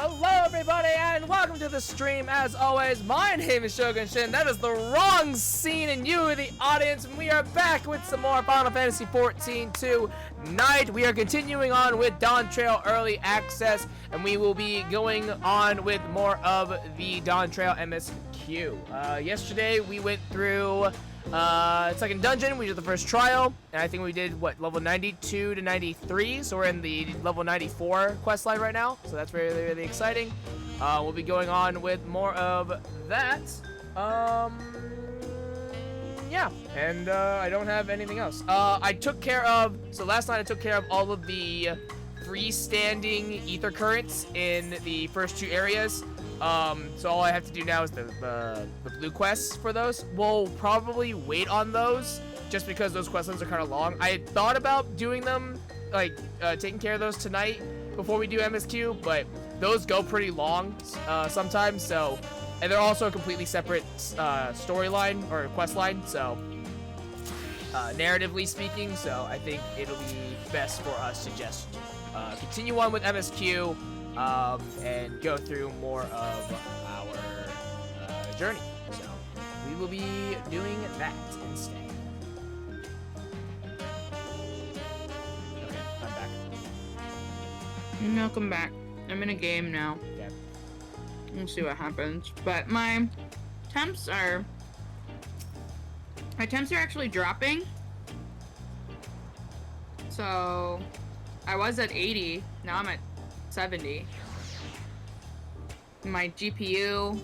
Hello everybody and welcome to the stream. As always, my name is Shogun Shin. That is the wrong scene and you are the audience, and we are back with some more Final Fantasy XIV tonight. We are continuing on with Dawntrail Early Access, and we will be going on with more of the Dawntrail MSQ. Yesterday we went through second dungeon. We did the first trial, and I think we did what, level 92 to 93, so we're in the level 94 quest line right now, so that's really, really exciting. We'll be going on with more of that. Yeah, and I don't have anything else. I took care of, so last night I took care of all of the freestanding ether currents in the first two areas. So all I have to do now is the blue quests for those. We'll probably wait on those just because those quest lines are kind of long. I had thought about doing them, like taking care of those tonight before we do MSQ, but those go pretty long sometimes. So, and they're also a completely separate storyline or quest line. So, narratively speaking, so I think it'll be best for us to just continue on with MSQ. And go through more of our journey. So we will be doing that instead. Okay, I'm back. Welcome back. I'm in a game now. Okay. We'll see what happens. But my temps are actually dropping. So I was at 80. Now I'm at 70. My GPU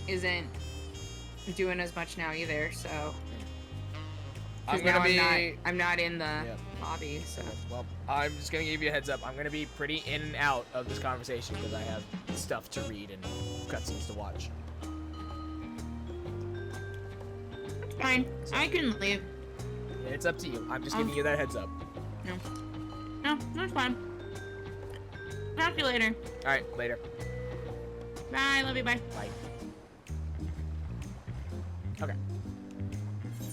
isn't doing as much now either, so I'm not in the lobby, so. Well, I'm just gonna give you a heads up. I'm gonna be pretty in and out of this conversation because I have stuff to read and cutscenes to watch. Fine, I can leave. It's up to you. I'm just giving you that heads up. No, that's fine. Talk to you later. Alright, later. Bye, love you, bye. Bye. Okay.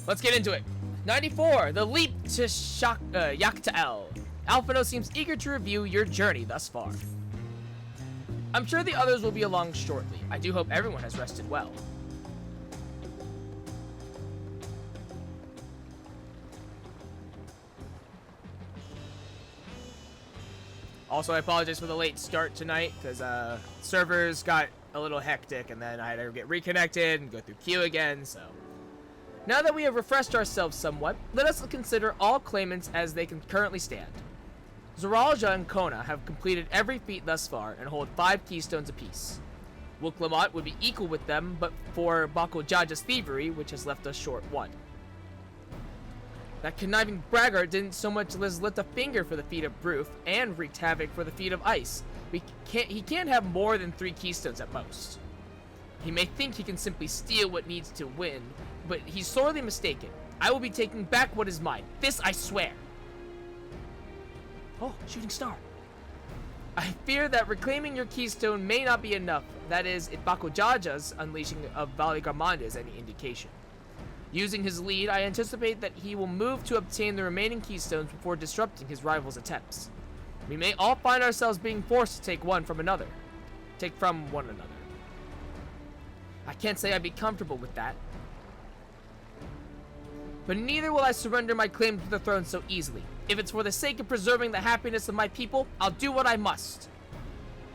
Let's get into it. 94, the leap to Yaktael. Alphino seems eager to review your journey thus far. I'm sure the others will be along shortly. I do hope everyone has rested well. Also, I apologize for the late start tonight, because servers got a little hectic, and then I had to get reconnected and go through queue again, so. Now that we have refreshed ourselves somewhat, let us consider all claimants as they can currently stand. Zoralja and Kona have completed every feat thus far, and hold 5 keystones apiece. Wuklamot would be equal with them, but for Bakujaja's thievery, which has left us short 1. That conniving braggart didn't so much as lift a finger for the feat of Broof, and wreaked havoc for the feat of Ice. He can't have more than 3 keystones at most. He may think he can simply steal what needs to win, but he's sorely mistaken. I will be taking back what is mine. This I swear. Oh, shooting star. I fear that reclaiming your keystone may not be enough. That is, if Bakujaja's unleashing of Valigarmanda is any indication. Using his lead, I anticipate that he will move to obtain the remaining keystones before disrupting his rival's attempts. We may all find ourselves being forced to take one from another. Take from one another. I can't say I'd be comfortable with that. But neither will I surrender my claim to the throne so easily. If it's for the sake of preserving the happiness of my people, I'll do what I must.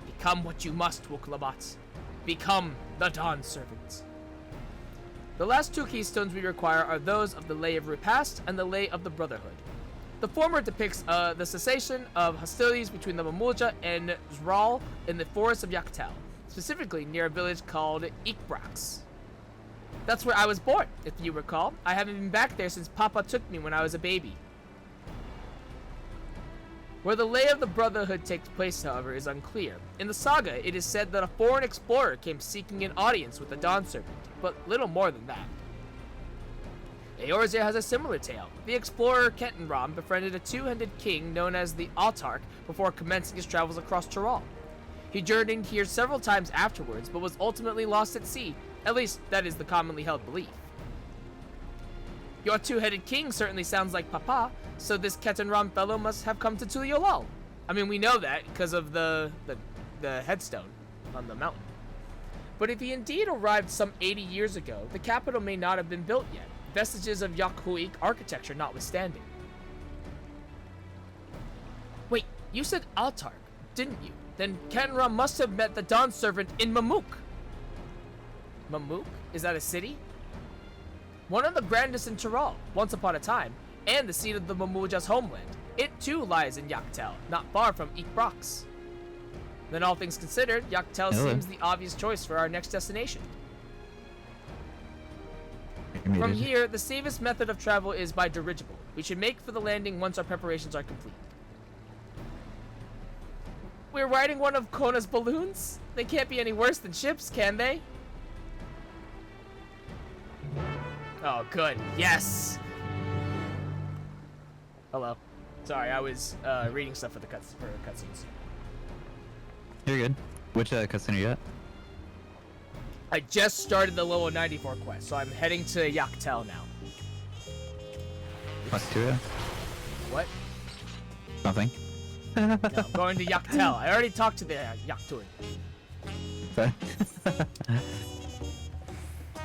Become what you must, Wuklamot. Become the Dawn Servants. The last 2 keystones we require are those of the Lay of Repast and the Lay of the Brotherhood. The former depicts the cessation of hostilities between the Mamulja and Zral in the forests of Yaktael, specifically near a village called Ikbrax. That's where I was born, if you recall. I haven't been back there since Papa took me when I was a baby. Where the Lay of the Brotherhood takes place, however, is unclear. In the saga, it is said that a foreign explorer came seeking an audience with the Dawn Servant, but little more than that. Eorzea has a similar tale. The explorer Ketenram befriended a 2-headed king known as the Autarch before commencing his travels across Tyrol. He journeyed here several times afterwards, but was ultimately lost at sea. At least, that is the commonly held belief. Your 2-headed king certainly sounds like Papa, so this Ketenram fellow must have come to Tuliolal. I mean, we know that because of the the headstone on the mountain. But if he indeed arrived some 80 years ago, the capital may not have been built yet, vestiges of Yakhuik architecture notwithstanding. Wait, you said Altark, didn't you? Then Kenra must have met the Dawn servant in Mamuk. Mamuk? Is that a city? One of the grandest in Tyrol, once upon a time, and the seat of the Mamuja's homeland. It too lies in Yaktel, not far from Ikbrox. Then all things considered, Yaktel seems the obvious choice for our next destination. From here, the safest method of travel is by dirigible. We should make for the landing once our preparations are complete. We're riding one of Kona's balloons? They can't be any worse than ships, can they? Oh, good. Yes! Hello. Sorry, I was reading stuff for the cutscenes. You're good. Which cutscene are you at? I just started the level 94 quest, so I'm heading to Yaktel now. What's to it? What? Nothing. No, I'm going to Yaktel. I already talked to the Yaktuan.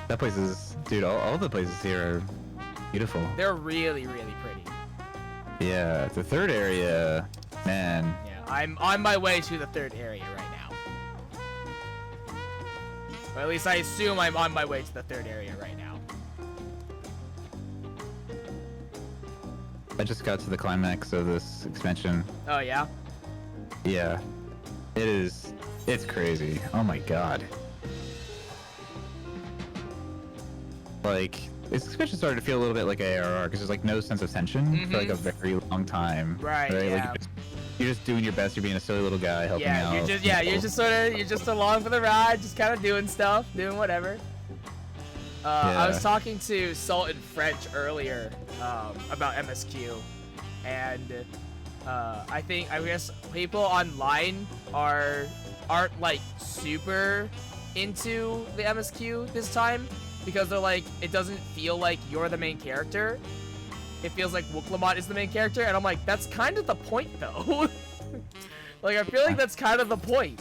That place is... Dude, all the places here are beautiful. They're really, really pretty. Yeah, the third area, man. Yeah, I'm on my way to the third area right now. Or at least I assume I'm on my way to the third area right now. I just got to the climax of this expansion. Oh, yeah? Yeah. It's crazy. Oh my god. Like, this expansion started to feel a little bit like ARR, because there's like no sense of tension for like a very long time. Right, yeah. Like, you're just doing your best, you're being a silly little guy helping out. You're just along for the ride, just kind of doing stuff, doing whatever. I was talking to Salt in French earlier about MSQ, and I guess people online aren't like super into the MSQ this time, because they're like, it doesn't feel like you're the main character. It feels like Wooklamot is the main character, and I'm like, that's kind of the point though. Like, I feel like that's kind of the point.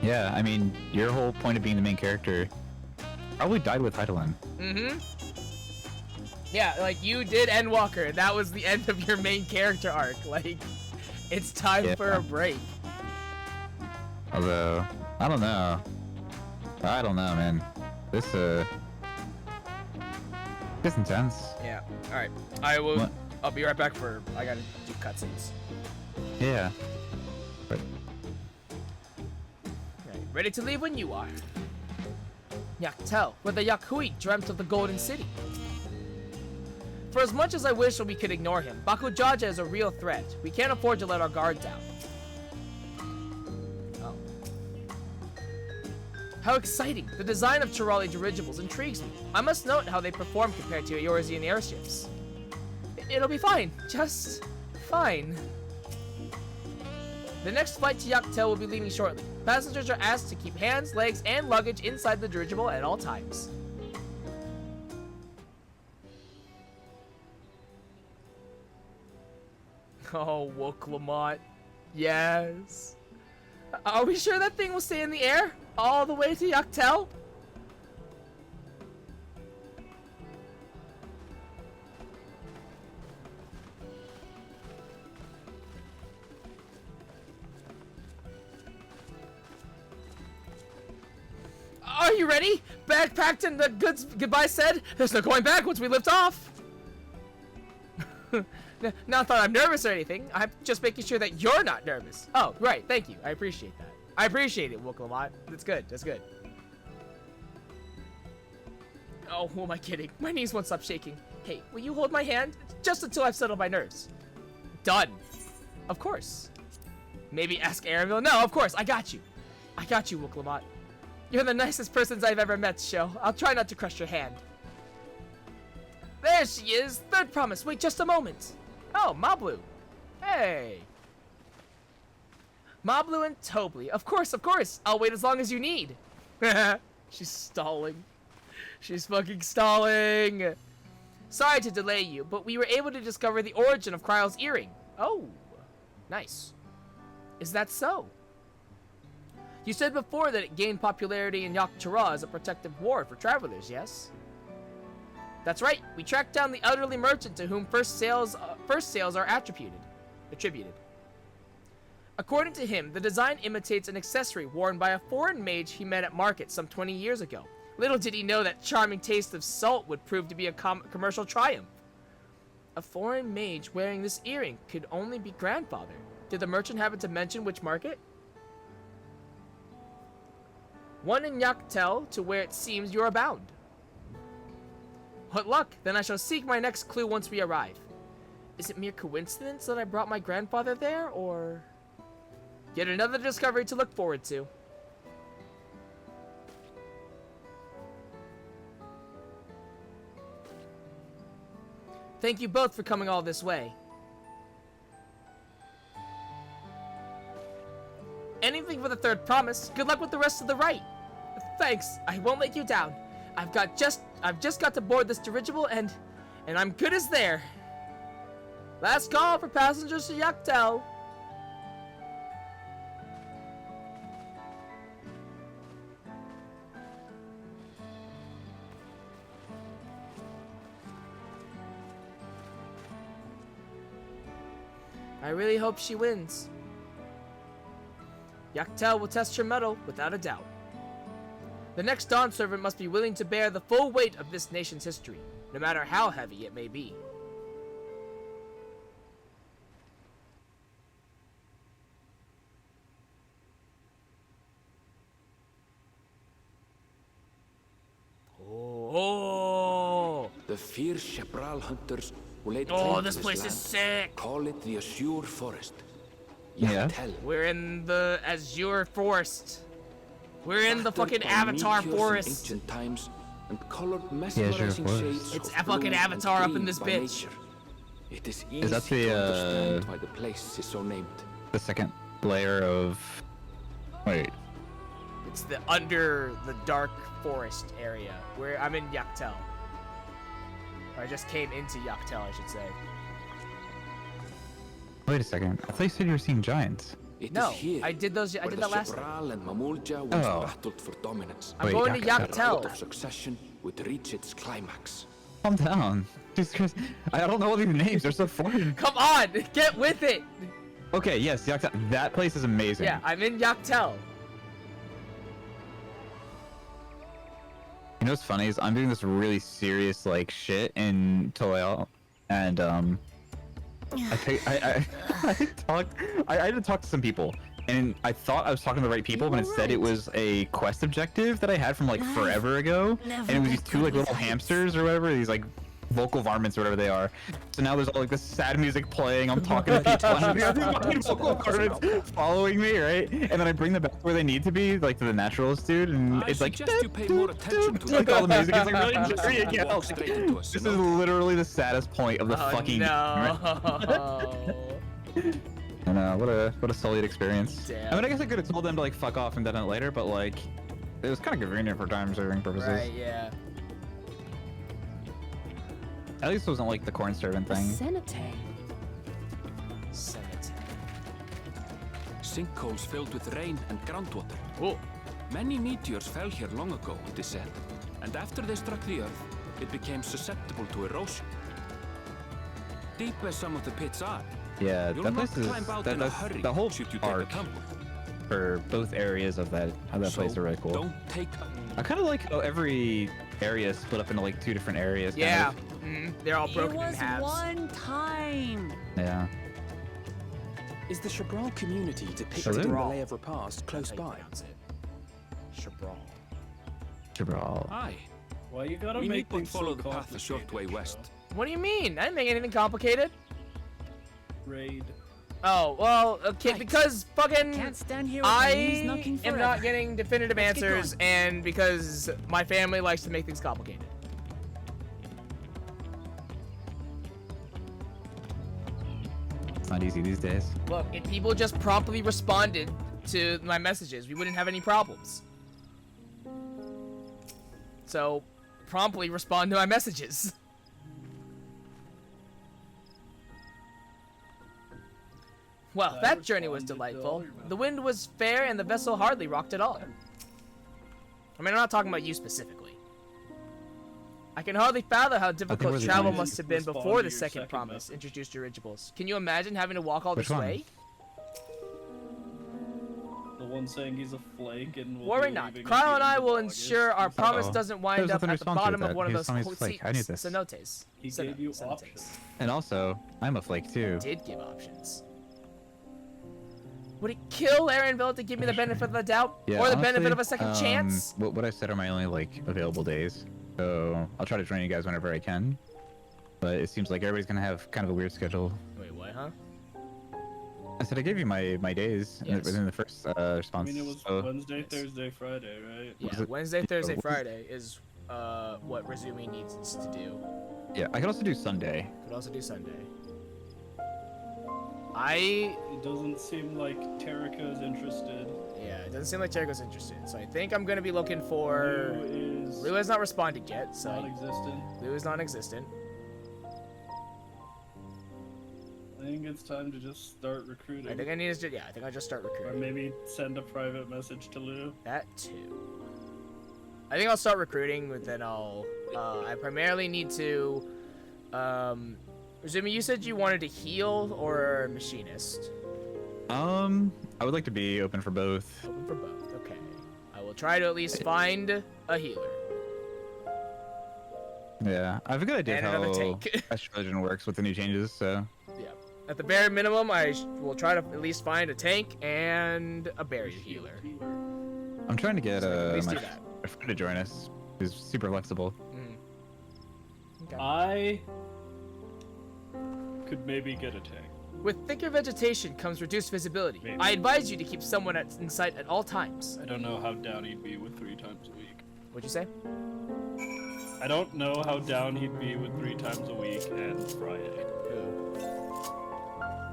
Yeah, I mean, your whole point of being the main character probably died with Heidelin. Mm-hmm. Yeah, like, you did Endwalker. That was the end of your main character arc. Like, it's time for a break. Although, I don't know, man. This intense. Yeah. All right. I'll be right back I gotta do cutscenes. Yeah. Right. Right. Ready to leave when you are. Yaktel, where the Yakhuik dreamt of the Golden City. For as much as I wish we could ignore him, Bakujaja is a real threat. We can't afford to let our guard down. Oh. How exciting! The design of Chirali dirigibles intrigues me. I must note how they perform compared to Eorzean airships. It'll be fine. Just fine. The next flight to Yaktel will be leaving shortly. Passengers are asked to keep hands, legs, and luggage inside the dirigible at all times. Oh, Wooklamot. Yes. Are we sure that thing will stay in the air all the way to Yaktel? Are you ready? Bag packed and the goodbye said? There's no going back once we lift off. Not that I'm nervous or anything. I'm just making sure that you're not nervous. Oh, right. Thank you. I appreciate that. I appreciate it, Wooklamot. That's good. That's good. Oh, who am I kidding? My knees won't stop shaking. Hey, will you hold my hand? Just until I've settled my nerves. Done. Of course. Maybe ask Arenville. No, of course. I got you. I got you, Wooklamot. You're the nicest persons I've ever met, Sho. I'll try not to crush your hand. There she is. Third promise. Wait just a moment. Oh, Mablu. Hey. Mablu and Tobli. Of course, of course. I'll wait as long as you need. She's stalling. She's fucking stalling. Sorry to delay you, but we were able to discover the origin of Kryle's earring. Oh, nice. Is that so? You said before that it gained popularity in Yak'Tara as a protective ward for travelers, yes? That's right. We tracked down the elderly merchant to whom first sales are attributed. According to him, the design imitates an accessory worn by a foreign mage he met at market some 20 years ago. Little did he know that charming taste of salt would prove to be a commercial triumph. A foreign mage wearing this earring could only be grandfather. Did the merchant happen to mention which market? One in Yak'Tel, to where it seems you are bound. What luck! Then I shall seek my next clue once we arrive. Is it mere coincidence that I brought my grandfather there, or... Yet another discovery to look forward to. Thank you both for coming all this way. Anything for the third promise. Good luck with the rest of the rite. Thanks. I won't let you down. I've just got to board this dirigible and I'm good as there. Last call for passengers to Yak'Tel. I really hope she wins. Yak'Tel will test her mettle, without a doubt. The next Dawn servant must be willing to bear the full weight of this nation's history, no matter how heavy it may be. Oh! The fierce Chapral hunters will lay Oh, claim this to place land. is sick. Call it the Azure Forest. Yeah. Yak'Tel. We're in the Azure Forest. We're in the Battered fucking by Avatar meteors in Forest. ancient times and colored Azure mesmerizing Forest. shades It's of a fucking blue and Avatar up in green this by bitch. nature. It is easy that the, to understand why the place is so named. The second layer of... Wait. It's the under the dark forest area. Where I'm in Yak'Tel. Or I just came into Yak'Tel, I should say. Wait a second. I thought you said you were seeing giants. It No, is here I did those. I where did the that last time. Chapral and Mamulja once Oh. battled for dominance. I'm Wait, going to Yak'Tel. The route Yak'Tel. of succession would reach its climax. Calm down. Jesus Christ. I don't know all these names. They're so foreign. Come on, get with it. Okay, yes, Yak'Tel. That place is amazing. Yeah, I'm in Yak'Tel. You know what's funny is I'm doing this really serious like shit in Toledo, and I had to talk to some people, and I thought I was talking to the right people, but instead it was a quest objective that I had from like forever ago, and it was these two like little hamsters or whatever, these like vocal varmints or whatever they are. So now there's all like this sad music playing. I'm talking to people, and these fucking vocal varmints following me, right? And then I bring them back where they need to be, like to the naturalist dude, and it's like suggest you pay more attention to like all the music is like really Just dreary again. walk straight into us, This you is know? literally the saddest point of the Oh fucking no. I know, what a solid experience. Damn. I mean, I guess I could have told them to like fuck off and done it later, but like, it was kind of convenient for time saving purposes. Right, yeah. At least it wasn't like the corn servant thing. Cenotaph. Senate. Sinkholes filled with rain and groundwater. Oh. Many meteors fell here long ago, it is said, and after they struck the earth, it became susceptible to erosion. Deep as some of the pits are, Yeah, you'll that not place is climb out in a hurry the whole should you take a arc tumble. for both areas of that place are really cool. Don't take I kind of like how every area is split up into like two different areas. kind Yeah. of. They're all It broken in was halves. one time. Yeah. Is the Chabral community depicted Shalom. in the Lay of Repast close That's how you by? pronounce it. Chabral. Jabral. Aye. Why you gotta We make need but things follow so the path a short way complicated, west. What do you mean? I didn't make anything complicated. Raid. Oh, well, okay, Right. because fucking Can't stand here with my knees knocking I am forever. not getting definitive Let's get answers, and because my family likes to make things complicated. It's not easy these days. Look, if people just promptly responded to my messages, we wouldn't have any problems. So, promptly respond to my Well, I that journey was responded to delightful. all your The wind was fair and the vessel hardly rocked at all. I mean, I'm not talking about you specifically. I can hardly fathom how difficult we're the travel only must have been respond before to the your second second promise message. introduced dirigibles. Can you imagine having to walk all Which this one? way? The one saying he's a flake and will Worry be not. leaving at Cryo the and end I of will August. ensure our promise Uh-oh. doesn't wind There's up nothing at the responsive bottom with of one that. of He those told me he's a flake. I knew this. cenotes. He gave you options. And also, I'm a flake too. Did give options. Would it kill Aaronville to give me the benefit of the doubt? Yeah, or the honestly, benefit of a second chance? What I said are my only like available days, so I'll try to join you guys whenever I can. But it seems like everybody's gonna have kind of a weird schedule. Wait, what, huh? I said I gave you my days Yes. within the first I response. mean, it was so- Wednesday, Thursday, Friday, right? Yeah, Was it- Wednesday, Thursday, was it- Friday is what Resumi needs us to do. Yeah, I could also do Sunday. Could also do Sunday. It It doesn't seem like Terika is interested. doesn't seem like Jericho's interested. So I think I'm gonna be looking for. Lou is Lou has not responded yet, so non-existent. Lou is non-existent. I think it's time to just start recruiting. I think I need to. Yeah, I think I just start Or recruiting. maybe send a private message to Lou. That too. I think I'll start recruiting, but then I'll. I primarily need to. Resumi, you said you wanted to heal or machinist. I would like to be open for both. Open for both. Okay. I will try to at least find a healer. Yeah, I have a good idea And of how another tank. Astral Legend works with the new changes, so. Yeah. At the bare minimum, I will try to at least find a tank and a barrier healer. I'm trying to get So I can at least my do that. friend to join us, who's super flexible. Okay. I could maybe get a tank. With thicker vegetation comes reduced visibility. Maybe. I advise you to keep someone in sight at all times. I don't know how down he'd be with 3 times a week. What'd you say? I don't know how down he'd be with 3 times a week and Friday. Who?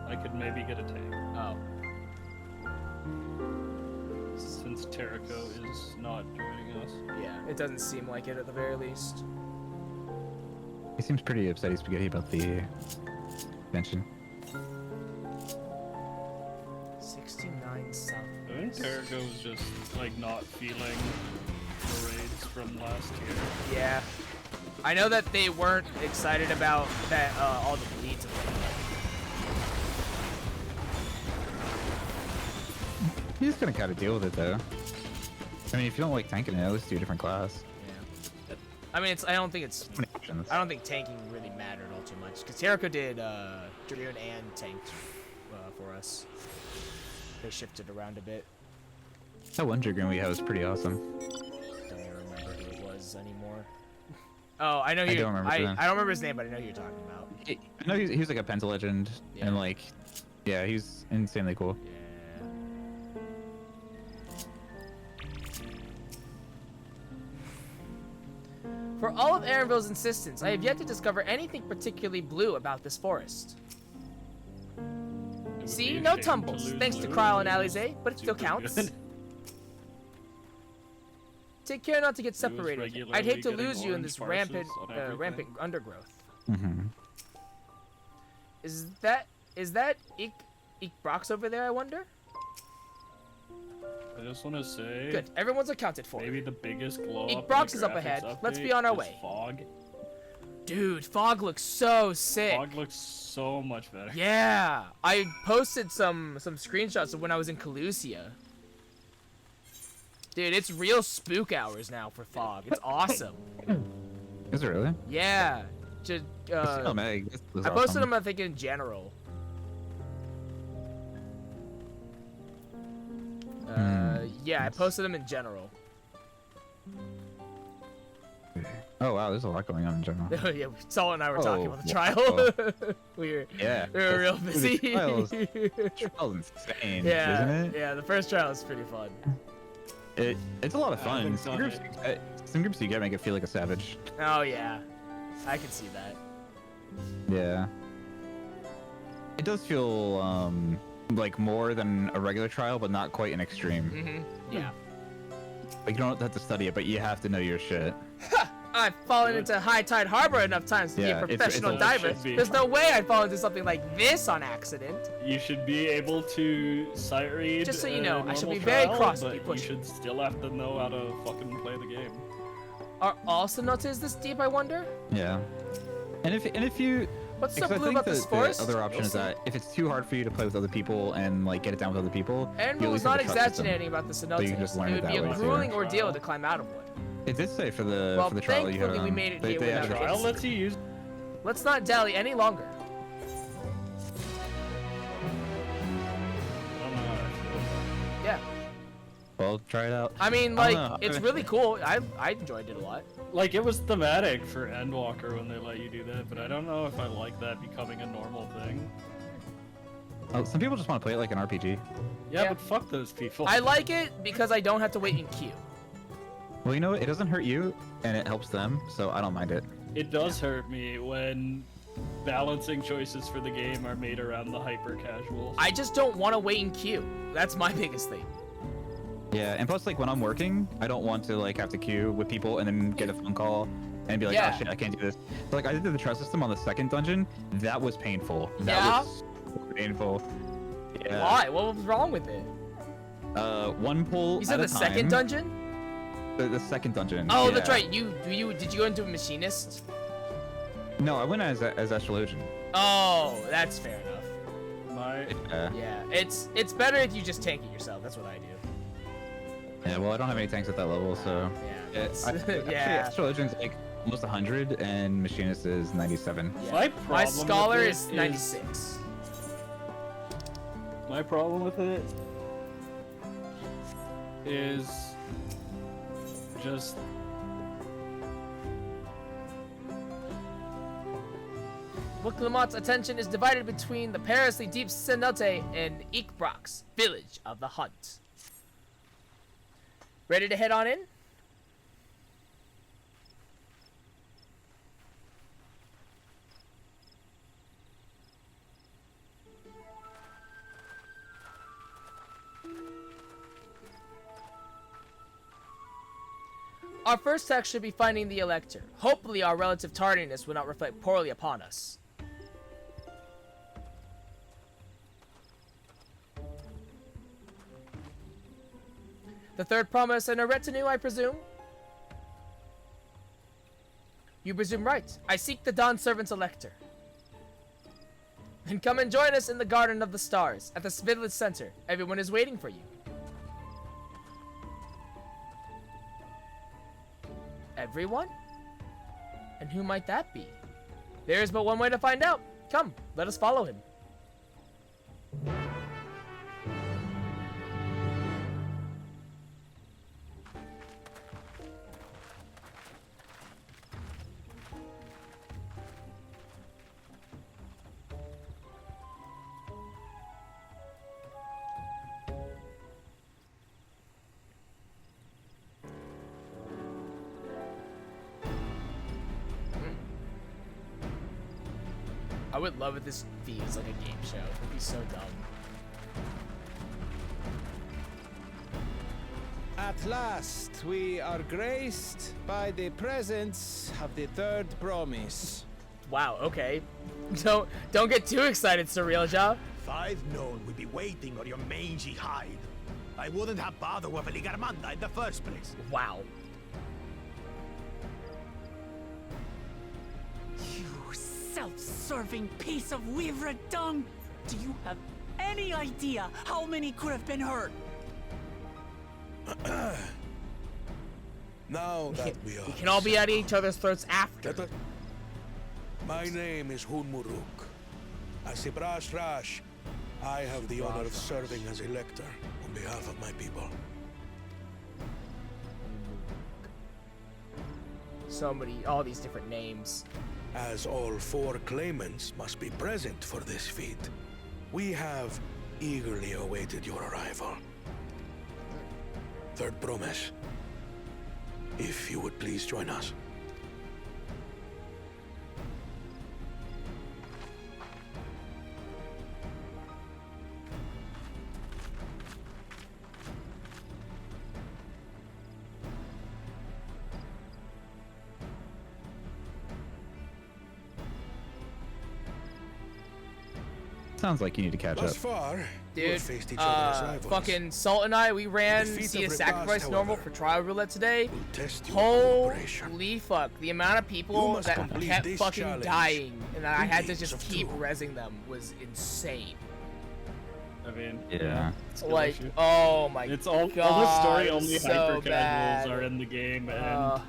I could maybe get a tank. Oh. Since Terrico is not joining us. Yeah, it doesn't seem like it at the very least. He seems pretty upset spaghetti about the mention. 69 south. I think Terrico was just like not feeling the raids from last year. Yeah. I know that they weren't excited about that all the bleeds of it. He's gonna kind of deal with it though. I mean, if you don't like tanking it, let's do a different class. Yeah. I mean, I don't think Many options. I don't think tanking really mattered all too much because Terrico did Dragoon and tanked for us. They shifted around a bit. That one Dragoon we had was pretty awesome. Don't even remember who it was anymore. Oh, I know I you. don't remember I his don't name. remember his name, but I know who you're talking about. I know he was like a Penta legend, Yeah. and like, yeah, he's insanely cool. Yeah. For all of Aaronville's insistence, I have yet to discover anything particularly blue about this forest. It would See, be a no shame tumbles, lose thanks to Lou. Cryle and Lou Alize, was but it still super counts. good. Take care not to get was separated. I'd regularly hate to getting lose you in orange this rampant, parcels on everything. rampant undergrowth. Mm-hmm. Is that Ik Brox over there? I wonder. I just want to say. Good, everyone's accounted for. Maybe the biggest glow Eek up. Brox in is the up ahead. graphics Let's be update on our is way. Fog. Dude, fog looks so sick. Fog looks so much better. Yeah, I posted some screenshots of when I was in Calusia. Dude, it's real spook hours now for fog. It's awesome. Is it really? Yeah. Just, Oh, man, this was I posted awesome. them, I think, in general. Yeah, I posted them in general. Oh wow, there's a lot going on in general. Yeah, Saul and I were talking Oh, about the trial. we were Yeah. real Dude, busy. the trial's insane, Yeah, isn't it? yeah, the first trial is pretty fun. It's a lot of I fun. haven't Some done groups you get make it feel like a savage. Oh yeah, I can see that. Yeah. It does feel like more than a regular trial, but not quite an extreme. Yeah. Like you don't have to study it, but you have to know your shit. I've fallen into High Tide Harbor enough times to Yeah, be a it's professional all diver. should be. There's no way I'd fall into something like this on accident. You should be able to sight read. Just so you know, I should normal be very trial, cross to but be you pushing. should still have to know how to fucking play the game. Are all cenotes this deep, I wonder? Yeah. And if you What's so because I blue think about this forest? the other option is that if it's too hard for you to play with other people and like get it down with other people, Aaron you at was least have not a trust system. exaggerating about the cenotes. you can just learn It it would be that a way, too. grueling ordeal to climb out of one. It did say for the Well, trial that you had thankfully we on, made it they, here they without actually- it. Trial lets you use. Let's not dally any longer. I don't know how I feel. Yeah. Well, try it out. I mean, I like, don't know. it's really cool. I enjoyed it a lot. Like, it was thematic for Endwalker when they let you do that, but I don't know if I like that becoming a normal thing. Oh, some people just want to play it like an RPG. Yeah, Yeah. but fuck those people. I like it because I don't have to wait in queue. Well, you know what? It doesn't hurt you, and it helps them, so I don't mind it. It does hurt me when balancing choices for the game are made around the hyper casuals. I just don't want to wait in queue. That's my biggest thing. Yeah, and plus, like, when I'm working, I don't want to, like, have to queue with people and then get a phone call and be like, Yeah. oh, shit, I can't do this. So, like, I did the trust system on the second dungeon. That was painful. That Yeah? was so painful. Yeah. Why? What was wrong with it? One pull You said at the a second time. dungeon? The second dungeon. Oh, that's yeah. right. Did you go into a machinist? No, I went as astrologian. Oh, that's fair enough. My Yeah, it's better if you just tank it yourself. That's what I do. Yeah, well, I don't have any tanks at that level, so. Yeah. Actually, Yeah. astrologian's like almost 100, and machinist is 97. Yeah. My My problem scholar with is it 96. My problem with it is just Wuklamot's attention is divided between the perilously deep cenote and Ikbrox, village of the hunt. Ready to head on in? Our first task should be finding the Elector. Hopefully our relative tardiness will not reflect poorly upon us. The third promise and a retinue, I presume? You presume right. I seek the Dawn Servant's Elector. Then come and join us in the Garden of the Stars, at the village center. Everyone is waiting for you. Everyone? And who might that be? There is but one way to find out. Come, let us follow him. I would love if this feels like a game show. It would be so dumb. At last, we are graced by the presence of the third promise. Wow, okay. Don't get too excited, Surreal Job. If I'd known we'd be waiting on your mangy hide, I wouldn't have bothered with Ligarmanda in the first place. Wow. You self-serving piece of weaver dung! Do you have any idea how many could have been hurt? Now that we are... We can all be at each other's throats after. My name is Hunmuruk. As the Brass Rash, I have the honor of serving as Elector on behalf of my people. So many, all these different names. As all four claimants must be present for this feat, we have eagerly awaited your arrival. Third promise. If you would please join us. sounds like you need to catch up. Thus far, Dude, faced each other as rivals. fucking Salt and I, we ran The feat see a of sacrifice repast, normal however, for trial roulette today. will test your cooperation. Holy fuck. The amount of You people must that complete kept this fucking challenge. dying and I had to Games just of keep 2. rezzing them was insane. I mean, Yeah. skill Like, issue. oh my It's all god. the story only so hyper bad. casuals are in the game and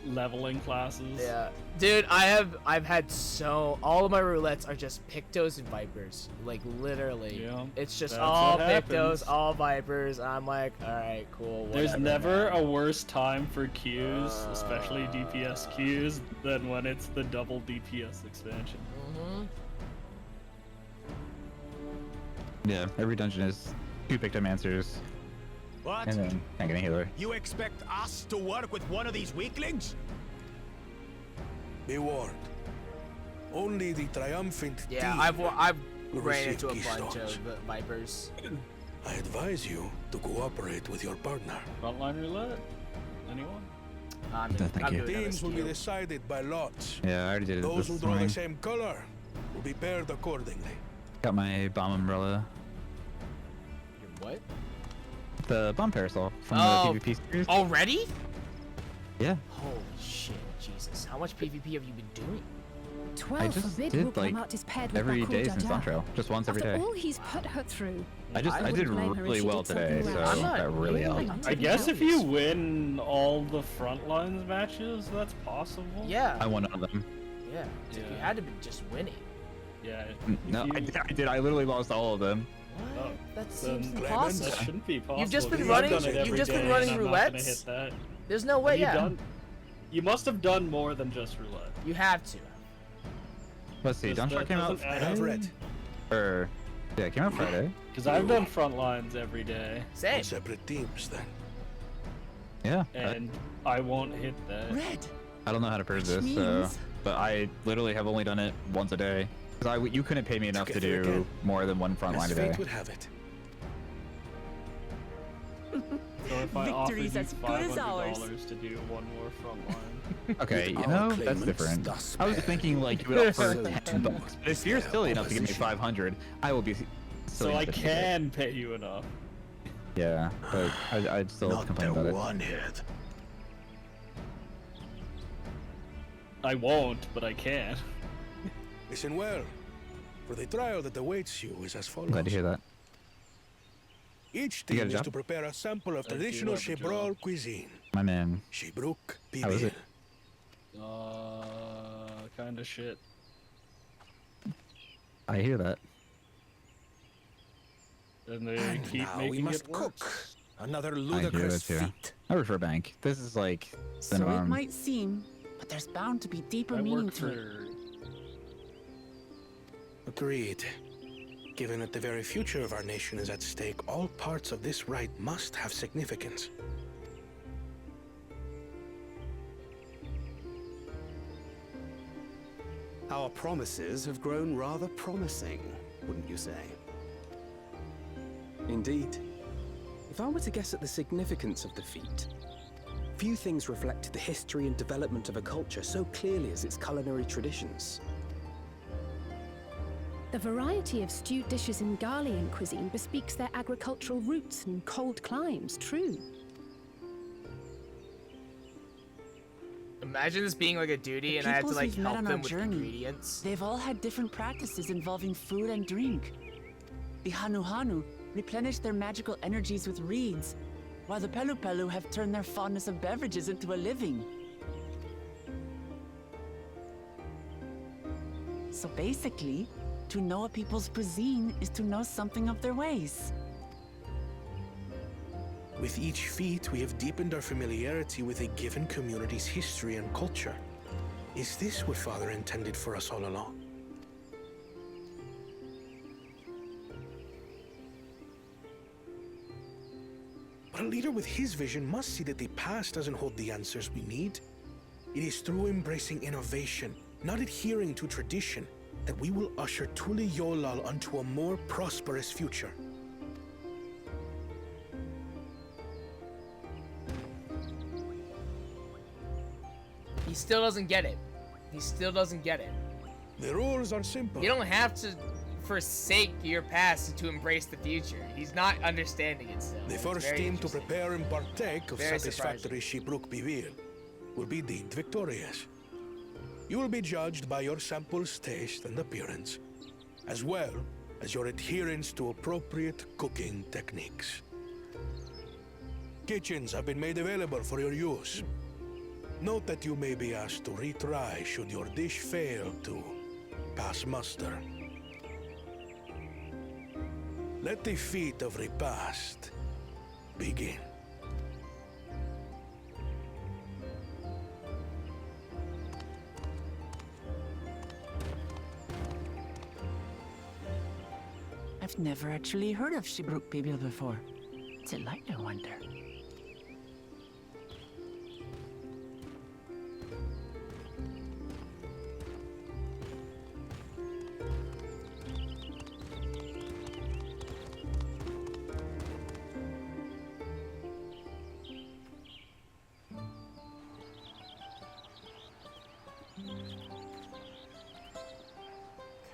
leveling classes. Yeah, dude, I've had all of my roulettes are just Pictos and Vipers, like literally. Yeah, it's just that's all what Pictos, happens. all Vipers. I'm like, all right, cool. There's whatever, never man. a worse time for queues, especially DPS queues, than when it's the double DPS expansion. Yeah, every dungeon is 2 Pictomancers, What? and then can't get a healer. You expect us to work with one of these weaklings? Be warned. Only the triumphant Yeah, team I've will ran receive into a bunch keystones. of Vipers. I advise you to cooperate with your partner. Frontline roulette? Anyone? Thank you. Teams will be decided by lots. Yeah, I already did it Those this who draw morning. the same color will be paired accordingly. Got my bomb umbrella. What? The bomb parasol from Oh. the PvP series. Already? Yeah. Holy shit, Jesus! How much PvP have you been doing? 12 I just did like every day since Dawntrail. Just once every day. All he's put her through. I did really well today, so that really helped. I guess if you win all the Frontlines matches, that's possible. Yeah. I won all of them. Yeah. You had to be just winning. Yeah. No, I did. I literally lost all of them. What? That Then seems that impossible. shouldn't be possible. You've just been because running. I've done it every You've just been day, running and I'm not gonna roulettes. hit that. There's no way. Have you must have done more than just roulette. You have to. Let's see. Dawntrail came out Friday. Or yeah, it came out Friday. Because I've done Frontlines every day. Same. Separate teams then. Yeah. And I won't hit that. Red. I don't know how to purge this, so but I literally have only done it once a day. Because you couldn't pay me enough to Together do again. more than one front line a As day. fate would have it. So if I offered you Victory's as good as ours. $500 to do one more Frontline. Okay, you With know, our that's claimants different. thus I was paired. thinking like you would offer So $10. But if you're their silly enough to give me opposition. 500, I will be silly So I enough to take it. can pay you enough. Yeah, but I'd still Not complain the about it. one hit. I won't, but I can. Listen well, for the trial that awaits you is as follows. Glad to hear that. Each You got team a is job? to prepare a sample of I do traditional have a Chebral job. cuisine. My man. Shibruk How is Pibil. it? Kinda shit. I hear that. And they And keep now making we must it worse. cook. Another I hear ludicrous that too. feat. I work for a bank. This is like the So it norm. might seem, but there's bound to be deeper I meaning work to it. for... Agreed. Given that the very future of our nation is at stake, all parts of this rite must have significance. Our promises have grown rather promising, wouldn't you say? Indeed. If I were to guess at the significance of the feat, few things reflect the history and development of a culture so clearly as its culinary traditions. The variety of stewed dishes in Garlean cuisine bespeaks their agricultural roots and cold climes, true. Imagine this being like a duty, The and I had to peoples like we've met help on them our with journey, ingredients. They've all had different practices involving food and drink. The Hanu Hanu replenish their magical energies with reeds, while the Pelu Pelu have turned their fondness of beverages into a living. So basically, to know a people's cuisine is to know something of their ways. With each feat, we have deepened our familiarity with a given community's history and culture. Is this what Father intended for us all along? But a leader with his vision must see that the past doesn't hold the answers we need. It is through embracing innovation, not adhering to tradition, that we will usher Tuli Yolal onto a more prosperous future. He still doesn't get it. He still doesn't get it. The rules are simple. You don't have to forsake your past to embrace the future. He's not understanding it still. The first team to prepare and partake of satisfactory Seabrook Bewill will be deemed victorious. You will be judged by your sample's taste and appearance, as well as your adherence to appropriate cooking techniques. Kitchens have been made available for your use. Note that you may be asked to retry should your dish fail to pass muster. Let the feat of repast begin. I've never actually heard of Seabrook Bewill before. What's it like, I wonder?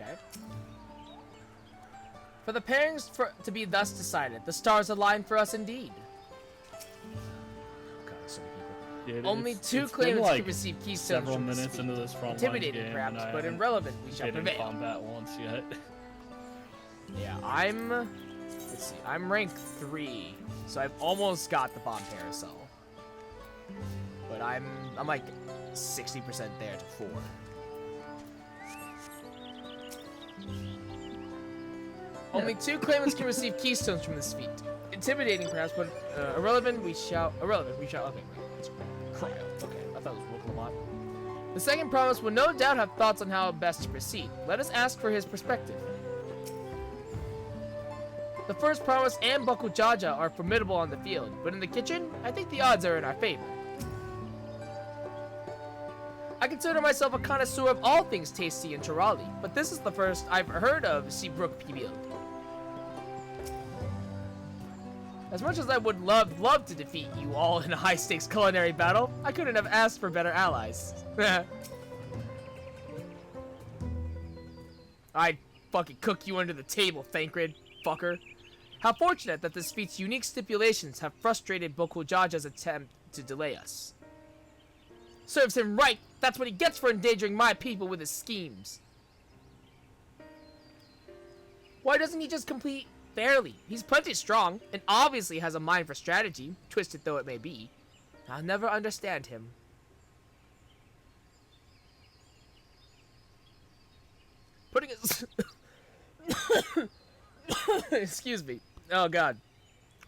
Okay. For the pairings to be thus decided, the stars align for us indeed. God, so many people. Only two claimants can receive keystones several from minutes into this frontline intimidating game, perhaps, and I but haven't irrelevant. We shall been in prevail. combat once yet. Yeah, let's see, I'm rank 3, so I've almost got the bomb parasol. But I'm like 60% there to 4. Only two claimants can receive keystones from this feat. Intimidating perhaps, but irrelevant, okay, right, it's cryo, okay, I thought it was Wokalamot. The second promise will no doubt have thoughts on how best to proceed. Let us ask for his perspective. The first promise and Bokujaja are formidable on the field, but in the kitchen, I think the odds are in our favor. I consider myself a connoisseur of all things tasty in Tirali, but this is the first I've heard of Seabrook Bewill. As much as I would love to defeat you all in a high-stakes culinary battle, I couldn't have asked for better allies. I'd fucking cook you under the table, Thancred, fucker. How fortunate that this feat's unique stipulations have frustrated Bokujaja's attempt to delay us. Serves him right! That's what he gets for endangering my people with his schemes. Why doesn't he just complete fairly? He's plenty strong, and obviously has a mind for strategy, twisted though it may be. I'll never understand him. Putting his... Excuse me. Oh god.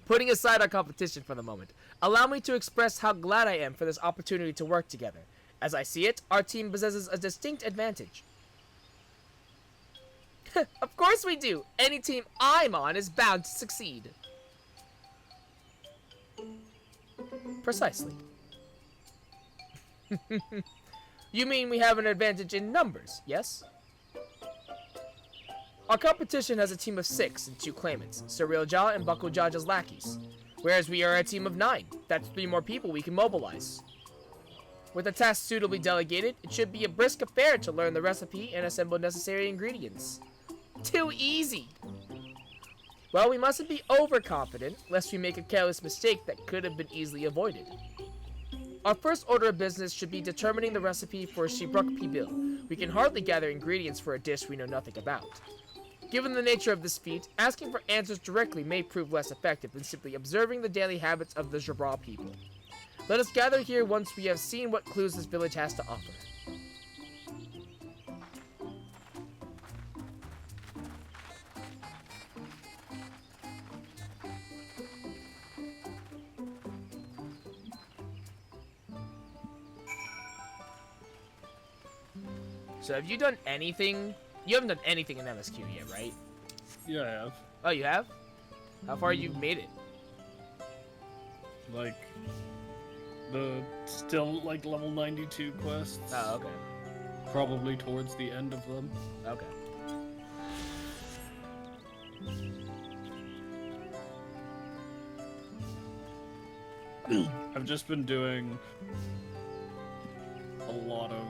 Putting aside our competition for the moment, allow me to express how glad I am for this opportunity to work together. As I see it, our team possesses a distinct advantage. Of course we do! Any team I'm on is bound to succeed. Precisely. You mean we have an advantage in numbers, yes? Our competition has a team of 6 and 2 claimants, Surrealja and Bokujaja's lackeys. Whereas we are a team of 9. That's 3 more people we can mobilize. With the task suitably delegated, it should be a brisk affair to learn the recipe and assemble necessary ingredients. Too easy! Well, we mustn't be overconfident, lest we make a careless mistake that could have been easily avoided. Our first order of business should be determining the recipe for Seabrook Bewill. We can hardly gather ingredients for a dish we know nothing about. Given the nature of this feat, asking for answers directly may prove less effective than simply observing the daily habits of the Jabra people. Let us gather here once we have seen what clues this village has to offer. So have you done anything? You haven't done anything in MSQ yet, right? Yeah, I have. Oh, you have? How far you made it? Like, still like level 92 quests. Oh, okay. Probably towards the end of them. Okay. I've just been doing a lot of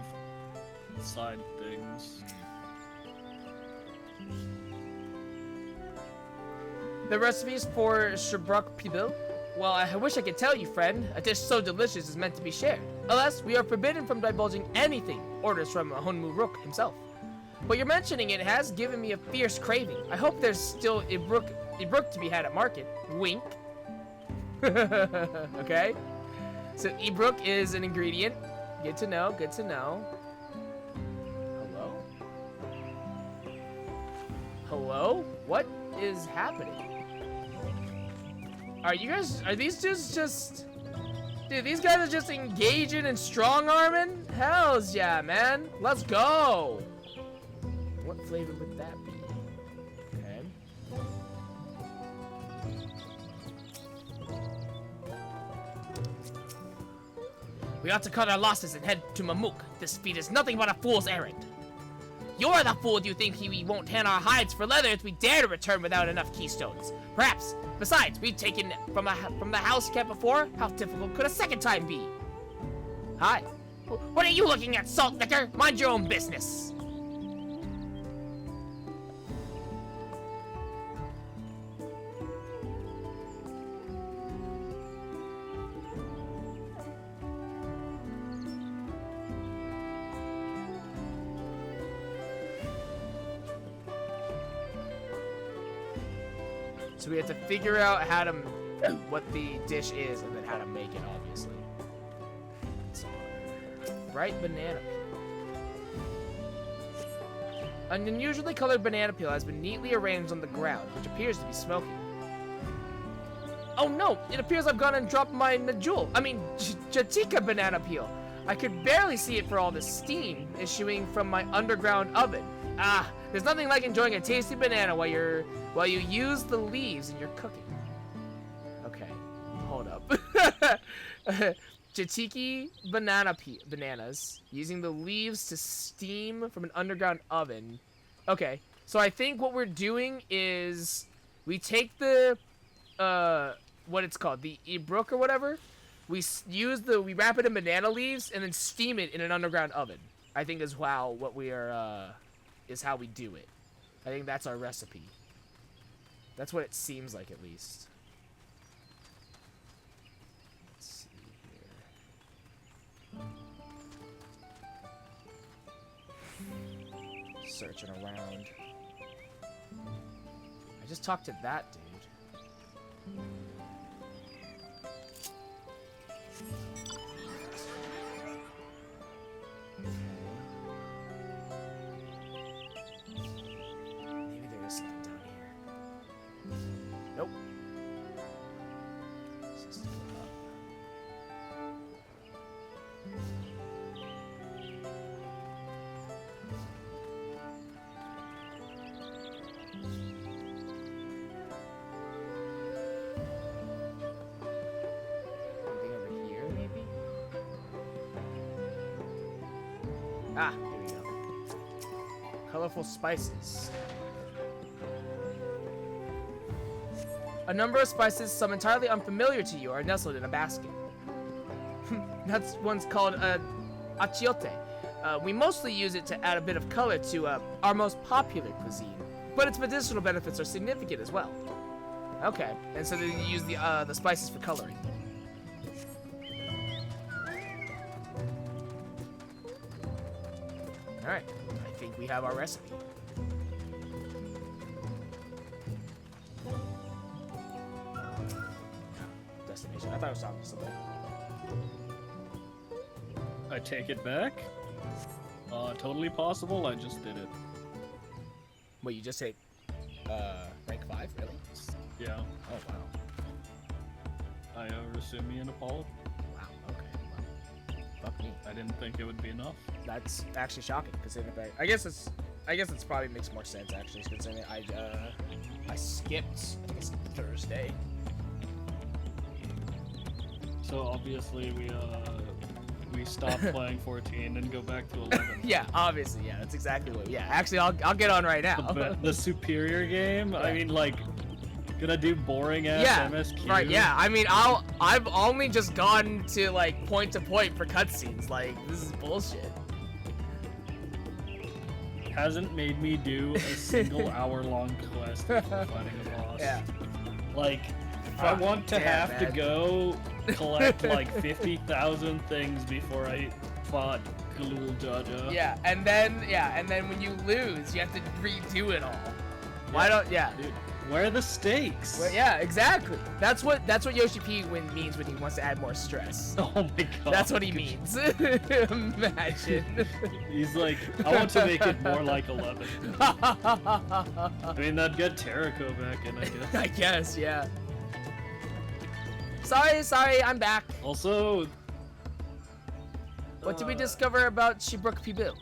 side things. The recipes for Shabrak Pibil? Well, I wish I could tell you, friend. A dish so delicious is meant to be shared. Alas, we are forbidden from divulging anything. Orders from Honmu Rook himself. But you're mentioning it has given me a fierce craving. I hope there's still Ibruk to be had at market. Wink. Okay. So Ibruk is an ingredient. Good to know, good to know. Hello? Hello? What is happening? Are these just... Dude, these guys are just engaging in strong-arming? Hells yeah, man. Let's go. What flavor would that be? Okay. We ought to cut our losses and head to Mamuk. This feat is nothing but a fool's errand. You're the fool you think we won't hand our hides for leather if we dare to return without enough keystones. Perhaps. Besides, we've taken from the house kept before. How difficult could a second time be? Hi. What are you looking at, salt licker? Mind your own business. So we have to figure out how to, what the dish is, and then how to make it, obviously. Bright banana peel. An unusually colored banana peel has been neatly arranged on the ground, which appears to be smoking. Oh no! It appears I've gone and dropped my Jatika banana peel. I could barely see it for all the steam issuing from my underground oven. Ah, there's nothing like enjoying a tasty banana while you use the leaves in your cooking. Okay, hold up. Jatiki bananas, using the leaves to steam from an underground oven. Okay, so I think what we're doing is we take the, what it's called, the Ibruk or whatever. We wrap it in banana leaves and then steam it in an underground oven. I think is how we do it. I think that's our recipe. That's what it seems like, at least. Let's see here. Searching around. I just talked to that dude. Maybe there is something down here. Nope. Let's just look up. Anything over here, maybe? Ah, here we go. Colorful spices. A number of spices, some entirely unfamiliar to you, are nestled in a basket. That's one's called achiote. We mostly use it to add a bit of color to our most popular cuisine, but its medicinal benefits are significant as well. Okay, and so they use the spices for coloring. All right, I think we have our recipe. Destination. I thought it was something. I take it back. Totally possible. I just did it. Wait, you just hit rank 5, really? Yeah. Oh wow. I assume me in Apollo. Wow. Okay. Well, fuck me. I didn't think it would be enough. That's actually shocking, considering that I guess it's probably makes more sense actually, considering I skipped I guess Thursday. So obviously we stop playing 14 and go back to 11. Yeah, obviously, yeah, that's exactly what. Yeah, actually, I'll get on right now. The superior game. Yeah. I mean, like, gonna do boring ass MSQ. Right. Yeah. I mean, I've only just gone to like point to point for cutscenes. Like, this is bullshit. Hasn't made me do a single hour-long quest before fighting a boss. Yeah. Like, I want to have to go collect like 50,000 things before I fought Galul Jaja. Yeah, and then when you lose, you have to redo it all. Why don't? Yeah. Dude, where are the stakes? Well, yeah, exactly. That's what Yoshi P means when he wants to add more stress. Oh my god. That's what he means. Imagine. He's like, I want to make it more like 11. I mean, that'd get Terrico back in, I guess. I guess, yeah. Sorry, I'm back. Also, what did we discover about Shibruk Pibil?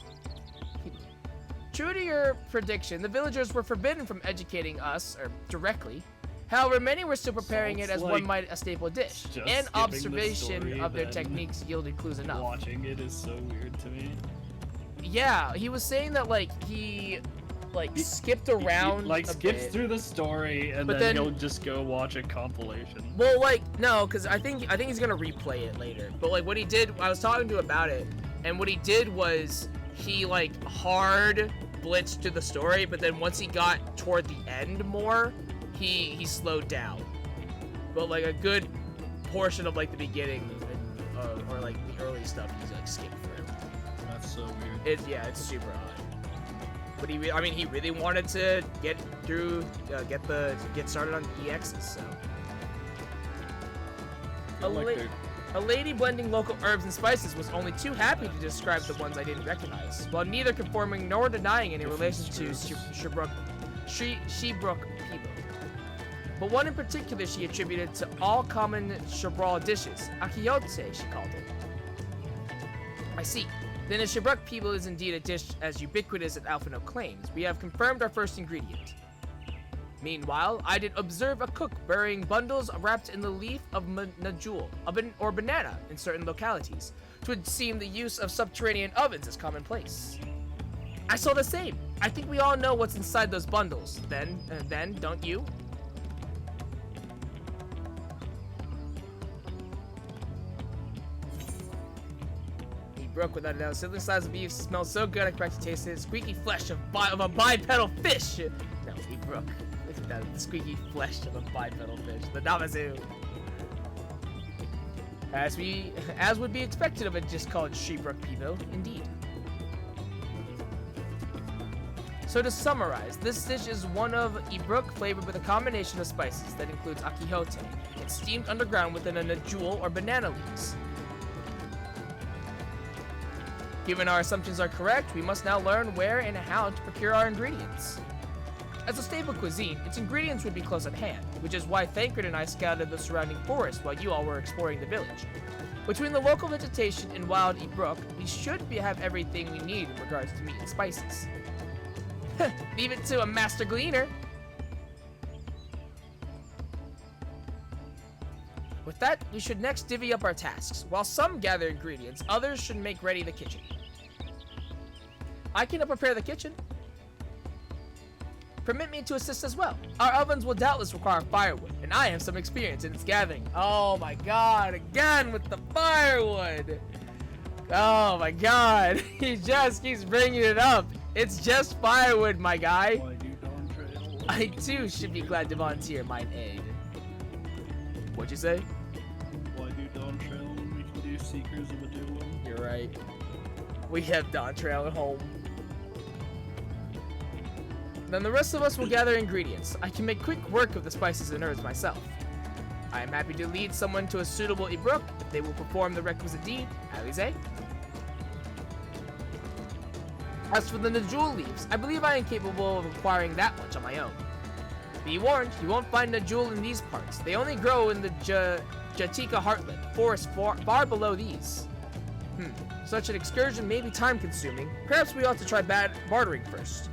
True to your prediction, the villagers were forbidden from educating us, or directly. However, many were still preparing it as one might a staple dish. And observation of their techniques yielded clues enough. Watching it is so weird to me. Yeah, he was saying that he skipped around skips through the story and then he'll just go watch a compilation. Well, no, because I think he's gonna replay it later. But what he did, I was talking to him about it, and what he did was he hard blitzed to the story, but then once he got toward the end more, he slowed down. But a good portion of the beginning or the early stuff he's skipped through. That's so weird. It's super odd. But he really wanted to get through, get started on EXs, so. A lady blending local herbs and spices was only too happy to describe the ones I didn't recognize, while neither confirming nor denying any relation to Shibruk Pibo. But one in particular she attributed to all common Shabral dishes, Akiyotse she called it. I see. Then if Shibruk Pibo is indeed a dish as ubiquitous as Alphino claims, we have confirmed our first ingredient. Meanwhile, I did observe a cook burying bundles wrapped in the leaf of najul, or banana in certain localities. It would seem the use of subterranean ovens is commonplace. I saw the same. I think we all know what's inside those bundles. Then, don't you? He broke without a doubt. Sizzling slices of beef smells so good I can practically taste it. Squeaky flesh of a bipedal fish. No, he broke. Look at that, the squeaky flesh of a bipedal fish. The Namazu. As would be expected of a dish called Shibruk Pibo, indeed. So to summarize, this dish is one of Ibruk flavored with a combination of spices that includes akihote. It's steamed underground within a najul or banana leaves. Given our assumptions are correct, we must now learn where and how to procure our ingredients. As a staple cuisine, its ingredients would be close at hand, which is why Thancred and I scouted the surrounding forest while you all were exploring the village. Between the local vegetation and wild Ibruk, we should have everything we need in regards to meat and spices. Leave it to a master gleaner. With that, we should next divvy up our tasks. While some gather ingredients, others should make ready the kitchen. I can prepare the kitchen. Permit me to assist as well. Our ovens will doubtless require firewood, and I have some experience in its gathering. Oh my god, again with the firewood! Oh my god, he just keeps bringing it up. It's just firewood, my guy. Why do Dawntrail? I too should be glad to volunteer mine aid. What'd you say? Why do Dawntrail when we can do Seekers of Adulam? You're right. We have Dawntrail at home. Then the rest of us will gather ingredients. I can make quick work of the spices and herbs myself. I am happy to lead someone to a suitable Ibruk if they will perform the requisite deed. Alize? As for the Najul leaves, I believe I am capable of acquiring that much on my own. Be warned, you won't find Najul in these parts. They only grow in the Jatika Heartland, forest far below these. Such an excursion may be time-consuming. Perhaps we ought to try bartering first.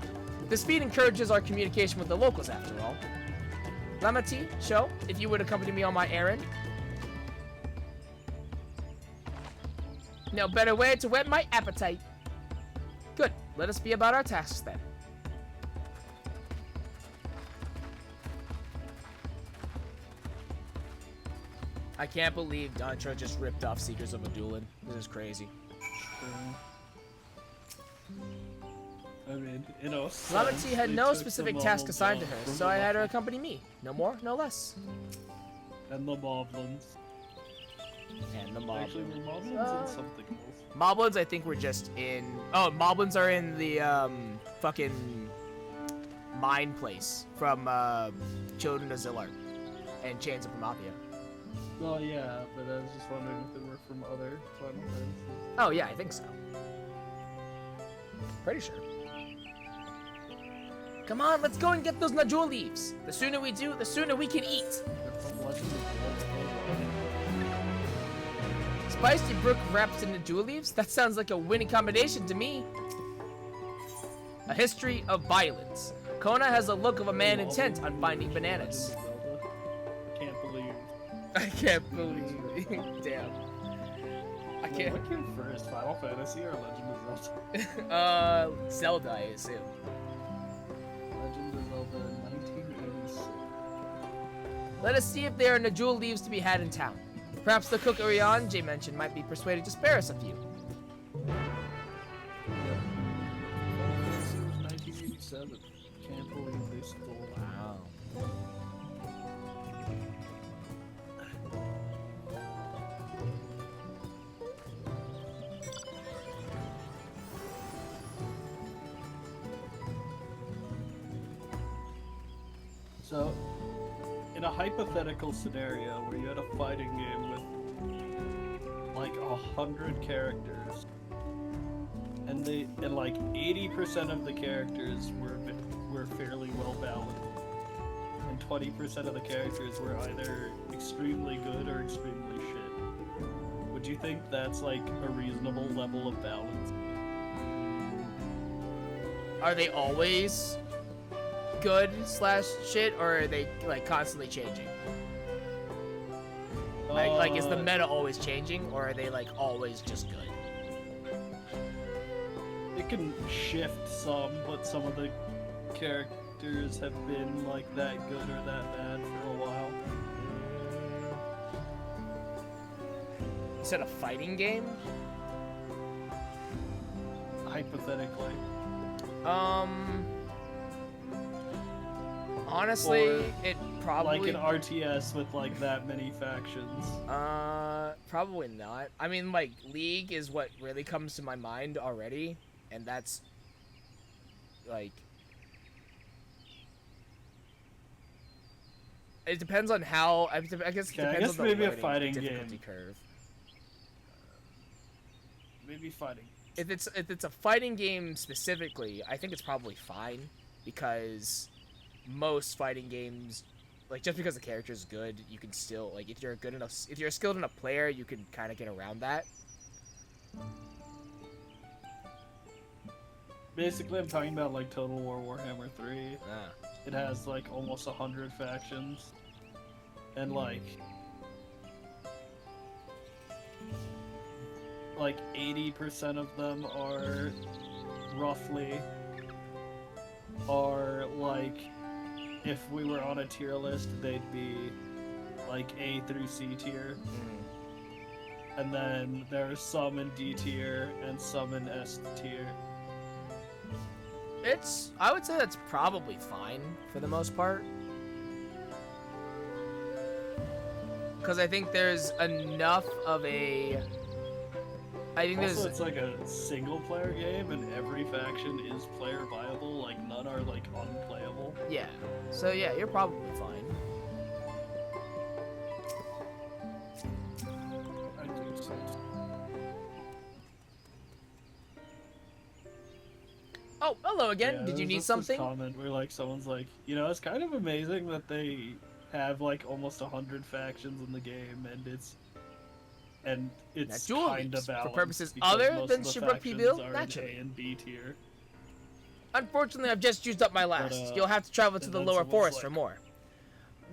This feat encourages our communication with the locals, after all. Lamati, Sho, if you would accompany me on my errand. No better way to whet my appetite. Good. Let us be about our tasks then. I can't believe Dawntrail just ripped off Seekers of Adulam. This is crazy. I mean, in a Lama sense, T had they no took specific the task assigned to her, Moblins from so I had her the- accompany me. No more, no less. And the Moblins. And the Actually, were Moblins and something else. Moblins, I think, were just in. Oh, Moblins are in the fucking mine place from Children of Zillar and Chains of Mafia. Oh yeah, but I was just wondering if they were from other Final Fantasies. Oh yeah, I think so. Pretty sure. Come on, let's go and get those Najul leaves. The sooner we do, the sooner we can eat. They're from Legend of Zelda. Spicy brook wrapped in Najul leaves? That sounds like a winning combination to me. A history of violence. Kona has a look of a man intent on finding bananas. Legend of Zelda. Can't believe. I can't believe it. Damn. I can't. What came first, Final Fantasy or Legend of Zelda? Zelda, I assume. Legend of Zelda 1986. Let us see if there are Najul leaves to be had in town. Perhaps the cook Urian Jay mentioned might be persuaded to spare us a few. Final Fantasy was 1987. Can't believe they stole that. Wow. So, in a hypothetical scenario where you had a fighting game with like 100 characters, and like 80% of the characters were fairly well balanced, and 20% of the characters were either extremely good or extremely shit, would you think that's like a reasonable level of balance? Are they always good / shit, or are they like constantly changing? Like is the meta always changing, or are they like always just good? It can shift some, but some of the characters have been like that good or that bad for a while. Is it a fighting game? Hypothetically. Honestly, Or, it probably like an RTS with like that many factions. Probably not. I mean, like League is what really comes to my mind already, and that's like it depends on how. I guess it depends I guess on the maybe a learning fighting difficulty game. curve. Maybe fighting. If it's a fighting game specifically, I think it's probably fine, because most fighting games, like, just because the character is good, you can still, like, if you're a skilled enough player, you can kind of get around that. Basically, I'm talking about like Total War Warhammer 3. Ah. It has like almost 100 factions, and like 80% of them are roughly like, if we were on a tier list, they'd be like A through C tier. And then there are some in D tier and some in S tier. I would say that's probably fine for the most part. Because I think there's enough of a... Also, it's like a single player game, and every faction is player viable, like none are like unplayable. Yeah. So yeah, you're probably fine. I think so. Oh, hello again. Yeah, Did you there's need just something? This comment where like someone's like, it's kind of amazing that they have like almost 100 factions in the game, and it's kind of balanced for purposes because other most than of the Shibruk factions P-Bill, are in naturally. A and B tier. Unfortunately, I've just used up my last. You'll have to travel to and the then lower someone's forest like, for more.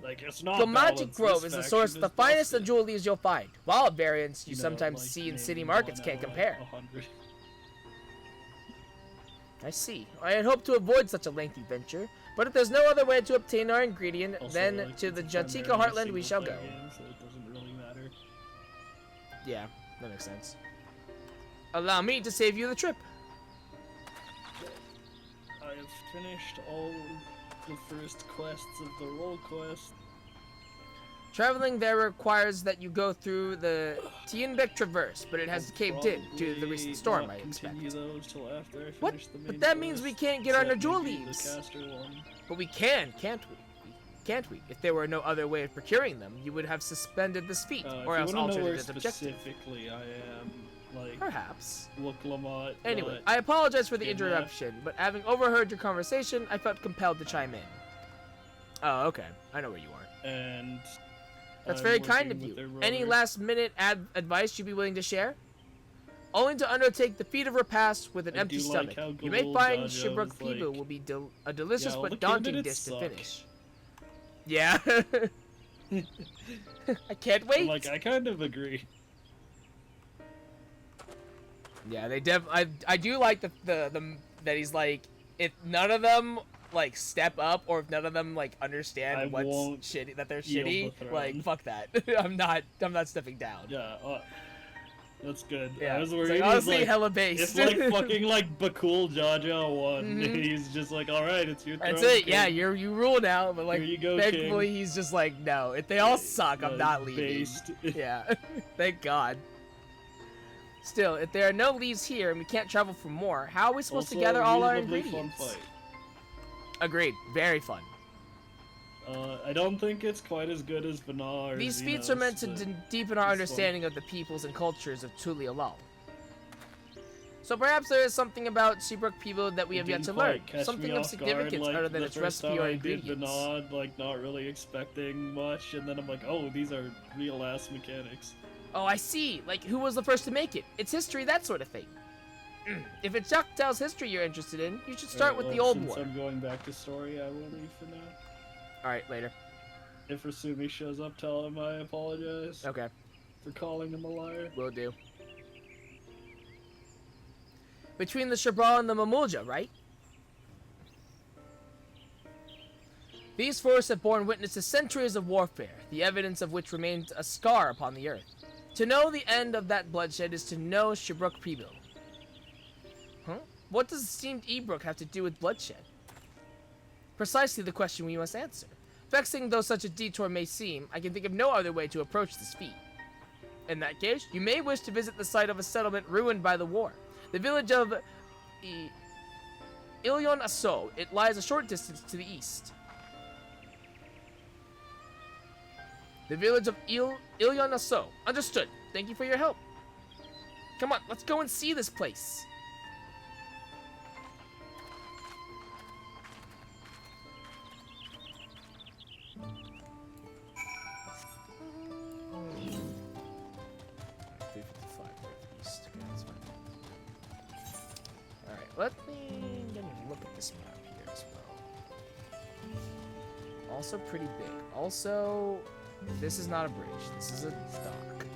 Like, it's not The Magic balanced. Grove This is the source of the faction finest busted. Najul leaves you'll find. Wild variants you sometimes like, see in name city one markets out can't of, like, compare. 100. I see. I had hoped to avoid such a lengthy venture, but if there's no other way to obtain our ingredient, Also, then like, to it's the a Jantika primarily Heartland we shall go. single-player game, so it doesn't really matter. Yeah, that makes sense. Allow me to save you the trip. I I have finished all the first quests of the role quest. Traveling there requires that you go through the Tienbeck Traverse, but it has caved in due to the recent storm, I expect. Those till after I What? finish the main But that means we quest, can't get our except Najul maybe the leaves. caster one. But we can, can't we? Can't we? If there were no other way of procuring them, you would have suspended this feat, or else if you wanna altered know it where as objective. specifically I am, like, Perhaps. look Lamont. Anyway, I apologize for the kidnapped. interruption, but having overheard your conversation, I felt compelled to chime in. Oh, okay. I know where you are. And That's I'm very kind working of with you. their Any rover. last-minute advice you'd be willing to share? Only to undertake the feat of repast with an I empty do stomach. like how You may Ghoul find Dodge Shibruk is, Pibu like- will be a delicious Yeah, all but the daunting candidates dish to suck. finish. Yeah. I can't wait. Like, I kind of agree. Yeah, they I do like the that he's like, if none of them like step up, or if none of them like understand I what's won't shitty, that they're yield shitty, the throne. like fuck that. I'm not stepping down. Yeah, that's good. Yeah, I was it's worried like, he's honestly, like, hella based. If like fucking like Bakul Jaja won, Mhm. he's just like, all right, it's your That's throne, it. Yeah, king." you rule now. But like, Here you go, thankfully, king. he's just like, no. If they all suck, I'm not leaving. based. Yeah, thank God. Still, if there are no leaves here and we can't travel for more, how are we supposed to Also, gather all our reasonably ingredients? Fun fight. Agreed. Very fun. I don't think it's quite as good as Vana or These feats Xenos, are meant to but deepen our it's understanding of the peoples and cultures of Tuli Alal. So perhaps there is something about Seabrook people that we have yet didn't to quite learn. catch Something me of off significance guard, like, other than the its first recipe time or I did ingredients. Vinod, like not really expecting much, and then I'm like, oh, these are real ass mechanics. Oh, I see. Like, who was the first to make it? Its history, that sort of thing. If it's Jok'Tel's history you're interested in, you should start with the old Since war. I'm going back to story, I will leave for now. Alright, later. If Rasumi shows up, tell him I apologize Okay, for calling him a liar. will do. Between the Shabral and the Mamulja, right? These forests have borne witness to centuries of warfare, the evidence of which remains a scar upon the earth. To know the end of that bloodshed is to know Shibruk Pibil. Huh? What does esteemed Ebrook have to do with bloodshed? Precisely the question we must answer. Vexing though such a detour may seem, I can think of no other way to approach this feat. In that case, you may wish to visit the site of a settlement ruined by the war. The village of Ilyon Asso. It lies a short distance to the east. The village of Ilyon Asso. Understood. Thank you for your help. Come on, let's go and see this place. Alright, let me get a look at this map here as well. Also pretty big. Also, this is not a bridge. This is a dock.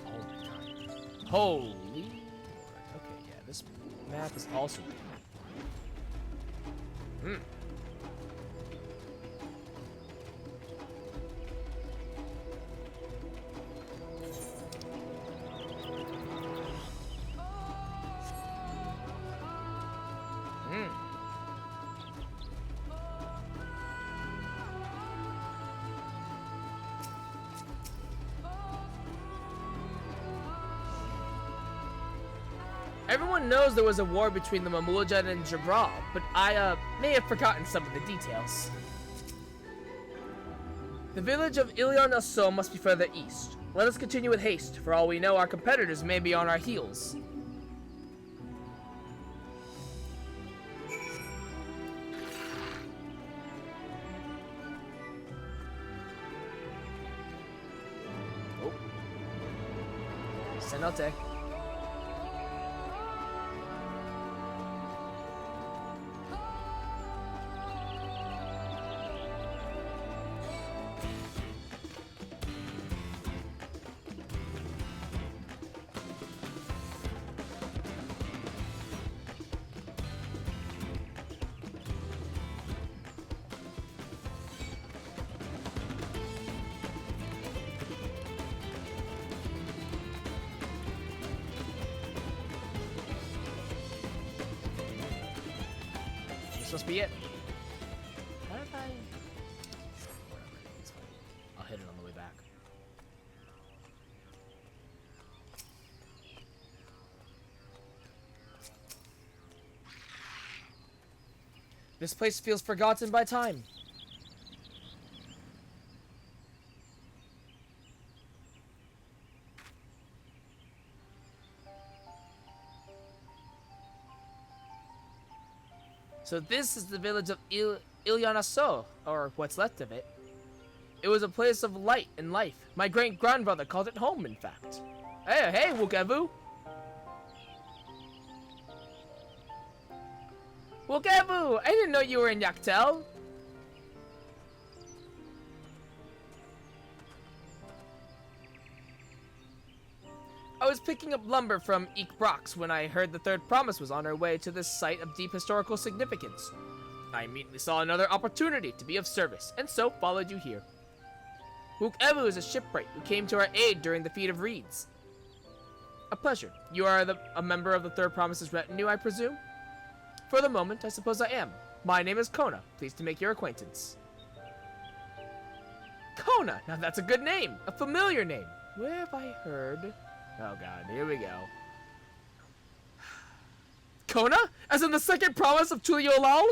Oh my god. Holy Lord. Okay, yeah, this map is also big. Hmm. Everyone knows there was a war between the Mamulajad and Jabral, but I may have forgotten some of the details. The village of Ilyon Asso must be further east. Let us continue with haste. For all we know, our competitors may be on our heels. Oh. Cenote. This must be it. How did I... Whatever. It's fine. I'll hit it on the way back. This place feels forgotten by time. So this is the village of Ilyanaso, or what's left of it. It was a place of light and life. My great-grandmother called it home, in fact. Hey, Wukevu! Wukevu! I didn't know you were in Yaktel! I was picking up lumber from Brox when I heard the third promise was on her way to this site of deep historical significance. I immediately saw another opportunity to be of service, and so followed you here. Wukevu is a shipwright who came to our aid during the feat of reeds. A pleasure. You are a member of the third promise's retinue, I presume? For the moment, I suppose I am. My name is Kona. Pleased to make your acquaintance. Kona! Now that's a good name. A familiar name. Where have I heard... Oh god, here we go. Kona? As in the second promise of Tuliolal?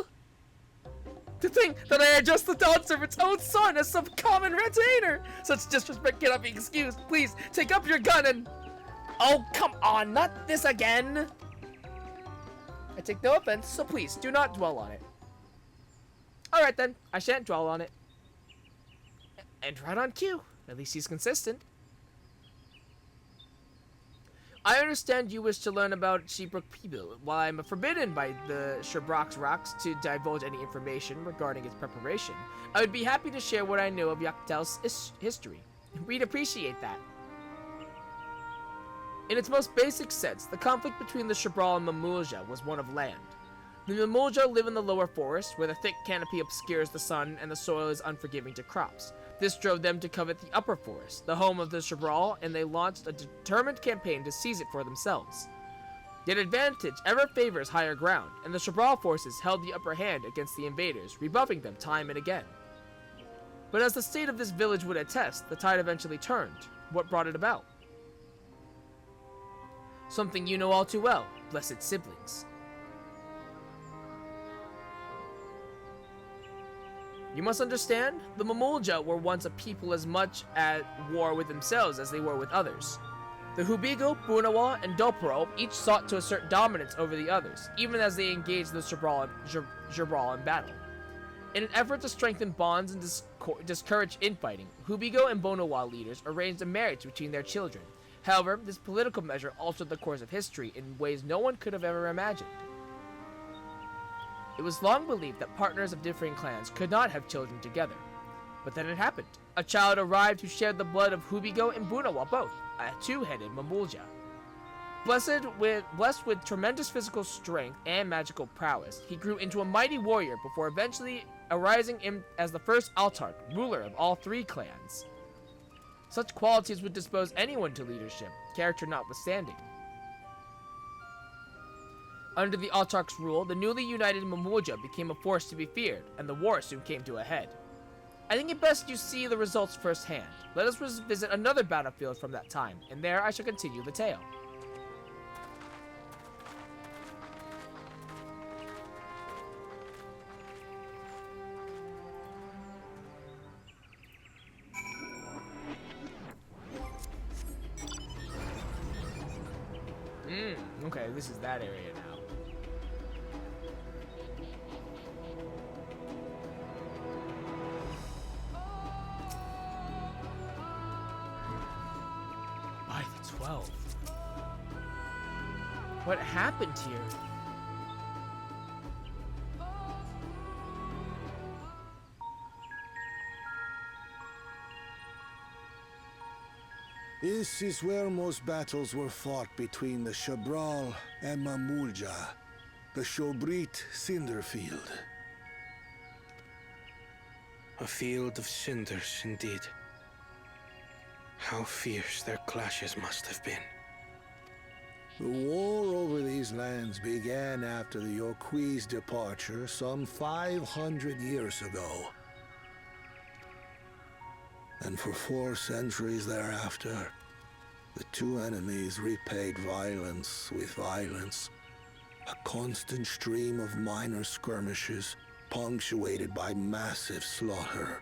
To think that I are just the Dawnservant's own son as some common retainer! Such disrespect cannot be excused. Please, take up your gun and... Oh, come on, not this again! I take no offense, so please, do not dwell on it. Alright then, I shan't dwell on it. And right on cue. At least he's consistent. I understand you wish to learn about Sheepbrook people. While I am forbidden by the Sherbrox Rocks to divulge any information regarding its preparation, I would be happy to share what I know of Yaktel's history. We'd appreciate that. In its most basic sense, the conflict between the Sherbral and Mamulja was one of land. The Mamulja live in the lower forest, where the thick canopy obscures the sun and the soil is unforgiving to crops. This drove them to covet the upper forest, the home of the Sherbral, and they launched a determined campaign to seize it for themselves. Yet advantage ever favors higher ground, and the Sherbral forces held the upper hand against the invaders, rebuffing them time and again. But as the state of this village would attest, the tide eventually turned. What brought it about? Something you know all too well, blessed siblings. You must understand, the Mamulja were once a people as much at war with themselves as they were with others. The Hubigo, Bunawa, and Dopro each sought to assert dominance over the others, even as they engaged the Sherbral in battle. In an effort to strengthen bonds and discourage infighting, Hubigo and Bunawa leaders arranged a marriage between their children. However, this political measure altered the course of history in ways no one could have ever imagined. It was long believed that partners of differing clans could not have children together. But then it happened. A child arrived who shared the blood of Hubigo and Bunawa both, a two-headed Mamulja. Blessed with tremendous physical strength and magical prowess, he grew into a mighty warrior before eventually arising as the first Altark, ruler of all three clans. Such qualities would dispose anyone to leadership, character notwithstanding. Under the Altark's rule, the newly united Mamulja became a force to be feared, and the war soon came to a head. I think it best you see the results firsthand. Let us visit another battlefield from that time, and there I shall continue the tale. Okay, this is that area now. By the 12. What happened here? This is where most battles were fought between the Sherbral and Mamulja, the Shobrit Cinderfield. A field of cinders, indeed. How fierce their clashes must have been. The war over these lands began after the Yorqui's departure some 500 years ago. And for 4 centuries thereafter, the two enemies repaid violence with violence. A constant stream of minor skirmishes, punctuated by massive slaughter.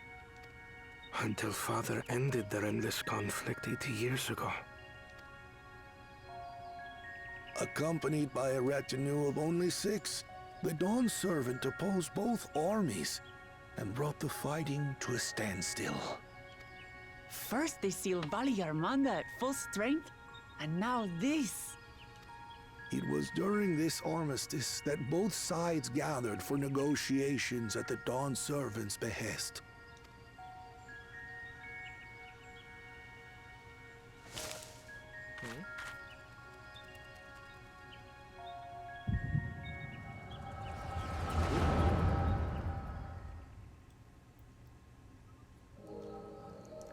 Until Father ended their endless conflict 80 years ago. Accompanied by a retinue of only 6, the Dawn Servant opposed both armies and brought the fighting to a standstill. First they sealed Valley Armanda at full strength, and now this. It was during this armistice that both sides gathered for negotiations at the Dawn Servant's behest.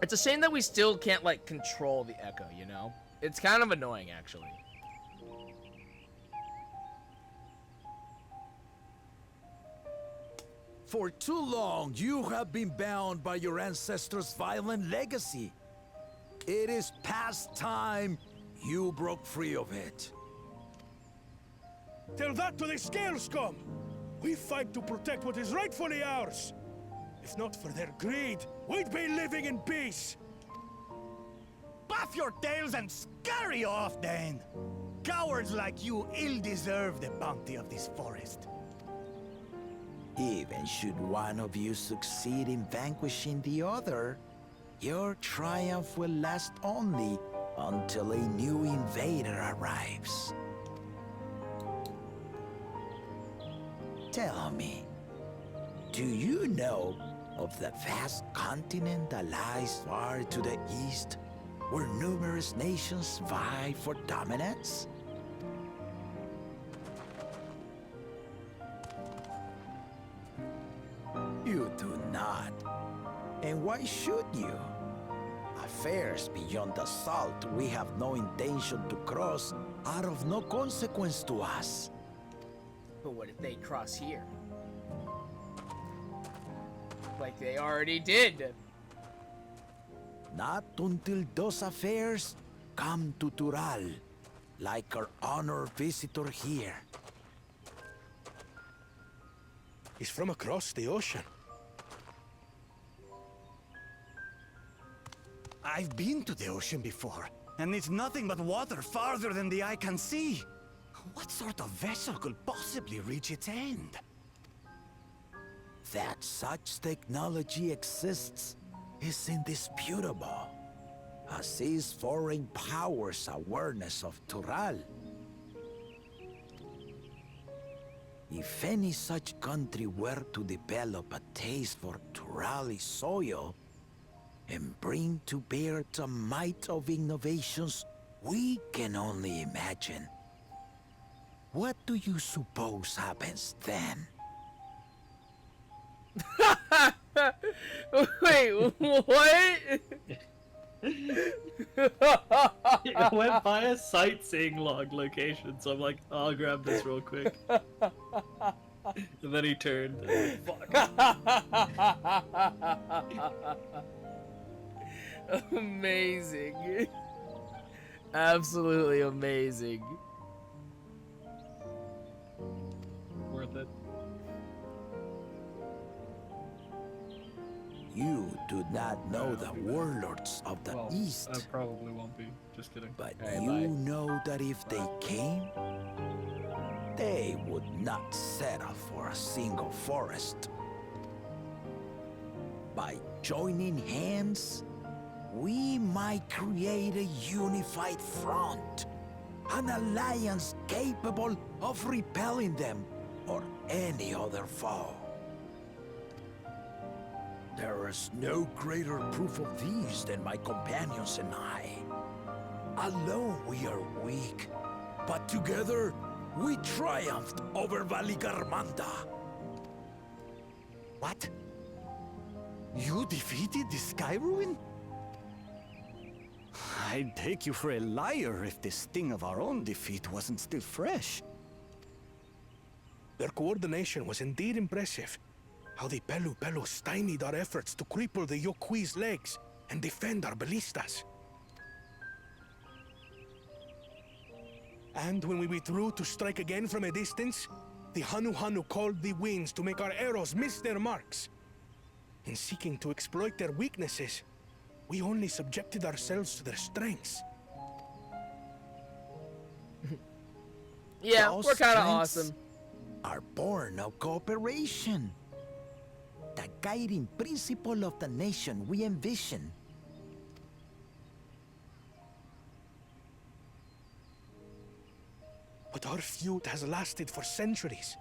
It's a shame that we still can't, like, control the echo, you know? It's kind of annoying, actually. For too long, you have been bound by your ancestors' violent legacy. It is past time you broke free of it. Tell that to the Scale Scum! We fight to protect what is rightfully ours! If not for their greed, we'd be living in peace! Puff your tails and scurry off, then! Cowards like you ill-deserve the bounty of this forest. Even should one of you succeed in vanquishing the other, your triumph will last only until a new invader arrives. Tell me, do you know of the vast continent that lies far to the east, where numerous nations vie for dominance? You do not. And why should you? Affairs beyond the salt we have no intention to cross are of no consequence to us. But what if they cross here? Like they already did. Not until those affairs come to Tural, like our honored visitor here. He's from across the ocean. I've been to the ocean before, and it's nothing but water farther than the eye can see. What sort of vessel could possibly reach its end? That such technology exists is indisputable, as is foreign powers' awareness of Tural. If any such country were to develop a taste for Turali soil and bring to bear the might of innovations we can only imagine, what do you suppose happens then? Wait, what? I went by a sightseeing log location, so I'm like, oh, I'll grab this real quick. And then he turned. And fuck. Amazing. Absolutely amazing. Worth it. You do not know the warlords of the East. I probably won't be. Just kidding. But you know that if they came, they would not settle for a single forest. By joining hands, we might create a unified front, an alliance capable of repelling them or any other foe. There is no greater proof of these than my companions and I. Alone we are weak, but together we triumphed over Valigarmanda. What? You defeated the Sky Ruin? I'd take you for a liar if the sting of our own defeat wasn't still fresh. Their coordination was indeed impressive. How the Pelu Pelu stymied our efforts to cripple the Yokui's legs and defend our ballistas. And when we withdrew to strike again from a distance, the Hanu Hanu called the winds to make our arrows miss their marks. In seeking to exploit their weaknesses, we only subjected ourselves to their strengths. Yeah, Those we're kind of strengths awesome. Are born of cooperation. The guiding principle of the nation we envision. But our feud has lasted for centuries.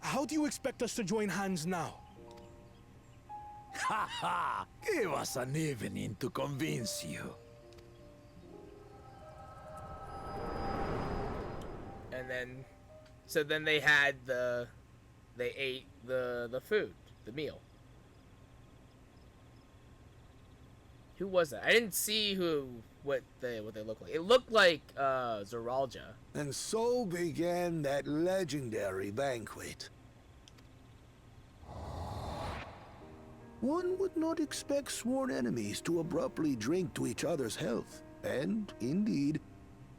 How do you expect us to join hands now? Ha ha! Give us an evening to convince you. And then, so then they ate the food, the meal. Who was that? I didn't see what they looked like. It looked like Zoralja. And so began that legendary banquet. One would not expect sworn enemies to abruptly drink to each other's health, and, indeed,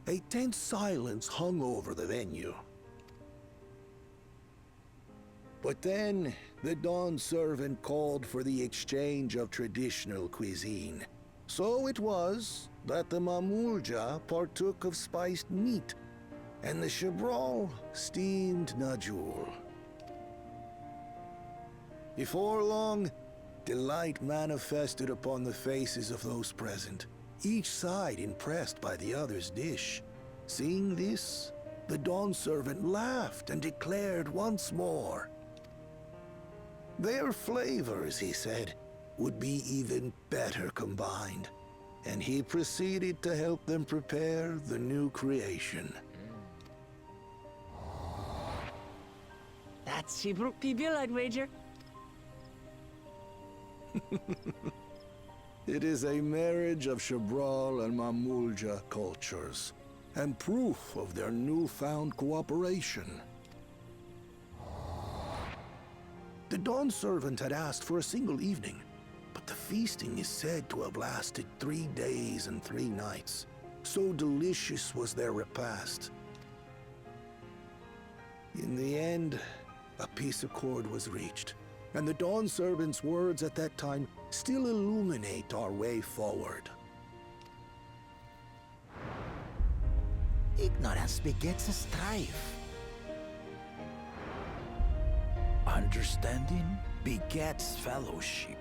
a tense silence hung over the venue. But then, the Dawn servant called for the exchange of traditional cuisine. So it was that the Mamulja partook of spiced meat, and the Chebral steamed Najul. Before long, delight manifested upon the faces of those present, each side impressed by the other's dish. Seeing this, the Dawn servant laughed and declared once more, their flavors, he said, would be even better combined, and he proceeded to help them prepare the new creation. That's Shibruk Pibil, I'd wager. It is a marriage of Chebral and Mamulja cultures, and proof of their newfound cooperation. The Dawn servant had asked for a single evening, but the feasting is said to have lasted 3 days and 3 nights. So delicious was their repast. In the end, a peace accord was reached, and the Dawn servant's words at that time still illuminate our way forward. Ignorance begets strife. Understanding begets fellowship.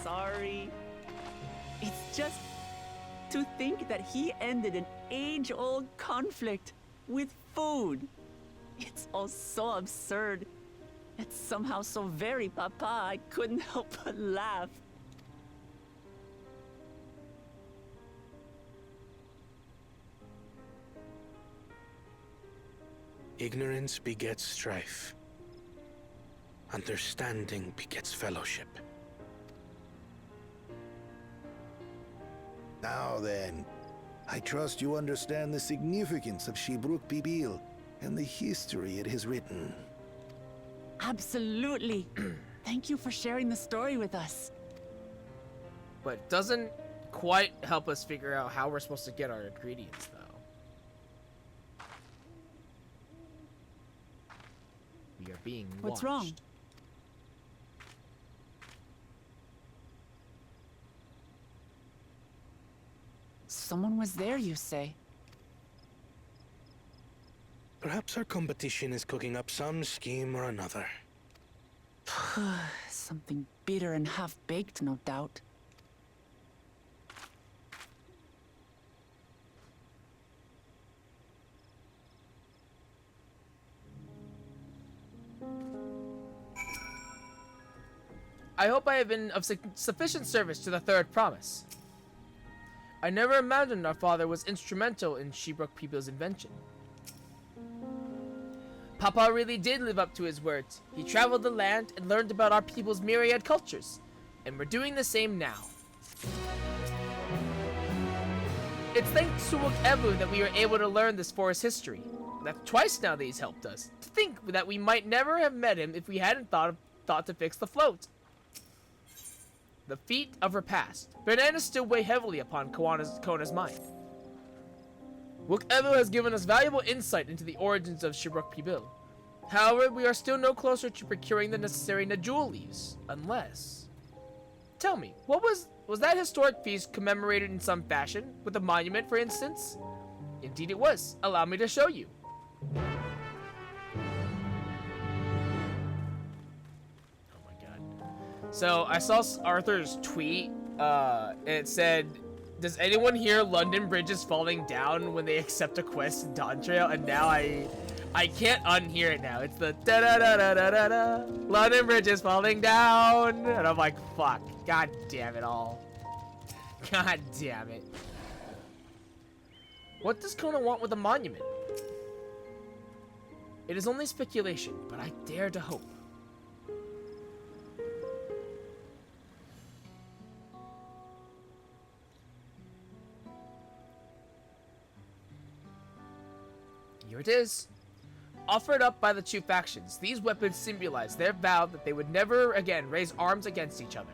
Sorry. It's just to think that he ended an age-old conflict with food. It's all so absurd. It's somehow so very papa, I couldn't help but laugh. Ignorance begets strife. Understanding begets fellowship. Now then, I trust you understand the significance of Shibruk Pibil and the history it has written. Absolutely. Thank you for sharing the story with us. But it doesn't quite help us figure out how we're supposed to get our ingredients, though. We are being watched. What's wrong? Someone was there, you say? Perhaps our competition is cooking up some scheme or another. Something bitter and half-baked, no doubt. I hope I have been of sufficient service to the third promise. I never imagined our father was instrumental in Shebrooke people's invention. Papa really did live up to his words. He traveled the land and learned about our people's myriad cultures. And we're doing the same now. It's thanks to Wook that we were able to learn this forest history. That's twice now that he's helped us. To think that we might never have met him if we hadn't thought to fix the float. The feat of her past. Bananas still weigh heavily upon Kona's mind. Wook has given us valuable insight into the origins of Shebrooke people. However, we are still no closer to procuring the necessary Najul leaves, unless... Tell me, what was that historic feast commemorated in some fashion, with a monument, for instance? Indeed it was. Allow me to show you. Oh my god. So, I saw Arthur's tweet, and it said, does anyone hear London Bridge is falling down when they accept a quest in Dawntrail? And now I can't unhear it now. It's the da da da da da da da. London Bridge is falling down. And I'm like, fuck. God damn it all. God damn it. What does Kona want with a monument? It is only speculation, but I dare to hope. Here it is. Offered up by the two factions, these weapons symbolize their vow that they would never again raise arms against each other.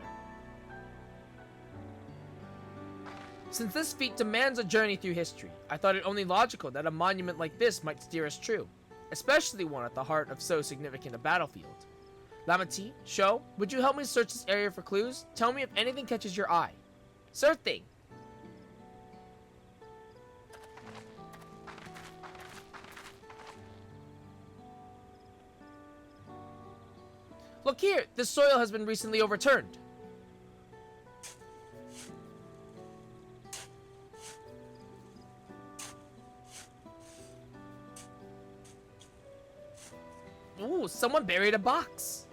Since this feat demands a journey through history, I thought it only logical that a monument like this might steer us true, especially one at the heart of so significant a battlefield. Lamati, Sho, would you help me search this area for clues? Tell me if anything catches your eye. Sure thing. Look here, this soil has been recently overturned. Ooh, someone buried a box.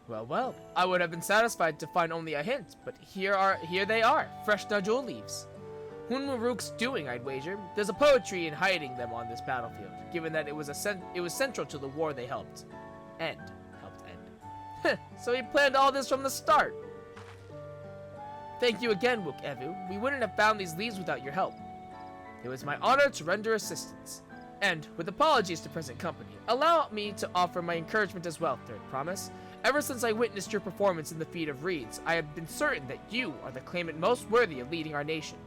Well, I would have been satisfied to find only a hint, but here they are, fresh Najul leaves. Hunmaruk's doing, I'd wager. There's a poetry in hiding them on this battlefield, given that it was central to the war they helped end. So he planned all this from the start. Thank you again, Wook Evu. We wouldn't have found these leaves without your help. It was my honor to render assistance. And, with apologies to present company, allow me to offer my encouragement as well, Third Promise. Ever since I witnessed your performance in the feat of reeds, I have been certain that you are the claimant most worthy of leading our nation.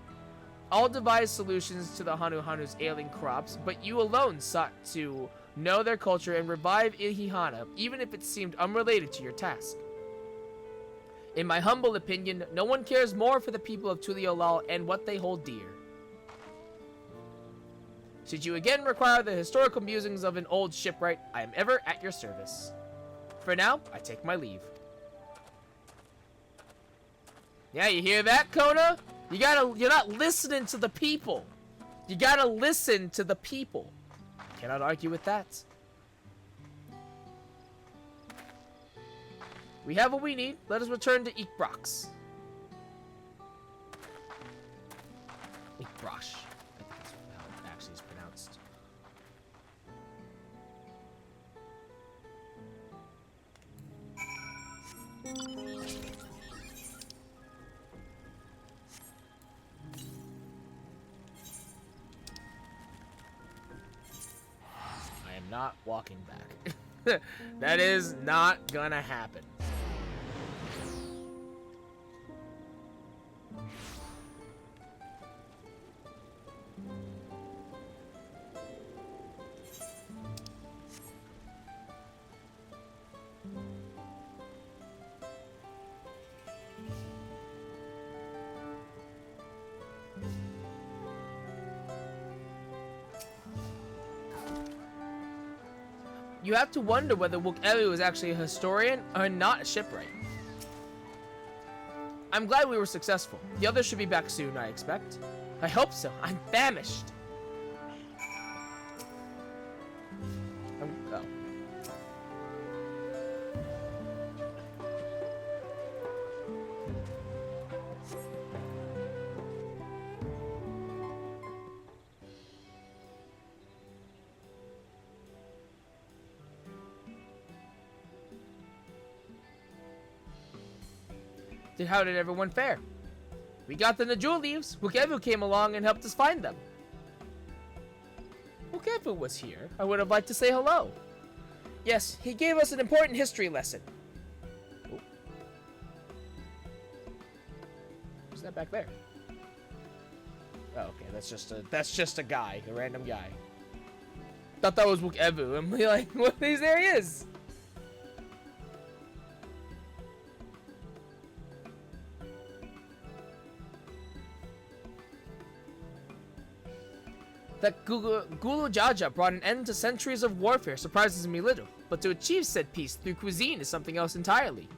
All devised solutions to the Hanu's ailing crops, but you alone sought to know their culture and revive Ilhihana, even if it seemed unrelated to your task. In my humble opinion, no one cares more for the people of Tuliolal and what they hold dear. Should you again require the historical musings of an old shipwright, I am ever at your service. For now, I take my leave. Yeah, you hear that, Kona? You're not listening to the people. You gotta listen to the people. Cannot argue with that. We have what we need. Let us return to Ikbrox. Ikbrosh. I think that's how it actually is pronounced. I am not walking back. That is not gonna happen. You have to wonder whether Wook Evu is actually a historian or not a shipwright. I'm glad we were successful. The others should be back soon, I expect. I hope so. I'm famished. How did everyone fare? We got the Najul leaves. Wukevu came along and helped us find them. Wukevu was here. I would have liked to say hello. Yes, he gave us an important history lesson. Oh. Who's that back there? Oh, okay, that's just a guy, a random guy. Thought that was Wukevu. I'm like, what? There he is. That Gulu Jaja brought an end to centuries of warfare surprises me little, but to achieve said peace through cuisine is something else entirely.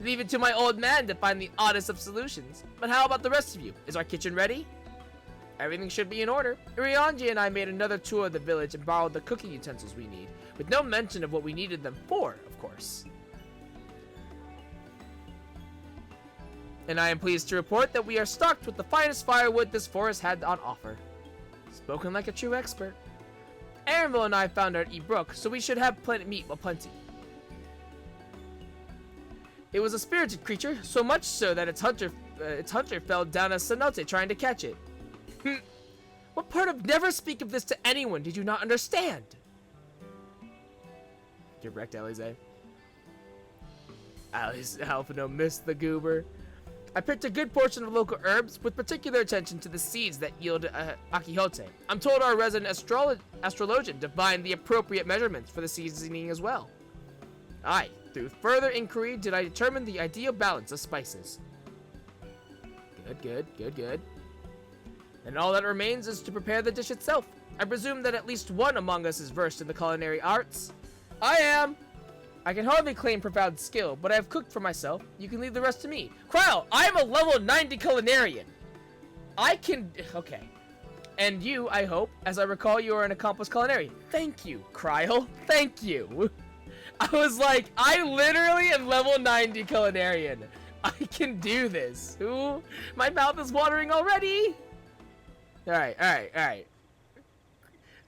Leave it to my old man to find the oddest of solutions. But how about the rest of you? Is our kitchen ready? Everything should be in order. Irianji and I made another tour of the village and borrowed the cooking utensils we need, with no mention of what we needed them for, of course. And I am pleased to report that we are stocked with the finest firewood this forest had on offer. Spoken like a true expert. Aaronville and I found her at Ebrook, so we should have meat aplenty. It was a spirited creature, so much so that its hunter fell down a cenote trying to catch it. What part of never speak of this to anyone did you not understand? You're wrecked, Alize. Alphino missed the goober. I picked a good portion of local herbs, with particular attention to the seeds that yield akihote. I'm told our resident astrologian divined the appropriate measurements for the seasoning as well. Aye, through further inquiry did I determine the ideal balance of spices. Good. And all that remains is to prepare the dish itself. I presume that at least one among us is versed in the culinary arts. I am! I can hardly claim profound skill, but I have cooked for myself. You can leave the rest to me. Kryle, I am a level 90 culinarian. I can... Okay. And you, I hope, as I recall, you are an accomplished culinarian. Thank you, Kryle. Thank you. I was like, I literally am level 90 culinarian. I can do this. Ooh, my mouth is watering already. Alright.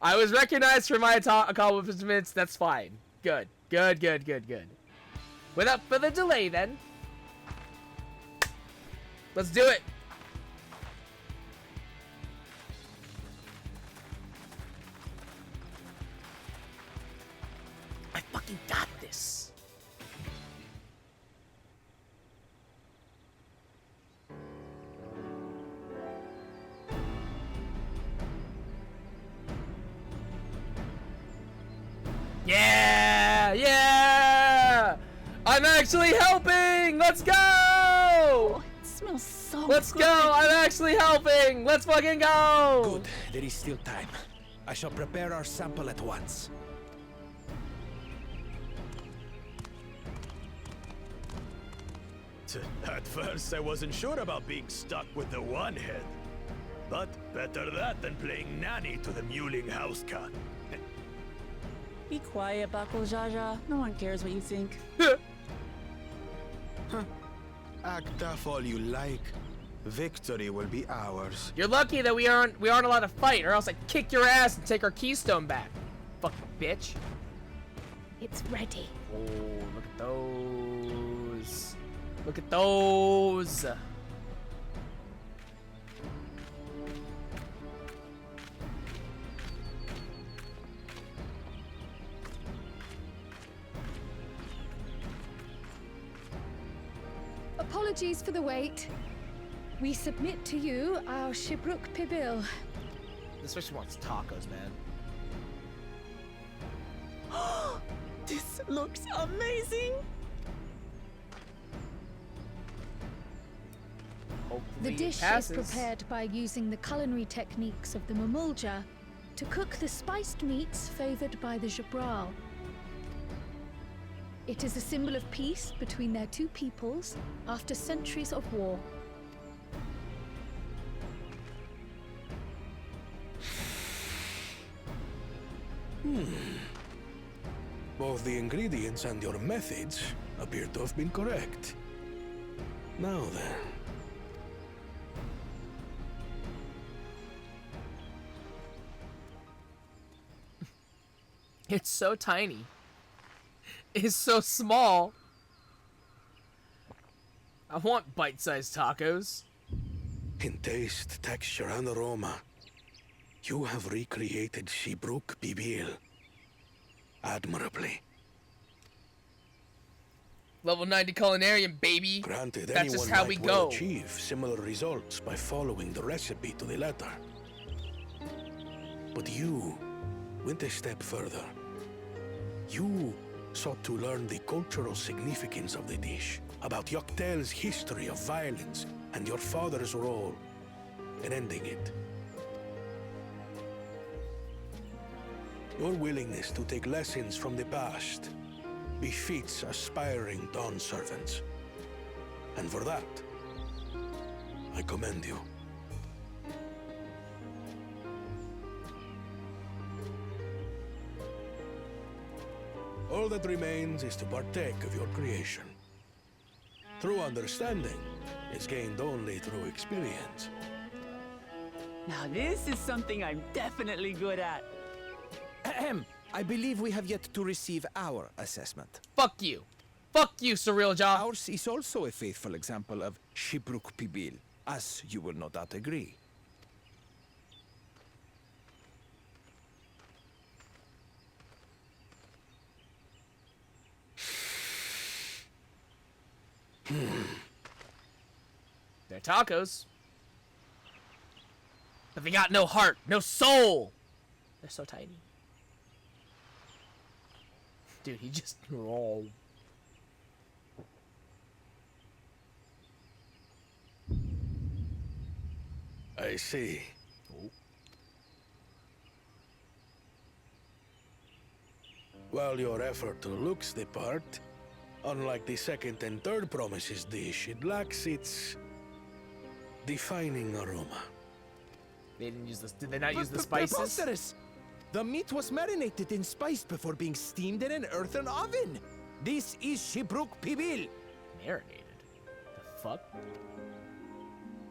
I was recognized for my accomplishments. That's fine. Good. Without further delay, then. Let's do it. I fucking got this. Yeah! I'm actually helping! Let's go! Oh, it smells so Let's good. go! I'm actually helping! Let's fucking go! Good. There is still time. I shall prepare our sample at once. At first, I wasn't sure about being stuck with the one head. But better that than playing nanny to the mewling house cat. Be quiet, Buckle Jaja. No one cares what you think. Act tough all you like. Victory will be ours. You're lucky that we aren't allowed to fight, or else I'd kick your ass and take our keystone back. Fucking bitch. It's ready. Oh, look at those. Look at those. Apologies for the wait. We submit to you our Shibruk Pibil. This bitch wants tacos, man. This looks amazing. Hopefully The dish it passes. is prepared by using the culinary techniques of the Mamulja to cook the spiced meats favored by the Jabral. It is a symbol of peace between their two peoples after centuries of war. Both the ingredients and your methods appear to have been correct. Now then. It's so tiny. It's so small. I want bite-sized tacos. In taste, texture, and aroma, you have recreated Shibruk Bibil admirably. Level 90 culinarian, baby. Granted, that's anyone just how might we well go. achieve similar results by following the recipe to the letter. But you went a step further. You sought to learn the cultural significance of the dish, about Yoctel's history of violence and your father's role in ending it. Your willingness to take lessons from the past befits aspiring Dawn servants. And for that, I commend you. All that remains is to partake of your creation. True understanding is gained only through experience. Now this is something I'm definitely good at. Ahem. I believe we have yet to receive our assessment. Fuck you. Fuck you, Surreal Jaw. Ours is also a faithful example of Shibruk Pibil, as you will no doubt agree. They're tacos. But they got no heart, no soul. They're so tiny. Dude, he just rolled. I see. While your effort looks the part, unlike the second and third promises dish, it lacks its defining aroma. They didn't use this. Did they not use the spices? Preposterous! The meat was marinated and spiced before being steamed in an earthen oven. This is Shibruk Pibil. Marinated? The fuck?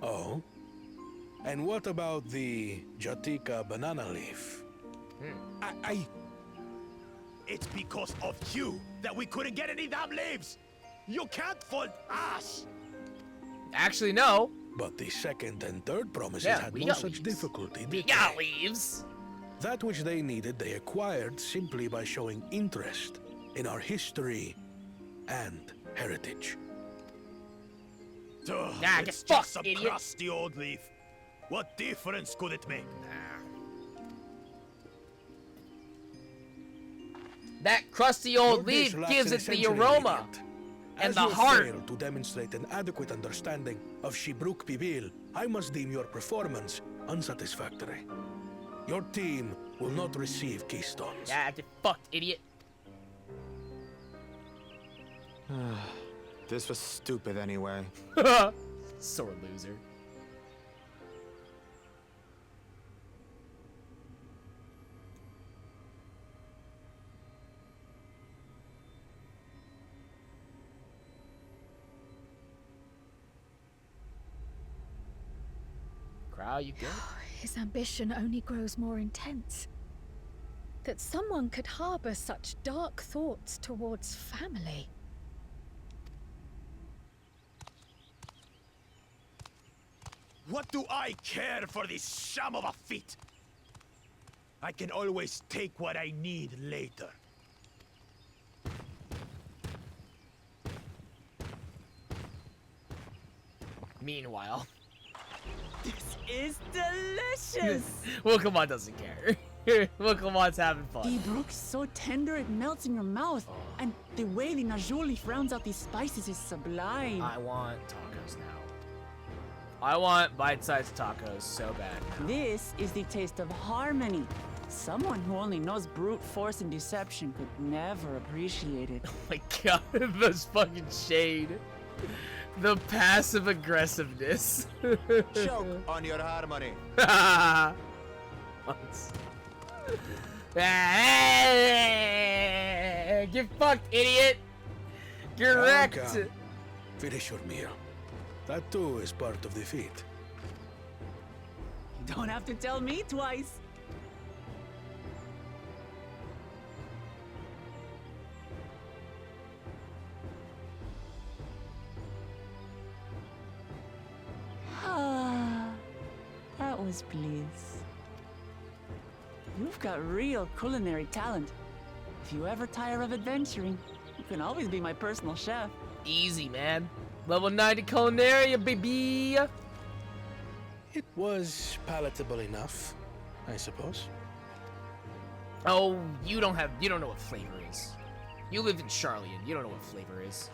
Oh? And what about the Jatika banana leaf? It's because of you that we couldn't get any damn leaves! You can't fault us! Actually, no. But the second and third promises had we no got such leaves. difficulty, We did got they? leaves. That which they needed, they acquired simply by showing interest in our history and heritage. Duh, Nah, it's get just fucked, some idiot. crusty old leaf. What difference could it make? That crusty old Your dish leaf lacks gives an it the essential aroma ingredient. and As the you heart. fail to demonstrate an adequate understanding of Shibruk Pibil, I must deem your performance unsatisfactory. Your team will not receive keystones. Yeah, get fucked, idiot. This was stupid anyway. Sore loser. Crowd, you good? His ambition only grows more intense. That someone could harbor such dark thoughts towards family. What do I care for this sham of a feat? I can always take what I need later. Meanwhile. This is delicious! Wilcomon doesn't care. Wilcomon's having fun. The brook's so tender it melts in your mouth. And the way the Najuli rounds out these spices is sublime. I want tacos now. I want bite-sized tacos so bad now. This is the taste of harmony. Someone who only knows brute force and deception could never appreciate it. Oh my god, this fucking shade. The passive aggressiveness. Choke on your harmony. Get fucked, idiot. Correct. Come. Finish your meal. That too is part of the feat. You don't have to tell me twice. nose, please. You've got real culinary talent. If you ever tire of adventuring, you can always be my personal chef. Easy, man. Level 90 culinaria, baby. It was palatable enough, I suppose. Oh, you don't know what flavor is. You live in Charlian. You don't know what flavor is.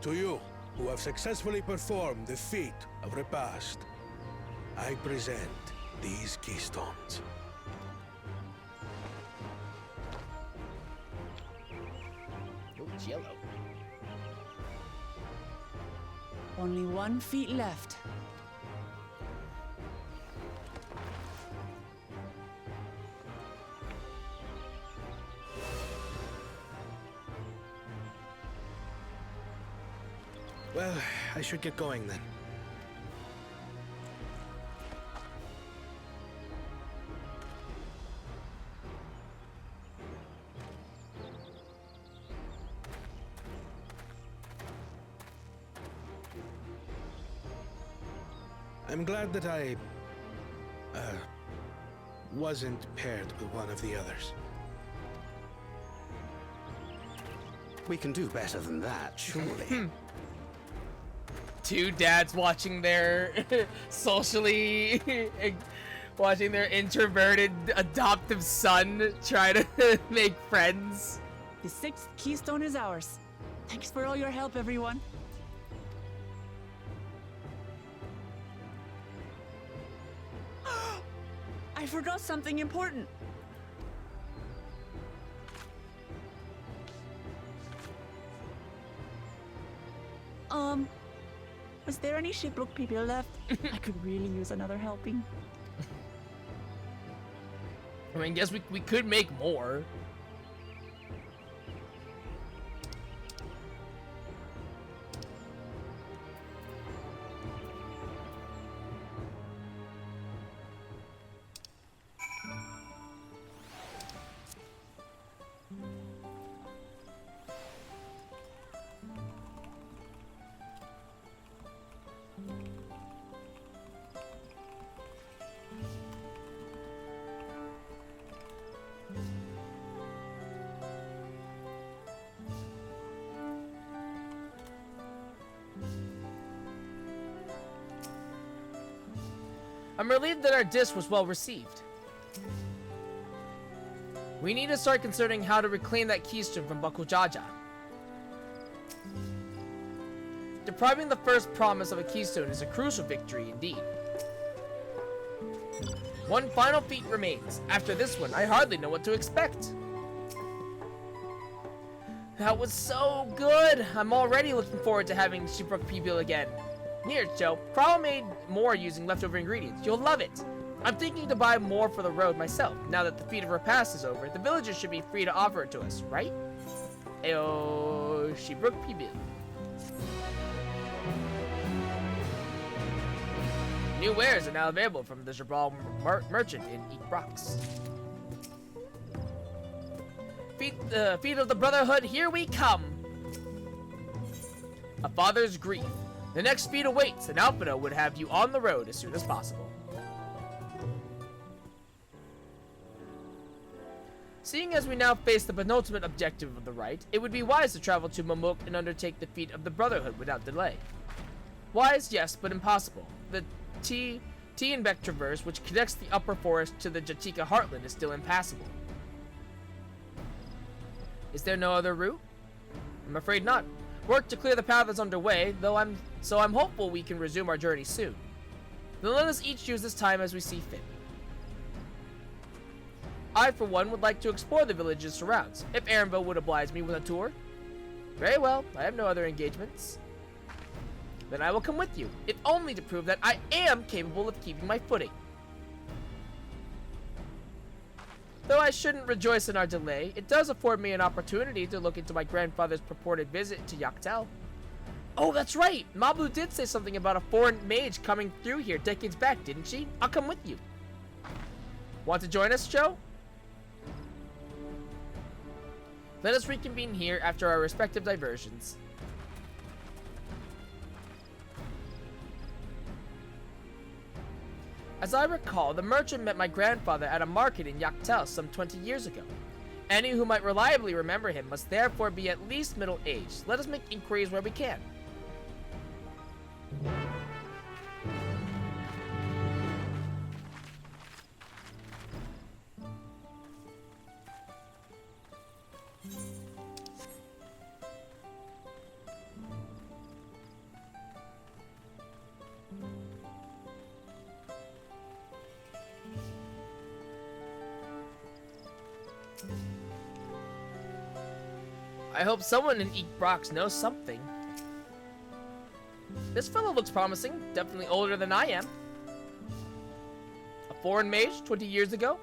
To you, who have successfully performed the feat of repast, I present these keystones. Oh, it's yellow. Only 1 feet left. Well, I should get going then. I'm glad that I wasn't paired with one of the others. We can do better than that, surely. Two dads watching their socially watching their introverted adoptive son try to make friends. The 6th keystone is ours. Thanks for all your help, everyone. I forgot something important. Was there any Shipbrook people left? I could really use another helping. I mean, guess we could make more. I'm relieved that our diss was well received. We need to start considering how to reclaim that keystone from Bakujaja. Depriving the first promise of a keystone is a crucial victory indeed. One final feat remains. After this one, I hardly know what to expect. That was so good! I'm already looking forward to having Shipbrook People again. Here, Joe. Probably made more using leftover ingredients. You'll love it. I'm thinking to buy more for the road myself. Now that the feat of repast is over, the villagers should be free to offer it to us, right? Ayo, Shipbrook People. New wares are now available from the Jabral merchant in Eat Rocks. Feet of the Brotherhood, here we come! A father's grief. The next feat awaits, and Alpino would have you on the road as soon as possible. Seeing as we now face the penultimate objective of the rite, it would be wise to travel to Mamuk and undertake the feat of the Brotherhood without delay. Wise, yes, but impossible. The Tianbek Traverse, which connects the upper forest to the Jatika heartland, is still impassable. Is there no other route? I'm afraid not. Work to clear the path is underway, I'm hopeful we can resume our journey soon. Then let us each use this time as we see fit. I, for one, would like to explore the village's surrounds, if Aaronville would oblige me with a tour. Very well, I have no other engagements. Then I will come with you, if only to prove that I am capable of keeping my footing. Though I shouldn't rejoice in our delay, it does afford me an opportunity to look into my grandfather's purported visit to Yaktel. Oh, that's right! Mabu did say something about a foreign mage coming through here decades back, didn't she? I'll come with you. Want to join us, Joe? Let us reconvene here after our respective diversions. As I recall, the merchant met my grandfather at a market in Yaktel some 20 years ago. Any who might reliably remember him must therefore be at least middle-aged. Let us make inquiries where we can. I hope someone in Eekbrox knows something. This fellow looks promising, definitely older than I am. A foreign mage 20 years ago?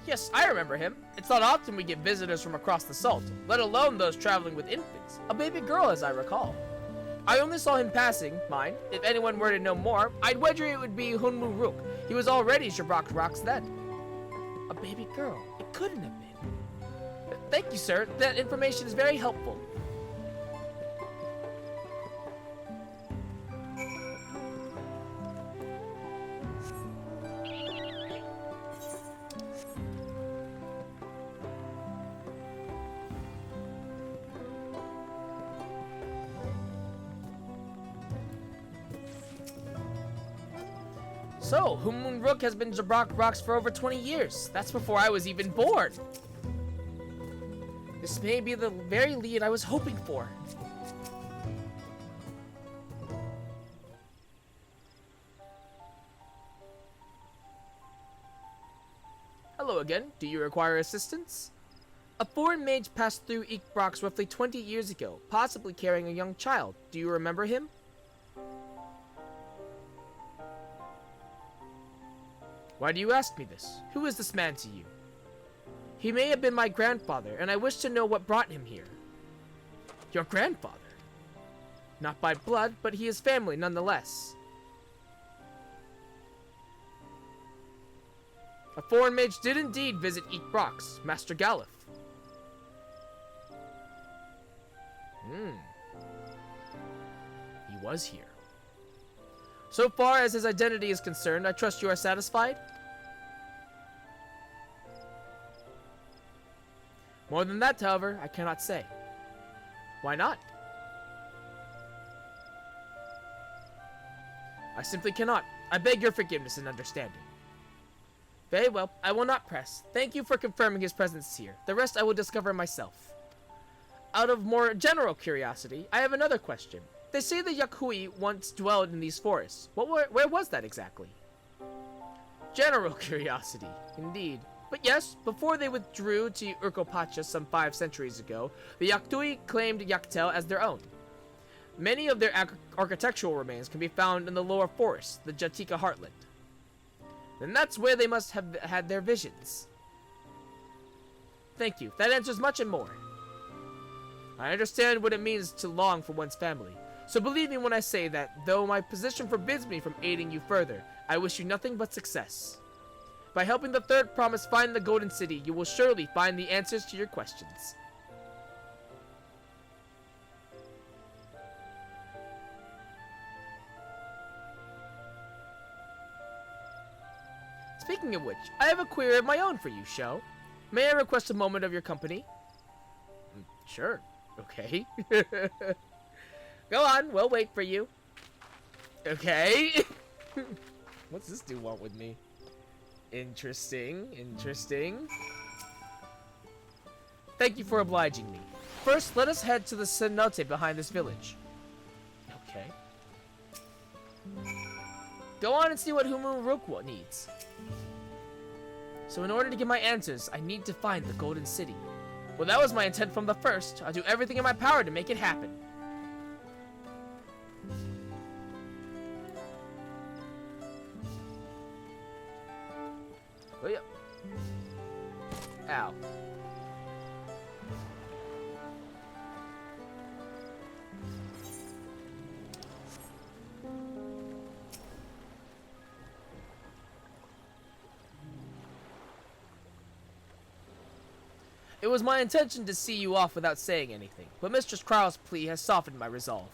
Yes, I remember him. It's not often we get visitors from across the salt, let alone those traveling with infants. A baby girl, as I recall. I only saw him passing, mind. If anyone were to know more, I'd wager it would be Hunmu Rook. He was already Shabrak Rocks then. A baby girl. It couldn't have been. Thank you, sir. That information is very helpful. So, Hunmu Rook has been Shabrak Rocks for over 20 years. That's before I was even born. This may be the very lead I was hoping for. Hello again. Do you require assistance? A foreign mage passed through Eekbrox roughly 20 years ago, possibly carrying a young child. Do you remember him? Why do you ask me this? Who is this man to you? He may have been my grandfather, and I wish to know what brought him here. Your grandfather? Not by blood, but he is family nonetheless. A foreign mage did indeed visit Eekbrox, Master Galif. He was here. So far as his identity is concerned, I trust you are satisfied? More than that, however, I cannot say. Why not? I simply cannot. I beg your forgiveness and understanding. Very well, I will not press. Thank you for confirming his presence here. The rest I will discover myself. Out of more general curiosity, I have another question. They say the Yakui once dwelled in these forests. Where was that exactly? General curiosity, indeed. But yes, before they withdrew to Urkopacha some 5 centuries ago, the Yaktui claimed Yaktel as their own. Many of their architectural remains can be found in the lower forest, the Jatika heartland. Then that's where they must have had their visions. Thank you. That answers much and more. I understand what it means to long for one's family. So believe me when I say that, though my position forbids me from aiding you further, I wish you nothing but success. By helping the third promise find the Golden City, you will surely find the answers to your questions. Speaking of which, I have a query of my own for you, Sho. May I request a moment of your company? Sure. Okay. Go on, we'll wait for you. Okay. What's this dude want with me? Interesting, interesting. Thank you for obliging me. First, let us head to the cenote behind this village. Okay. Go on and see what Hunmu Rook needs. So in order to get my answers, I need to find the Golden City. Well, that was my intent from the first. I'll do everything in my power to make it happen. Oh, yeah. Ow. It was my intention to see you off without saying anything, but Mistress Krau's plea has softened my resolve.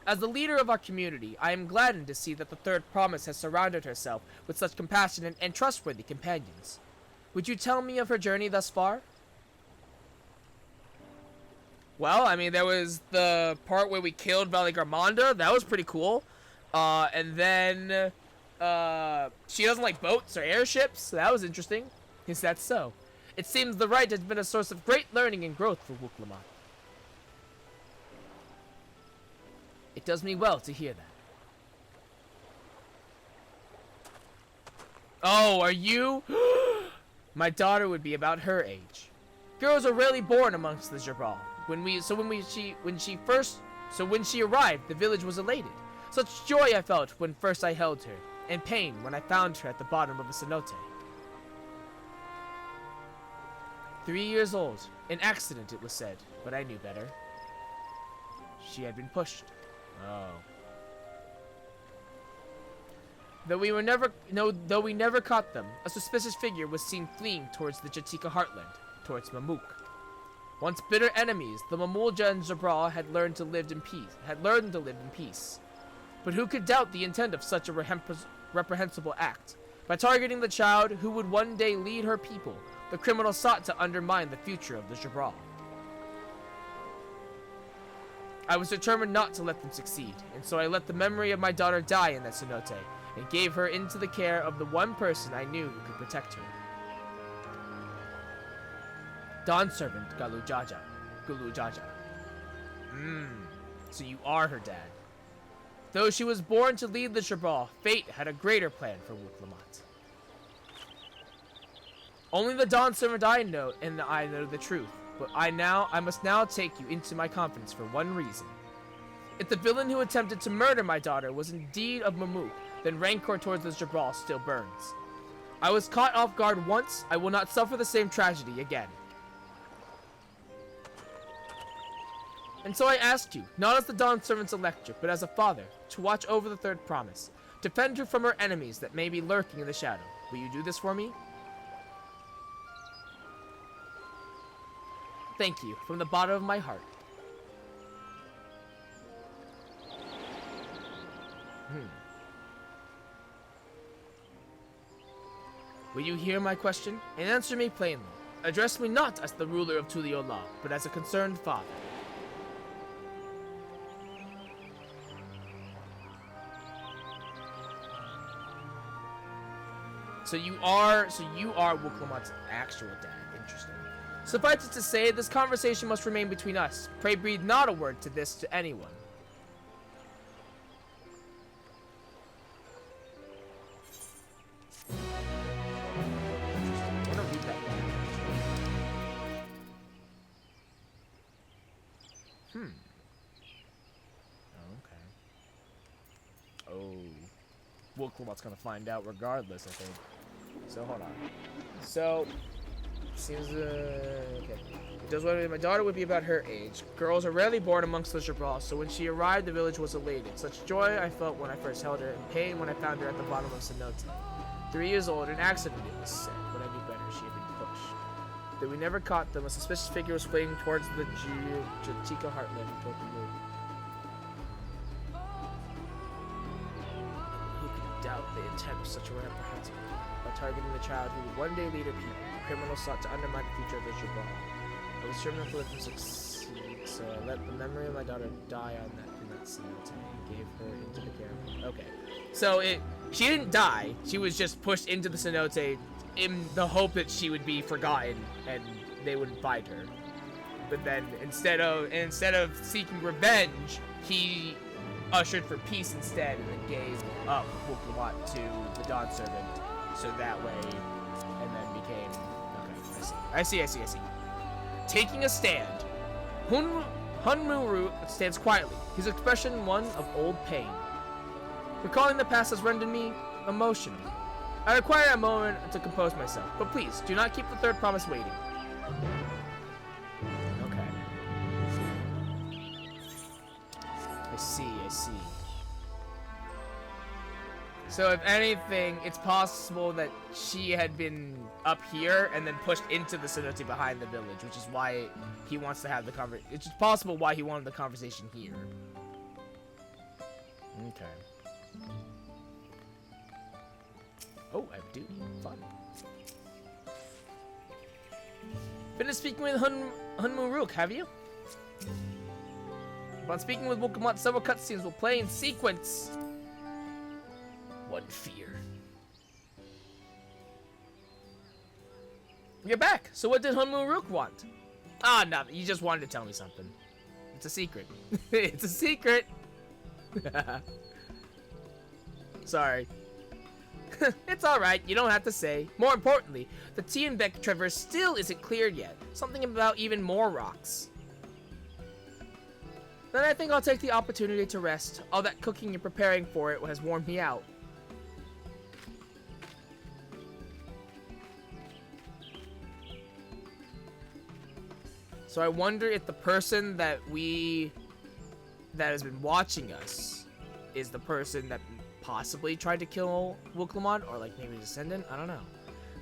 As the leader of our community, I am gladdened to see that the third promise has surrounded herself with such compassionate and trustworthy companions. Would you tell me of her journey thus far? Well, I mean, there was the part where we killed Valley Garmonda. That was pretty cool. And then, she doesn't like boats or airships. So that was interesting. Is that so? It seems the rite has been a source of great learning and growth for Wuklamot. It does me well to hear that. Oh, are you? My daughter would be about her age. Girls are rarely born amongst the Jabral. When she arrived, the village was elated. Such joy I felt when first I held her, and pain when I found her at the bottom of a cenote. 3 years old, an accident it was said, but I knew better. She had been pushed. Oh. Though we never caught them, a suspicious figure was seen fleeing towards the Jatika heartland, towards Mamuk. Once bitter enemies, the Mamulja and Jabral had learned to live in peace. But who could doubt the intent of such a reprehensible act? By targeting the child who would one day lead her people, the criminal sought to undermine the future of the Jabral. I was determined not to let them succeed, and so I let the memory of my daughter die in that cenote, and gave her into the care of the one person I knew who could protect her. Dawn servant Gulu Jaja. So you are her dad. Though she was born to lead the Jabral, fate had a greater plan for Wuklamot. Only the Dawn servant I know the truth, but I must now take you into my confidence for one reason. If the villain who attempted to murder my daughter was indeed of Mamuk, then rancor towards the Jabral still burns. I was caught off guard once, I will not suffer the same tragedy again. And so I asked you, not as the Dawn servant's elector, but as a father, to watch over the third promise. Defend her from her enemies that may be lurking in the shadow. Will you do this for me? Thank you, from the bottom of my heart. Will you hear my question? And answer me plainly. Address me not as the ruler of Tuliola, but as a concerned father. So you are Wuklamot's actual dad. Interesting. Suffice it to say, this conversation must remain between us. Pray breathe not a word to this to anyone. I don't read that one. Oh, okay. Oh. Wuklamot's gonna find out regardless, I think. So, hold on. So, seems, okay. It does what my daughter would be about her age. Girls are rarely born amongst the Jabral, so when she arrived, the village was elated. Such joy I felt when I first held her, and pain when I found her at the bottom of cenote. 3 years old, an accident it was said, but I knew better, she had been pushed. Though we never caught them, a suspicious figure was fleeing towards the Jatika heartland and toward the moon. Who could doubt the intent of such a reprehensible? By targeting the child who would one day lead her people, the criminals sought to undermine the future of the Jabral. I was determined to let them succeed, so I let the memory of my daughter die in that cenote and gave her into the care of. Okay, so she didn't die. She was just pushed into the cenote in the hope that she would be forgotten and they wouldn't find her. But then instead of seeking revenge, he ushered for peace instead, and then gave up Wuklamot to the Dawn servant. So that way, and then became, okay, I see. Taking a stand, Hunmuru stands quietly, his expression one of old pain. Recalling the past has rendered me emotional. I require a moment to compose myself, but please, do not keep the third promise waiting. Okay. I see. So if anything, it's possible that she had been up here and then pushed into the cenote behind the village, which is why he wants to have the conversation. It's possible why he wanted the conversation here. Okay. Oh, I have duty. Fun. Finished speaking with Hunmu Rook, have you? Upon speaking with Wokamot, several cutscenes will play in sequence. One fear. You're back. So what did Hunmu Rook want? Ah, nothing. You just wanted to tell me something. It's a secret. It's a secret. Sorry. It's alright, you don't have to say. More importantly, the Tienbeck Traverse still isn't cleared yet. Something about even more rocks. Then I think I'll take the opportunity to rest. All that cooking and preparing for it has worn me out. So I wonder if the person that has been watching us is the person that possibly tried to kill Wooklamon, or like maybe a descendant. I don't know.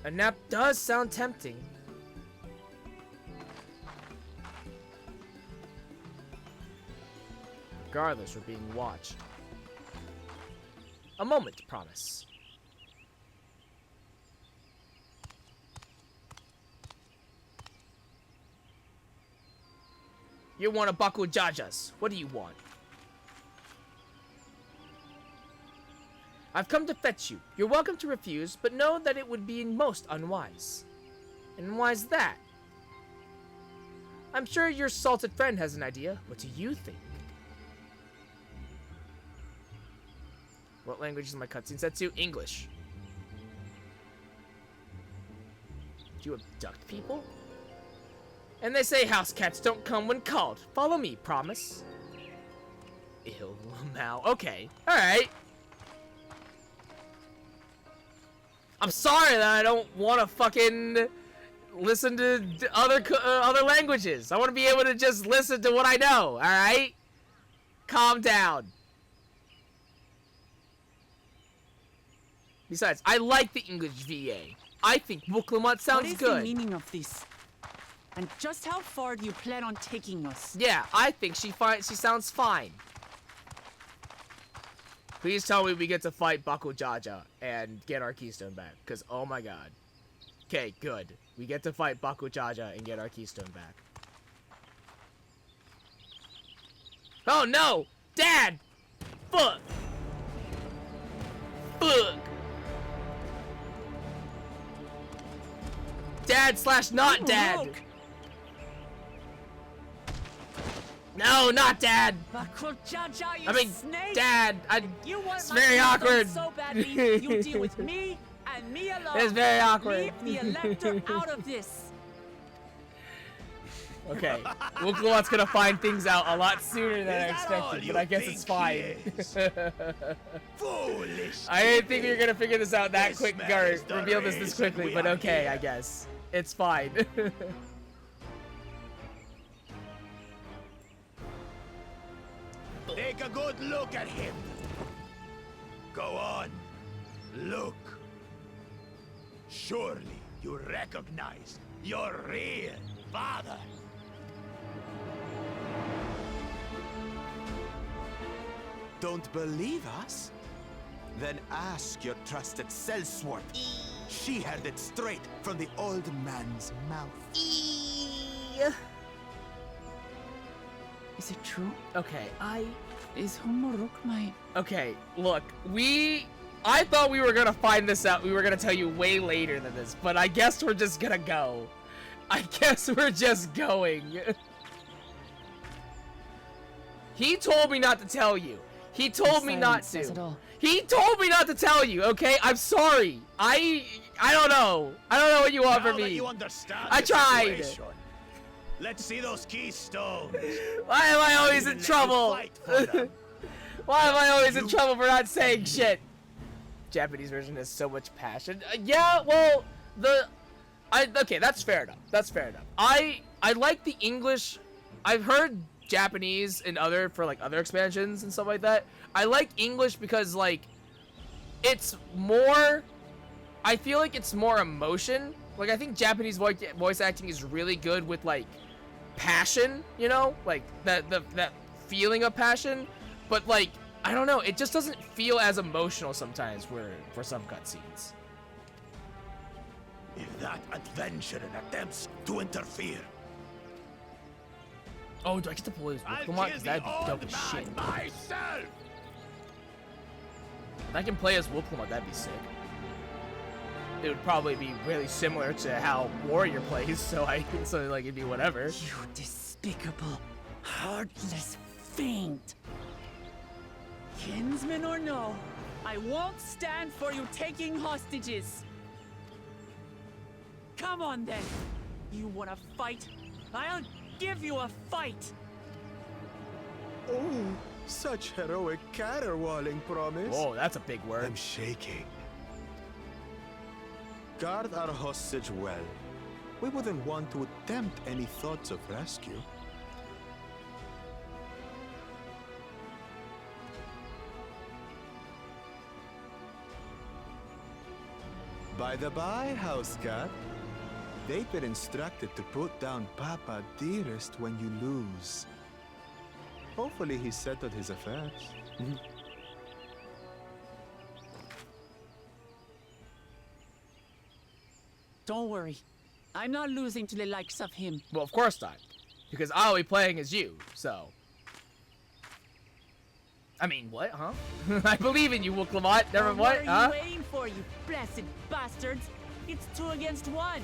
A nap does sound tempting. Regardless, we're being watched. A moment, promise. You want a Baku Jajas. What do you want? I've come to fetch you. You're welcome to refuse, but know that it would be most unwise. And why's that? I'm sure your salted friend has an idea. What do you think? What language is my cutscene set to? English. Do you abduct people? And they say house cats don't come when called. Follow me, promise. Ew, Lamau. Okay, alright. I'm sorry that I don't want to fucking listen to other languages. I want to be able to just listen to what I know, alright? Calm down. Besides, I like the English VA. I think Wooklamot sounds good. What is the meaning of this? And just how far do you plan on taking us? Yeah, I think she sounds fine. Please tell me we get to fight Baku Jaja and get our keystone back. Because, oh my god. Okay, good. We get to fight Baku Jaja and get our keystone back. Oh no! Dad! Fuck! Fuck! Dad slash not dad! Look. No, not Dad! Baku Jaja, you I mean, snake! Dad! You want It's my very keystone awkward! so badly, you deal with me and me alone. It's very awkward. Leave the elector out of this. Okay, Wooklamot's gonna find things out a lot sooner than I expected, but I guess it's fine. Foolish! I didn't think we were gonna figure this out that This quick, man or is the reveal this reason quickly, we but are okay, here. I guess. It's fine. Take a good look at him. Go on. Look. Surely you recognize your real father. Don't believe us? Then ask your trusted sellsword. She heard it straight from the old man's mouth. Is it true? Okay, Is Homoruk my... Okay, look, I thought we were gonna find this out, we were gonna tell you way later than this, but I guess we're just gonna go. I guess we're just going. He told me not to tell you. He told me not to. He told me not to tell you, okay? I'm sorry. I don't know. I don't know what you want from Now that me. you understand I the tried. situation, let's see those keystones. Why am I always in Even let you trouble? fight for them. Why am I always in trouble for not saying shit? Japanese version has so much passion. Yeah, well, okay, that's fair enough. That's fair enough. I like the English. I've heard Japanese and other expansions and stuff like that. I like English because like it's more. I feel like it's more emotion. Like I think Japanese voice acting is really good with like passion. You know, like that feeling of passion. But like I don't know. It just doesn't feel as emotional sometimes for some cutscenes. If that adventurer attempts to interfere, oh, do I get to pull his Pokemon? Because that'd be dope as shit. myself. If I can play as Pokemon, that'd be sick. It would probably be really similar to how Warrior plays, so like it'd be whatever. You despicable, heartless fiend. Kinsman or no, I won't stand for you taking hostages. Come on then. You wanna fight? I'll give you a fight. Oh, such heroic caterwauling promise. Whoa, that's a big word. I'm shaking. Guard our hostage well. We wouldn't want to attempt any thoughts of rescue. By the by, house cat, they've been instructed to put down Papa Dearest when you lose. Hopefully he settled his affairs. Don't worry. I'm not losing to the likes of him. Well, of course not. Because I'll be playing as you, so. I mean, what, huh? I believe in you, Wooklamot. Never what, huh? What are you waiting for, you blessed bastards? It's 2 against 1.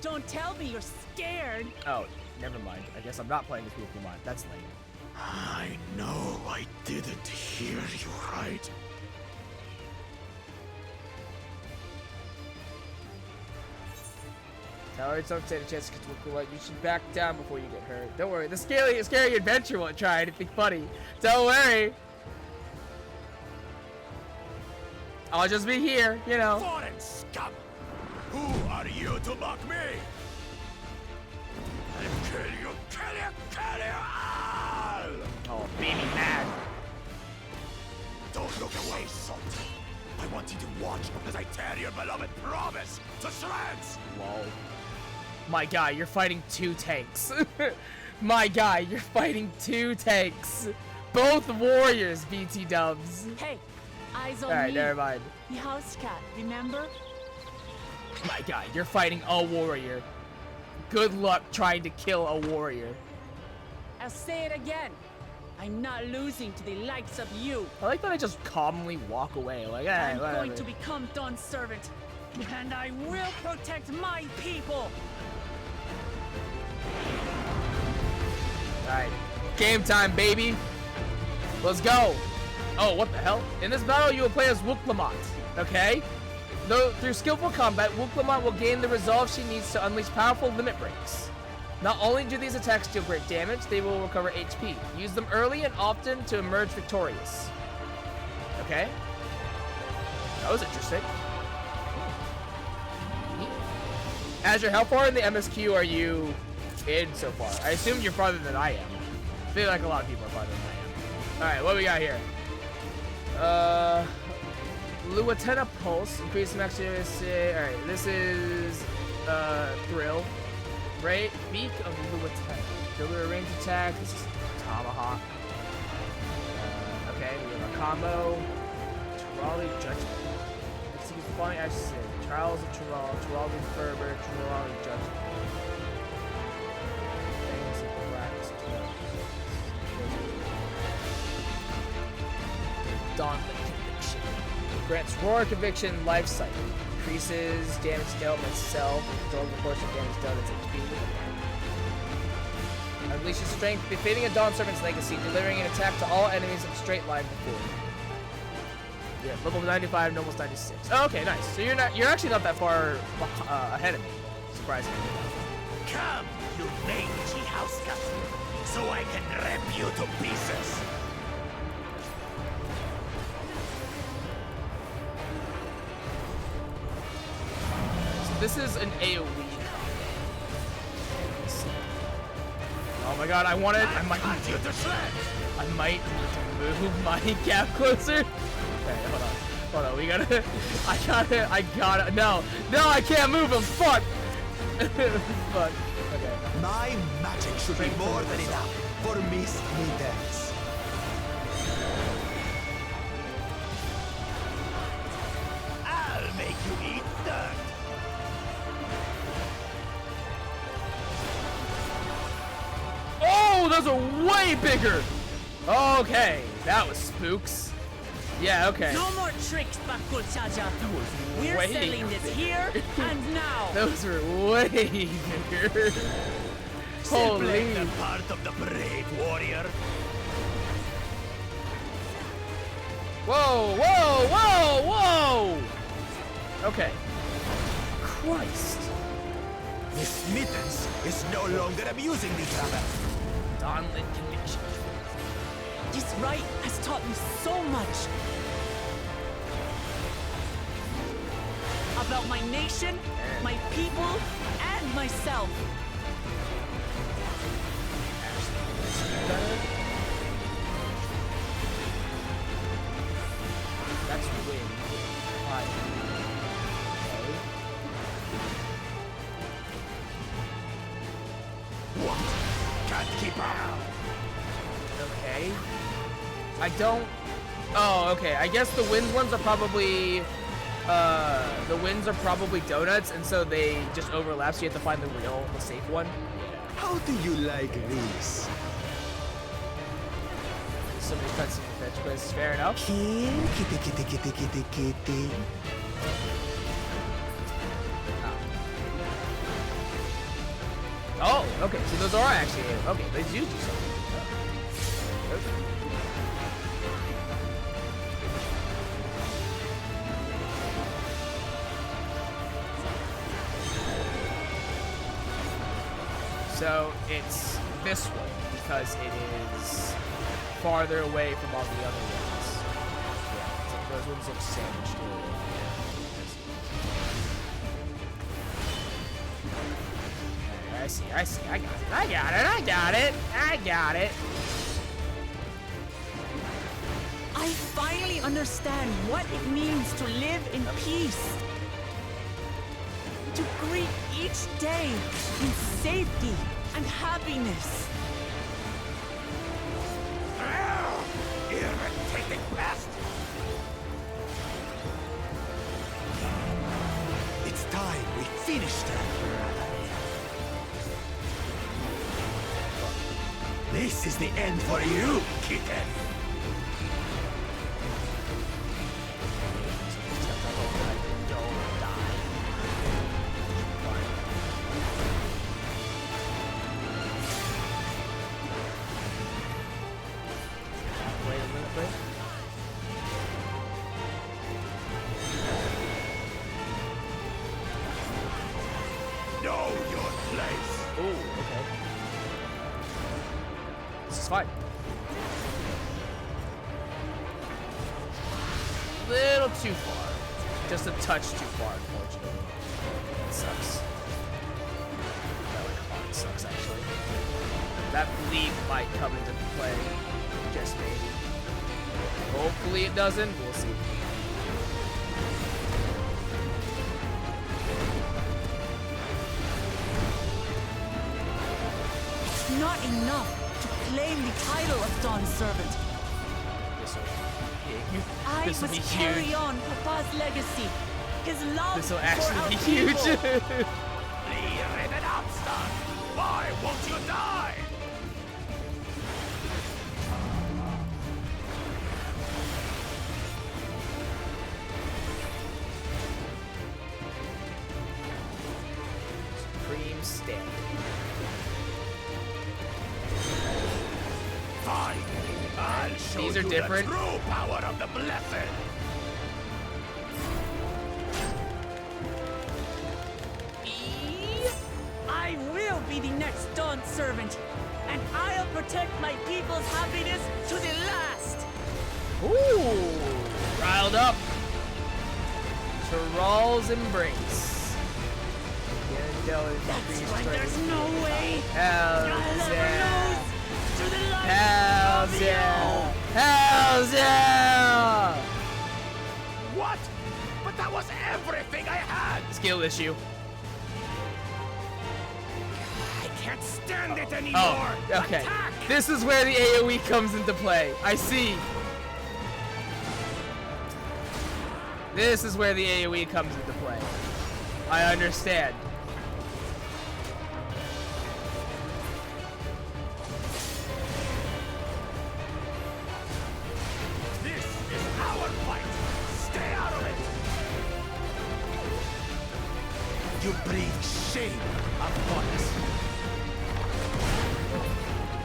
Don't tell me you're scared. Oh, never mind. I guess I'm not playing as Wooklamot. That's lame. I know I didn't hear you right. Cowards don't stand a chance against Wooklamot. You should back down before you get hurt. Don't worry. The scary adventure won't try anything funny. Don't worry. I'll just be here, you know. Foreign scum! Who are you to mock me? I'll kill you, kill you, kill you all! Oh, baby mad. Don't look away, Salt. I want you to watch as I tear your beloved promise to shreds! Whoa. My guy, you're fighting 2 tanks. My guy, you're fighting 2 tanks. Both warriors, BT dubs. Hey, eyes on Alright, me. never mind. The house cat, remember? My guy, you're fighting a warrior. Good luck trying to kill a warrior. I'll say it again. I'm not losing to the likes of you. I like that I just calmly walk away. Like, hey, I'm whatever. going to become Dawn's servant, and I will protect my people. Alright, game time, baby. Let's go. Oh, what the hell? In this battle, you will play as Wooklamot, okay? Though through skillful combat, Wooklamot will gain the resolve she needs to unleash powerful limit breaks. Not only do these attacks deal great damage, they will recover HP. Use them early and often to emerge victorious. Okay. That was interesting. Azure, how far in the MSQ are you in so far? I assume you're farther than I am. I feel like a lot of people are farther than I am. Alright, what we got here? Luatena Pulse, increase max accuracy. Alright, this is Thrill. Right? Beak of Luatena. Deliver a range attack. This is Tomahawk. Okay, we have a combo. Trolley Judgment. Let's use the following actions. Trials of Troll, Trolley Fervor, Trolley Judgment. Things of Wax. Dawntrail Conviction. Grants Roar Conviction life cycle. Increases damage dealt by itself and controls the portion of damage dealt its HP. Unleashes strength befitting a Dawn Servant's legacy, delivering an attack to all enemies in a straight line before. Yeah, level 95 and almost 96. Oh, okay, nice. So you're actually not that far ahead of me, surprisingly. Come, you mangy house cat, so I can rip you to pieces. This is an AoE. Oh my god, I want it. I might move my cap closer. Okay, hold on. We gotta. I gotta. No, I can't move him. Fuck. Fuck. Okay. My magic should be more than enough for Miss Needles. those are way bigger. Okay, that was spooks. Yeah, okay. No more tricks, Bakul Chacha. We're way settling this here and now. Those were way bigger. Holy. The part of the brave warrior. Whoa, whoa, whoa, whoa! Okay. Christ. Miss Mittens is no longer amusing me, brother. Dawnlit connection. This rite has taught me so much. About my nation, my people, and myself. That's win. What? Can't keep up. Okay. I don't. Oh, okay. I guess the wind ones are probably. The winds are probably donuts, and so they just overlap. So you have to find the safe one. How do you like this? So many cutscenes in fetch quests. Fair enough. Kitty, kitty, kitty, kitty, kitty. Oh, okay. So those are actually okay. They do something. Okay. So it's this one because it is farther away from all the other ones. Yeah, so those ones look sandwiched. I see. I got it. I finally understand what it means to live in peace. To greet each day in safety and happiness. Irritating pest! It's time we finish them. This is the end for you, kitten. Know your place. Oh, okay. This is fine. Little too far. Just a touch too far, unfortunately. It sucks. It sucks, actually. That bleed might come into play. Just maybe. Hopefully it doesn't. We'll see. Not enough to claim the title of Dawn Servant. I This'll must be carry huge. on Papa's legacy. His love This will for actually our be huge. people. Clear it up, son. Why won't you die? Supreme standard. Fine. I'll show These are you different. the true power of the blessed. I will be the next Dawn Servant, and I'll protect my people's happiness to the last. Ooh, riled up. Tyrell's embrace. That's right, there's no way. Hells I'll yeah. ever lose to the light Hells of yeah. Hells yeah. What? But that was everything I had. Skill issue. I can't stand it anymore. Oh, okay. Attack! This is where the AoE comes into play. I see. This is where the AoE comes into play. I understand. breathe shame upon us.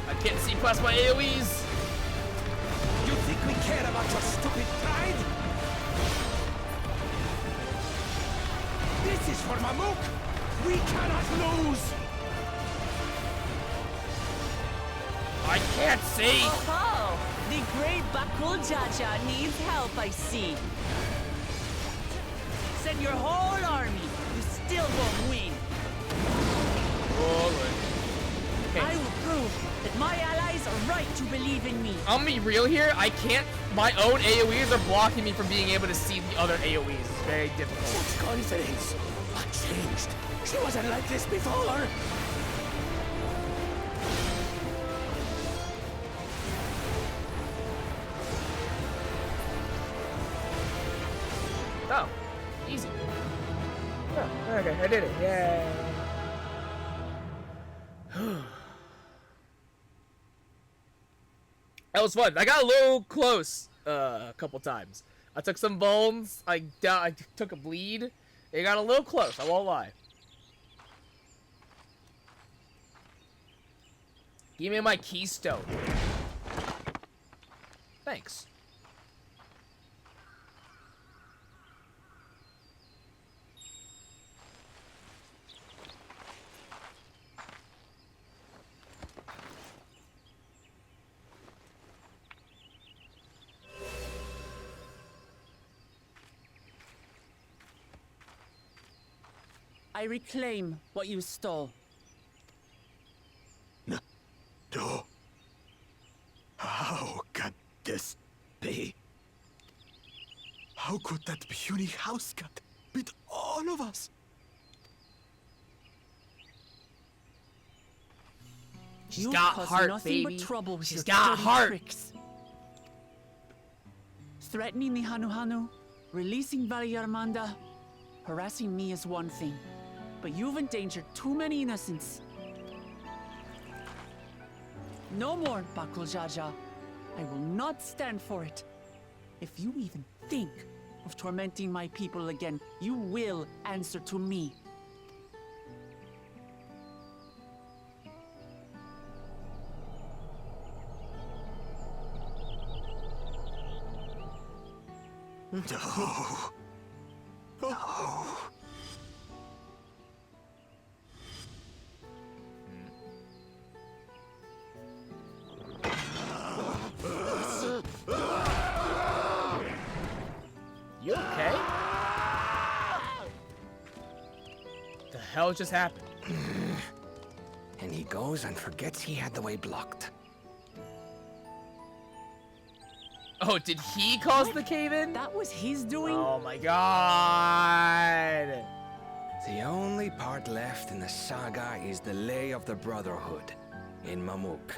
I can't see past my AoEs. You think we care about your stupid pride? This is for Mamuk! We cannot lose! I can't see! Oh, the great Bakul Jaja needs help, I see. Send your whole army. You still won't win. Okay. I will prove that my allies are right to believe in me. I'm gonna be real here. I can't. My own AoEs are blocking me from being able to see the other AoEs. It's very difficult. Such confidence! What changed? She wasn't like this before! Oh, easy. Oh, okay, I did it. Yay. That was fun. I got a little close a couple times. I took some bones. I took a bleed. It got a little close. I won't lie. Give me my keystone. Thanks. I reclaim what you stole. No. How can this be? How could that puny house cat beat all of us? She's got heart, nothing baby. but trouble with She's your got dirty heart. Tricks. Threatening the Hanuhanu, releasing Valyarmanda, harassing me is one thing, but you've endangered too many innocents. No more, Bakul Jaja. I will not stand for it. If you even think of tormenting my people again, you will answer to me. No. No. You okay? The hell just happened? And he goes and forgets he had the way blocked. Oh, did he cause the cave-in? That was his doing? Oh my god! The only part left in the saga is the Lay of the Brotherhood in Mamuk.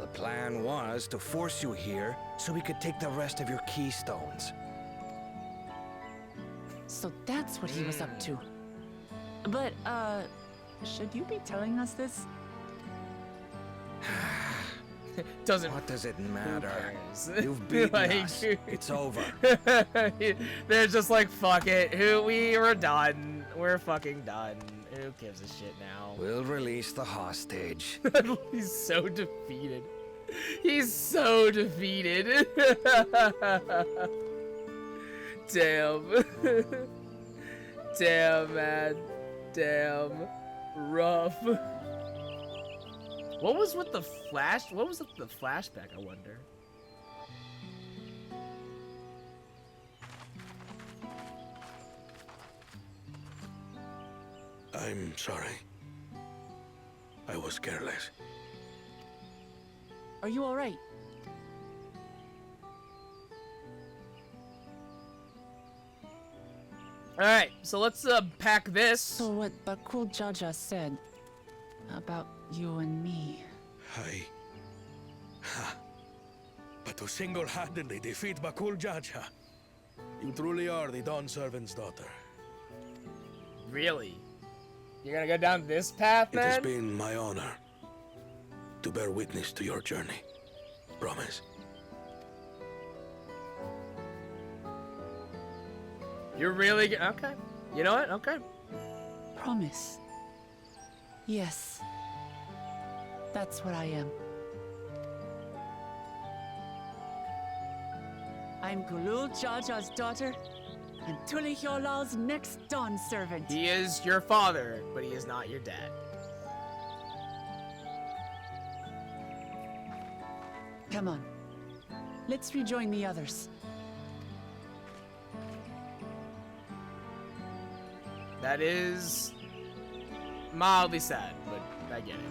The plan was to force you here so we could take the rest of your keystones. So that's what he was up to. But, should you be telling us this? Doesn't. What does it matter? cares? You've beaten Like- us. It's over. They're just like, fuck it. We're done. We're fucking done. Who gives a shit now? We'll release the hostage. He's so defeated. He's so defeated. Damn. Damn, man. Damn. Rough. What was with the flash? What was with the flashback, I wonder? I'm sorry. I was careless. Are you alright? Alright, so let's pack this. So what Bakul Jaja said about you and me. But to single-handedly defeat Bakul Jaja, you truly are the Dawn Servant's daughter. Really? You're gonna go down this path, It has man? been my honor to bear witness to your journey. Promise. You're really okay. You know what? Okay. promise. Yes. That's what I am. I'm Kulul Jaja's daughter, and Tulihyolal's next dawn servant. He is your father, but he is not your dad. Come on. Let's rejoin the others. That is mildly sad, but I get it.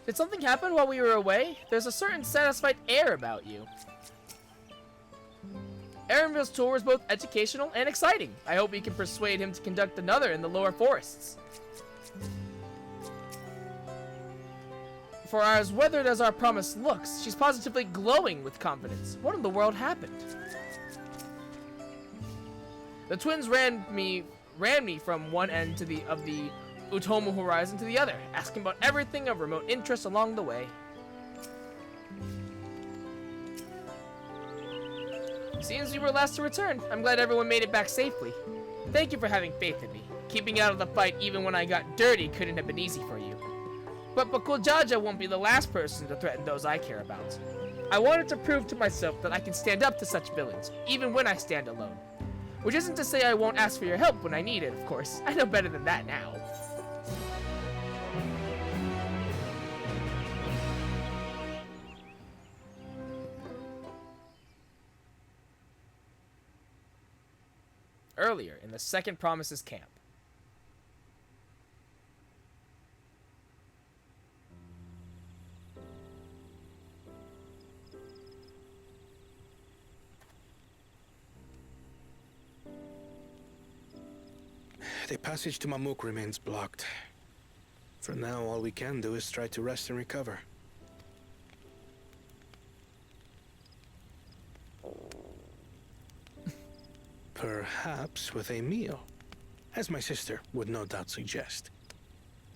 Did something happen while we were away? There's a certain satisfied air about you. Aaronville's tour was both educational and exciting. I hope we can persuade him to conduct another in the lower forests. For as weathered as our promise looks, she's positively glowing with confidence. What in the world happened? The twins ran me from one end of the Utomo horizon to the other, asking about everything of remote interest along the way. Seems you were last to return. I'm glad everyone made it back safely. Thank you for having faith in me. Keeping out of the fight even when I got dirty couldn't have been easy for you. But Bakul Jaja won't be the last person to threaten those I care about. I wanted to prove to myself that I can stand up to such villains, even when I stand alone. Which isn't to say I won't ask for your help when I need it, of course. I know better than that now. Earlier in the Second Promises camp. The passage to Mamuk remains blocked. For now, all we can do is try to rest and recover. Perhaps with a meal, as my sister would no doubt suggest.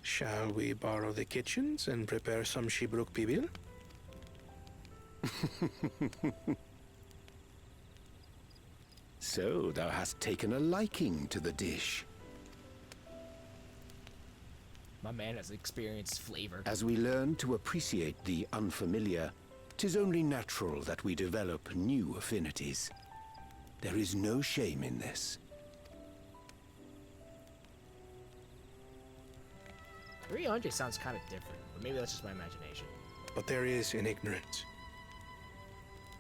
Shall we borrow the kitchens and prepare some Shibruk Pibil? So thou hast taken a liking to the dish. My man has experienced flavor. As we learn to appreciate the unfamiliar, 'tis only natural that we develop new affinities. There is no shame in this. Andre sounds kind of different, but maybe that's just my imagination. But there is in ignorance.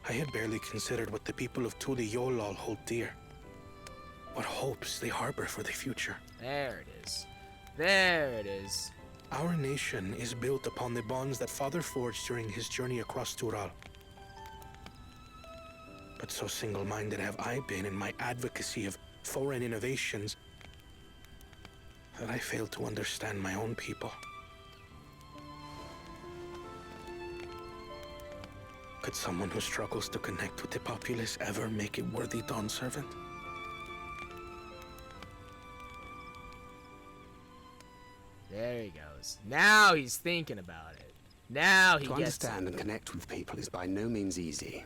I had barely considered what the people of Tuliyolal hold dear. What hopes they harbor for the future. There it is. There it is. Our nation is built upon the bonds that Father forged during his journey across Tural. But so single-minded have I been in my advocacy of foreign innovations that I fail to understand my own people. Could someone who struggles to connect with the populace ever make a worthy Dawn servant? There he goes. Now he's thinking about it. Now he To gets it. understand and connect with people is by no means easy.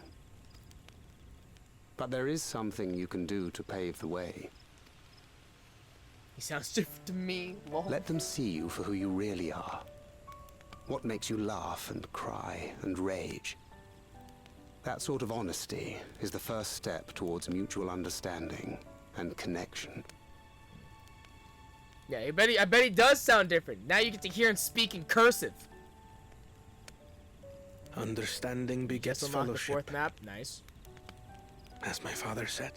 But there is something you can do to pave the way. He sounds different to me. Lol. Let them see you for who you really are. What makes you laugh and cry and rage. That sort of honesty is the first step towards mutual understanding and connection. Yeah, I bet he does sound different. Now you get to hear him speak in cursive. Understanding begets Just unlock the fellowship, fourth map. Nice. as my father said.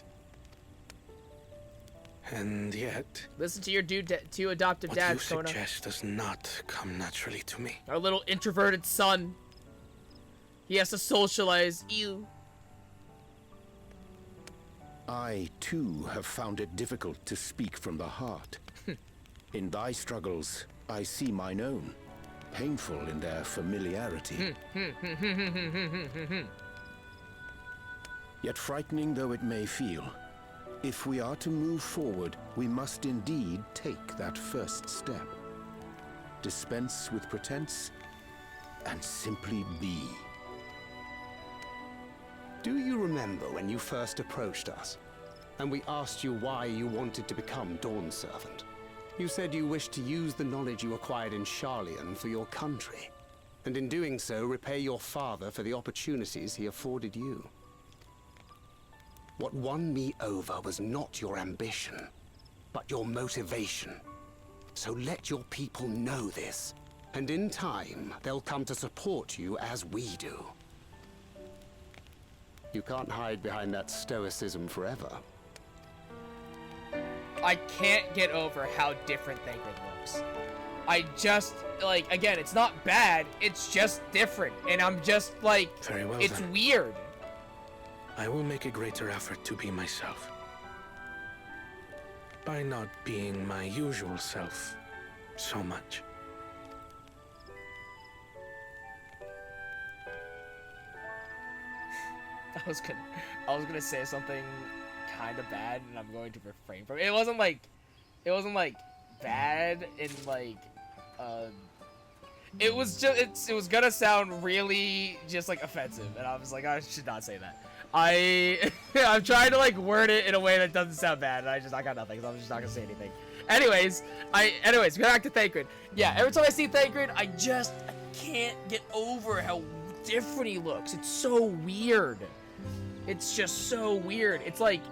And yet, Listen to your two adoptive what dads, you Kona. suggest does not come naturally to me. Our little introverted son. He has to socialize. Ew. I, too, have found it difficult to speak from the heart. In thy struggles, I see mine own. painful in their familiarity. Yet frightening though it may feel, if we are to move forward, we must indeed take that first step. Dispense with pretense and simply be. Do you remember when you first approached us, and we asked you why you wanted to become Dawn Servant? You said you wished to use the knowledge you acquired in Sharlayan for your country, and in doing so repay your father for the opportunities he afforded you. What won me over was not your ambition, but your motivation. So let your people know this, and in time, they'll come to support you as we do. You can't hide behind that stoicism forever. I can't get over how different Thancred looks. I just, like, again, it's not bad, it's just different, and I'm just, like, Very well, it's then. weird. I will make a greater effort to be myself. By not being my usual self so much. I was gonna say something kind of bad, and I'm going to refrain from it. It wasn't like bad in like, it was just, it was gonna sound really just like offensive, and I was like, I should not say that. I'm trying to like word it in a way that doesn't sound bad, and I got nothing, so I'm just not gonna say anything. Anyways, back to Thancred. Yeah, every time I see Thancred, I can't get over how different he looks. It's so weird. It's just so weird. It's like,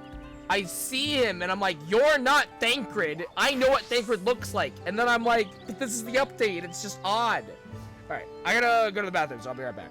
I see him and I'm like, you're not Thancred. I know what Thancred looks like. And then I'm like, but this is the update. It's just odd. All right, I gotta go to the bathroom, so I'll be right back.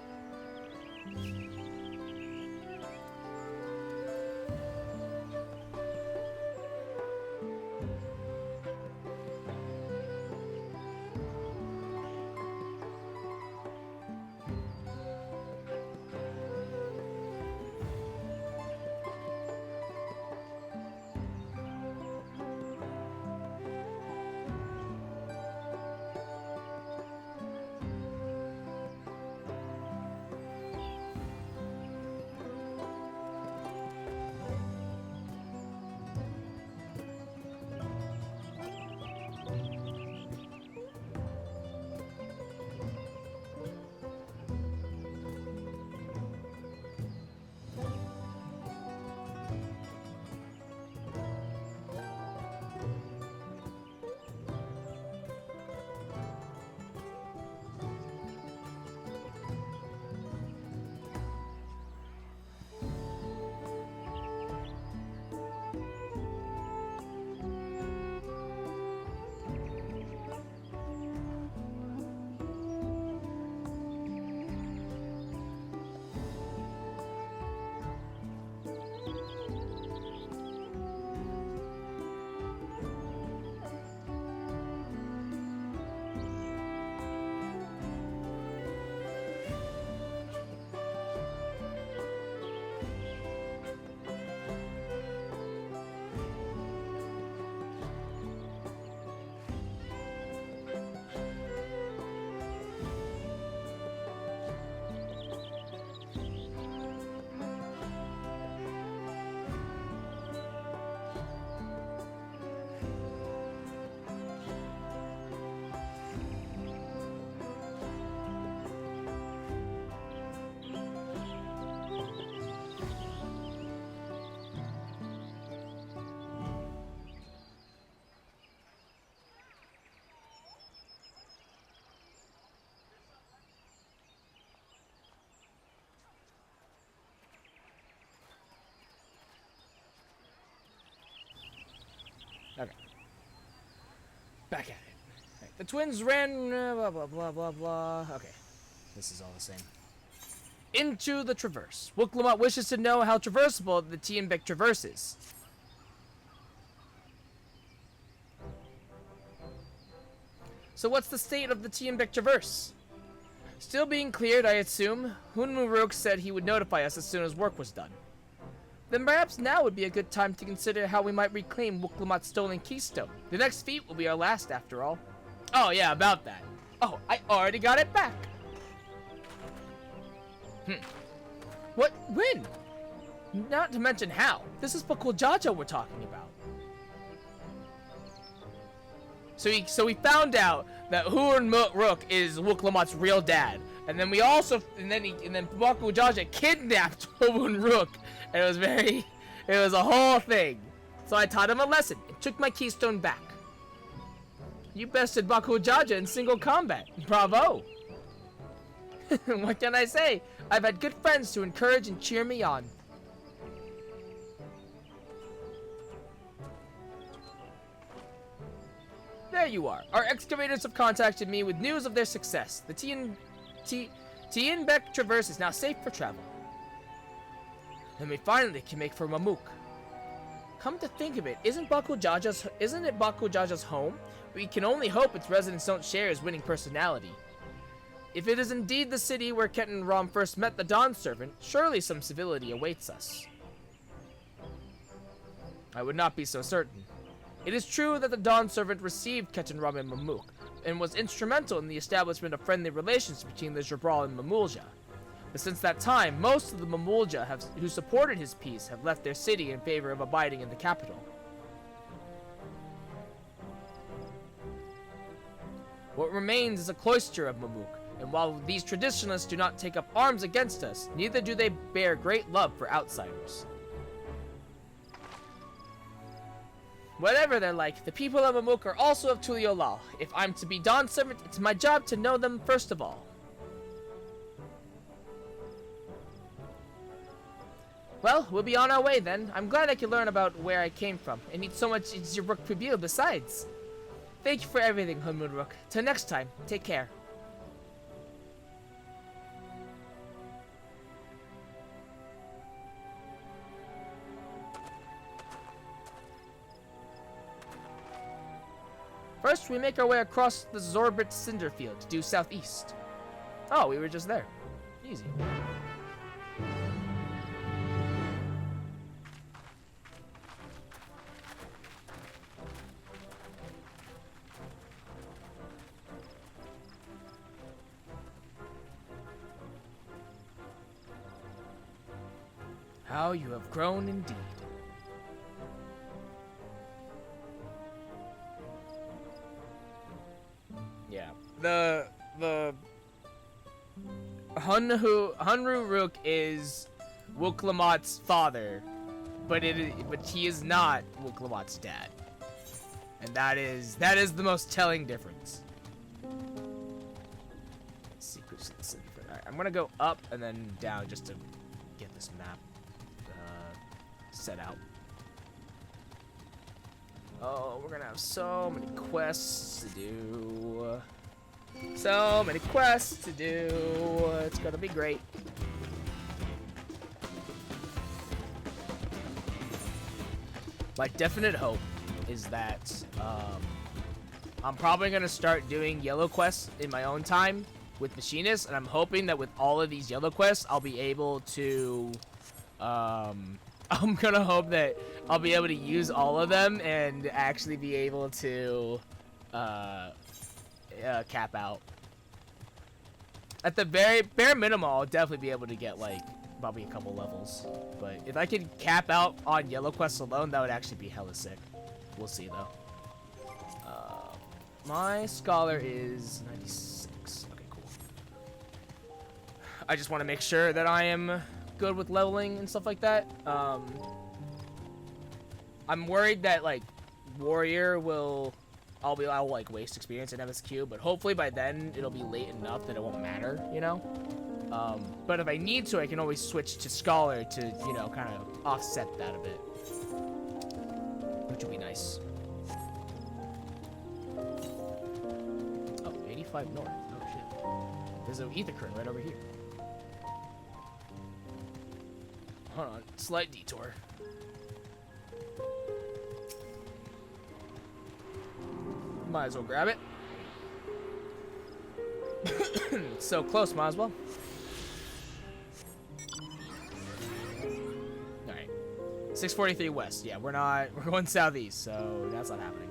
Okay. Back at it. Right. The twins ran, blah, blah, blah, blah, blah. Okay. This is all the same. Into the Traverse. Wooklamot wishes to know how traversable the Tiambek Traverse is. So what's the state of the Tiambek Traverse? Still being cleared, I assume. Hunmuruk said he would notify us as soon as work was done. Then perhaps now would be a good time to consider how we might reclaim Wooklamot's stolen keystone. The next feat will be our last, after all. Oh yeah, about that. Oh, I already got it back. What? When? Not to mention how. This is Bakuljaja we're talking about. So we found out that Hurun Rook is Wuklamot's real dad. And then we also, and then Bakuljaja kidnapped Hurun Rook. And it was a whole thing. So I taught him a lesson and took my keystone back. You bested Bakuljaja in single combat. Bravo. What can I say? I've had good friends to encourage and cheer me on. There you are. Our excavators have contacted me with news of their success. The Tianbek Traverse is now safe for travel. Then we finally can make for Mamuk. Come to think of it, isn't it Bakuljaja's home? We can only hope its residents don't share his winning personality. If it is indeed the city where Ket and Rom first met the Dawn Servant, surely some civility awaits us. I would not be so certain. It is true that the Dawn Servant received Ket and Rom in Mamuk, and was instrumental in the establishment of friendly relations between the Jabral and Mamulja. But since that time, most of the Mamulja who supported his peace have left their city in favor of abiding in the capital. What remains is a cloister of Mamuk, and while these traditionalists do not take up arms against us, neither do they bear great love for outsiders. Whatever they're like, the people of Mamuk are also of Tuliolal. If I'm to be Dawn Servant, it's my job to know them first of all. Well, we'll be on our way then. I'm glad I could learn about where I came from, and need so much Ziruk Pibil besides. Thank you for everything, Hunmunruk. Till next time, take care. First, we make our way across the Zorbit Cinder Field due southeast. Oh, we were just there. Easy. How you have grown indeed. Yeah, the Hunruruk is Wuklamot's father, but he is not Wuklamot's dad, and that is the most telling difference. Secrets of the city. Alright, I'm gonna go up and then down just to get this map set out. Oh, we're gonna have so many quests to do. So many quests to do. It's gonna be great. My definite hope is that I'm probably gonna start doing yellow quests in my own time with machinists, and I'm hoping that with all of these yellow quests, I'll be able to I'm gonna hope that I'll be able to use all of them and actually be able to cap out. At the very bare minimum, I'll definitely be able to get like probably a couple levels. But if I could cap out on yellow quests alone, that would actually be hella sick. We'll see though. My scholar is 96. Okay, cool. I just want to make sure that I am good with leveling and stuff like that. I'm worried that like warrior I'll like waste experience in MSQ, but hopefully by then it'll be late enough that it won't matter, you know. But if I need to, I can always switch to scholar to, you know, kind of offset that a bit, which would be nice. Oh, 85 north. Oh shit. There's an ether current right over here. Hold on, slight detour. Might as well grab it. So close, might as well. Alright. 643 west. Yeah, we're going southeast, so that's not happening.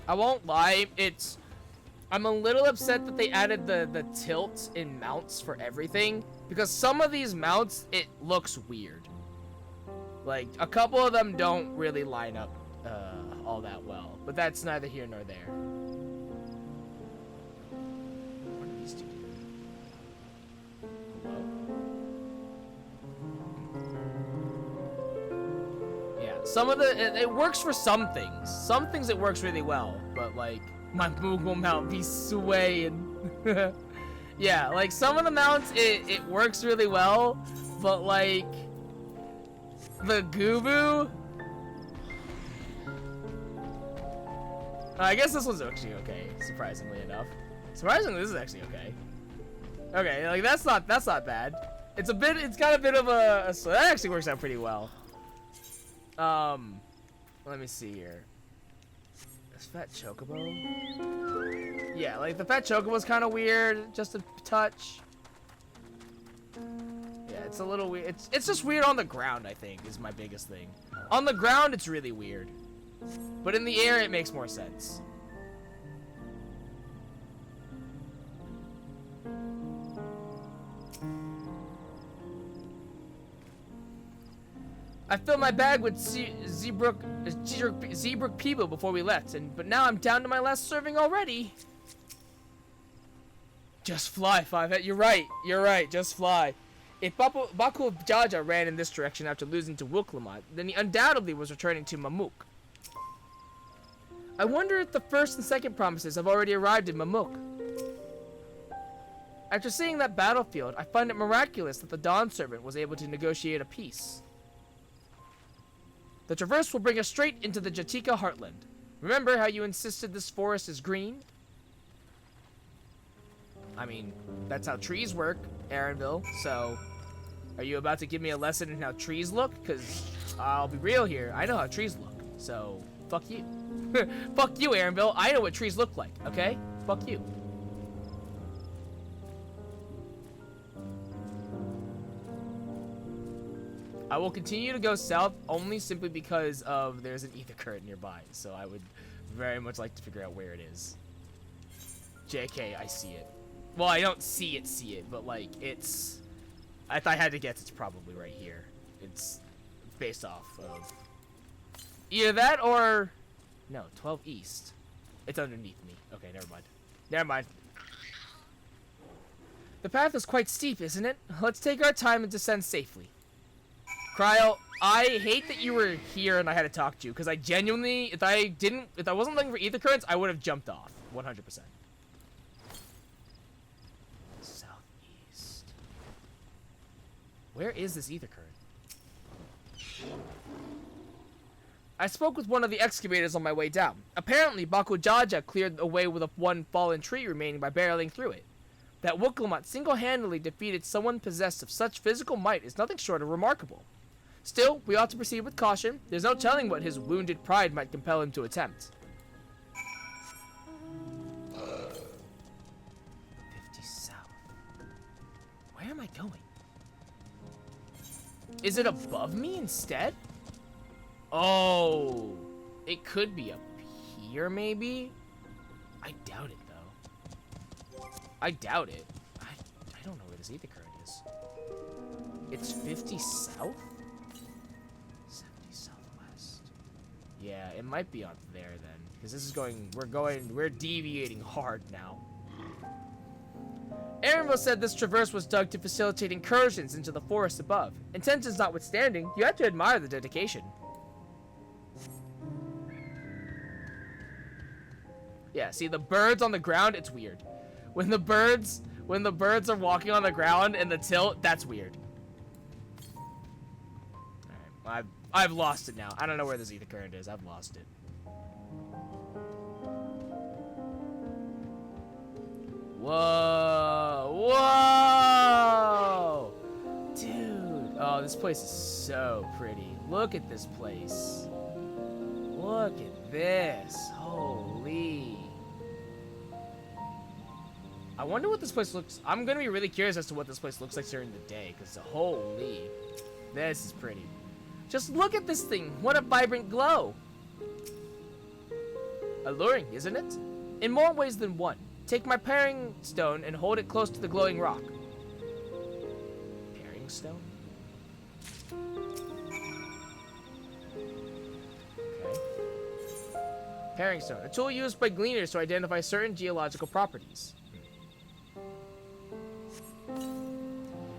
I won't lie, I'm a little upset that they added the tilt in mounts for everything, because some of these mounts, it looks weird. Like, a couple of them don't really line up all that well, but that's neither here nor there. What are these two doing? Yeah, some of it works for some things. Some things it works really well, but like, my Moogle mount be swaying. Yeah, like some of the mounts, it works really well, but like, the Goobu, I guess this one's actually okay, surprisingly enough. Surprisingly, this is actually okay. Okay, like that's not bad. It's got a bit of a so that actually works out pretty well. Let me see here. This fat chocobo. Yeah, like the fat chocobo's kind of weird, just a touch. Yeah, it's a little weird. It's just weird on the ground, I think, is my biggest thing. On the ground, it's really weird. But in the air, it makes more sense. I filled my bag with Zeebrook Peebo before we left, but now I'm down to my last serving already. Just fly, Fivehead. You're right, just fly. If Baku Jaja ran in this direction after losing to Wuklamot, then he undoubtedly was returning to Mamuk. I wonder if the first and second promises have already arrived in Mamuk. After seeing that battlefield, I find it miraculous that the Dawn Servant was able to negotiate a peace. The traverse will bring us straight into the Jatika heartland. Remember how you insisted this forest is green? I mean, that's how trees work, Aaronville, so are you about to give me a lesson in how trees look? Because I'll be real here, I know how trees look, so fuck you. Fuck you, Aaronville, I know what trees look like, okay? Fuck you. I will continue to go south only simply because of there's an ether current nearby, so I would very much like to figure out where it is. JK, I see it. Well, I don't see it, but like, it's... If I had to guess, it's probably right here. It's based off of... either that or... No, 12 east. It's underneath me. Okay, never mind. Never mind. The path is quite steep, isn't it? Let's take our time and descend safely. Cryo, I hate that you were here and I had to talk to you, because I genuinely, if I wasn't looking for ether currents, I would have jumped off, 100%. Southeast. Where is this ether current? I spoke with one of the excavators on my way down. Apparently, Baku Jaja cleared away with one fallen tree remaining by barreling through it. That Wuklamot single-handedly defeated someone possessed of such physical might is nothing short of remarkable. Still, we ought to proceed with caution. There's no telling what his wounded pride might compel him to attempt. 50 south. Where am I going? Is it above me instead? Oh, it could be up here, maybe? I doubt it, though. I doubt it. I don't know where this ether current is. It's 50 south? 70 southwest. Yeah, it might be up there then. Because this is we're deviating hard now. Aaronville said this traverse was dug to facilitate incursions into the forest above. Intentions notwithstanding, you have to admire the dedication. Yeah, see the birds on the ground, it's weird. When the birds are walking on the ground and the tilt, that's weird. Alright, I've lost it now. I don't know where this ether current is. I've lost it. Whoa! Whoa! Dude. Oh, this place is so pretty. Look at this place. Look at this. Holy. I wonder what this place looks... I'm going to be really curious as to what this place looks like during the day, because holy. This is pretty. Just look at this thing. What a vibrant glow. Alluring, isn't it? In more ways than one. Take my paring stone and hold it close to the glowing rock. Paring stone? Okay. Paring stone, a tool used by gleaners to identify certain geological properties.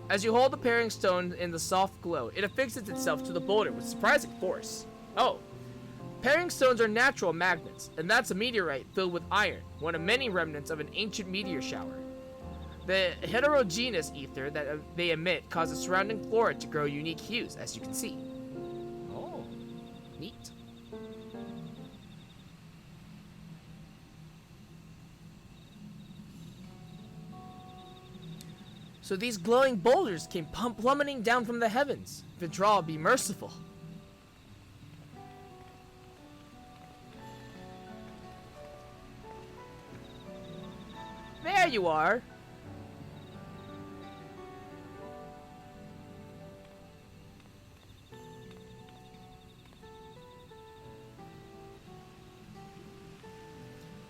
As you hold the paring stone in the soft glow, it affixes itself to the boulder with surprising force. Oh. Paring stones are natural magnets, and that's a meteorite filled with iron, one of many remnants of an ancient meteor shower. The heterogeneous ether that they emit causes surrounding flora to grow unique hues, as you can see. Oh, neat. So these glowing boulders came plummeting down from the heavens. Ventral, be merciful. There you are.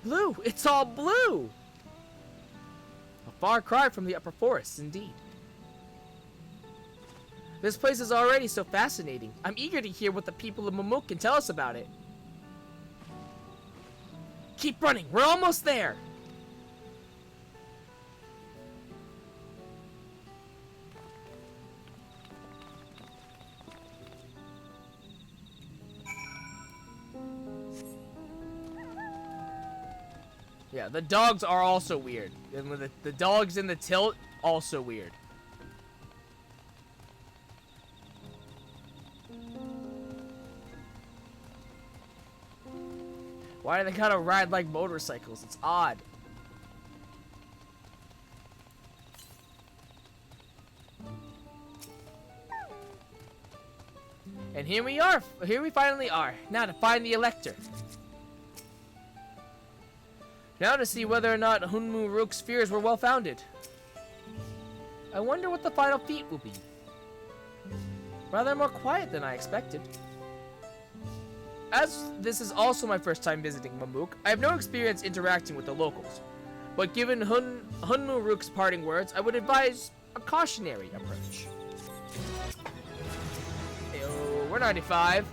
Blue! It's all blue! A far cry from the upper forests, indeed. This place is already so fascinating. I'm eager to hear what the people of Mamuk can tell us about it. Keep running! We're almost there! Yeah, the dogs are also weird. And with the dogs in the tilt, also weird. Why do they kind of ride like motorcycles? It's odd. And here we are. Here we finally are. Now to find the Elector. Now to see whether or not Hunmu Rook's fears were well founded. I wonder what the final feat will be. Rather more quiet than I expected. As this is also my first time visiting Mamuk, I have no experience interacting with the locals. But given Hunmu Rook's parting words, I would advise a cautionary approach. We're 95.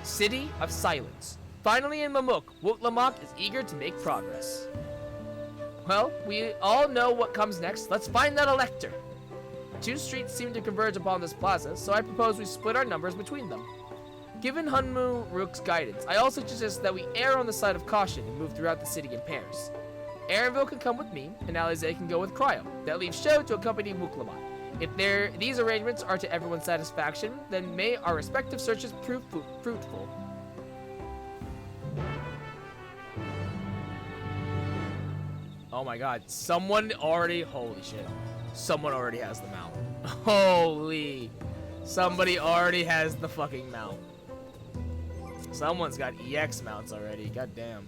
City of Silence. Finally in Mamuk, Wutlamok is eager to make progress. Well, we all know what comes next. Let's find that Elector. Two streets seem to converge upon this plaza, so I propose we split our numbers between them. Given Hunmu Rook's guidance, I also suggest that we err on the side of caution and move throughout the city in pairs. Aaronville can come with me, and Alize can go with Cryo. That leaves Sho to accompany Wuklamok. If these arrangements are to everyone's satisfaction, then may our respective searches prove fruitful. Oh my god, someone already, holy shit. Someone already has the mount. Holy. Somebody already has the fucking mount. Someone's got EX mounts already, god damn.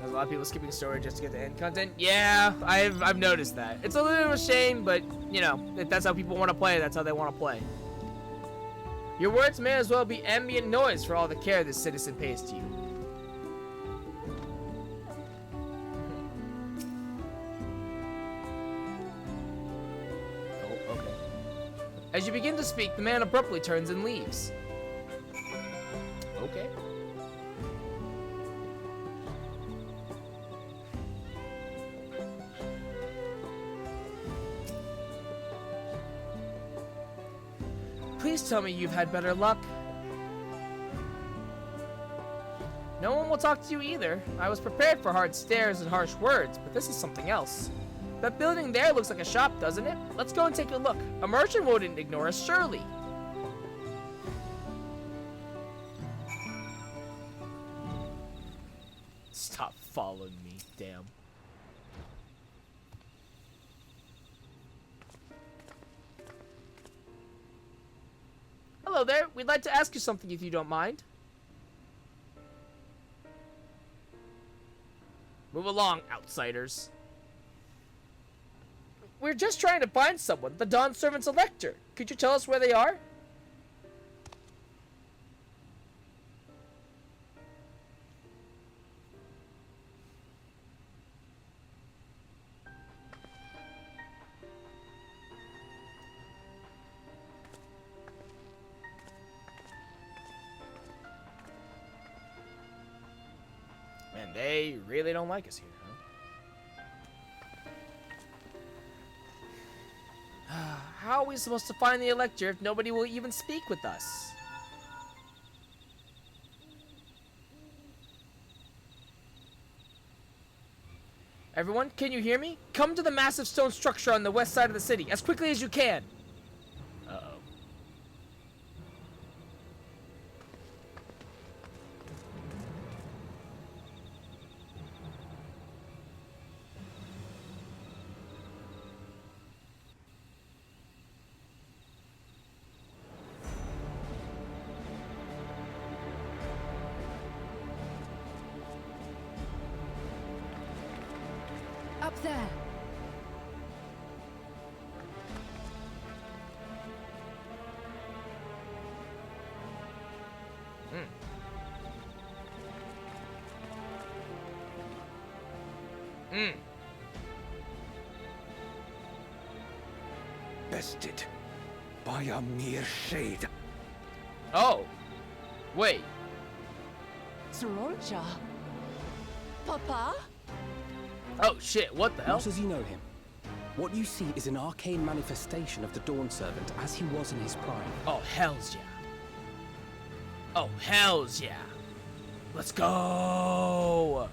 A lot of people skipping story just to get the end content. Yeah, I've noticed that. It's a little shame, but you know, if that's how people want to play, that's how they want to play. Your words may as well be ambient noise for all the care this citizen pays to you. Oh, okay. As you begin to speak, the man abruptly turns and leaves. Okay. Please tell me you've had better luck. No one will talk to you either. I was prepared for hard stares and harsh words, but this is something else. That building there looks like a shop, doesn't it? Let's go and take a look. A merchant wouldn't ignore us, surely. Stop following me, damn. Hello, hello there. We'd like to ask you something if you don't mind. Move along, outsiders. We're just trying to find someone, the Dawn Servant's Elector. Could you tell us where they are? Man, they really don't like us here, huh? How are we supposed to find the Elector if nobody will even speak with us? Everyone, can you hear me? Come to the massive stone structure on the west side of the city as quickly as you can. Uh-oh. Up there. Bested by a mere shade. Oh. Wait. Sorolja. Papa? Oh shit, what the hell? Not as you know him. What you see is an arcane manifestation of the Dawn Servant as he was in his prime. Oh, hells yeah. Oh, hells yeah. Let's go.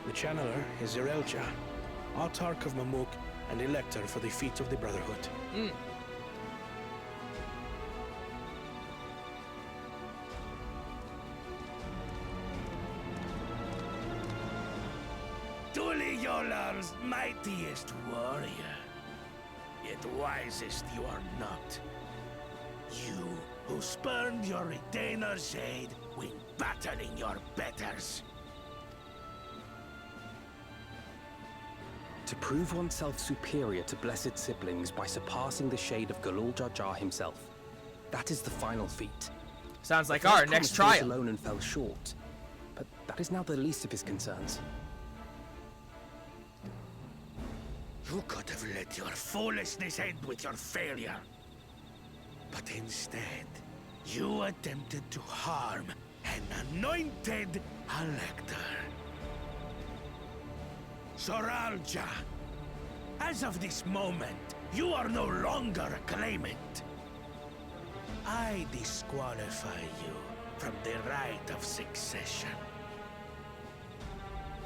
The Channeler is Zerelja, Autarch of Mamuk and Elector for the feet of the Brotherhood. Tuliyolar's mightiest warrior, yet wisest you are not. You who spurned your retainer's shade when battling your betters. To prove oneself superior to blessed siblings by surpassing the shade of Galul Jar Jar himself. That is the final feat. Sounds like The first our next promise trial. was alone and fell short, but that is now the least of his concerns. You could have let your foolishness end with your failure. But instead, you attempted to harm an anointed elector. Soralja, as of this moment, you are no longer a claimant. I disqualify you from the right of succession.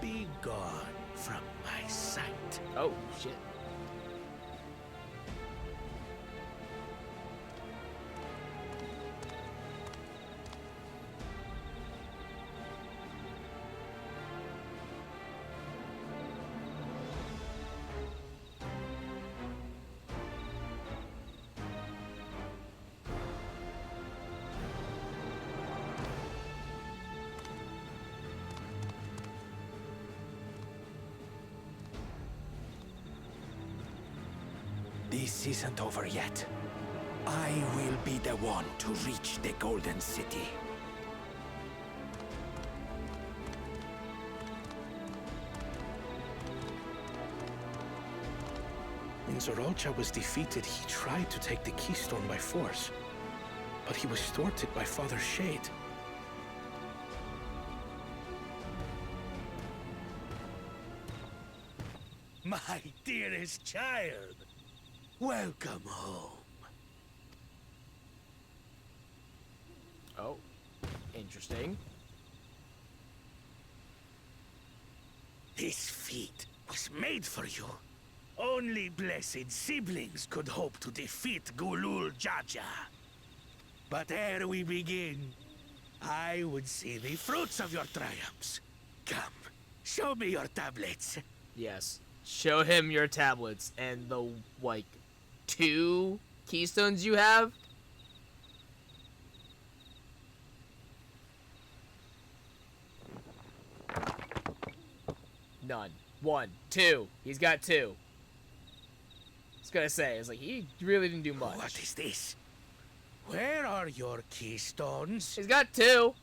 Be gone from my sight. Oh, shit. This isn't over yet. I will be the one to reach the Golden City. When Sorolja was defeated, he tried to take the keystone by force, but he was thwarted by Father Shade. My dearest child, welcome home. Oh, interesting. This feat was made for you. Only blessed siblings could hope to defeat Gulul Jaja. But ere we begin, I would see the fruits of your triumphs. Come, show me your tablets. Yes. Show him your tablets and the, like, 2 keystones you have. None. 1, 2. He's got 2. I was gonna say, it's like, he really didn't do much. What is this? Where are your keystones? He's got 2.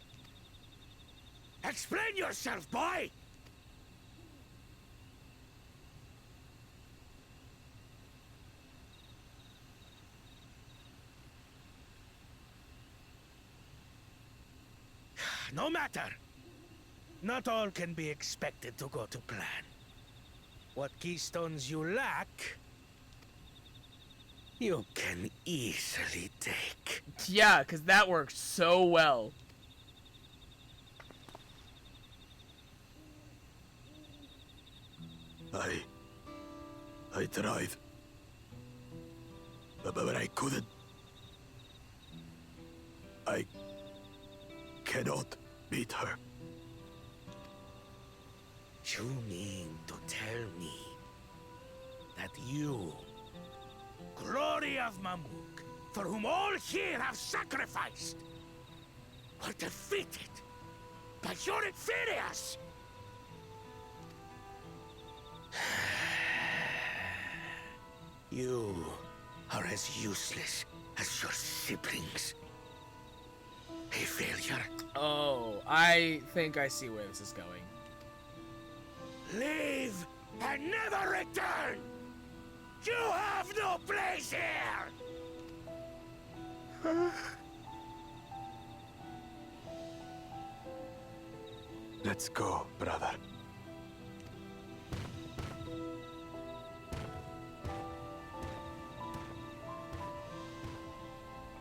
Explain yourself, boy! No matter. Not all can be expected to go to plan. What keystones you lack, you can easily take. Yeah, because that works so well. I tried. But I couldn't. I cannot beat her. You mean to tell me that you, glory of Mamuk, for whom all here have sacrificed, were defeated by your inferiors? You are as useless as your siblings. A failure. Oh, I think I see where this is going. Leave and never return! You have no place here! Let's go, brother.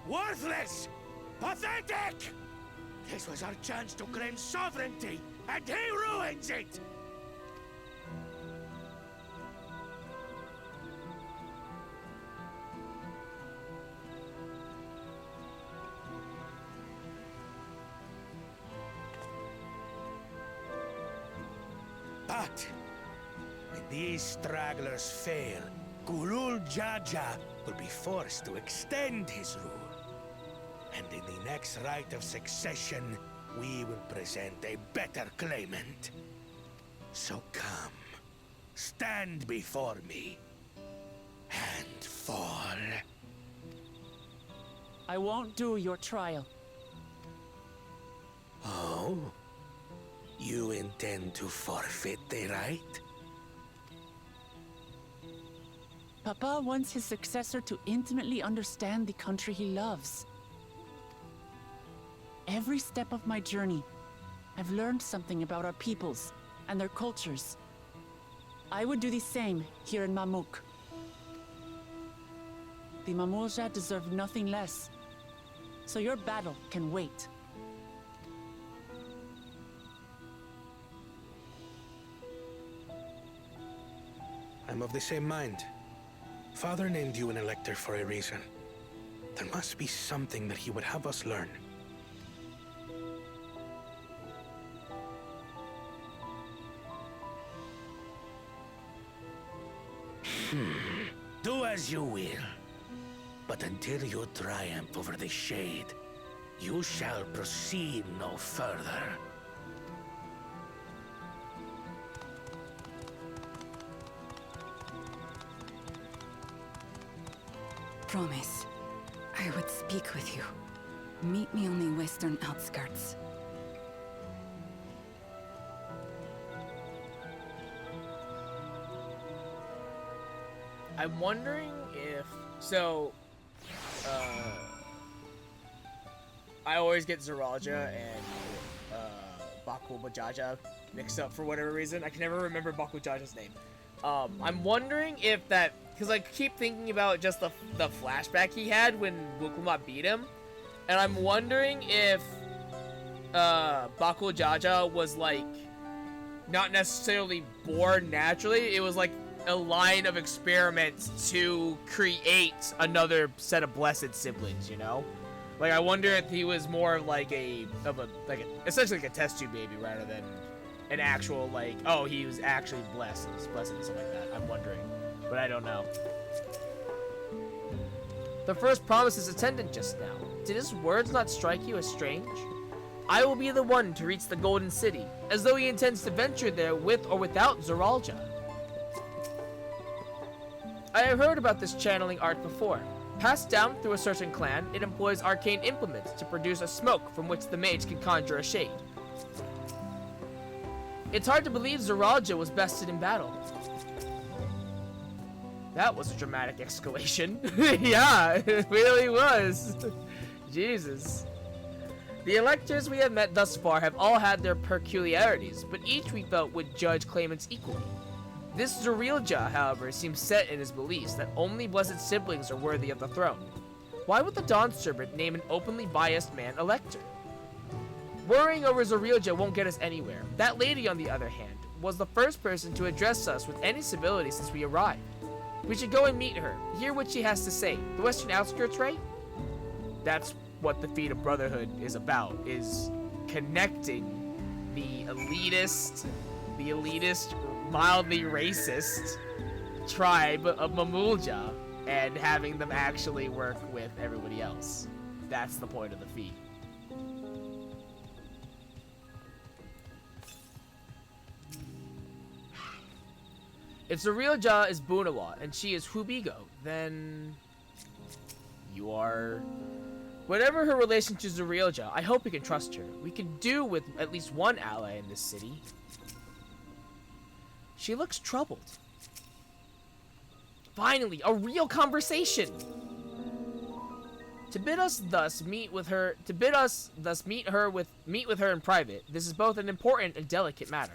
Worthless! Pathetic! This was our chance to claim sovereignty, and he ruins it! But when these stragglers fail, Gulul Jaja will be forced to extend his rule. And in the next rite of succession, we will present a better claimant. So come, stand before me, and fall. I won't do your trial. Oh? You intend to forfeit the right? Papa wants his successor to intimately understand the country he loves. Every step of my journey, I've learned something about our peoples and their cultures. I would do the same here in Mamuk. The Mamulja deserve nothing less, so your battle can wait. I'm of the same mind. Father named you an elector for a reason. There must be something that he would have us learn. Do as you will. But until you triumph over the Shade, you shall proceed no further. Promise, I would speak with you. Meet me on the western outskirts. I'm wondering if... So... I always get Zeraja and Baku Bajaja mixed up for whatever reason. I can never remember Baku Jaja's name. I'm wondering if that... Because I keep thinking about just the flashback he had when Wukulma beat him. And I'm wondering if Baku Jaja was, like, not necessarily born naturally. It was, like, a line of experiments to create another set of blessed siblings, you know? Like, I wonder if he was more like essentially like a test tube baby rather than an actual, like, oh, he was actually blessed and something like that. I'm wondering, but I don't know. The first promised his attendant just now. Did his words not strike you as strange? I will be the one to reach the Golden City, as though he intends to venture there with or without Zoralja. I have heard about this channeling art before. Passed down through a certain clan, it employs arcane implements to produce a smoke from which the mage can conjure a shade. It's hard to believe Zoralja was bested in battle. That was a dramatic escalation. Yeah, it really was. Jesus. The electors we have met thus far have all had their peculiarities, but each we felt would judge claimants equally. This Zorilja, however, seems set in his beliefs that only blessed siblings are worthy of the throne. Why would the Dawn Servant name an openly biased man elector? Worrying over Zorilja won't get us anywhere. That lady, on the other hand, was the first person to address us with any civility since we arrived. We should go and meet her, hear what she has to say. The western outskirts, right? That's what the Feet of Brotherhood is about, is connecting the elitist, mildly racist tribe of Mamulja and having them actually work with everybody else. That's the point of the feat. If Zorilja is Bunawa and she is Hubigo, then you are... Whatever her relation to Zorilja, I hope we can trust her. We can do with at least one ally in this city. She looks troubled. Finally, a real conversation! To bid us thus meet with her in private, this is both an important and delicate matter.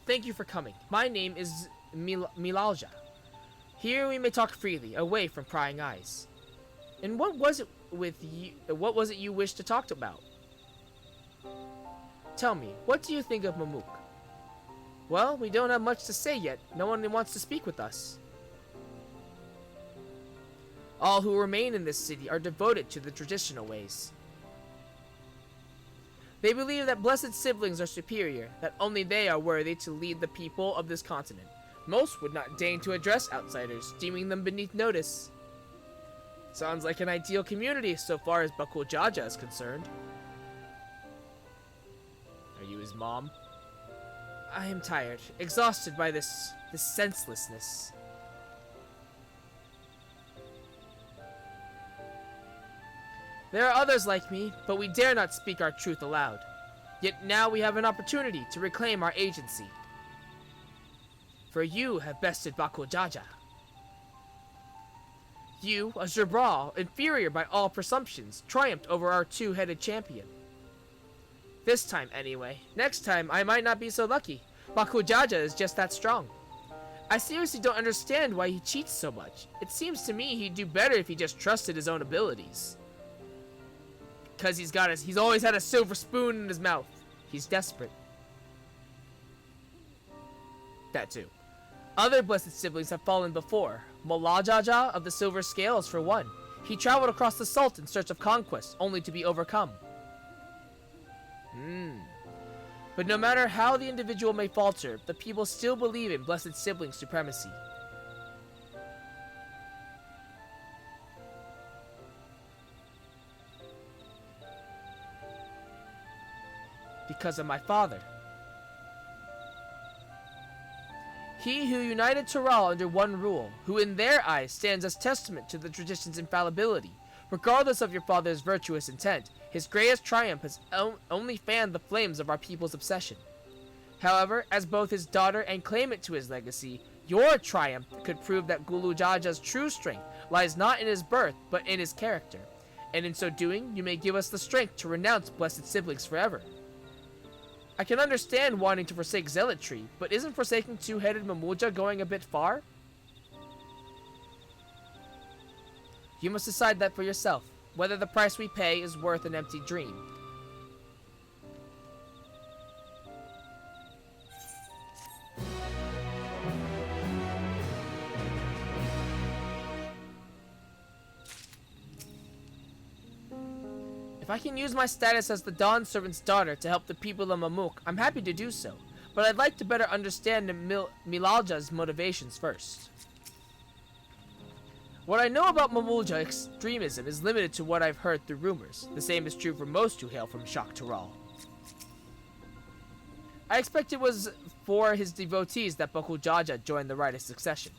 Thank you for coming. My name is Milalja. Here we may talk freely, away from prying eyes. And what was it you wished to talk about? Tell me, what do you think of Mamuk? Well, we don't have much to say yet. No one wants to speak with us. All who remain in this city are devoted to the traditional ways. They believe that blessed siblings are superior, that only they are worthy to lead the people of this continent. Most would not deign to address outsiders, deeming them beneath notice. Sounds like an ideal community so far as Bakul Jaja is concerned. Are you his mom? I am tired, exhausted by this senselessness. There are others like me, but we dare not speak our truth aloud. Yet now we have an opportunity to reclaim our agency. For you have bested Bakul Jaja. You, a Zerbral, inferior by all presumptions, triumphed over our two-headed champion. This time, anyway. Next time, I might not be so lucky. Bakul Jaja is just that strong. I seriously don't understand why he cheats so much. It seems to me he'd do better if he just trusted his own abilities. Because he's always had a silver spoon in his mouth. He's desperate. That too. Other blessed siblings have fallen before. Molajaja of the Silver Scales, for one. He traveled across the Salt in search of conquest, only to be overcome. But no matter how the individual may falter, the people still believe in blessed sibling supremacy. Because of my father. He who united Tural under one rule, who in their eyes stands as testament to the tradition's infallibility. Regardless of your father's virtuous intent, his greatest triumph has only fanned the flames of our people's obsession. However, as both his daughter and claimant to his legacy, your triumph could prove that Gulu Jaja's true strength lies not in his birth, but in his character. And in so doing, you may give us the strength to renounce blessed siblings forever. I can understand wanting to forsake zealotry, but isn't forsaking two-headed Mamulja going a bit far? You must decide that for yourself, whether the price we pay is worth an empty dream. If I can use my status as the Dawn Servant's daughter to help the people of Mamuk, I'm happy to do so. But I'd like to better understand Milalja's motivations first. What I know about Mamulja extremism is limited to what I've heard through rumors. The same is true for most who hail from Shak Tural. I expect it was for his devotees that Bokujaja joined the Rite of Succession.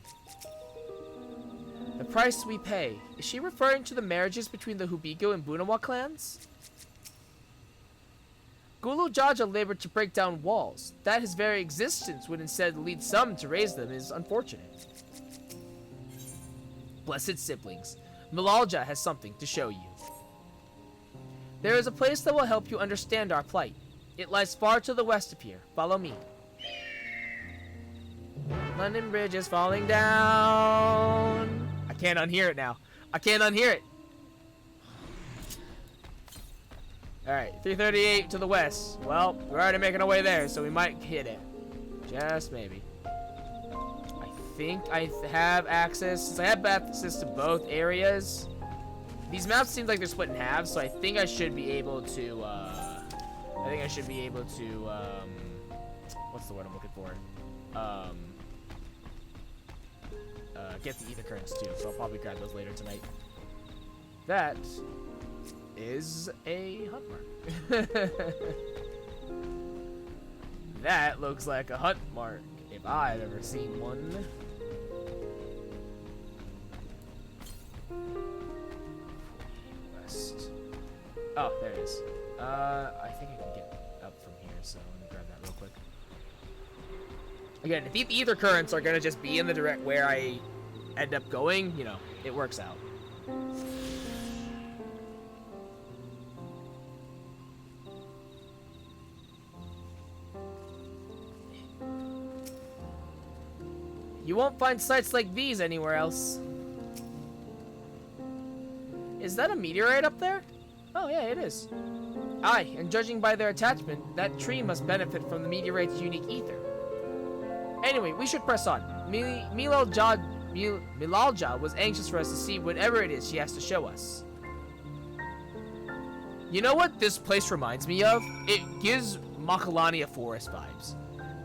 The price we pay. Is she referring to the marriages between the Hubigo and Bunawa clans? Gulu Jaja labored to break down walls. That his very existence would instead lead some to raise them is unfortunate. Blessed siblings, Milalja has something to show you. There is a place that will help you understand our plight. It lies far to the west of here. Follow me. London Bridge is falling down. I can't unhear it now. I can't unhear it. Alright, 338 to the west. Well, we're already making our way there, so we might hit it. Just maybe. I think I have access. Since I have access to both areas, these maps seem like they're split in half, so I think I should be able to, what's the word I'm looking for? Get the ether currents too, so I'll probably grab those later tonight. That is a hunt mark. That looks like a hunt mark, if I've ever seen one. West. Oh, there it is. I think I can get up from here, so let me grab that real quick. Again, if the ether currents are gonna just be in the direct where I end up going, you know, it works out. You won't find sites like these anywhere else. Is that a meteorite up there? Oh yeah, it is. Aye, and judging by their attachment, that tree must benefit from the meteorite's unique ether. Anyway, we should press on. Milalja was anxious for us to see whatever it is she has to show us. You know what this place reminds me of? It gives Macalania Forest vibes.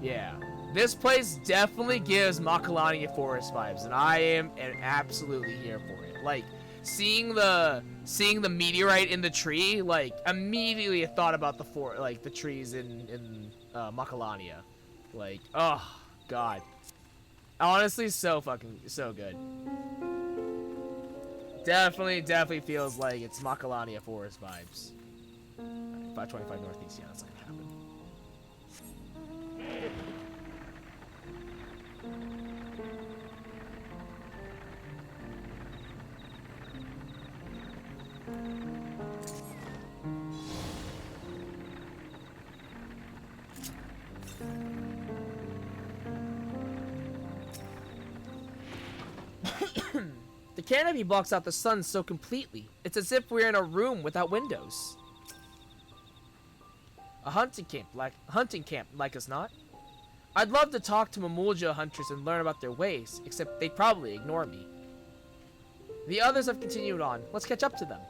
Yeah, this place definitely gives Macalania Forest vibes, and I am absolutely here for it. Like, seeing the meteorite in the tree, like, immediately I thought about the trees in Macalania. Like, oh god. Honestly, so good. Definitely feels like it's Macalania Forest vibes. Alright, 525 northeast, yeah, that's not gonna happen. The canopy blocks out the sun so completely. It's as if we're in a room without windows. A hunting camp, like us not? I'd love to talk to Mamulja hunters and learn about their ways, except they'd probably ignore me. The others have continued on. Let's catch up to them.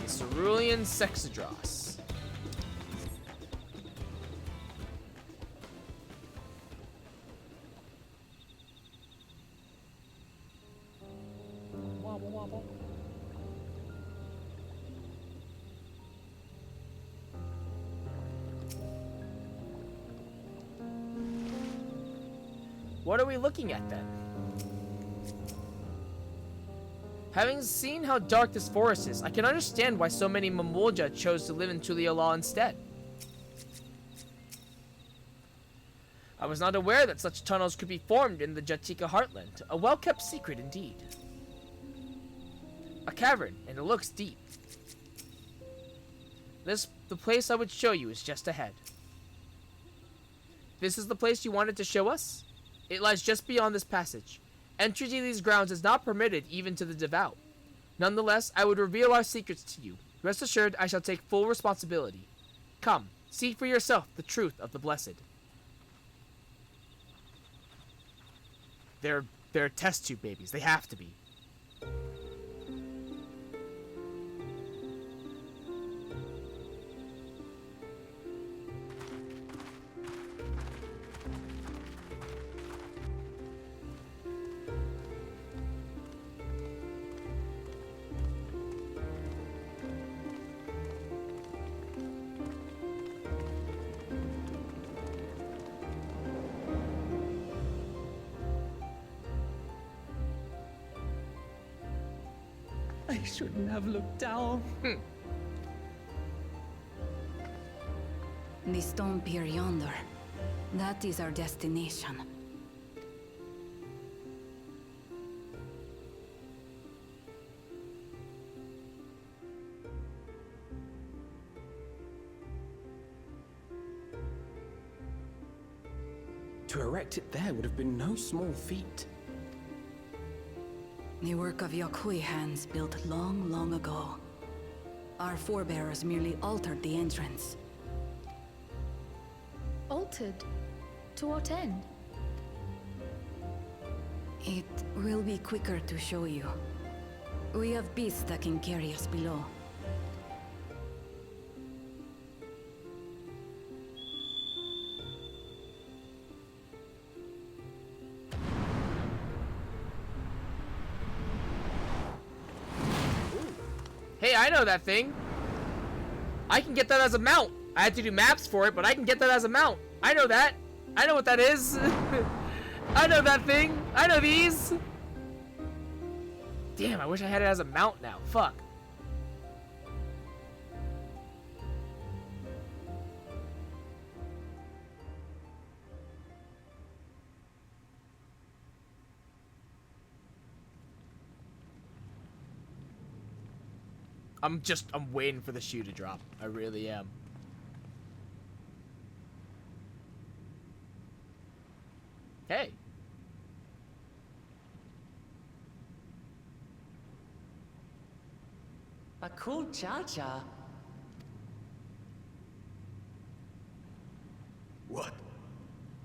Cerulean Sexadros. Wobble wobble. What are we looking at then? Having seen how dark this forest is, I can understand why so many Mamulja chose to live in Tuliyola instead. I was not aware that such tunnels could be formed in the Jatika heartland. A well-kept secret indeed. A cavern, and it looks deep. The place I would show you is just ahead. This is the place you wanted to show us? It lies just beyond this passage. Entry to these grounds is not permitted even to the devout. Nonetheless, I would reveal our secrets to you. Rest assured, I shall take full responsibility. Come, see for yourself the truth of the blessed. They're test tube babies. They have to be. I shouldn't have looked down. The stone pier yonder. That is our destination. To erect it there would have been no small feat. The work of Yakui hands built long, long ago. Our forebears merely altered the entrance. Altered? To what end? It will be quicker to show you. We have beasts that can carry us below. Hey, I know that thing. I can get that as a mount. I had to do maps for it, but I can get that as a mount. I know that. I know what that is. I know that thing. I know these. Damn, I wish I had it as a mount now. Fuck. I'm waiting for the shoe to drop. I really am. Hey. A cool cha-cha. What?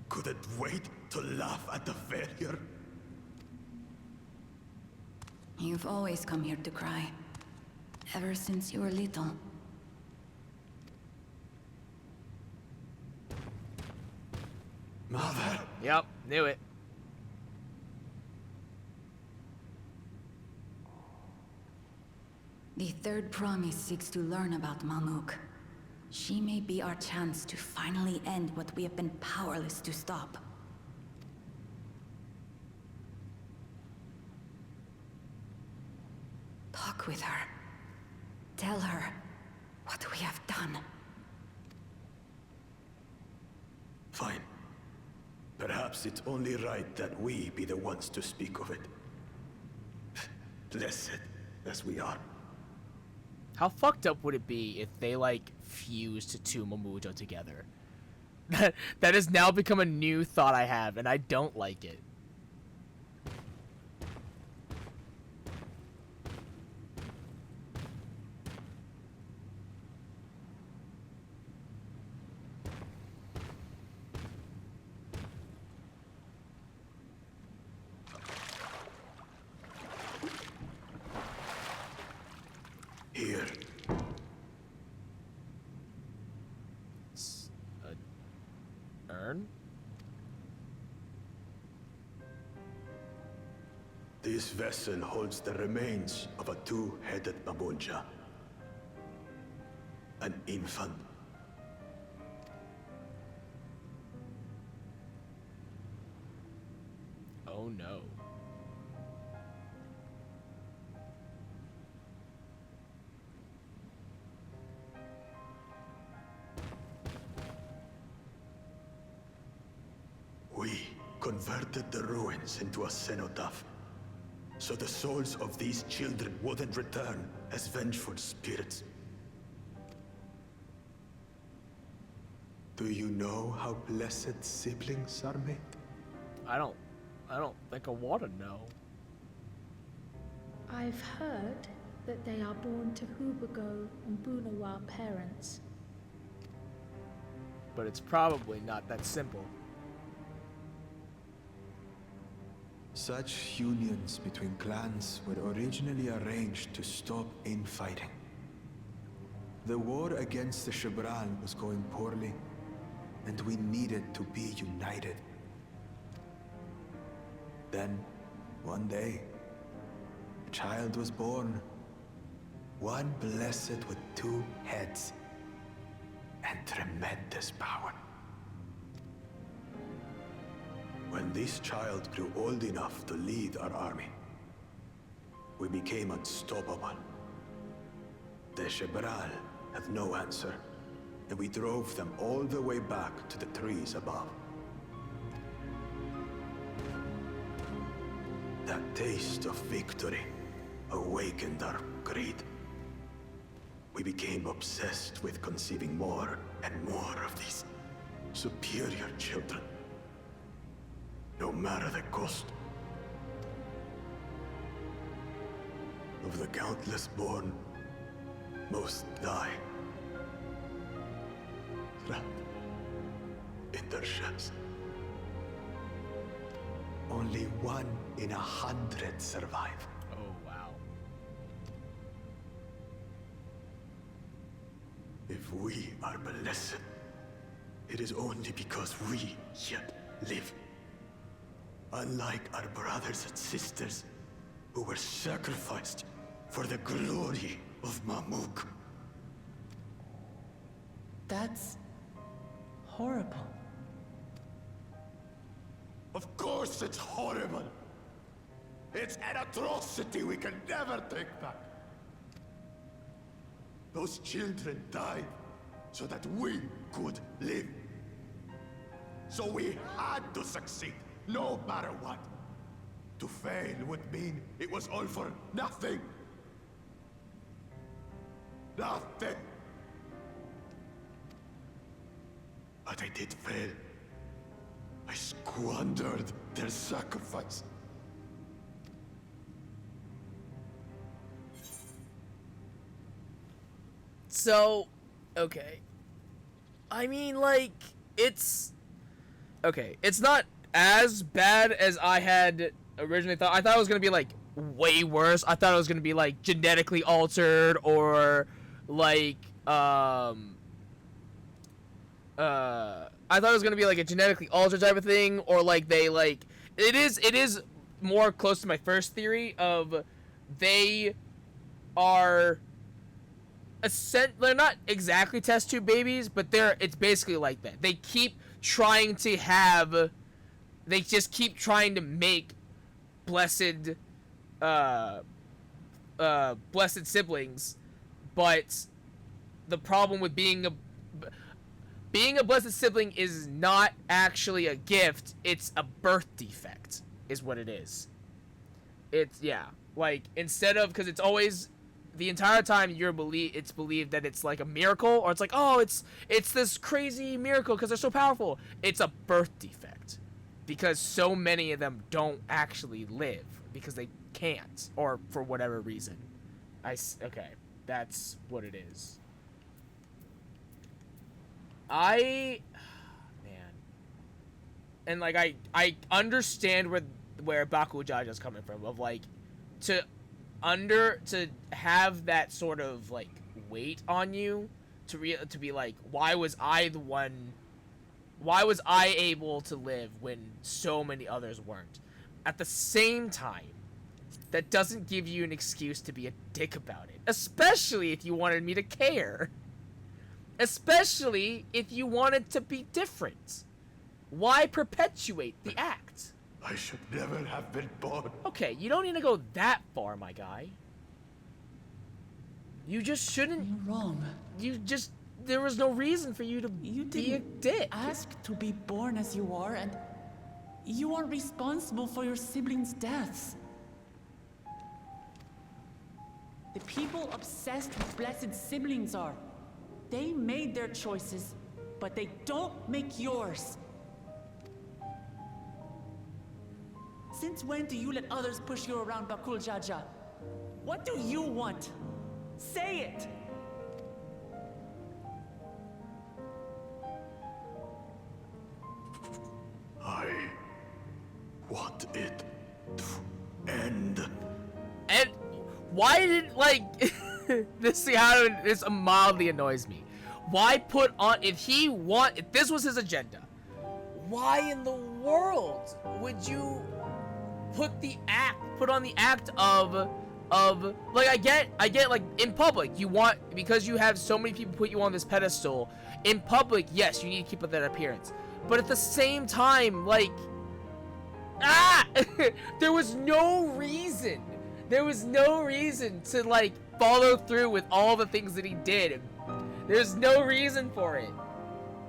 Couldn't wait to laugh at the failure? You've always come here to cry. Ever since you were little. Mother. Yep, knew it. The third promise seeks to learn about Mamuk. She may be our chance to finally end what we have been powerless to stop. Talk with her. Tell her what we have done. Fine. Perhaps it's only right that we be the ones to speak of it. Blessed as we are. How fucked up would it be if they, like, fused two Mamujo together? That has now become a new thought I have, and I don't like it. Here. It's a urn? This vessel holds the remains of a two-headed Mabunja. An infant. Oh no. We converted the ruins into a cenotaph, so the souls of these children wouldn't return as vengeful spirits. Do you know how blessed siblings are made? I don't think I want to know. I've heard that they are born to Hubago and Bunawa parents. But it's probably not that simple. Such unions between clans were originally arranged to stop infighting. The war against the Shibran was going poorly, and we needed to be united. Then, one day, a child was born. One blessed with 2 heads and tremendous power. When this child grew old enough to lead our army, we became unstoppable. The Shibral had no answer, and we drove them all the way back to the trees above. That taste of victory awakened our greed. We became obsessed with conceiving more and more of these superior children, no matter the cost. Of the countless born, most die, trapped in their shells. Only 1 in 100 survive. Oh, wow. If we are blessed, it is only because we yet live. Unlike our brothers and sisters, who were sacrificed for the glory of Mamuk. That's horrible. Of course it's horrible. It's an atrocity we can never take back. Those children died so that we could live. So we had to succeed, no matter what. To fail would mean it was all for nothing. Nothing. But I did fail. I squandered their sacrifice. So, okay. I mean, like, it's... Okay, it's not as bad as I had originally thought. I thought it was gonna be, like, way worse. I thought it was gonna be, like, genetically altered, or, like, I thought it was gonna be like a genetically altered type of thing, or like they like it is more close to my first theory of they are they're not exactly test tube babies, but it's basically like that. They just keep trying to make blessed siblings, but the problem with being a blessed sibling is not actually a gift, it's a birth defect, is what it is. It's, yeah, like, instead of, because it's always, the entire time it's believed that it's like a miracle, or it's like, oh, it's this crazy miracle because they're so powerful. It's a birth defect, because so many of them don't actually live, because they can't, or for whatever reason. Okay, that's what it is. Man, and like I understand where Bakujaja's coming from, of like to have that sort of like weight on you to be like, why was I able to live when so many others weren't? At the same time, that doesn't give you an excuse to be a dick about it, especially if you wanted me to care. Especially if you wanted to be different. Why perpetuate the act? I should never have been born. Okay, you don't need to go that far, my guy. You just shouldn't... You're wrong. There was no reason for you to be a dick. Ask to be born as you are, and you are responsible for your siblings' deaths. The people obsessed with blessed siblings are. They made their choices, but they don't make yours. Since when do you let others push you around, Bakul Jaja? What do you want? Say it! I want it to end. And why did, like, this mildly annoys me. Why put on, if this was his agenda, why in the world would you put on the act of, like, I get, like, in public, because you have so many people put you on this pedestal, in public, yes, you need to keep up that appearance. But at the same time, like, there was no reason to, like, follow through with all the things that he did. There's no reason for it.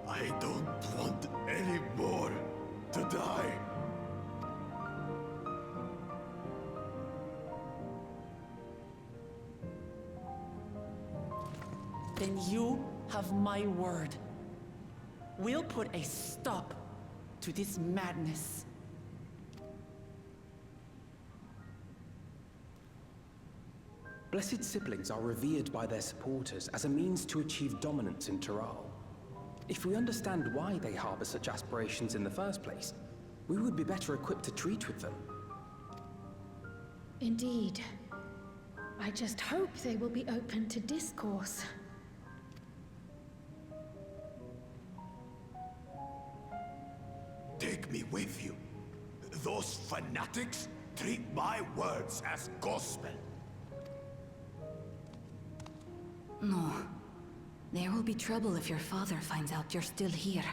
I don't want any more to die. Then you have my word. We'll put a stop to this madness. Blessed siblings are revered by their supporters as a means to achieve dominance in Tural. If we understand why they harbor such aspirations in the first place, we would be better equipped to treat with them. Indeed. I just hope they will be open to discourse. Take me with you. Those fanatics treat my words as gospel. No. There will be trouble if your father finds out you're still here.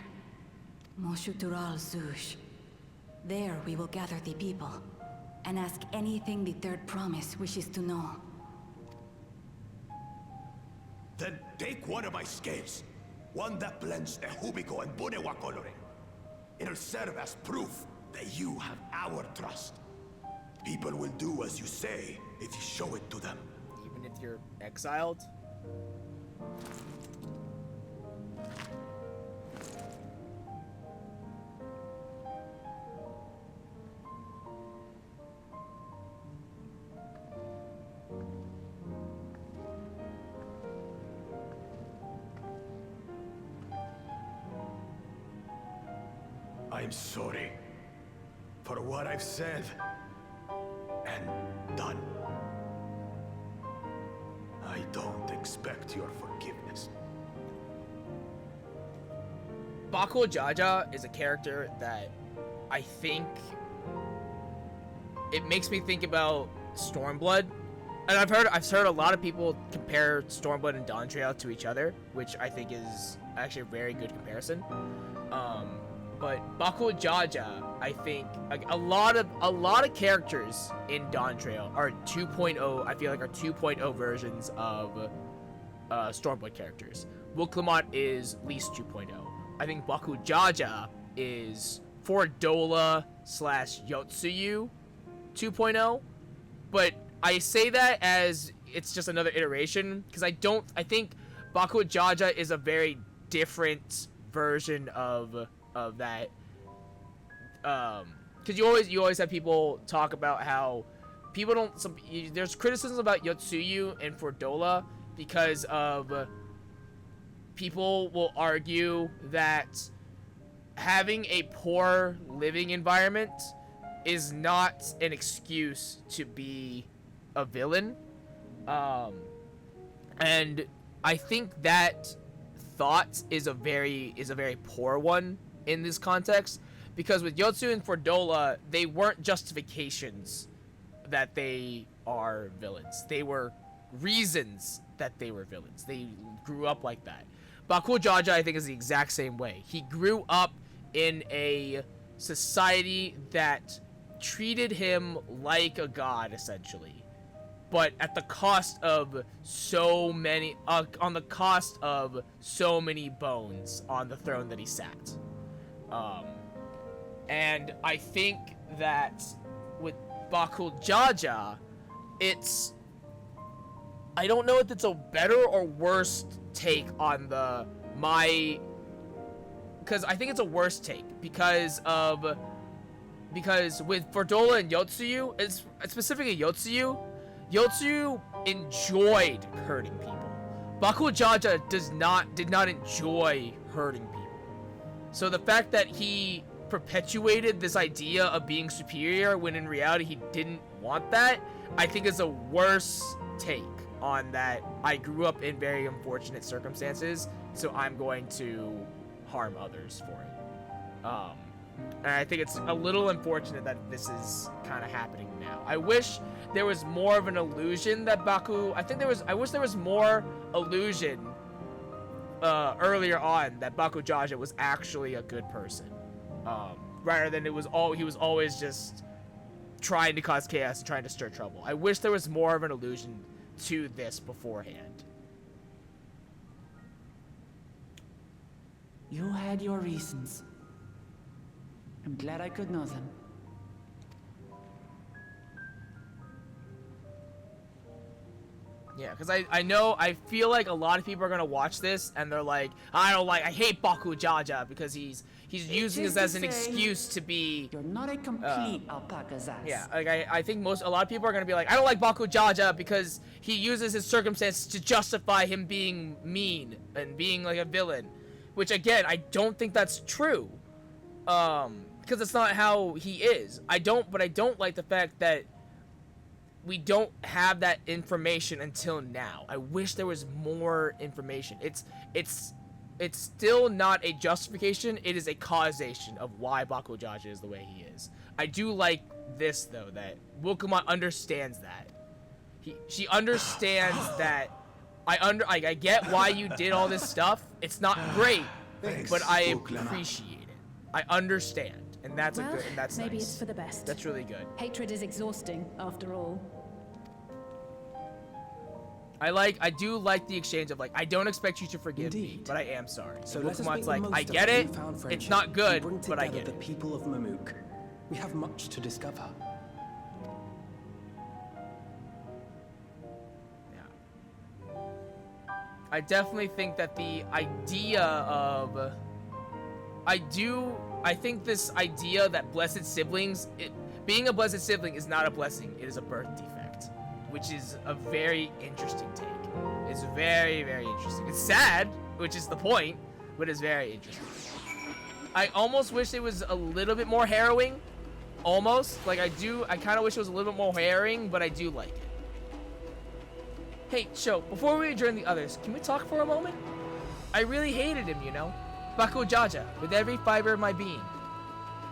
Moshutural Zush. There we will gather the people, and ask anything the Third Promise wishes to know. Then take one of my scales. One that blends Ehubiko and Bunewa coloring. It'll serve as proof that you have our trust. People will do as you say if you show it to them. Even if you're exiled? I'm sorry for what I've said and done. I don't expect your forgiveness. Bakuo Jaja is a character that I think it makes me think about Stormblood. And I've heard a lot of people compare Stormblood and Dawntrail to each other, which I think is actually a very good comparison. But Bakuo Jaja, I think, like, a lot of characters in Dawntrail are 2.0. I feel like are 2.0 versions of Stormblood characters. Wooklamot is at least 2.0. I think Bakuo Jaja is Fordola / Yotsuyu 2.0. But I say that as it's just another iteration because I think Bakuo Jaja is a very different version of that, because you always have people talk about how people don't. There's criticism about Yotsuyu and Fordola because of people will argue that having a poor living environment is not an excuse to be a villain, and I think that thought is a very poor one in this context, because with Yotsu and Fordola, they weren't justifications that they are villains. They were reasons that they were villains. They grew up like that. Bakuo Jaja, I think, is the exact same way. He grew up in a society that treated him like a god, essentially, but at the cost of so many, bones on the throne that he sat. And I think that with Bakuo Jaja, I don't know if it's a better or worse take on because I think it's a worse take because with Fordola and Yotsuyu, specifically Yotsuyu, Yotsu enjoyed hurting people. Bakujaja did not enjoy hurting people. So the fact that he perpetuated this idea of being superior when in reality he didn't want that, I think is a worse take on that. I grew up in very unfortunate circumstances, so I'm going to harm others for it. And I think it's a little unfortunate that this is kind of happening now. I wish there was more of an illusion that I wish there was more illusion earlier on that Bakujaja was actually a good person. Rather than he was always just trying to cause chaos and trying to stir trouble. I wish there was more of an allusion to this beforehand. You had your reasons. I'm glad I could know them. Yeah, because I feel like a lot of people are gonna watch this and they're like, I hate Bakujaja because he's using this as an excuse to be. You're not a complete alpaca's ass. Yeah, like I think a lot of people are gonna be like, I don't like Bakujaja because he uses his circumstances to justify him being mean and being like a villain, which again I don't think that's true, because it's not how he is. But I don't like the fact that we don't have that information until now. I wish there was more information. It's still not a justification. It is a causation of why Bakujaja is the way he is. I do like this though, that Wilkuma understands that. She understands that. I get why you did all this stuff. It's not great, but I appreciate it. I understand. And that's that's maybe nice. It's for the best. That's really good. Hatred is exhausting, after all. I do like the exchange of like, I don't expect you to forgive me, but I am sorry. So Wilkuma's like, I get it. It's not good, but I get the it. people of Mamook. We have much to discover. I definitely think that the idea of I think this idea that blessed siblings, being a blessed sibling is not a blessing, it is a birth defect, which is a very interesting take. It's very, very interesting. It's sad, which is the point, but it's very interesting. I almost wish it was a little bit more harrowing. Almost. Like I kind of wish it was a little bit more harrowing, but I do like it. Hey, Sho, before we adjourn the others, can we talk for a moment? I really hated him, you know? Bakujaja, with every fiber of my being.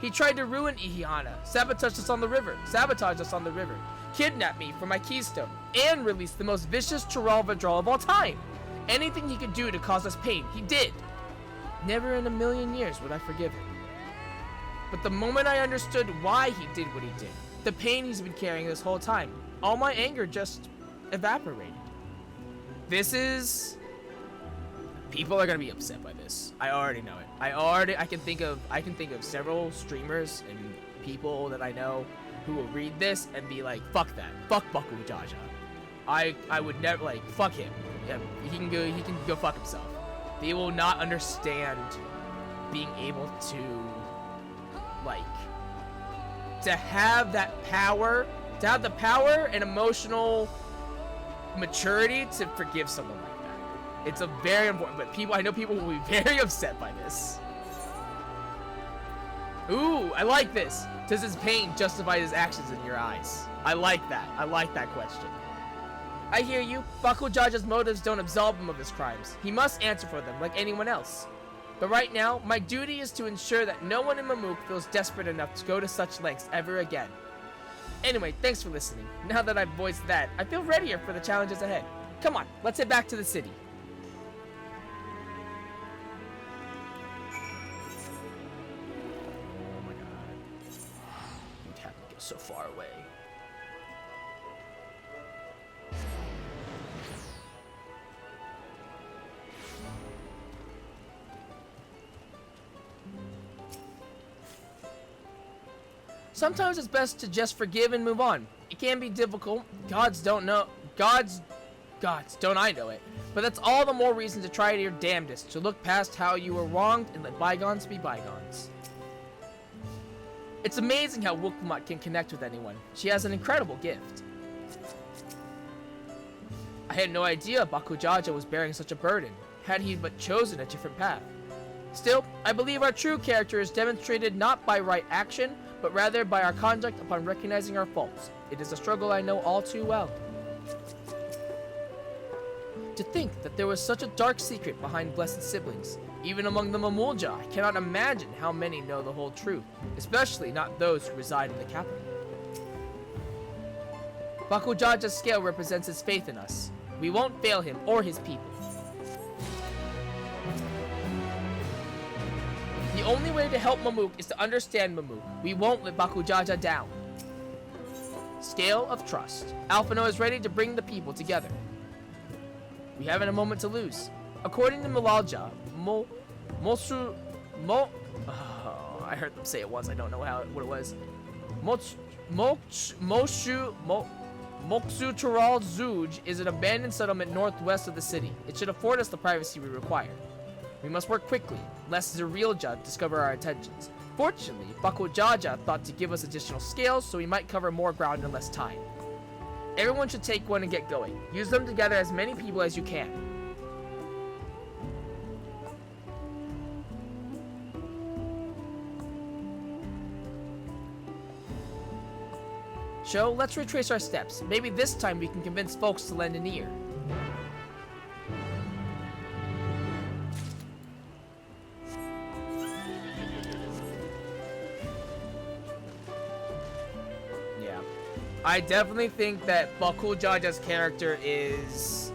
He tried to ruin Ihihana, sabotage us on the river, kidnap me for my keystone, and release the most vicious Chiral Vidral of all time. Anything he could do to cause us pain, he did. Never in a million years would I forgive him. But the moment I understood why he did what he did, the pain he's been carrying this whole time, all my anger just evaporated. People are gonna be upset by this. I already know it. I can think of several streamers and people that I know who will read this and be like, fuck that. Fuck Bakujaja. I would never, like, fuck him. Yeah, he can go fuck himself. They will not understand being able to, like, to have that power, to have the power and emotional maturity to forgive someone like that. It's a very important, but I know people will be very upset by this. Ooh, I like this. Does his pain justify his actions in your eyes? I like that. I like that question. I hear you. Bakujaja's motives don't absolve him of his crimes. He must answer for them like anyone else. But right now, my duty is to ensure that no one in Mamook feels desperate enough to go to such lengths ever again. Anyway, thanks for listening. Now that I've voiced that, I feel readier for the challenges ahead. Come on, let's head back to the city. Oh my god. You'd have to go so far away. Sometimes it's best to just forgive and move on. It can be difficult. Gods don't I know it. But that's all the more reason to try your damnedest, to look past how you were wronged and let bygones be bygones. It's amazing how Wilkmat can connect with anyone. She has an incredible gift. I had no idea Bakujaja was bearing such a burden, had he but chosen a different path. Still, I believe our true character is demonstrated not by right action, but rather by our conduct upon recognizing our faults. It is a struggle I know all too well. To think that there was such a dark secret behind blessed siblings. Even among the Mamulja, I cannot imagine how many know the whole truth, especially not those who reside in the capital. Bakujaja's scale represents his faith in us. We won't fail him or his people. The only way to help Mamuk is to understand Mamuk. We won't let Bakujaja down. Scale of trust. Alphino is ready to bring the people together. We haven't a moment to lose. According to Milalja, I heard them say it once, I don't know what it was. Moksu Tural Zuj is an abandoned settlement northwest of the city. It should afford us the privacy we require. We must work quickly, lest Zerilja discover our intentions. Fortunately, Bakujaja thought to give us additional scales, so we might cover more ground in less time. Everyone should take one and get going. Use them to gather as many people as you can. Sho, let's retrace our steps. Maybe this time we can convince folks to lend an ear. Yeah. I definitely think that Bakujaja's character is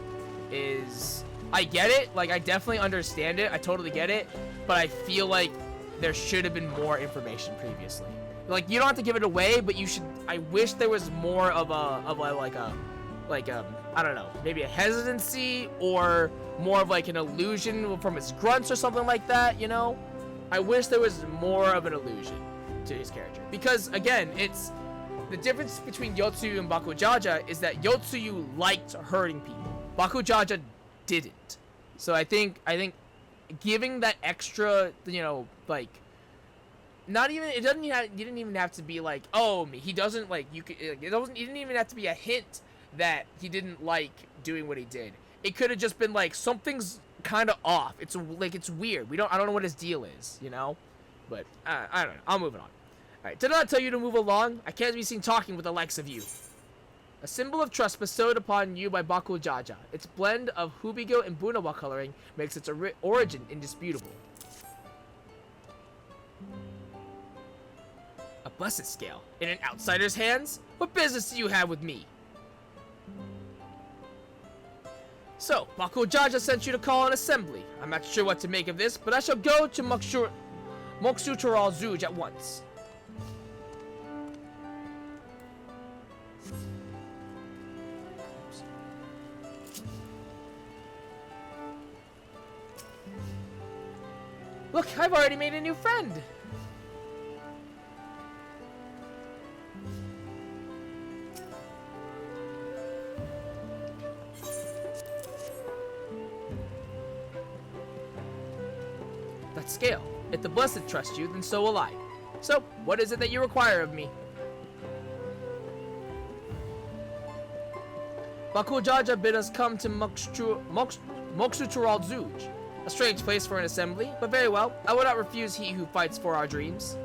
I get it, like I definitely understand it, I totally get it, but I feel like there should have been more information previously. Like, you don't have to give it away, but you should. I wish there was more of a I don't know, maybe a hesitancy or more of like an illusion from his grunts or something like that, you know? I wish there was more of an illusion to his character. Because again, it's the difference between Yotsuyu and Bakujaja is that Yotsuyu liked hurting people. Bakujaja didn't. So I think giving that extra, you know, like, not even, it doesn't have, you didn't even have to be like, oh, he doesn't like, you could, it didn't even have to be a hint that he didn't like doing what he did. It could have just been like, something's kind of off. It's like, it's weird. I don't know what his deal is, you know? But, I don't know. I'm moving on. Alright, did I not tell you to move along? I can't be seen talking with the likes of you. A symbol of trust bestowed upon you by Bakujaja. Its blend of Hubigo and Bunawa coloring makes its origin indisputable. A blessed scale. In an outsider's hands? What business do you have with me? So, Bakujaja sent you to call an assembly. I'm not sure what to make of this, but I shall go to Moksu Tural Zuj at once. Look, I've already made a new friend. That scale. If the blessed trust you, then so will I. So, what is it that you require of me? Bakujaja bid us come to Moksu Tural Zuj. A strange place for an assembly, but very well. I will not refuse he who fights for our dreams.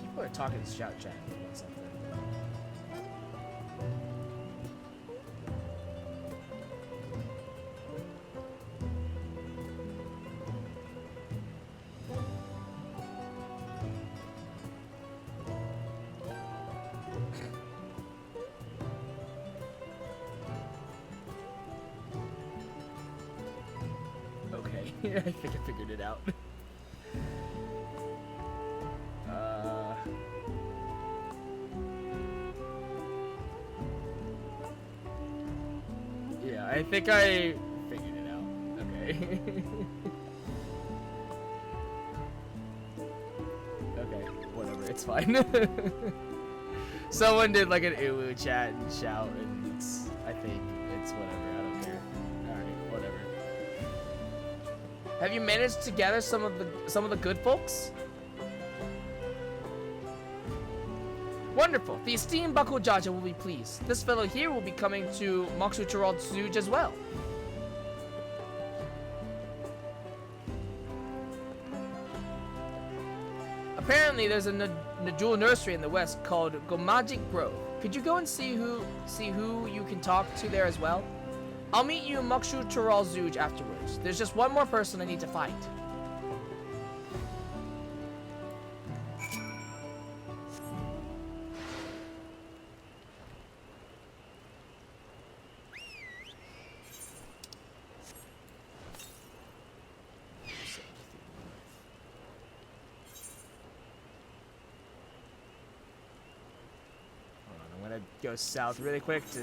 People are talking in shout chat about something. I think I figured it out. Yeah, I think I figured it out. Okay. Okay, whatever, it's fine. Someone did like an uwu chat and shout, and it's, I think it's whatever. I don't care. Alright, whatever. Have you managed to gather some of the good folks? Wonderful. The esteemed Bakujaja will be pleased. This fellow here will be coming to Mokshu Churald Zuj as well. Apparently, there's a jewel nursery in the west called Gomagic Grove. Could you go and see who you can talk to there as well? I'll meet you in Mokshu Churald Zuj afterwards. There's just one more person I need to fight. Go south really quick to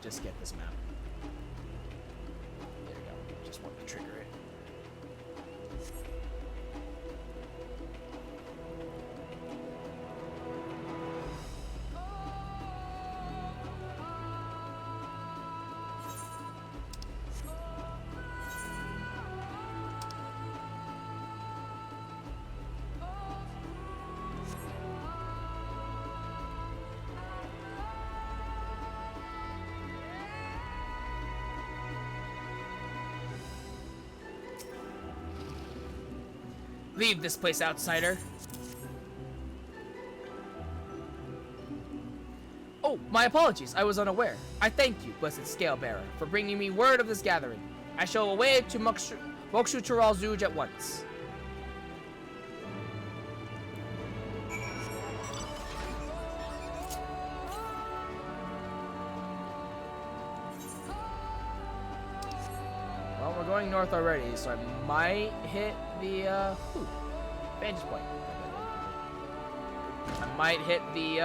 just get this map. There we go. Just want to trigger it. Leave this place, outsider. Oh, my apologies. I was unaware. I thank you, blessed Scalebearer, for bringing me word of this gathering. I shall away to Mokshu Churald Zuj at once. Well, we're going north already, so I might hit the, vantage point. I might hit the,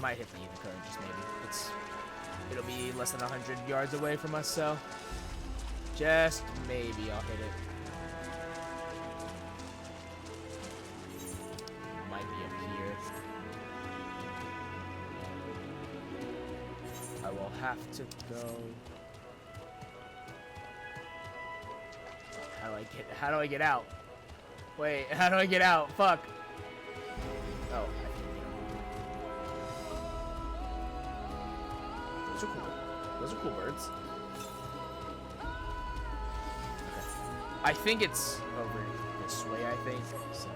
might hit the Ether Current, just maybe. It'll be less than 100 yards away from us, so just maybe I'll hit it. Might be up here. I will have to go. How do I get out? Wait, how do I get out? Fuck. Oh. Those are cool. Those are cool birds. Okay. I think it's over this way, I think. So.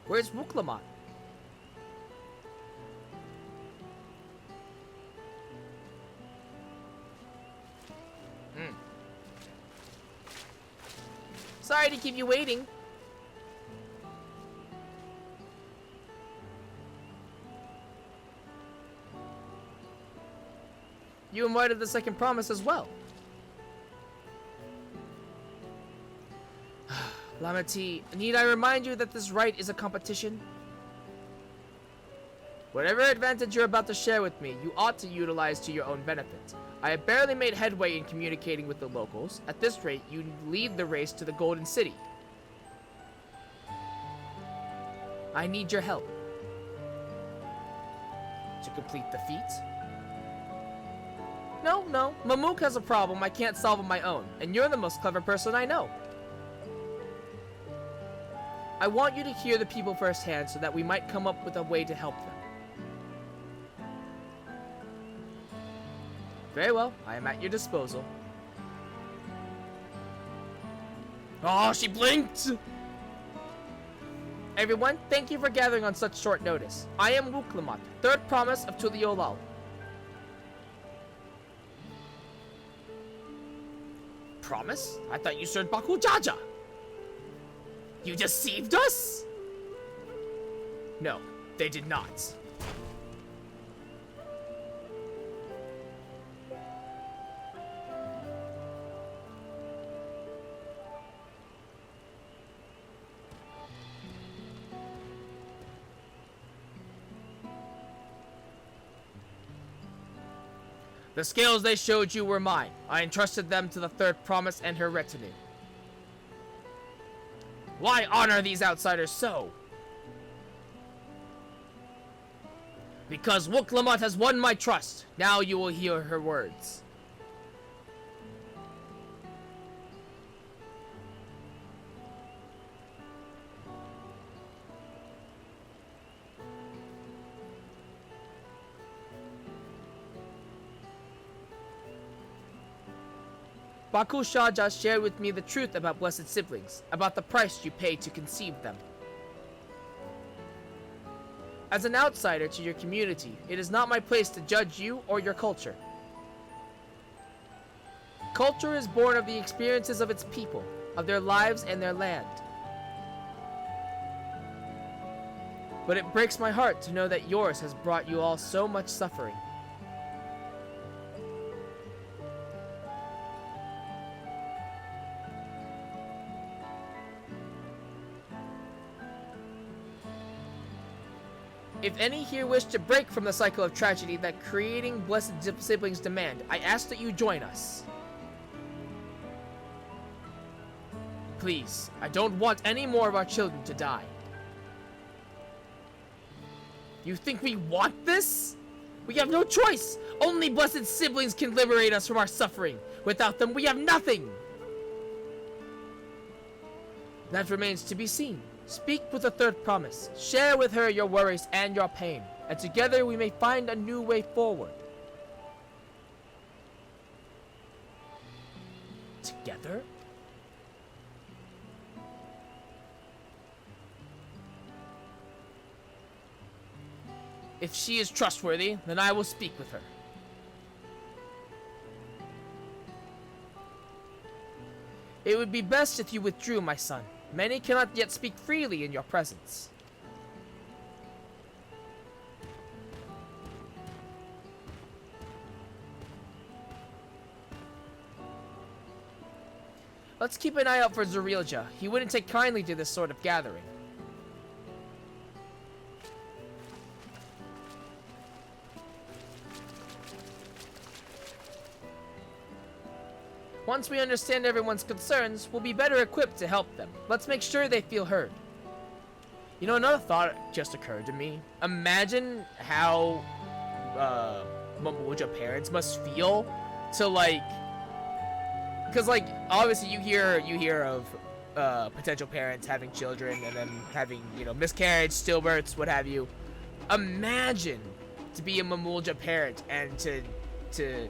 Where's Wuklamat? Sorry to keep you waiting. You invited the second promise as well. Lamati, need I remind you that this rite is a competition? Whatever advantage you're about to share with me, you ought to utilize to your own benefit. I have barely made headway in communicating with the locals. At this rate, you lead the race to the Golden City. I need your help. To complete the feat? No. Mamook has a problem I can't solve on my own, and you're the most clever person I know. I want you to hear the people firsthand so that we might come up with a way to help them. Very well, I am at your disposal. Oh, she blinked! Everyone, thank you for gathering on such short notice. I am Wuklamot, third promise of Tuliolal. Promise? I thought you served Baku Jaja. You deceived us? No, they did not. The scales they showed you were mine. I entrusted them to the third promise and her retinue. Why honor these outsiders so? Because Wuklamot has won my trust. Now you will hear her words. Baku Shaja shared with me the truth about blessed siblings, about the price you pay to conceive them. As an outsider to your community, it is not my place to judge you or your culture. Culture is born of the experiences of its people, of their lives and their land. But it breaks my heart to know that yours has brought you all so much suffering. If any here wish to break from the cycle of tragedy that creating blessed siblings demand, I ask that you join us. Please, I don't want any more of our children to die. You think we want this? We have no choice! Only blessed siblings can liberate us from our suffering. Without them, we have nothing! That remains to be seen. Speak with the third promise. Share with her your worries and your pain, and together we may find a new way forward. Together? If she is trustworthy, then I will speak with her. It would be best if you withdrew, my son. Many cannot yet speak freely in your presence. Let's keep an eye out for Zorilja. He wouldn't take kindly to this sort of gathering. Once we understand everyone's concerns, we'll be better equipped to help them. Let's make sure they feel heard. You know, another thought just occurred to me. Imagine how Mamuja parents must feel to like, because like obviously you hear of potential parents having children and then having, you know, miscarriage, stillbirths, what have you. Imagine to be a Mamulja parent and to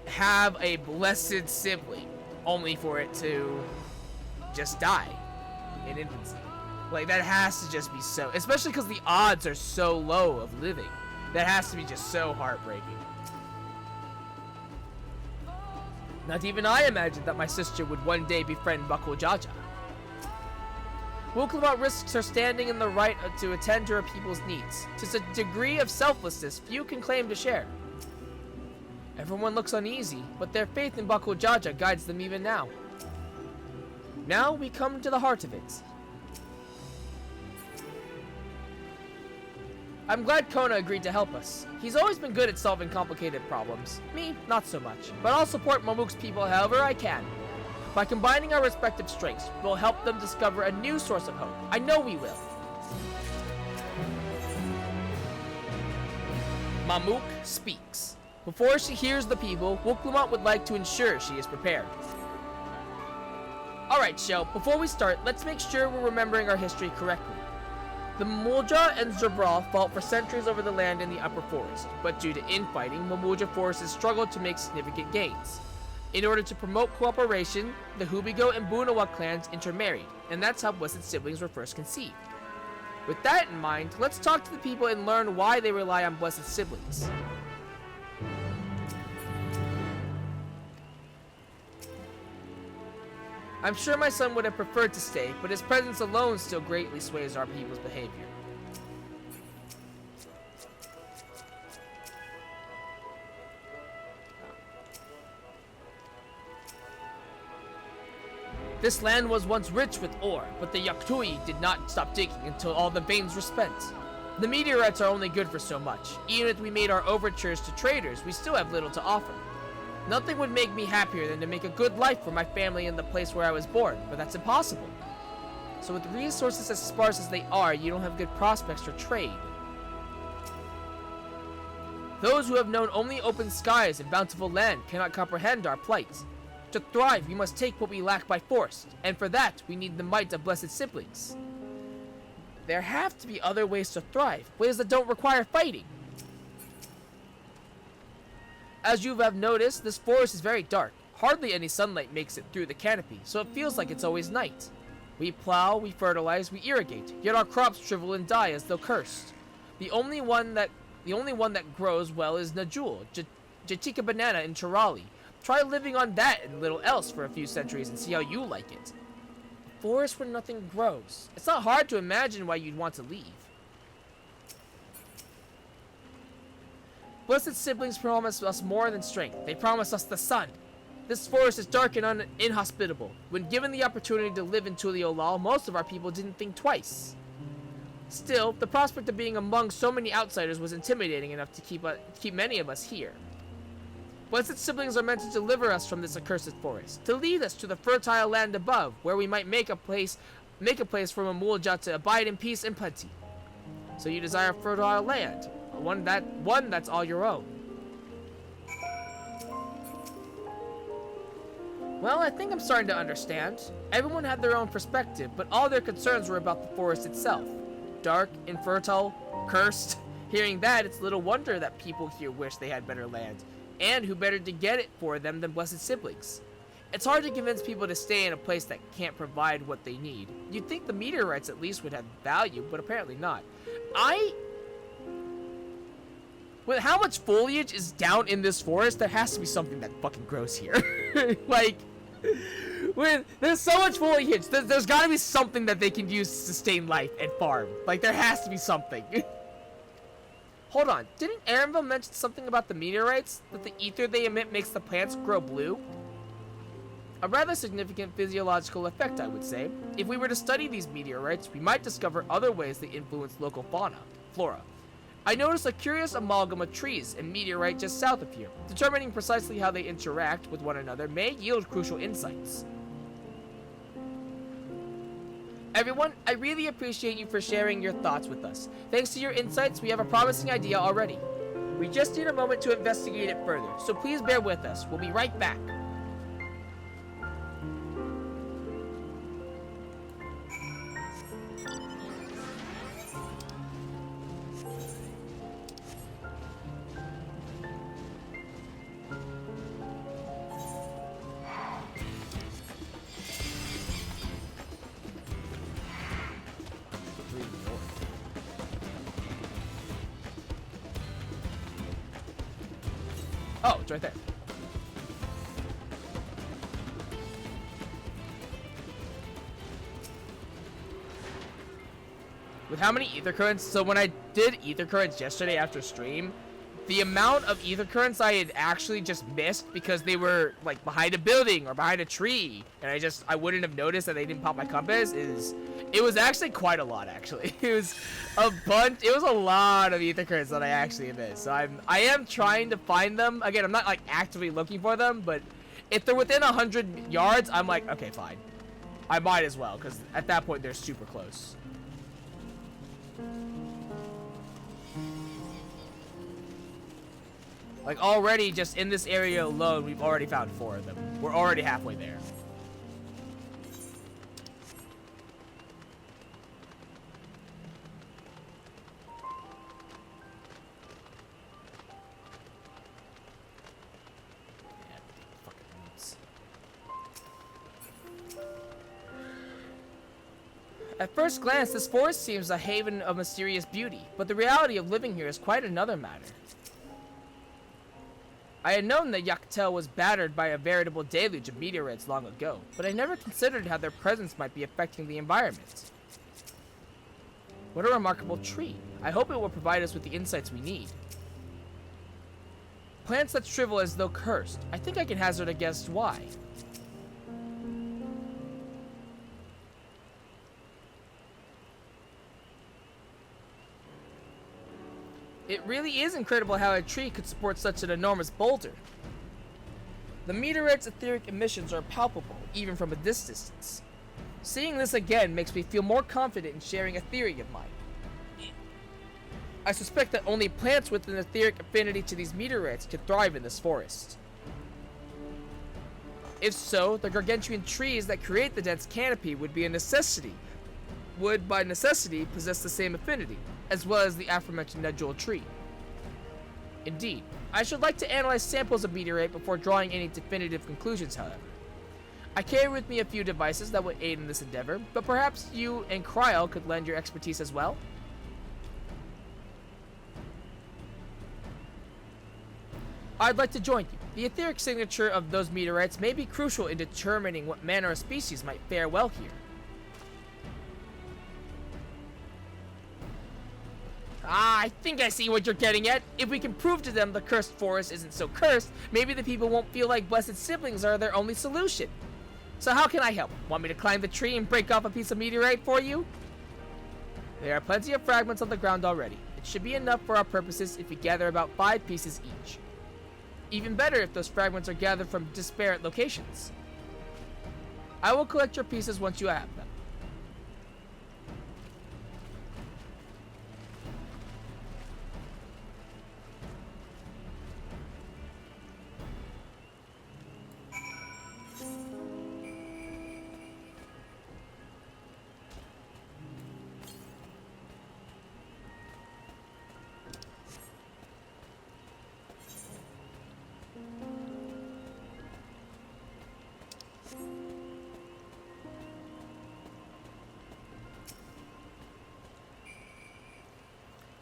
have a blessed sibling only for it to just die in infancy. Like, that has to just be so, especially because the odds are so low of living. That has to be just so heartbreaking. Not even I imagined that my sister would one day befriend Bakul Jaja. Wuklamot risks her standing in the right to attend to her people's needs, to a degree of selflessness few can claim to share. Everyone looks uneasy, but their faith in Bakul Jaja guides them even now. Now we come to the heart of it. I'm glad Kona agreed to help us. He's always been good at solving complicated problems. Me, not so much. But I'll support Mamuk's people however I can. By combining our respective strengths, we'll help them discover a new source of hope. I know we will. Mamuk speaks. Before she hears the people, Wuklamot would like to ensure she is prepared. Alright, Shell, before we start, let's make sure we're remembering our history correctly. The Mamulja and Zabral fought for centuries over the land in the upper forest, but due to infighting, Mamulja forces struggled to make significant gains. In order to promote cooperation, the Hubigo and Bunawak clans intermarried, and that's how blessed siblings were first conceived. With that in mind, let's talk to the people and learn why they rely on blessed siblings. I'm sure my son would have preferred to stay, but his presence alone still greatly sways our people's behavior. This land was once rich with ore, but the Yaktui did not stop digging until all the veins were spent. The meteorites are only good for so much. Even if we made our overtures to traders, we still have little to offer. Nothing would make me happier than to make a good life for my family in the place where I was born, but that's impossible. So with resources as sparse as they are, you don't have good prospects for trade. Those who have known only open skies and bountiful land cannot comprehend our plight. To thrive, we must take what we lack by force, and for that, we need the might of blessed siblings. There have to be other ways to thrive, ways that don't require fighting. As you have noticed, this forest is very dark. Hardly any sunlight makes it through the canopy, so it feels like it's always night. We plow, we fertilize, we irrigate, yet our crops shrivel and die as though cursed. The only one that grows well is Najul, Jatika banana in Chirali. Try living on that and little else for a few centuries and see how you like it. A forest where nothing grows. It's not hard to imagine why you'd want to leave. Blessed siblings promise us more than strength. They promise us the sun. This forest is dark and inhospitable. When given the opportunity to live in Tuliolal, most of our people didn't think twice. Still, the prospect of being among so many outsiders was intimidating enough to keep many of us here. Blessed siblings are meant to deliver us from this accursed forest, to lead us to the fertile land above, where we might make a place for Mamulja to abide in peace and plenty. So you desire fertile land, one that's all your own. Well, I think I'm starting to understand. Everyone had their own perspective, but all their concerns were about the forest itself. Dark, infertile, cursed. Hearing that, it's little wonder that people here wish they had better land. And who better to get it for them than blessed siblings? It's hard to convince people to stay in a place that can't provide what they need. You'd think the meteorites at least would have value, but apparently not. With how much foliage is down in this forest, there has to be something that fucking grows here. Like, there's so much foliage, there's gotta be something that they can use to sustain life and farm. Like, there has to be something. Hold on, didn't Arenville mention something about the meteorites? That the ether they emit makes the plants grow blue? A rather significant physiological effect, I would say. If we were to study these meteorites, we might discover other ways they influence local flora. I noticed a curious amalgam of trees and meteorite just south of here. Determining precisely how they interact with one another may yield crucial insights. Everyone, I really appreciate you for sharing your thoughts with us. Thanks to your insights, we have a promising idea already. We just need a moment to investigate it further, so please bear with us. We'll be right back. Oh, it's right there. With how many ether currents? So when I did ether currents yesterday after stream, the amount of ether currents I had actually just missed because they were like behind a building or behind a tree, and I wouldn't have noticed that they didn't pop my compass. It was actually quite a lot, actually. It was a lot of ether currents that I actually missed. So I am trying to find them. Again, I'm not like actively looking for them, but if they're within 100 yards, I'm like, okay, fine. I might as well, because at that point they're super close. Like already, just in this area alone, we've already found 4 of them. We're already halfway there. At first glance, this forest seems a haven of mysterious beauty, but the reality of living here is quite another matter. I had known that Yoctow was battered by a veritable deluge of meteorites long ago, but I never considered how their presence might be affecting the environment. What a remarkable tree. I hope it will provide us with the insights we need. Plants that shrivel as though cursed. I think I can hazard a guess why. It really is incredible how a tree could support such an enormous boulder. The meteorite's etheric emissions are palpable, even from a distance. Seeing this again makes me feel more confident in sharing a theory of mine. I suspect that only plants with an etheric affinity to these meteorites could thrive in this forest. If so, the gargantuan trees that create the dense canopy would by necessity possess the same affinity, as well as the aforementioned nodule tree. Indeed, I should like to analyze samples of meteorite before drawing any definitive conclusions, however. I carry with me a few devices that would aid in this endeavor, but perhaps you and Kryl could lend your expertise as well? I'd like to join you. The etheric signature of those meteorites may be crucial in determining what manner of species might fare well here. I think I see what you're getting at. If we can prove to them the cursed forest isn't so cursed, maybe the people won't feel like blessed siblings are their only solution. So how can I help? Want me to climb the tree and break off a piece of meteorite for you? There are plenty of fragments on the ground already. It should be enough for our purposes if we gather about 5 pieces each. Even better if those fragments are gathered from disparate locations. I will collect your pieces once you have them.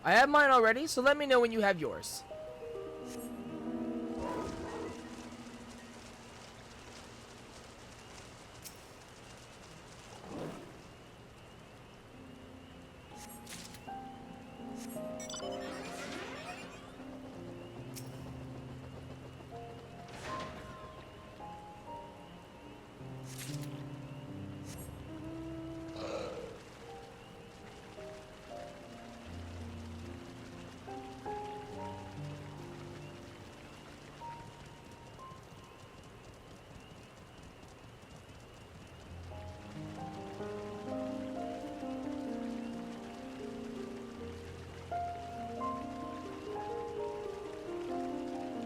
I have mine already, so let me know when you have yours.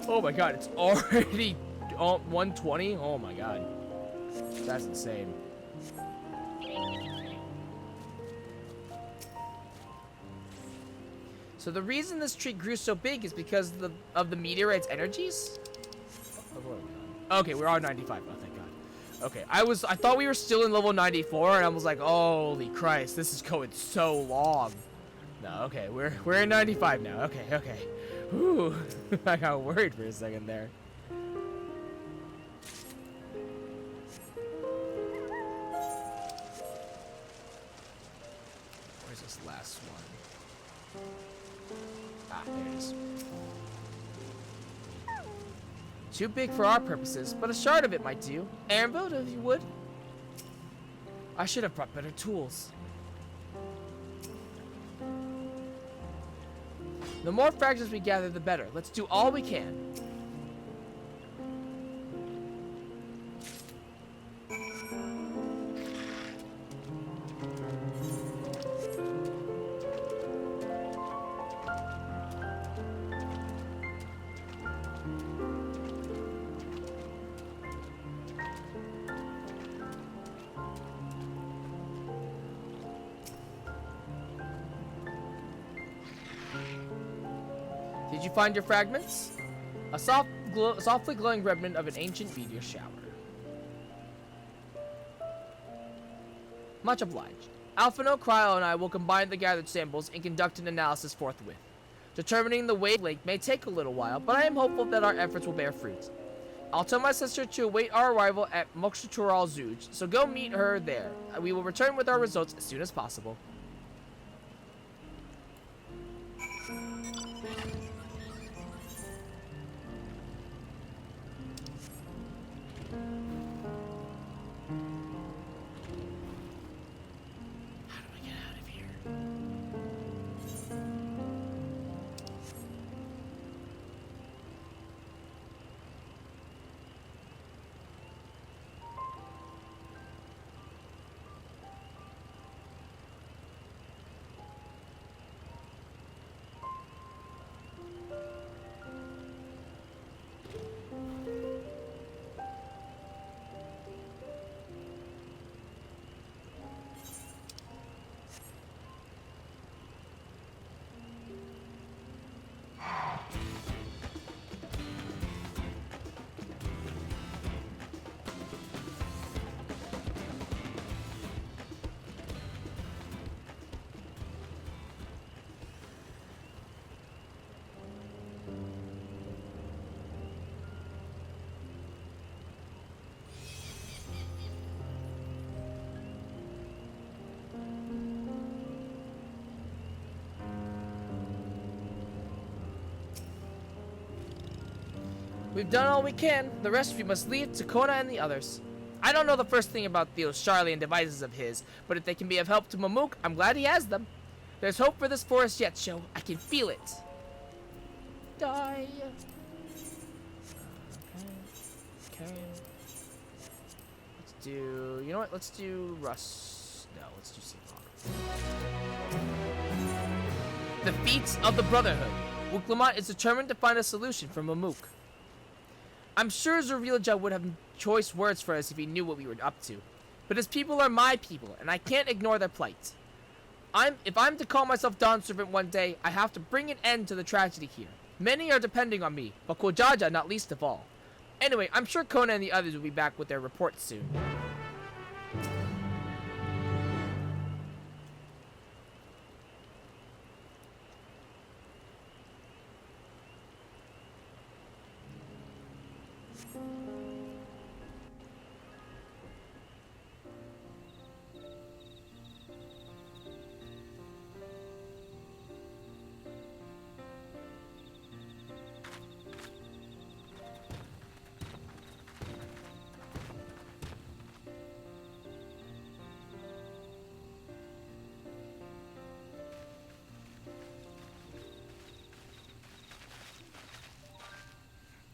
Oh my god, it's already 120? Oh my god. That's insane. So the reason this tree grew so big is because of the meteorite's energies? Okay, we're on 95. Oh, thank god. Okay, I thought we were still in level 94, and I was like, holy Christ, this is going so long. No, okay, we're in 95 now. Okay. Ooh, I got worried for a second there. Where's this last one? Ah, there it is. Too big for our purposes, but a shard of it might do. Airboat, if you would. I should have brought better tools. The more fragments we gather, the better. Let's do all we can. Did you find your fragments? A softly glowing remnant of an ancient meteor shower. Much obliged. Alphino, Cryo, and I will combine the gathered samples and conduct an analysis forthwith. Determining the wavelength may take a little while, but I am hopeful that our efforts will bear fruit. I'll tell my sister to await our arrival at Mokshatural Zuj, so go meet her there. We will return with our results as soon as possible. We've done all we can. The rest we must leave to Kona and the others. I don't know the first thing about those Charlian devices of his, but if they can be of help to Mamuk, I'm glad he has them. There's hope for this forest yet, Sho. I can feel it. Die. Okay. Let's do... You know what? Let's do Russ. No, let's do Seafog. The Feats of the Brotherhood. Wuklamot is determined to find a solution for Mamuk. I'm sure Zurvilja would have choice words for us if he knew what we were up to. But his people are my people, and I can't ignore their plight. If I'm to call myself Dawn Servant one day, I have to bring an end to the tragedy here. Many are depending on me, but Kojaja not least of all. Anyway, I'm sure Kona and the others will be back with their reports soon.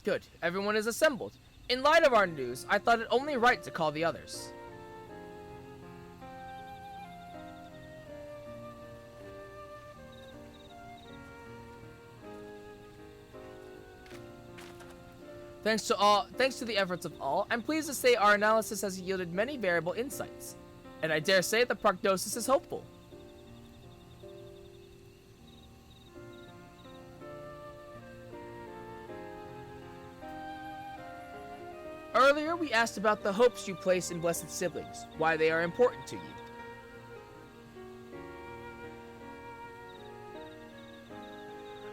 Good. Everyone is assembled. In light of our news, I thought it only right to call the others. Thanks to the efforts of all, I'm pleased to say our analysis has yielded many variable insights. And I dare say the prognosis is hopeful. Earlier, we asked about the hopes you place in blessed siblings, why they are important to you.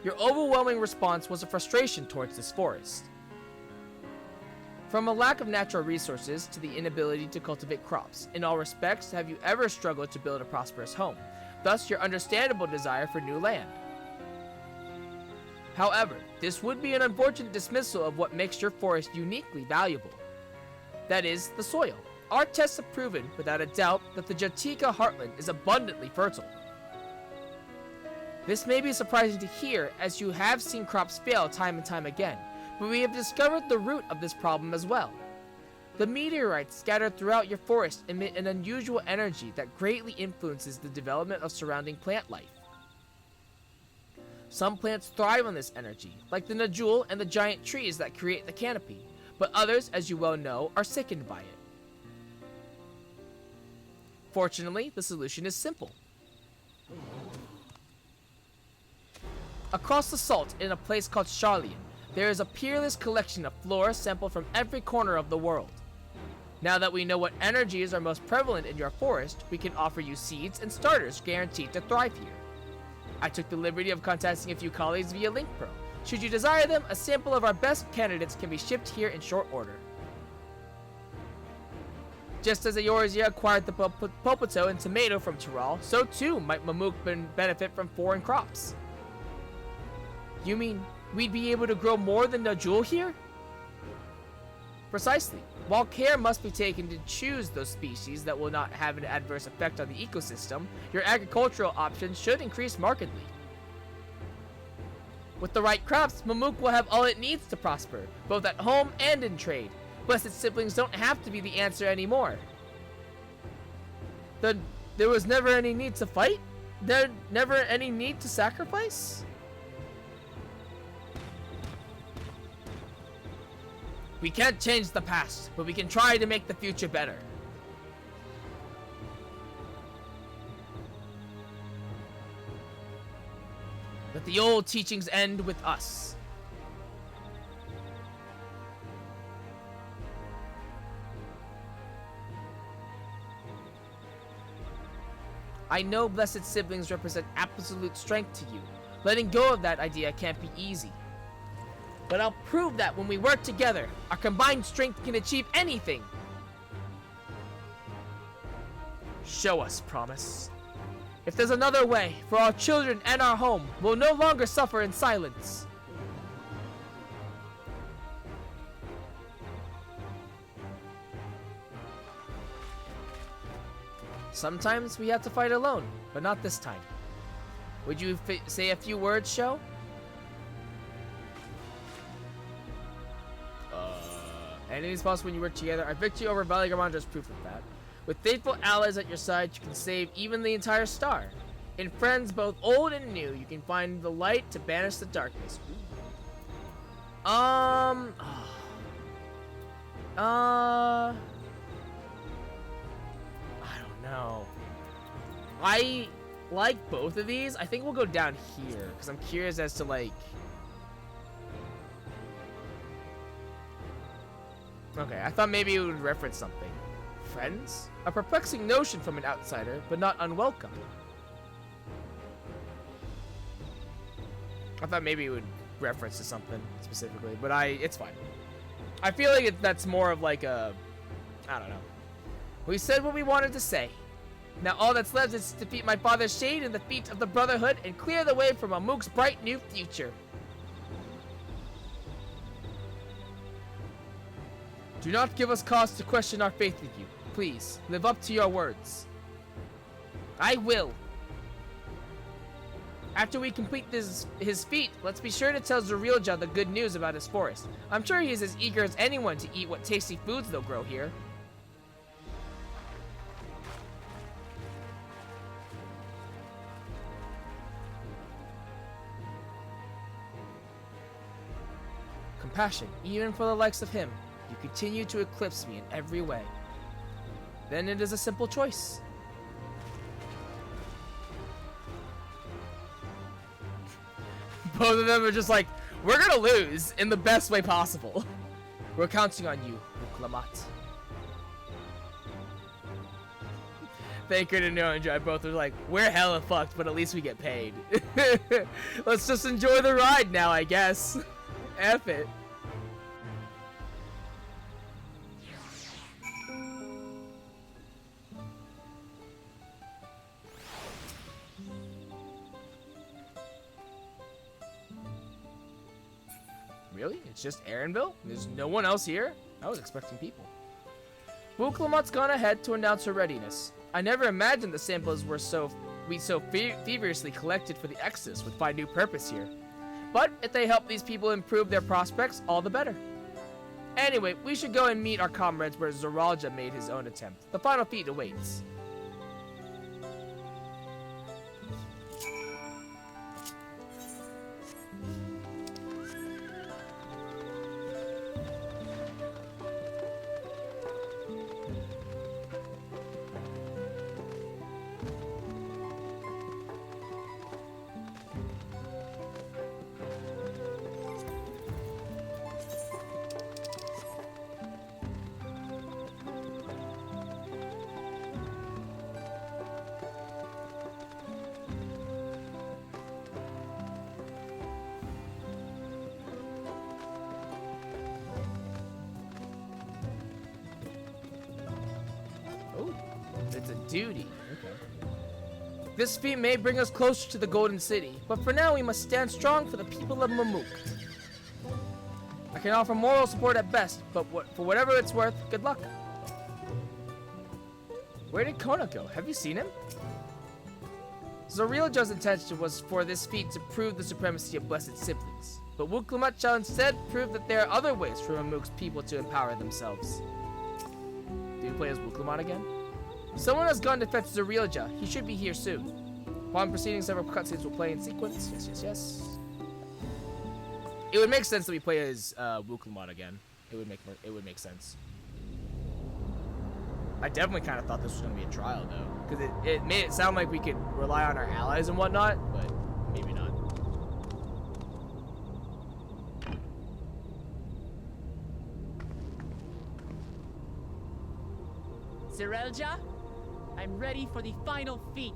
Your overwhelming response was a frustration towards this forest. From a lack of natural resources to the inability to cultivate crops, in all respects, have you ever struggled to build a prosperous home? Thus, your understandable desire for new land. However, this would be an unfortunate dismissal of what makes your forest uniquely valuable. That is, the soil. Our tests have proven, without a doubt, that the Jatika heartland is abundantly fertile. This may be surprising to hear, as you have seen crops fail time and time again, but we have discovered the root of this problem as well. The meteorites scattered throughout your forest emit an unusual energy that greatly influences the development of surrounding plant life. Some plants thrive on this energy, like the Najul and the giant trees that create the canopy, but others, as you well know, are sickened by it. Fortunately, the solution is simple. Across the salt, in a place called Charlian, there is a peerless collection of flora sampled from every corner of the world. Now that we know what energies are most prevalent in your forest, we can offer you seeds and starters guaranteed to thrive here. I took the liberty of contacting a few colleagues via LinkPro. Should you desire them, a sample of our best candidates can be shipped here in short order. Just as Eorzea acquired the potato and tomato from Tyrol, so too might Mamook benefit from foreign crops. You mean we'd be able to grow more than the jewel here? Precisely. While care must be taken to choose those species that will not have an adverse effect on the ecosystem, your agricultural options should increase markedly. With the right crops, Mamook will have all it needs to prosper, both at home and in trade. Blessed siblings don't have to be the answer anymore. There was never any need to fight? There never any need to sacrifice? We can't change the past, but we can try to make the future better. Let the old teachings end with us. I know blessed siblings represent absolute strength to you. Letting go of that idea can't be easy. But I'll prove that when we work together, our combined strength can achieve anything. Show us, promise. If there's another way, for our children and our home, we'll no longer suffer in silence. Sometimes we have to fight alone, but not this time. Would you say a few words, Sho? Enemies possible when you work together. Our victory over Valigamandra is proof of that. With faithful allies at your side, you can save even the entire star. In friends both old and new, you can find the light to banish the darkness. I don't know. I like both of these. I think we'll go down here because I'm curious as to like. Okay, I thought maybe it would reference something. Friends? A perplexing notion from an outsider, but not unwelcome. I thought maybe it would reference to something specifically, but it's fine. I feel like that's more of like a, I don't know. We said what we wanted to say. Now all that's left is to defeat my father's shade in the feet of the Brotherhood and clear the way for Mamook's bright new future. Do not give us cause to question our faith with you. Please, live up to your words. I will. After we complete his feat, let's be sure to tell Zorilja the good news about his forest. I'm sure he is as eager as anyone to eat what tasty foods they'll grow here. Compassion, even for the likes of him. You continue to eclipse me in every way. Then it is a simple choice. Both of them are just like, we're gonna lose in the best way possible. We're counting on you, Muklamat. Thaker and Noenjoy both are like, we're hella fucked, but at least we get paid. Let's just enjoy the ride now, I guess. F it. Really? It's just Aaronville? There's no one else here? I was expecting people. Buklamat's gone ahead to announce her readiness. I never imagined the samples we so feverishly collected for the Exodus would find new purpose here. But if they help these people improve their prospects, all the better. Anyway, we should go and meet our comrades where Zorilja made his own attempt. The final feat awaits. Duty. Okay. This feat may bring us closer to the Golden City, but for now we must stand strong for the people of Mamuk. I can offer moral support at best, but for whatever it's worth, good luck. Where did Kona go? Have you seen him? Zorilja's intention was for this feat to prove the supremacy of blessed siblings, but Wuklumat shall instead prove that there are other ways for Mamuk's people to empower themselves. Do you play as Wuklumat again? Someone has gone to fetch Zorilja. He should be here soon. Upon proceeding, several cutscenes will play in sequence. Yes, yes, yes. It would make sense that we play as Wuklumat again. It would make sense. I definitely kind of thought this was going to be a trial, though, because it made it sound like we could rely on our allies and whatnot, but maybe not. Zorilja, I'm ready for the final feat.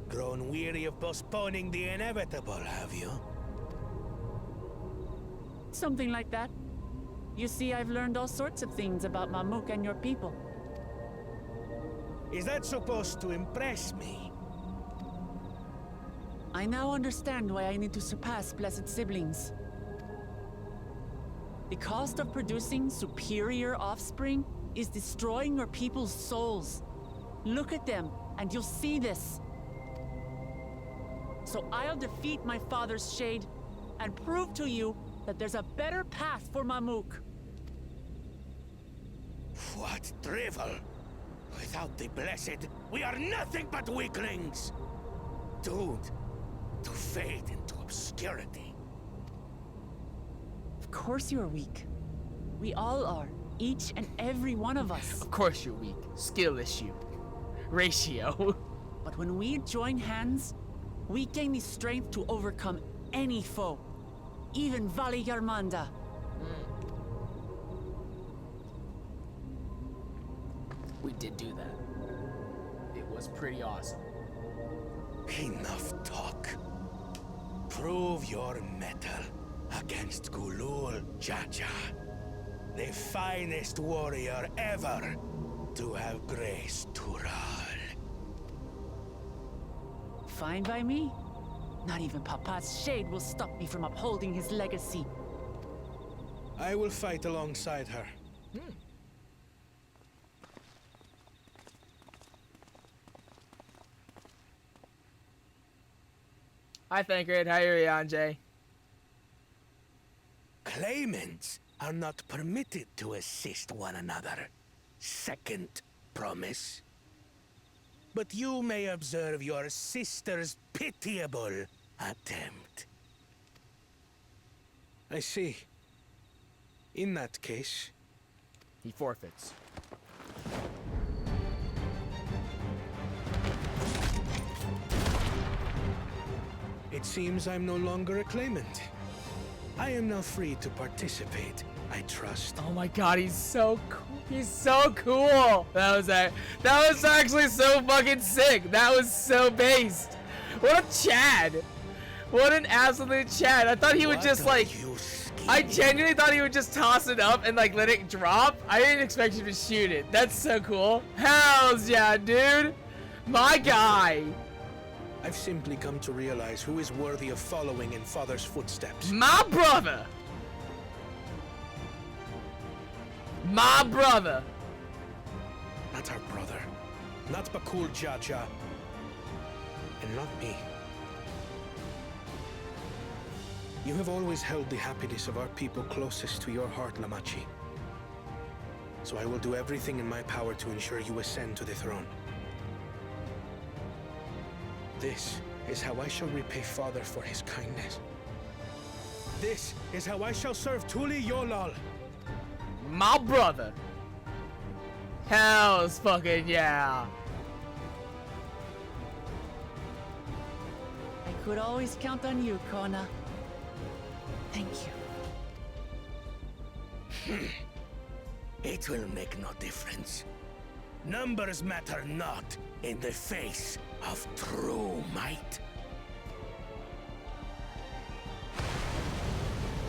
Grown weary of postponing the inevitable, have you? Something like that. You see, I've learned all sorts of things about Mamuk and your people. Is that supposed to impress me? I now understand why I need to surpass blessed siblings. The cost of producing superior offspring is destroying your people's souls. Look at them, and you'll see this. So I'll defeat my father's shade and prove to you that there's a better path for Mamuk. What drivel! Without the blessed, we are nothing but weaklings! Doomed to fade into obscurity. Of course you're weak. We all are. Each and every one of us. Of course you're weak. Skill issue. Ratio. But when we join hands, we gain the strength to overcome any foe. Even Vali Yarmanda. We did do that. It was pretty awesome. Enough talk. Prove your mettle against Gulul Jaja, the finest warrior ever to have graced Tural. Fine by me. Not even Papa's shade will stop me from upholding his legacy. I will fight alongside her. Hi, Thancred. How are you, Anjay? Claimants are not permitted to assist one another. Second promise. But you may observe your sister's pitiable attempt. I see. In that case... He forfeits. It seems I'm no longer a claimant. I am now free to participate, I trust. Oh my god, he's so cool. He's so cool. That was actually so fucking sick. That was so based. What a Chad. What an absolute Chad. I thought he would just like... I genuinely thought he would just toss it up and like let it drop. I didn't expect him to shoot it. That's so cool. Hells yeah, dude. My guy. I've simply come to realize who is worthy of following in Father's footsteps. My brother! My brother! Not our brother. Not Bakul Jaja. And not me. You have always held the happiness of our people closest to your heart, Lamachi. So I will do everything in my power to ensure you ascend to the throne. This is how I shall repay Father for his kindness. This is how I shall serve Tuli Yolal. My brother. Hells fucking yeah. I could always count on you, Kona. Thank you. It will make no difference. Numbers matter not in the face of true might.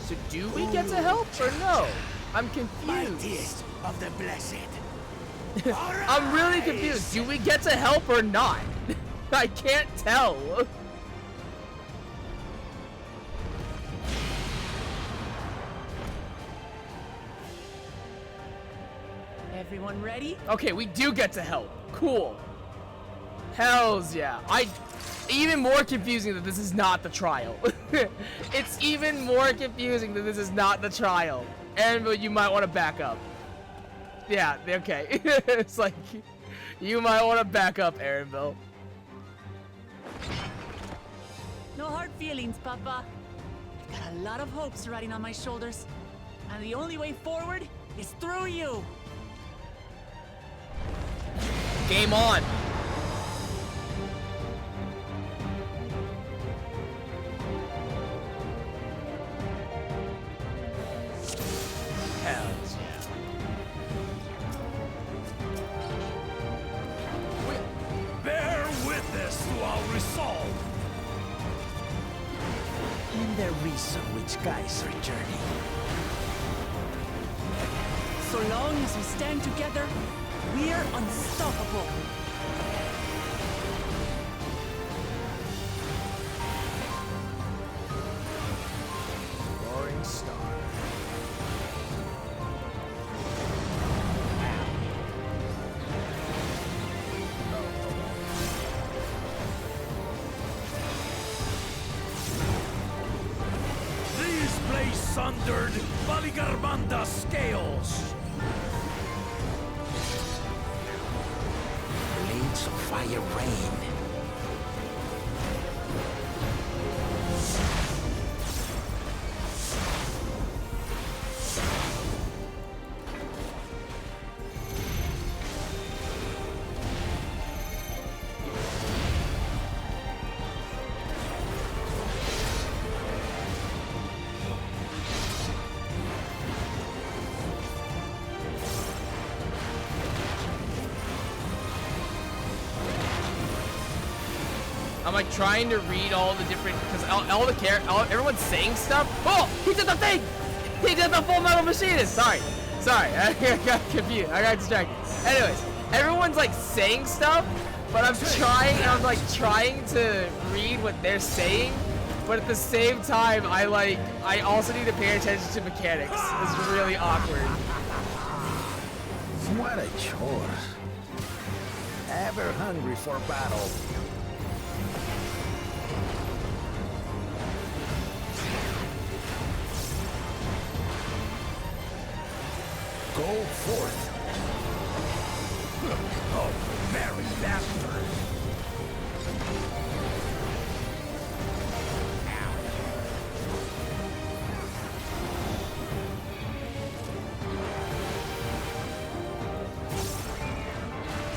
So do we get to help or no? I'm confused. Mightiest of the blessed. I'm really confused. Do we get to help or not? I can't tell. Everyone ready? Okay, we do get to help. Cool. Hells yeah. Even more confusing that this is not the trial. It's even more confusing that this is not the trial. Anvil, you might want to back up. Yeah, okay. It's like, you might want to back up, Anvil. No hard feelings, Papa. I've got a lot of hopes riding on my shoulders. And the only way forward is through you. Game on. Hells yeah. Bear witness to our resolve. And the reason which guides our journey. So long as we stand together, we're unstoppable. Roaring star. These blades sundered Valigarmanda's scales. Blades of fire rain. I'm like trying to read all the different, because everyone's saying stuff. Oh, he did the thing! He did the Full Metal Machinist! Sorry, I got confused, I got distracted. Anyways, everyone's like saying stuff, but I'm trying to read what they're saying, but at the same time, I also need to pay attention to mechanics. It's really awkward. What a chore. Ever hungry for battle. Go forth. Oh, merry bastard.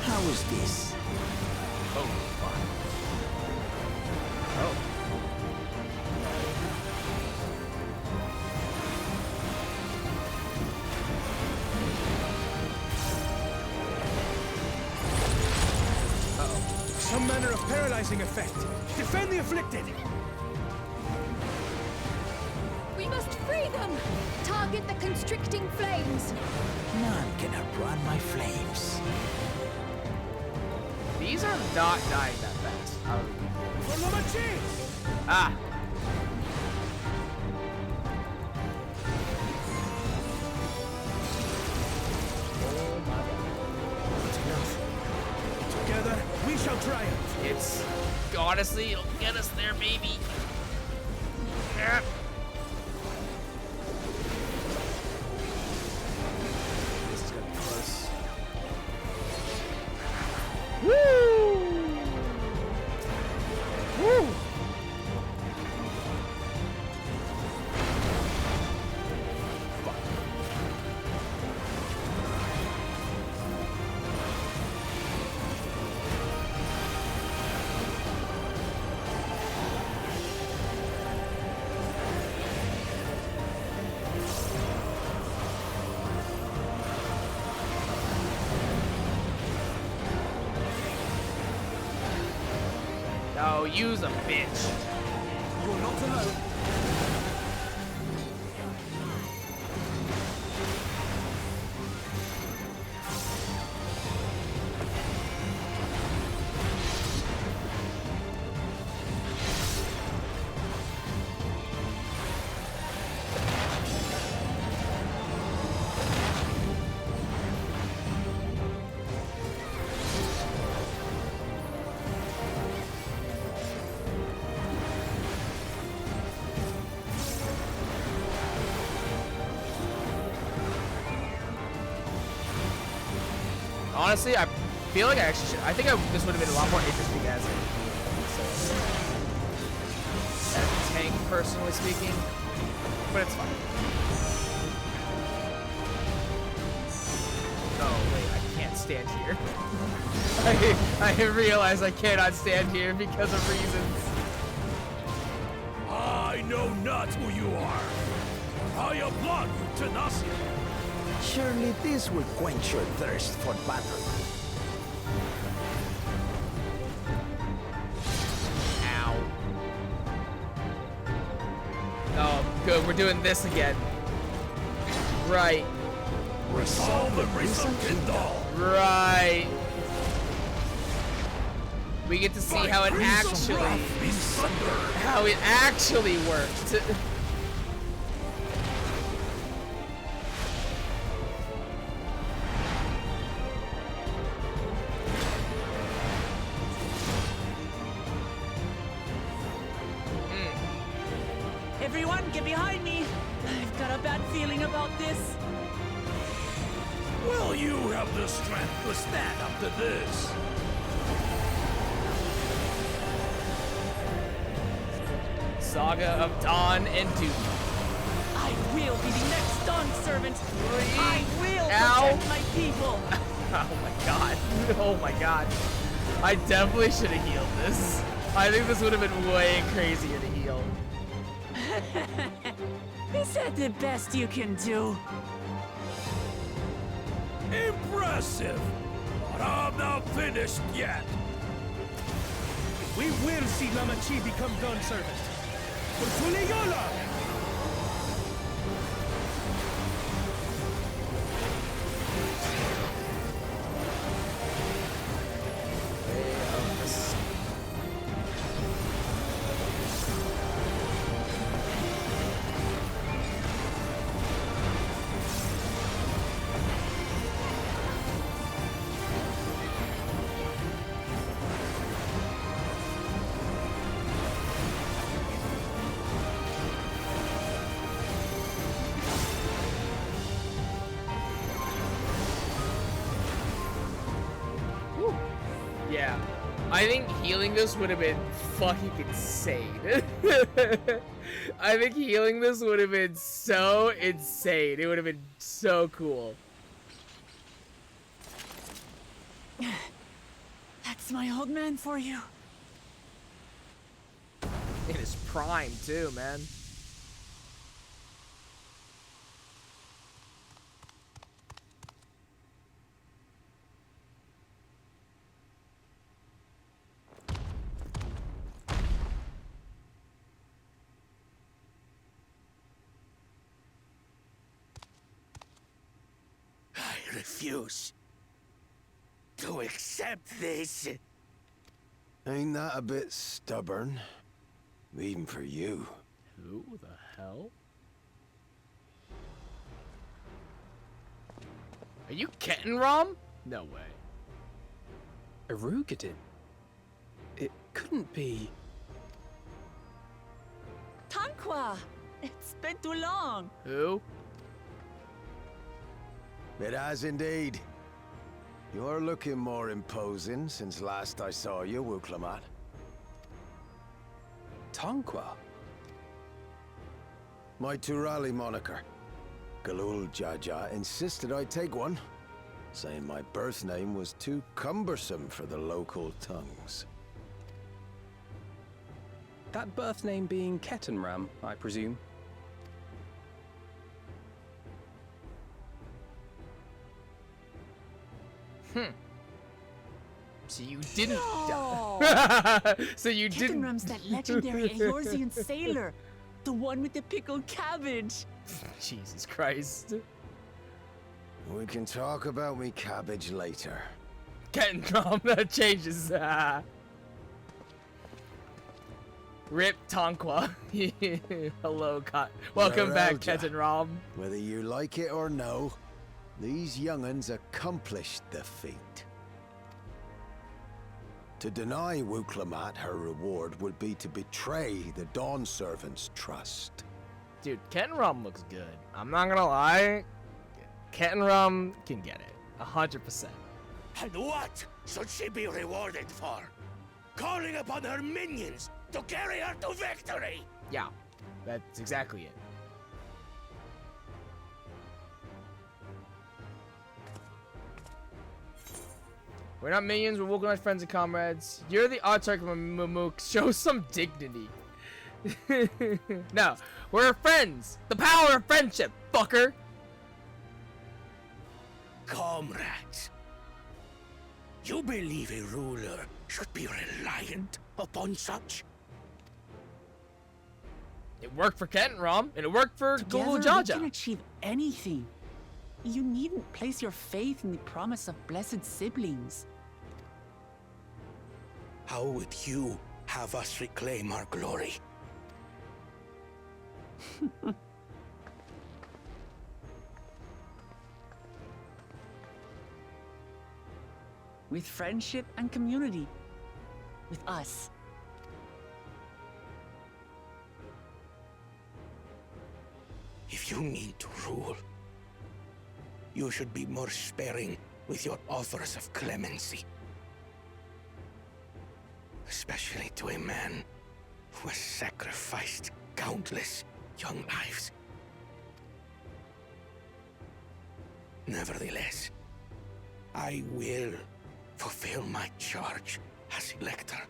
How is this? Oh, fun. Oh. Some manner of paralyzing effect. Defend the afflicted! We must free them! Target the constricting flames! None can outrun my flames. These are not dying that fast. Ah. Oh my god. That's enough. Together, we shall triumph. It's honestly, it'll get us there, maybe. Yeah. This is gonna be close. Woo! Woo! Oh, use a bitch. You're not alone. honestly, I feel like I actually should. I think this would have been a lot more interesting as a tank, personally speaking. But it's fine. Oh wait, I can't stand here. I realize I cannot stand here because of reasons. I know not who you are. I applaud you, tenacity. Surely this will quench your thirst for battle. Ow. Oh, good. We're doing this again. Right. Resolve the Risa Kindle. Right. We get to see how it actually worked. Everyone, get behind me! I've got a bad feeling about this. Will you have the strength to stand up to this? Saga of Dawn and Duty. I will be the next Dawn servant. I will Ow. protect my people. Oh my god. Oh my god. I definitely should have healed this. I think this would have been way crazier to heal. Is that the best you can do? Impressive! But I'm not finished yet. We will see Namachi become Dawn servant. For Tuliyola! Yeah. I think healing this would have been fucking insane. I think healing this would have been so insane. It would have been so cool. That's my old man for you. In his prime, too, man. I refuse to accept this. Ain't that a bit stubborn? Even for you. Who the hell? Are you Kettenrom? No way. Arugadin? It couldn't be... Tanqua! It's been too long. Who? It has indeed. You're looking more imposing since last I saw you, Wuklamat. Tanqua? My Turali moniker. Galul Jaja insisted I take one, saying my birth name was too cumbersome for the local tongues. That birth name being Kettenram, I presume? So you didn't No. die. So you didn't. Kettenram's that legendary Eorzean sailor. The one with the pickled cabbage. Jesus Christ. We can talk about me cabbage later. Kettenrom, that changes. Rip Tanqua. Hello, welcome back, Kettenrom. Whether you like it or no, these young'uns accomplished the feat. To deny Wuklamat her reward would be to betray the Dawn Servant's trust. Dude, Kettenrom looks good. I'm not gonna lie. Kettenrom can get it. 100%. And what should she be rewarded for? Calling upon her minions to carry her to victory! Yeah, that's exactly it. We're not minions, we're Vulcanized friends and comrades. You're the Autarch of Mamuk. Show some dignity. No, we're friends. The power of friendship, fucker. Comrades, you believe a ruler should be reliant upon such? It worked for Kent and Rom, and it worked for Together, Gulu we Jaja. can achieve anything. You needn't place your faith in the promise of blessed siblings. How would you have us reclaim our glory? With friendship and community. With us. If you need to rule, you should be more sparing with your offers of clemency. Especially to a man who has sacrificed countless young lives. Nevertheless, I will fulfill my charge as Elector.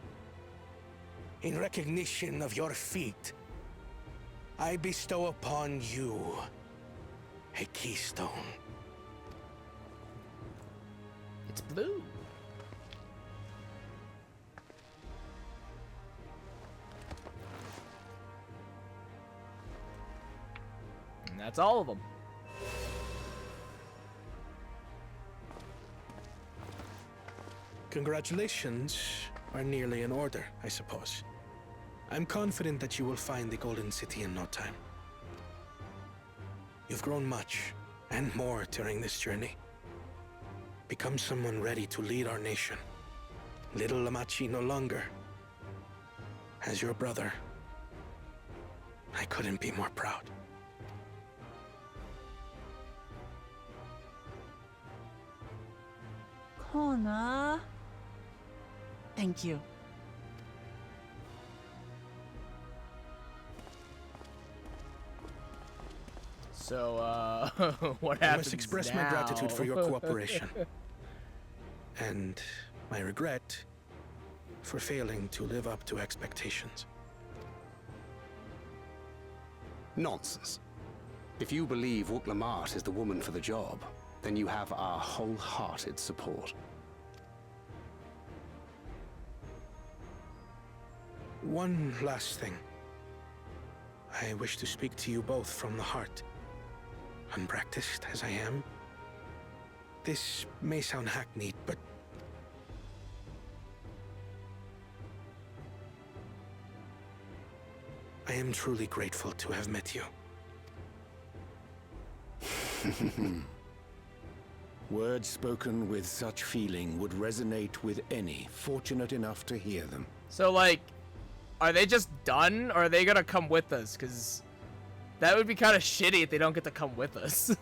In recognition of your feat, I bestow upon you a keystone. It's blue. And that's all of them. Congratulations are nearly in order, I suppose. I'm confident that you will find the Golden City in no time. You've grown much, and more during this journey. Become someone ready to lead our nation. Little Lamachi no longer. As your brother, I couldn't be more proud. Kona. Thank you. So, what happens I must express my gratitude for your now? cooperation. And my regret for failing to live up to expectations. Nonsense. If you believe Wuk-Lamat is the woman for the job, then you have our wholehearted support. One last thing. I wish to speak to you both from the heart. Unpracticed as I am, this may sound hackneyed, but I am truly grateful to have met you. Words spoken with such feeling would resonate with any fortunate enough to hear them. So, like, are they just done, or are they gonna come with us? Because that would be kind of shitty if they don't get to come with us.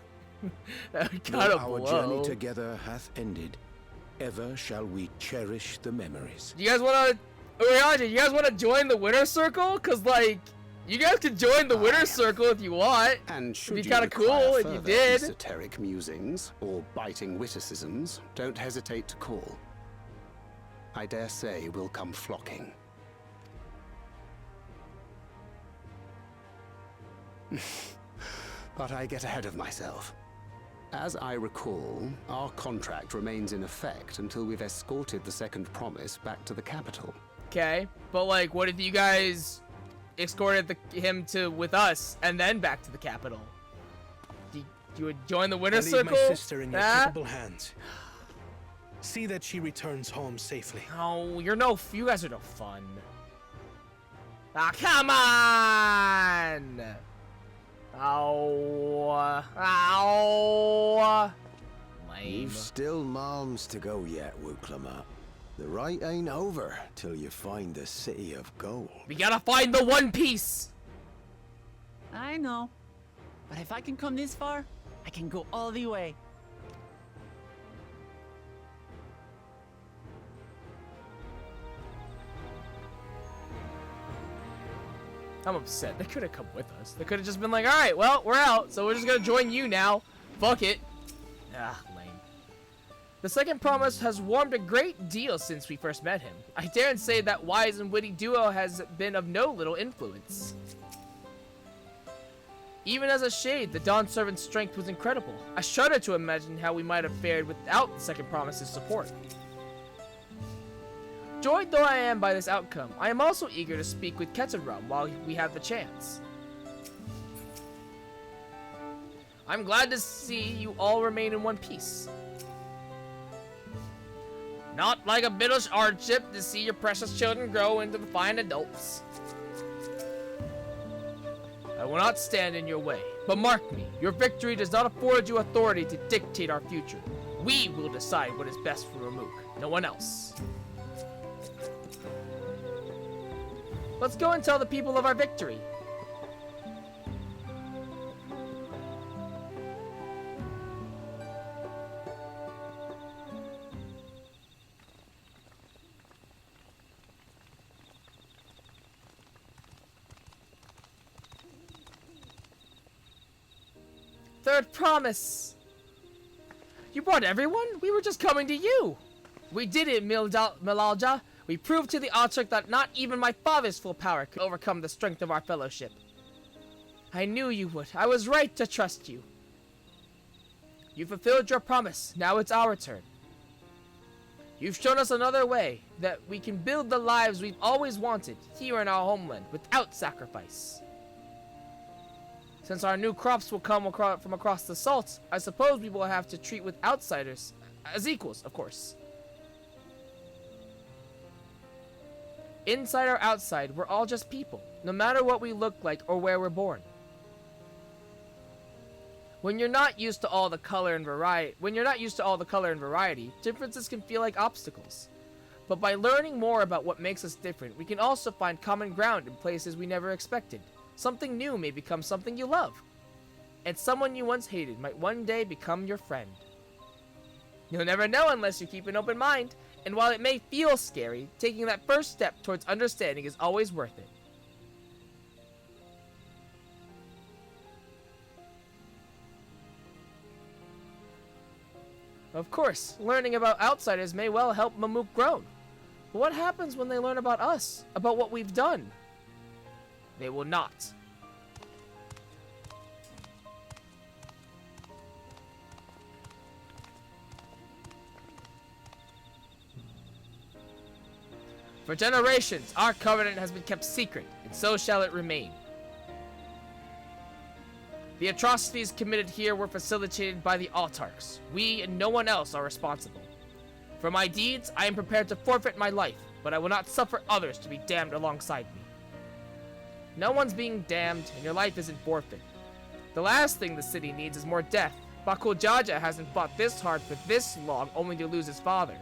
That would kind of blow. Our journey together hath ended. Ever shall we cherish the memories. You guys wanna, you guys wanna join the winner circle? Cause like, you guys could join the winner circle if you want. And should It'd be you kind of cool require if you further did. esoteric musings or biting witticisms, don't hesitate to call. I dare say we'll come flocking. But I get ahead of myself. As I recall, our contract remains in effect until we've escorted the second promise back to the capital. Okay, but like, what if you guys escorted him with us and then back to the capital? You would join the winner I leave circle? my sister in your capable hands. See that she returns home safely. Oh, you guys are no fun. Ah, come on! Ow. Ow. Lame. You've still moms to go yet, Wuk-Lamat. The ride ain't over till you find the city of gold. We gotta find the One Piece! I know. But if I can come this far, I can go all the way. I'm upset. They could have come with us. They could have just been like, alright, well, we're out, so we're just gonna join you now. Fuck it. Ah, lame. The second promise has warmed a great deal since we first met him. I daren't say that wise and witty duo has been of no little influence. Even as a shade, the Dawn Servant's strength was incredible. I shudder to imagine how we might have fared without the second promise's support. Joyed though I am by this outcome, I am also eager to speak with Ketanrum while we have the chance. I'm glad to see you all remain in one piece. Not like a bit of hardship to see your precious children grow into the fine adults. I will not stand in your way, but mark me, your victory does not afford you authority to dictate our future. We will decide what is best for Mamuk, no one else. Let's go and tell the people of our victory. Third promise. You brought everyone? We were just coming to you. We did it, Milalja. We proved to the Autrek that not even my father's full power could overcome the strength of our fellowship. I knew you would. I was right to trust you. You fulfilled your promise. Now it's our turn. You've shown us another way that we can build the lives we've always wanted here in our homeland without sacrifice. Since our new crops will come from across the salt, I suppose we will have to treat with outsiders as equals, of course. Inside or outside, we're all just people, no matter what we look like or where we're born. When you're not used to all the color and variety, differences can feel like obstacles. But by learning more about what makes us different, we can also find common ground in places we never expected. Something new may become something you love, and someone you once hated might one day become your friend. You'll never know unless you keep an open mind, and while it may feel scary, taking that first step towards understanding is always worth it. Of course, learning about outsiders may well help Mamuk grow. But what happens when they learn about us, about what we've done? They will not. For generations, our covenant has been kept secret, and so shall it remain. The atrocities committed here were facilitated by the Autarchs. We and no one else are responsible. For my deeds, I am prepared to forfeit my life, but I will not suffer others to be damned alongside me. No one's being damned, and your life isn't forfeit. The last thing the city needs is more death. Bakul Jaja hasn't fought this hard for this long only to lose his father.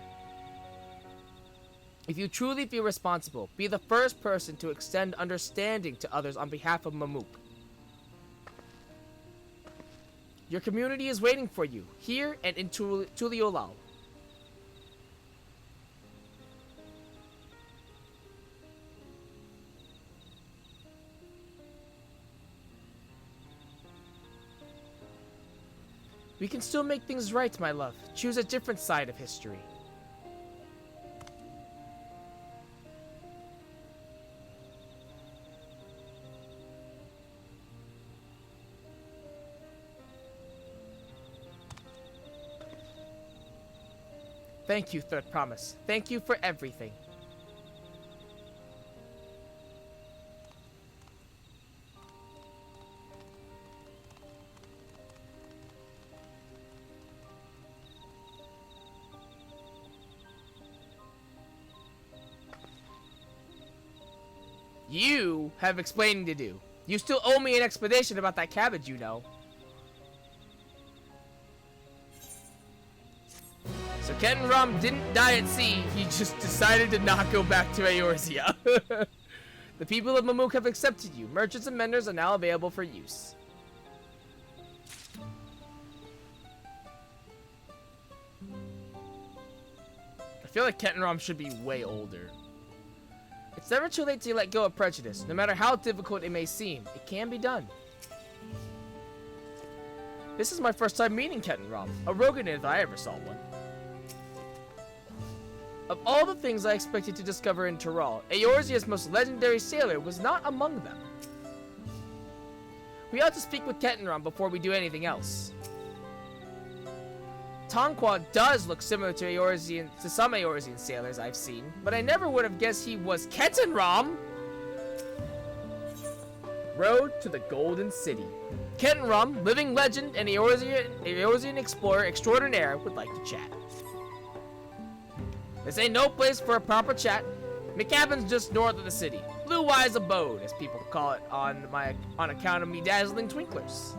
If you truly feel responsible, be the first person to extend understanding to others on behalf of Mamuk. Your community is waiting for you, here and in Tuliolal. We can still make things right, my love. Choose a different side of history. Thank you, Third Promise. Thank you for everything. You have explaining to do. You still owe me an explanation about that cabbage, you know. So Ketanrum didn't die at sea, he just decided to not go back to Eorzea. The people of Mamuk have accepted you. Merchants and menders are now available for use. I feel like Ketanrum should be way older. It's never too late to let go of prejudice. No matter how difficult it may seem, it can be done. This is my first time meeting Kettenrom, a Rogan if I ever saw one. Of all the things I expected to discover in Tyrol, Eorzea's most legendary sailor was not among them. We ought to speak with Kettenrom before we do anything else. Tonqua does look similar to some Eorzean sailors I've seen, but I never would have guessed he was Kettenrom! Road to the Golden City. Kettenrom, living legend and Eorzean explorer extraordinaire, would like to chat. This ain't no place for a proper chat. McCabin's just north of the city. Blue Eyes Abode, as people call it on account of me dazzling twinklers.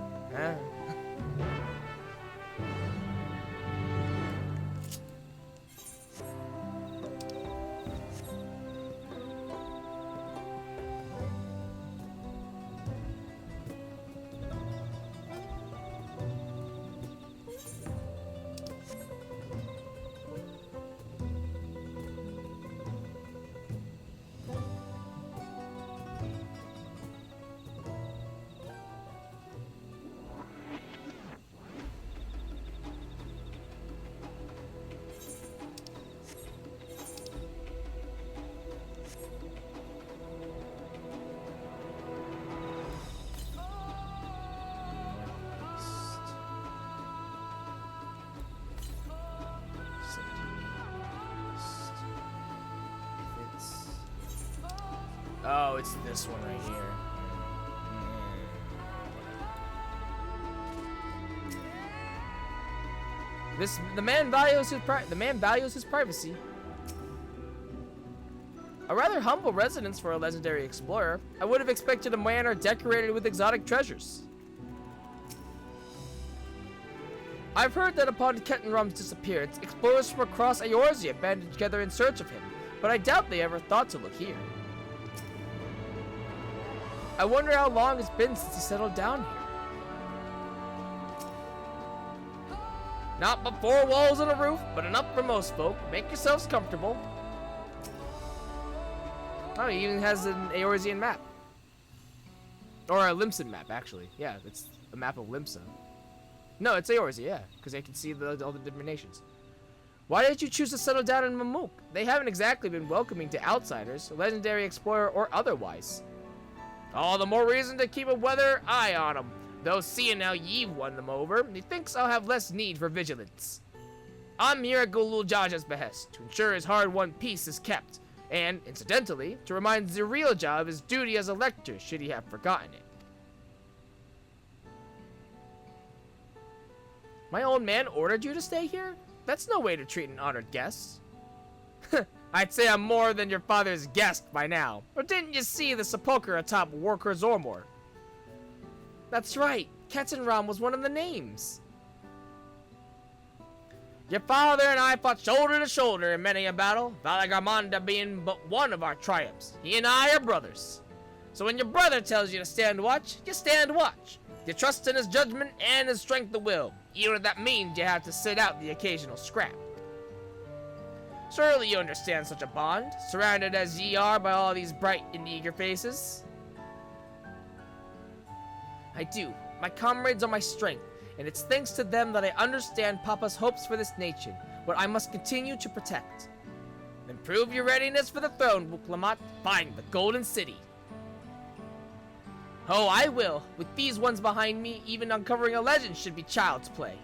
Oh, it's this one right here. The man values his privacy. A rather humble residence for a legendary explorer. I would have expected a manor decorated with exotic treasures. I've heard that upon Kettenrom's disappearance, explorers from across Eorzea banded together in search of him, but I doubt they ever thought to look here. I wonder how long it's been since he settled down here. Not but 4 walls and a roof, but enough for most folk. Make yourselves comfortable. Oh, he even has an Eorzean map. Or a Limson map, actually. Yeah, it's a map of Limsa. No, it's Eorzea, yeah, because I can see all the different nations. Why did you choose to settle down in Mamuk? They haven't exactly been welcoming to outsiders, legendary explorer or otherwise. All the more reason to keep a weather eye on them. Though seeing how ye've won them over, he thinks I'll have less need for vigilance. I'm here at Gulul Jaja's behest, to ensure his hard-won peace is kept, and, incidentally, to remind Zirielja of his duty as a lector, should he have forgotten it. My old man ordered you to stay here? That's no way to treat an honored guest. I'd say I'm more than your father's guest by now. Or didn't you see the sepulcher atop Worker Zormor? That's right, Kettenrom was one of the names. Your father and I fought shoulder to shoulder in many a battle, Valagarmanda being but one of our triumphs. He and I are brothers. So when your brother tells you to stand watch, you stand watch. You trust in his judgment and his strength of will, even if that means you have to sit out the occasional scrap. Surely you understand such a bond, surrounded as ye are by all these bright and eager faces. I do. My comrades are my strength, and it's thanks to them that I understand Papa's hopes for this nation, what I must continue to protect. Then prove your readiness for the throne, Wuklamat. Find the Golden City. Oh, I will. With these ones behind me, even uncovering a legend should be child's play.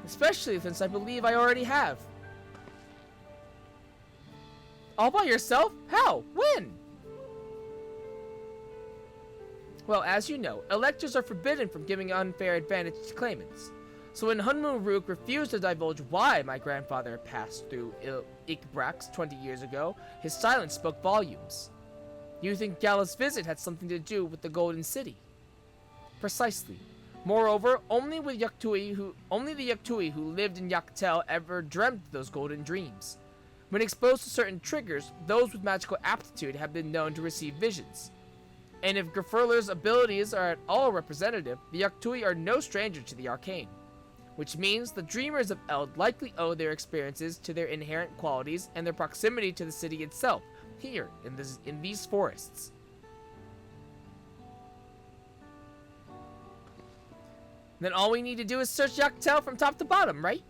Especially since I believe I already have. All by yourself? How? When? Well, as you know, electors are forbidden from giving unfair advantage to claimants. So when Hunmu Rook refused to divulge why my grandfather passed through Ikbrax 20 years ago, his silence spoke volumes. You think Gala's visit had something to do with the Golden City? Precisely. Moreover, only the Yaktui who lived in Yaktel ever dreamt those golden dreams. When exposed to certain triggers, those with magical aptitude have been known to receive visions. And if Grfurler's abilities are at all representative, the Yaktui are no stranger to the arcane. which means the dreamers of Eld likely owe their experiences to their inherent qualities and their proximity to the city itself, here in these forests. Then all we need to do is search Yaktel from top to bottom, right?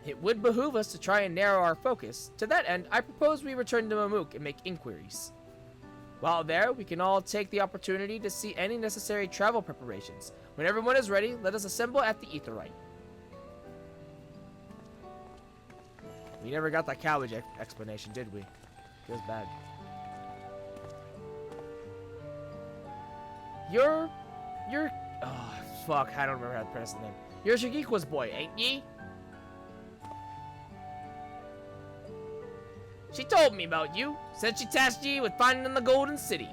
It would behoove us to try and narrow our focus. To that end, I propose we return to Mamuk and make inquiries. While there, we can all take the opportunity to see any necessary travel preparations. When everyone is ready, let us assemble at the Aetheryte. We never got that cabbage explanation, did we? Feels bad. You're... Oh, fuck, I don't remember how to pronounce the name. You're Shigiko's boy, ain't ye? She told me about you. Said she tasked ye with finding the Golden City.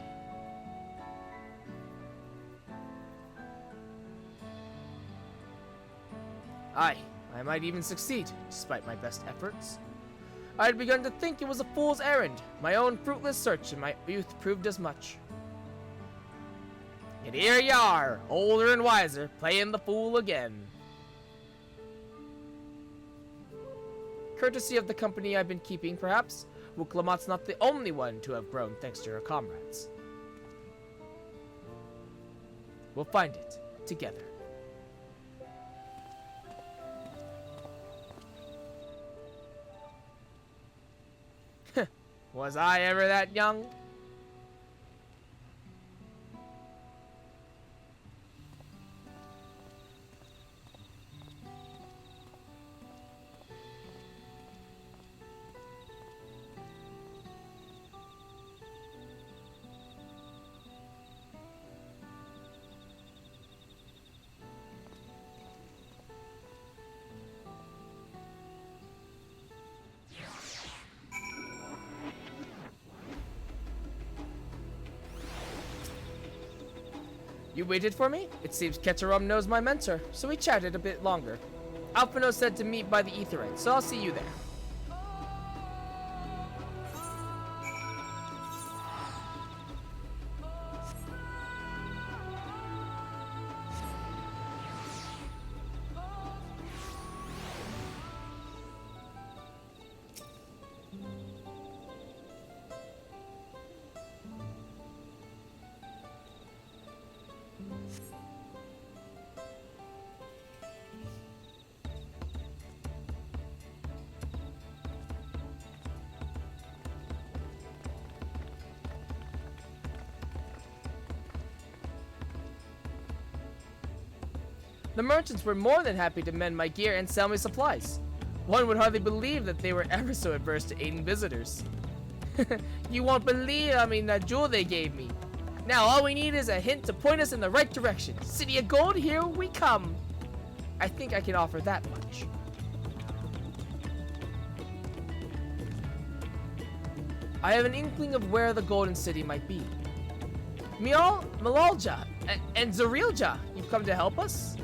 Aye, I might even succeed, despite my best efforts. I had begun to think it was a fool's errand. My own fruitless search in my youth proved as much. And here you are, older and wiser, playing the fool again. Courtesy of the company I've been keeping, perhaps, Wuklamat's not the only one to have grown thanks to her comrades. We'll find it together. Was I ever that young? You waited for me? It seems Ketcharum knows my mentor, so we chatted a bit longer. Alphino said to meet by the Aetheryte, so I'll see you there. The merchants were more than happy to mend my gear and sell me supplies. One would hardly believe that they were ever so adverse to aiding visitors. You won't believe that jewel they gave me. Now all we need is a hint to point us in the right direction. City of Gold, here we come. I think I can offer that much. I have an inkling of where the Golden City might be. Malalja and Zarilja, you've come to help us?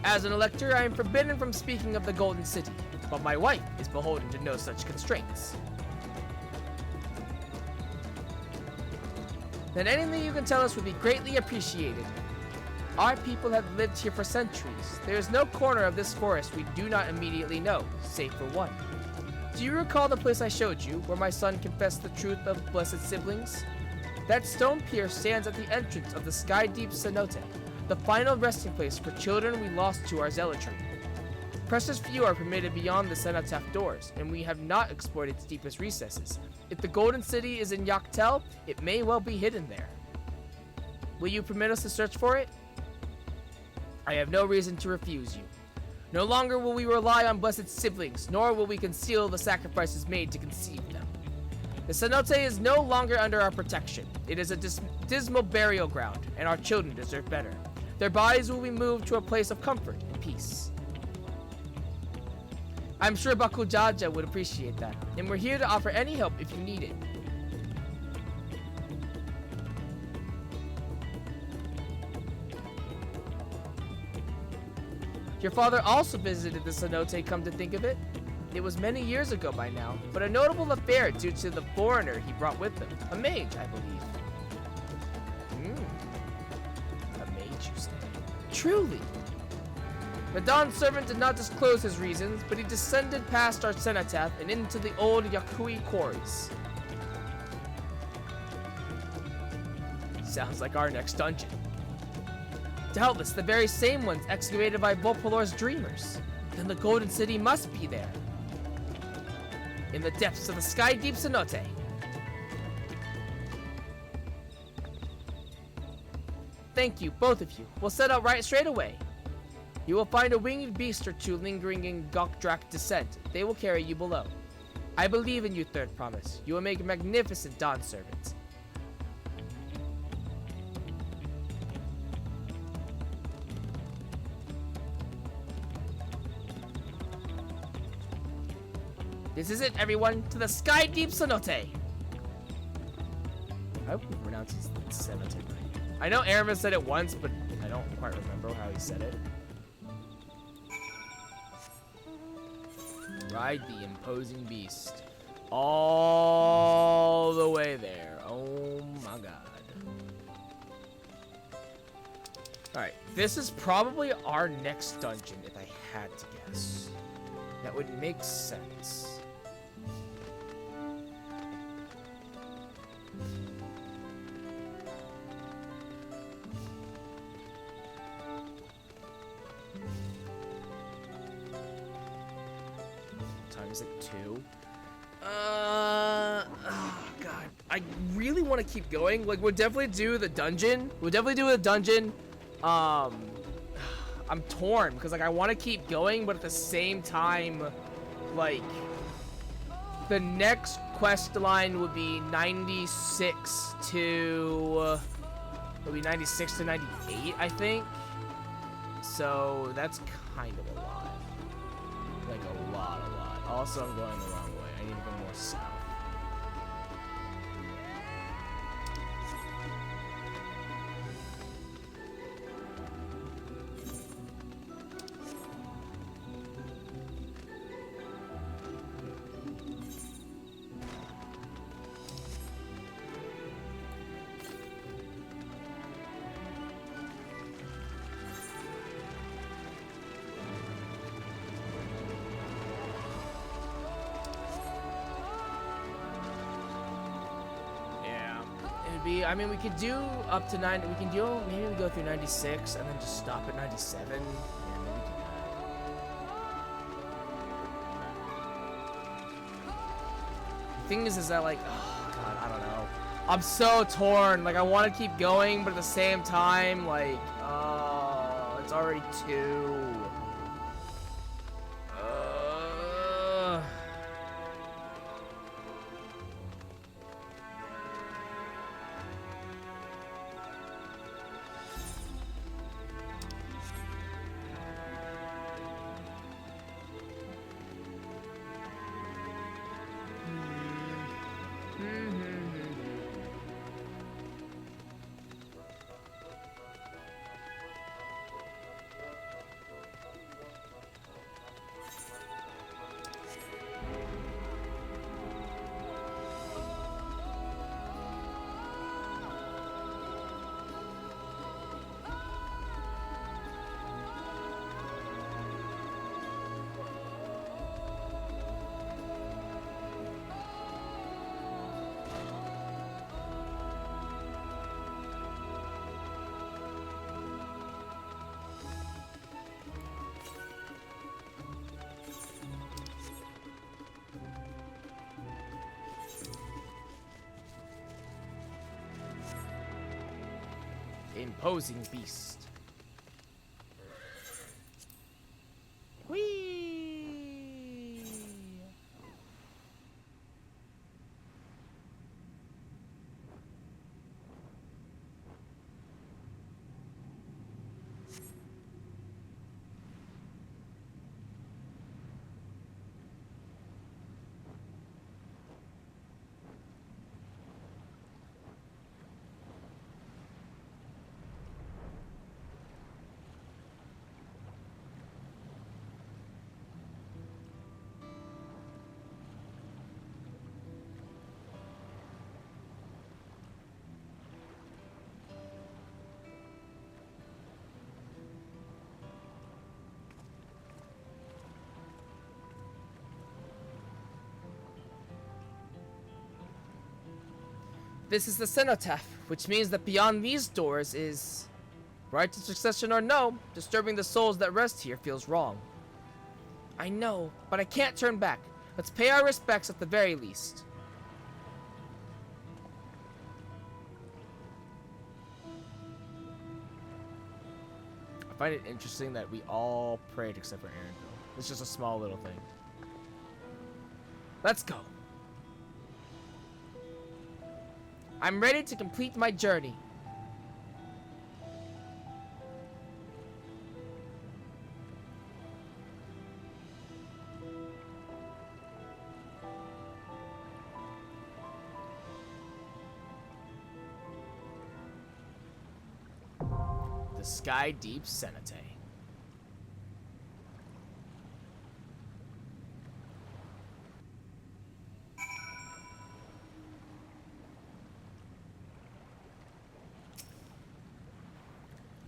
As an elector, I am forbidden from speaking of the Golden City, but my wife is beholden to no such constraints. Then anything you can tell us would be greatly appreciated. Our people have lived here for centuries. There is no corner of this forest we do not immediately know, save for one. Do you recall the place I showed you, where my son confessed the truth of blessed siblings? That stone pier stands at the entrance of the sky-deep cenote, the final resting place for children we lost to our zealotry. Precious few are permitted beyond the cenotaph doors, and we have not explored its deepest recesses. If the Golden City is in Yaktel, it may well be hidden there. Will you permit us to search for it? I have no reason to refuse you. No longer will we rely on blessed siblings, nor will we conceal the sacrifices made to conceive them. The cenote is no longer under our protection. It is a dismal burial ground, and our children deserve better. Their bodies will be moved to a place of comfort and peace. I'm sure Bakujaja would appreciate that, and we're here to offer any help if you need it. Your father also visited the cenote, come to think of it. It was many years ago by now, but a notable affair due to the foreigner he brought with him. A mage, I believe. A mage, you say? Truly. The Dawn Servant did not disclose his reasons, but he descended past our cenotaph and into the old Yakui quarries. Sounds like our next dungeon. Doubtless the very same ones excavated by Volpolor's dreamers. Then the Golden City must be there. In the depths of the sky deep cenote. Thank you, both of you. We'll set out right straight away. You will find a winged beast or two lingering in Gokdrak descent. They will carry you below. I believe in you, Third Promise. You will make magnificent Dawn servants. This is it, everyone. To the sky deep cenote. I hope we pronounce cenote right. I know Aramis said it once, but I don't quite remember how he said it. Ride the imposing beast. All the way there. Oh my god. Alright, this is probably our next dungeon if I had to guess. That would make sense. Is it 2? Oh god. I really want to keep going. Like, we'll definitely do the dungeon. I'm torn because like I want to keep going, but at the same time, like the next quest line would be 96 to 98, I think. So that's kind of a lot. Like a lot. Also, I'm going the wrong way. I need to go more south. I mean, we could do up to 9. We can do, maybe we go through 96 and then just stop at 97. Yeah, maybe do that. The thing is that like, oh god, I don't know. I'm so torn. Like, I want to keep going, but at the same time, like, it's already 2. Imposing beast. Whee! This is the cenotaph, which means that beyond these doors is... right to succession or no, disturbing the souls that rest here feels wrong. I know, but I can't turn back. Let's pay our respects at the very least. I find it interesting that we all prayed except for Aaronville. It's just a small little thing. Let's go. I'm ready to complete my journey. The Sky Deep Cenotaph.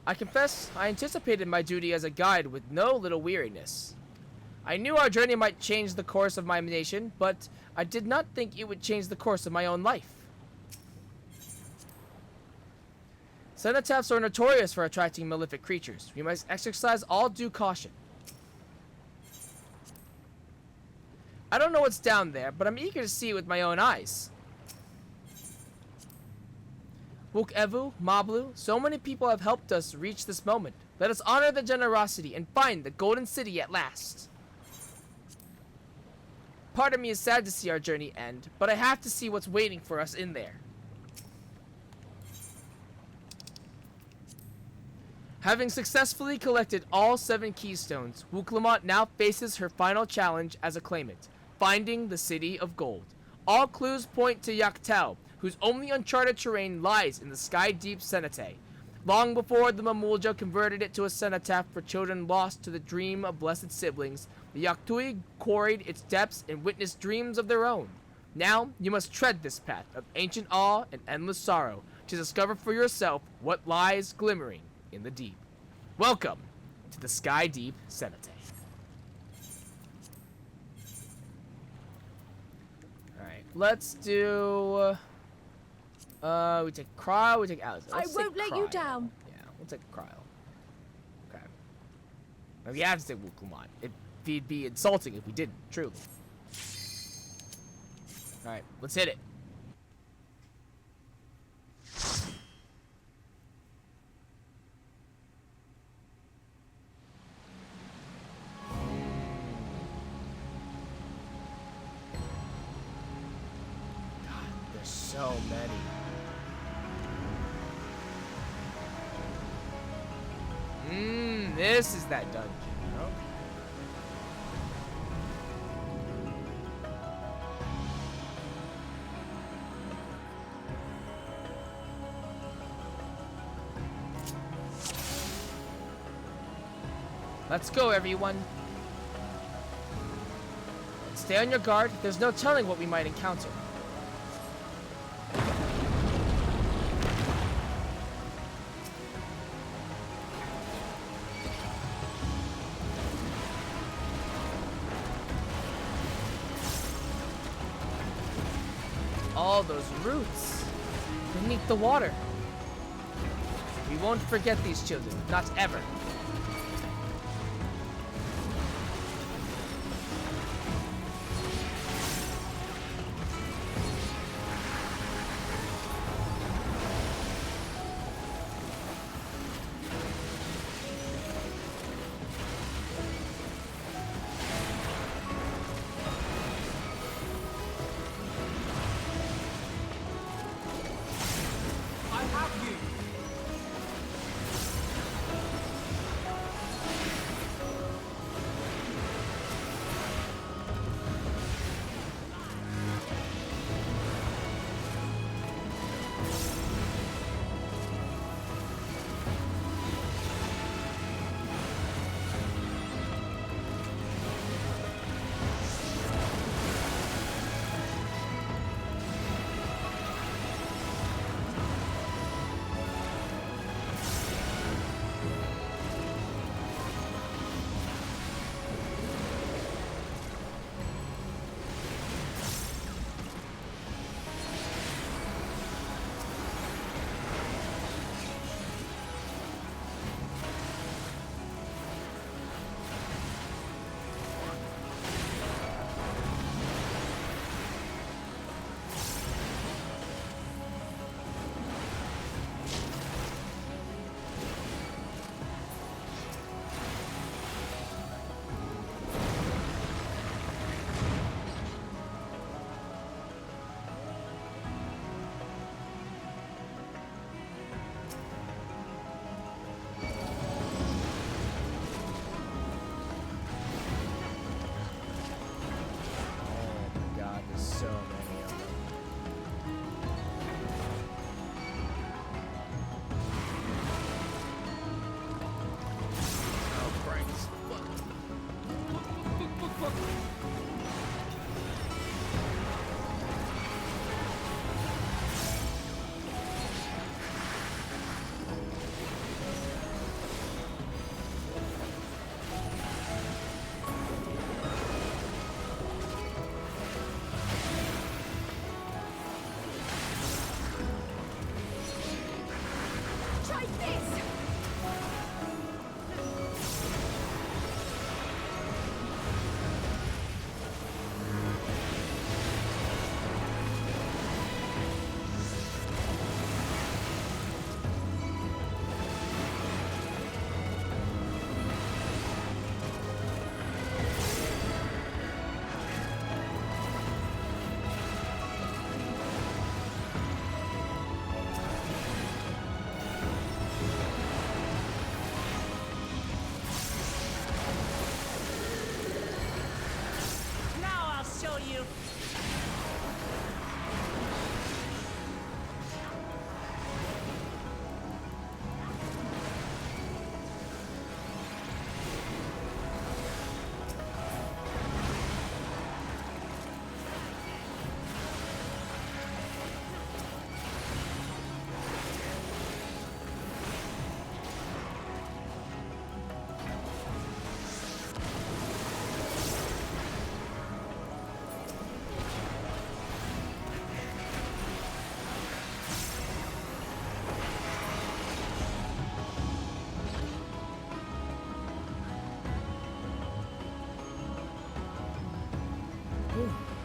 I confess, I anticipated my duty as a guide with no little weariness. I knew our journey might change the course of my nation, but I did not think it would change the course of my own life. Cenotaphs are notorious for attracting malefic creatures. We must exercise all due caution. I don't know what's down there, but I'm eager to see it with my own eyes. Wuk-Evu, Mablu, so many people have helped us reach this moment. Let us honor the generosity and find the Golden City at last. Part of me is sad to see our journey end, but I have to see what's waiting for us in there. Having successfully collected all 7 keystones, Wuk-Lamont now faces her final challenge as a claimant, finding the City of Gold. All clues point to Yaktau, whose only uncharted terrain lies in the Sky Deep Cenotaph. Long before the Mamulja converted it to a cenotaph for children lost to the dream of blessed siblings, the Yaktui quarried its depths and witnessed dreams of their own. Now, you must tread this path of ancient awe and endless sorrow to discover for yourself what lies glimmering in the deep. Welcome to the Sky Deep Cenotaph. Alright, let's do... we take Cryo, we take Alice. I won't let you down. Yeah, we'll take Cryo. Okay. Now we have to take Wuk-Lamont. It'd be insulting if we didn't, truly. Alright, let's hit it. So many. This is that dungeon, you know? Let's go, everyone. Stay on your guard. There's no telling what we might encounter. All those roots beneath the water. We won't forget these children, not ever.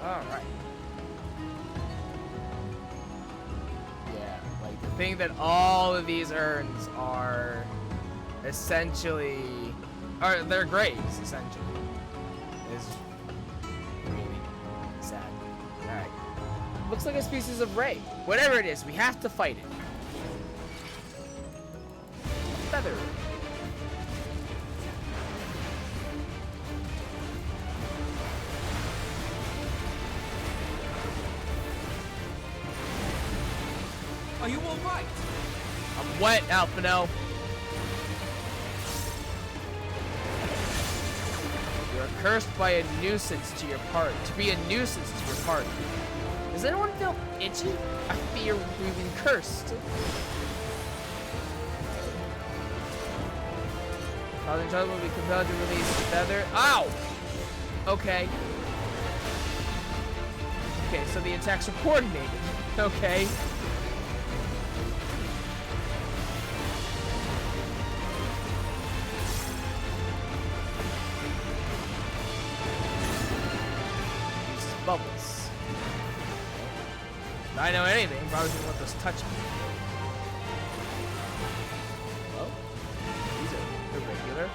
Alright. Yeah, like the thing that all of these urns are essentially, they're graves, essentially. Is really sad. Alright. Looks like a species of ray. Whatever it is, we have to fight it. Feather. Are you all right? I'm wet, Alphino. You are cursed by a nuisance to your party. To be a nuisance to your party. Does anyone feel itchy? I fear we've been cursed. Causing trouble will be compelled to release feather. Ow! Okay. Okay, so the attacks are coordinated. Okay. Uses bubbles. If I know anything, probably doesn't let those touch me. Well, these are irregular.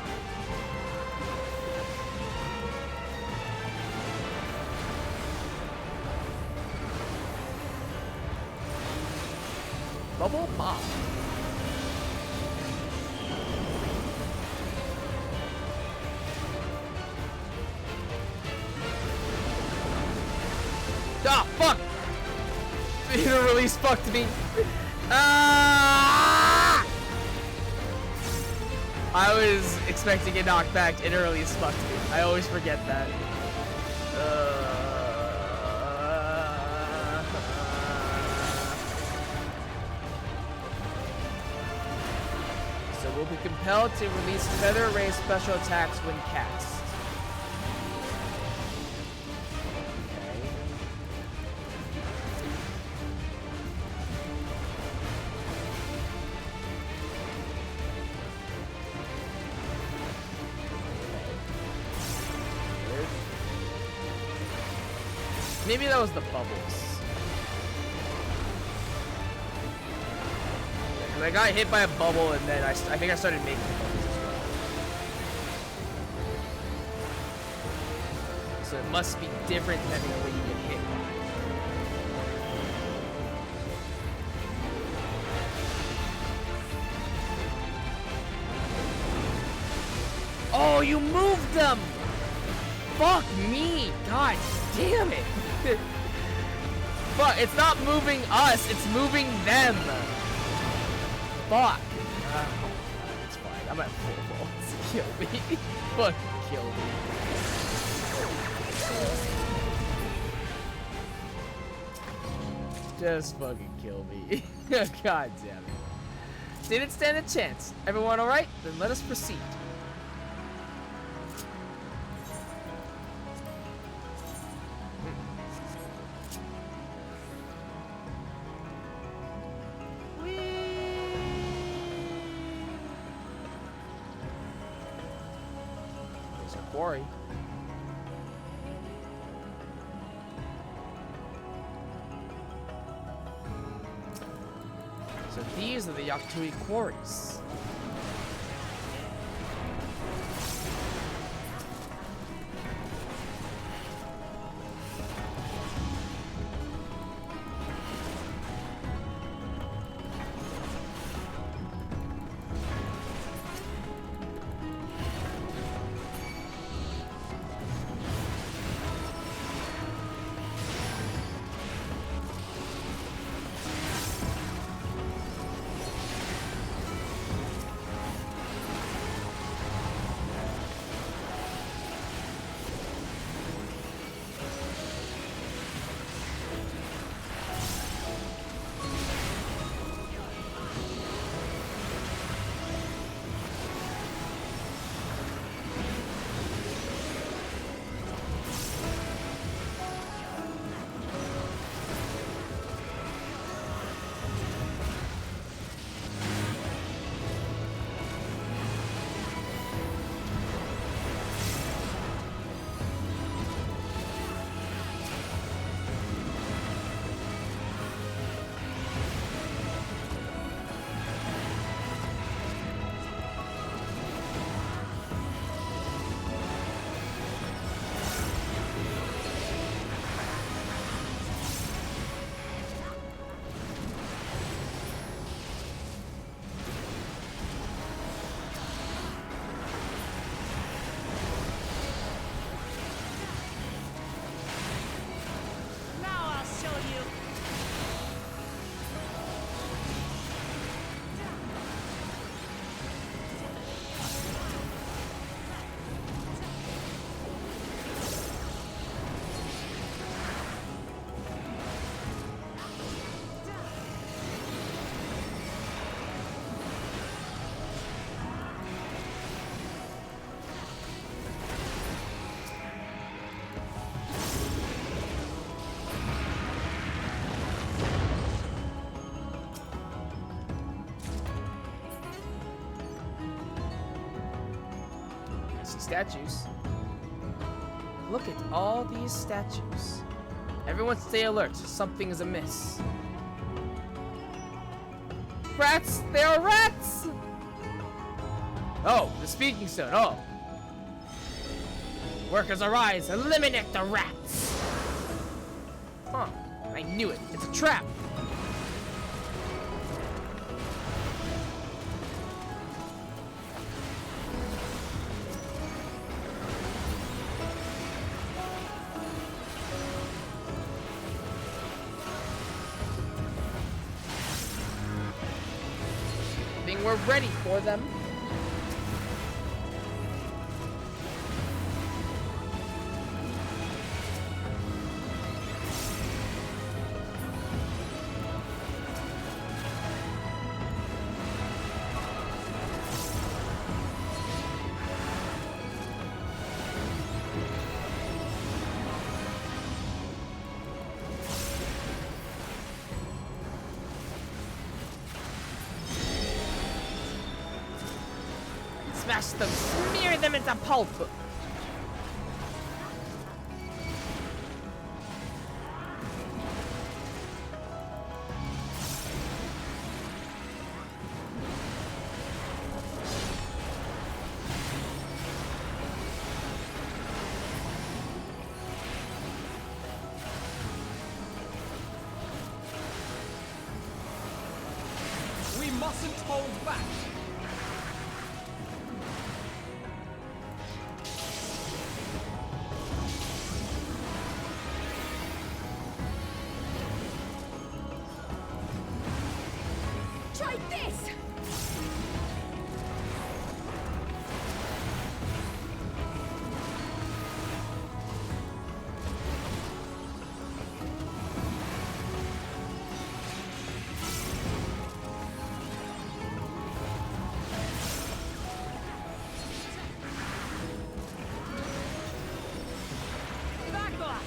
Bubble Bob. Ah, fuck! The release fucked me. Ah! I was expecting a knockback. It release fucked me. I always forget that. So we'll be compelled to release Feather Ray special attacks when cast. Maybe that was the bubbles. I got hit by a bubble and then I think I started making bubbles as well. So it must be different depending on what you get hit by. Oh, you moved them! Fuck me! God damn it! Fuck, it's not moving us, it's moving them! Fuck! It's fine, I'm at full volts. Kill me. Fucking kill me. Just fucking kill me. God damn it. Didn't stand a chance. Everyone alright? Then let us proceed. Quarry. So these are the Yaktui quarries. statues. Look at all these statues. Everyone stay alert. Something is amiss. Rats! They are rats! Oh, the speaking stone. Oh. Workers arise. Eliminate the rats. Huh. I knew it. It's a trap. I think we're ready for them. Smash them, smear them into pulp. We mustn't hold back. Try this! Back off.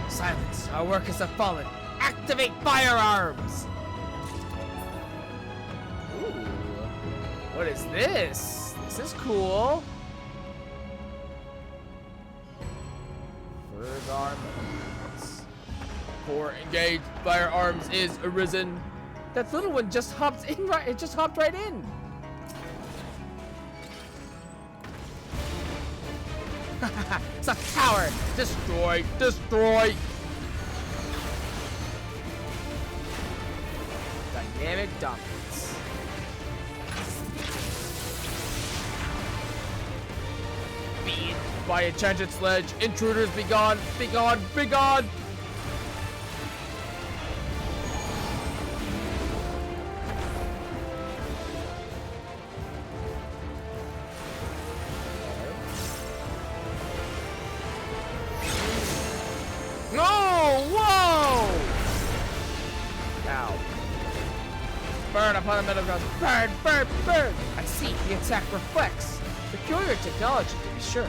Silence. Our workers have fallen. Activate firearms. Ooh. What is this? This is cool. Fur garments. Core engaged. Firearms is arisen. That little one just hopped in right. It just hopped right in. It's a coward! Destroy! Destroy! Dynamic dominance. Beat by enchanted sledge. Intruders be gone! Be gone! Be gone! Burn upon the middle ground. Burn, burn, burn! I see, the attack reflects. Peculiar technology, to be sure.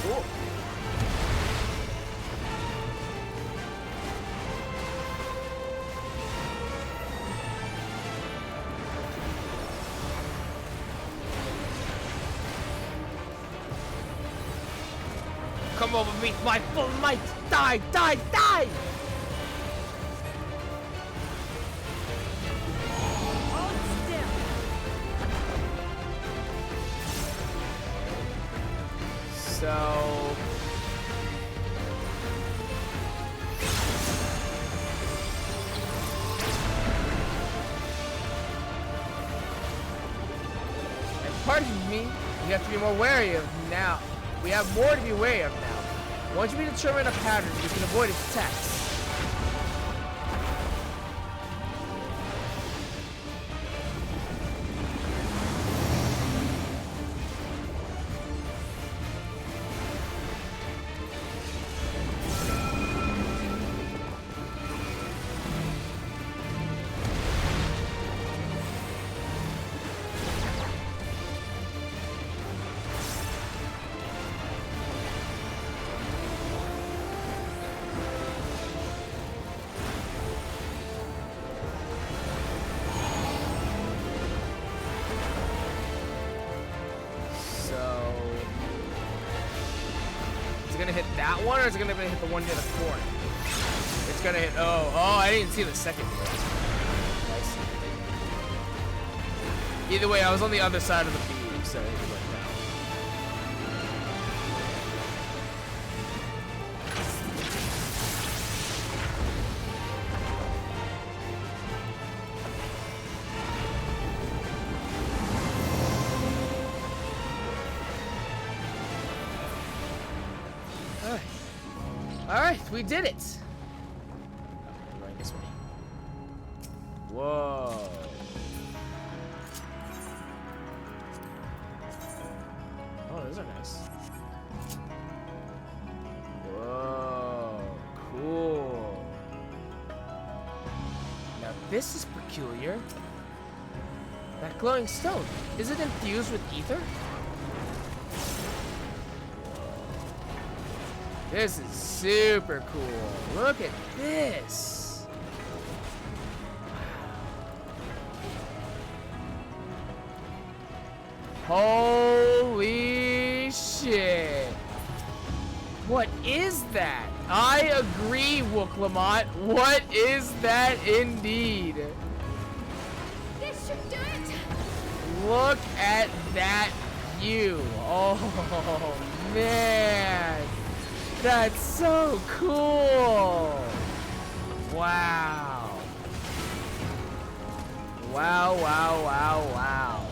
Cool. Come over, meet my full might! Die, die, die! Hold still. So... and pardon me, we have to be more wary of now. We have more to be wary of now. Once we determine a pattern, we can avoid its attacks. Gonna hit that one, or is it gonna hit the one near the corner? It's gonna hit. Oh, I didn't see the second one. I see. Either way, I was on the other side of the beam, so it went down. Alright, we did it! Okay, right this way. Whoa. Oh, those are nice. Whoa, cool. Now this is peculiar. That glowing stone, is it infused with ether? This is super cool. Look at this. Holy shit. What is that? I agree, Wook Lamont. What is that indeed? This should do it. Look at that view. Oh, man. That's so cool! Wow. Wow, wow, wow, wow.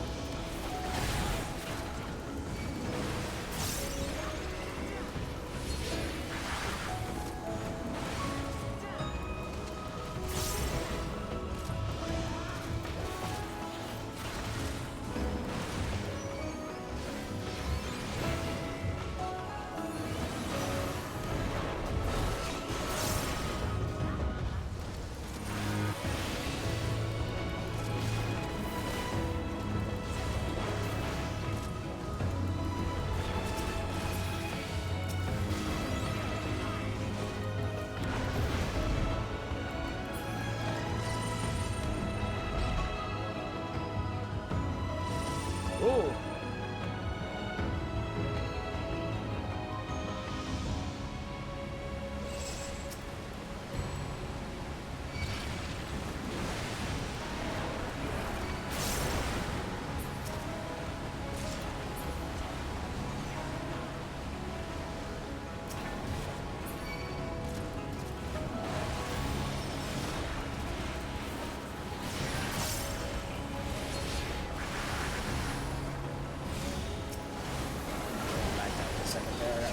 Ooh.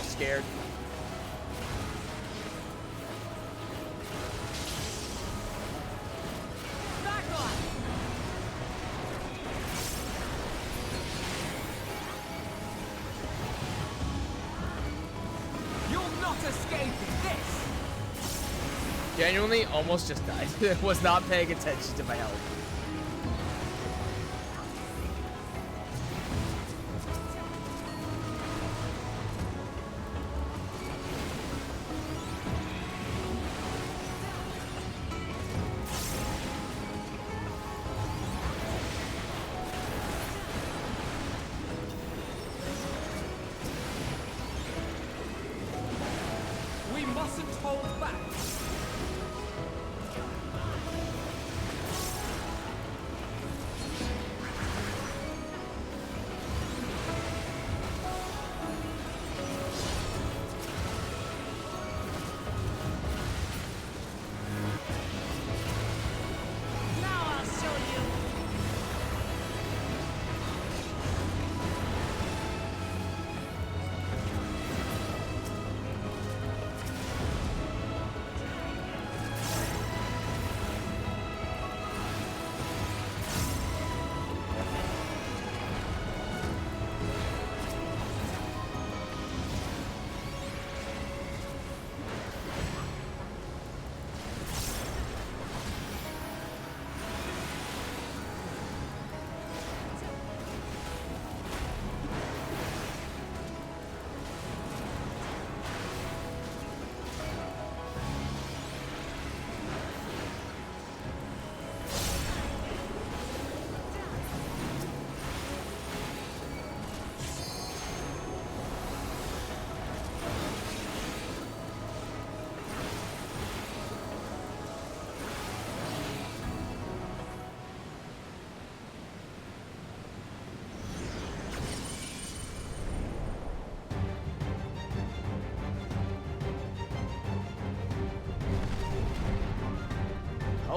Scared. Back off! You'll not escape this! Genuinely, almost just died. Was not paying attention to my health. We mustn't hold back!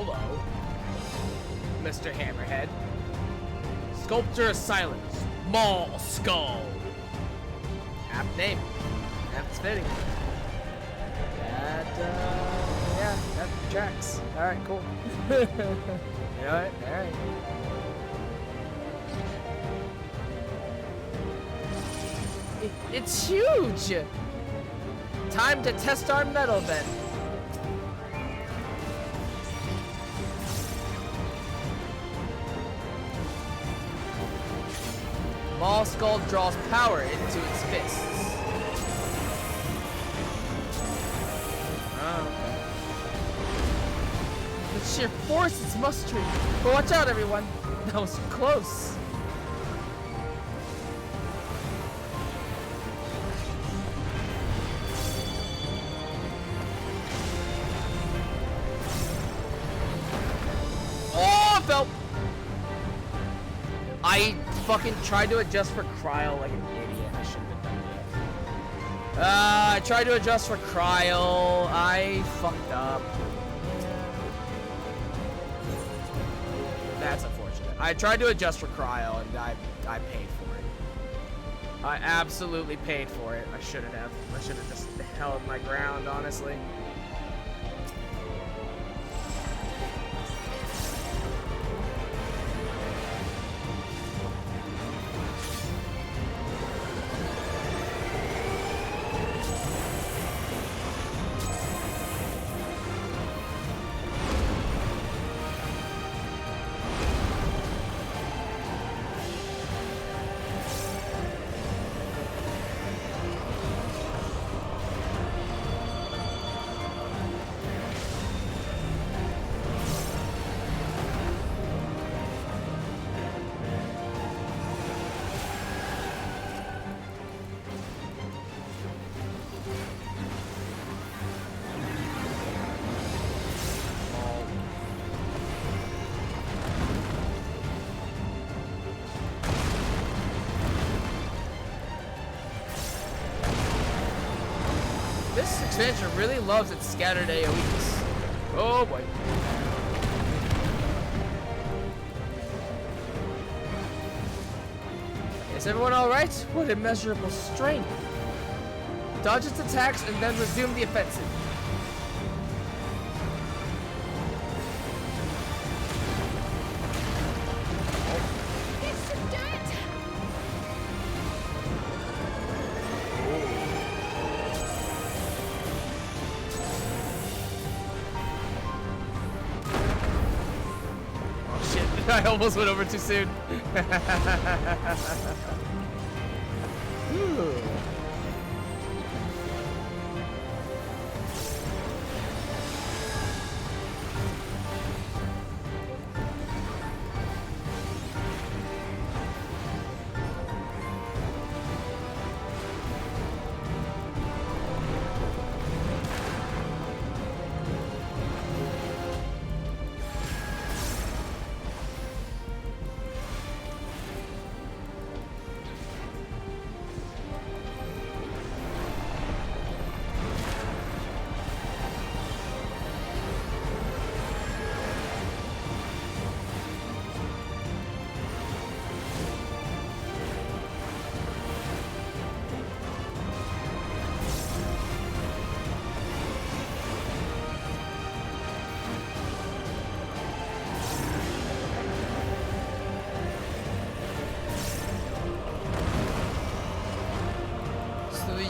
Hello, Mr. Hammerhead. Sculpture of Silence. Maul Skull. Apt name. That's fitting. That, yeah, that tracks. Alright, cool. You know what? Alright. It's huge! Time to test our metal then. Maul Skull draws power into its fists. Oh. The sheer force it's mustering. But watch out, everyone. That was close. Oh, I fell. I fucking tried to adjust for cryo like an idiot. I shouldn't have done that. I tried to adjust for cryo. I fucked up. That's unfortunate. I tried to adjust for cryo and I paid for it. I absolutely paid for it. I shouldn't have. I should have just held my ground, honestly. This expansion really loves its scattered AoEs. Oh boy. Is everyone alright? What immeasurable strength. Dodge its attacks and then resume the offensive. I almost went over too soon.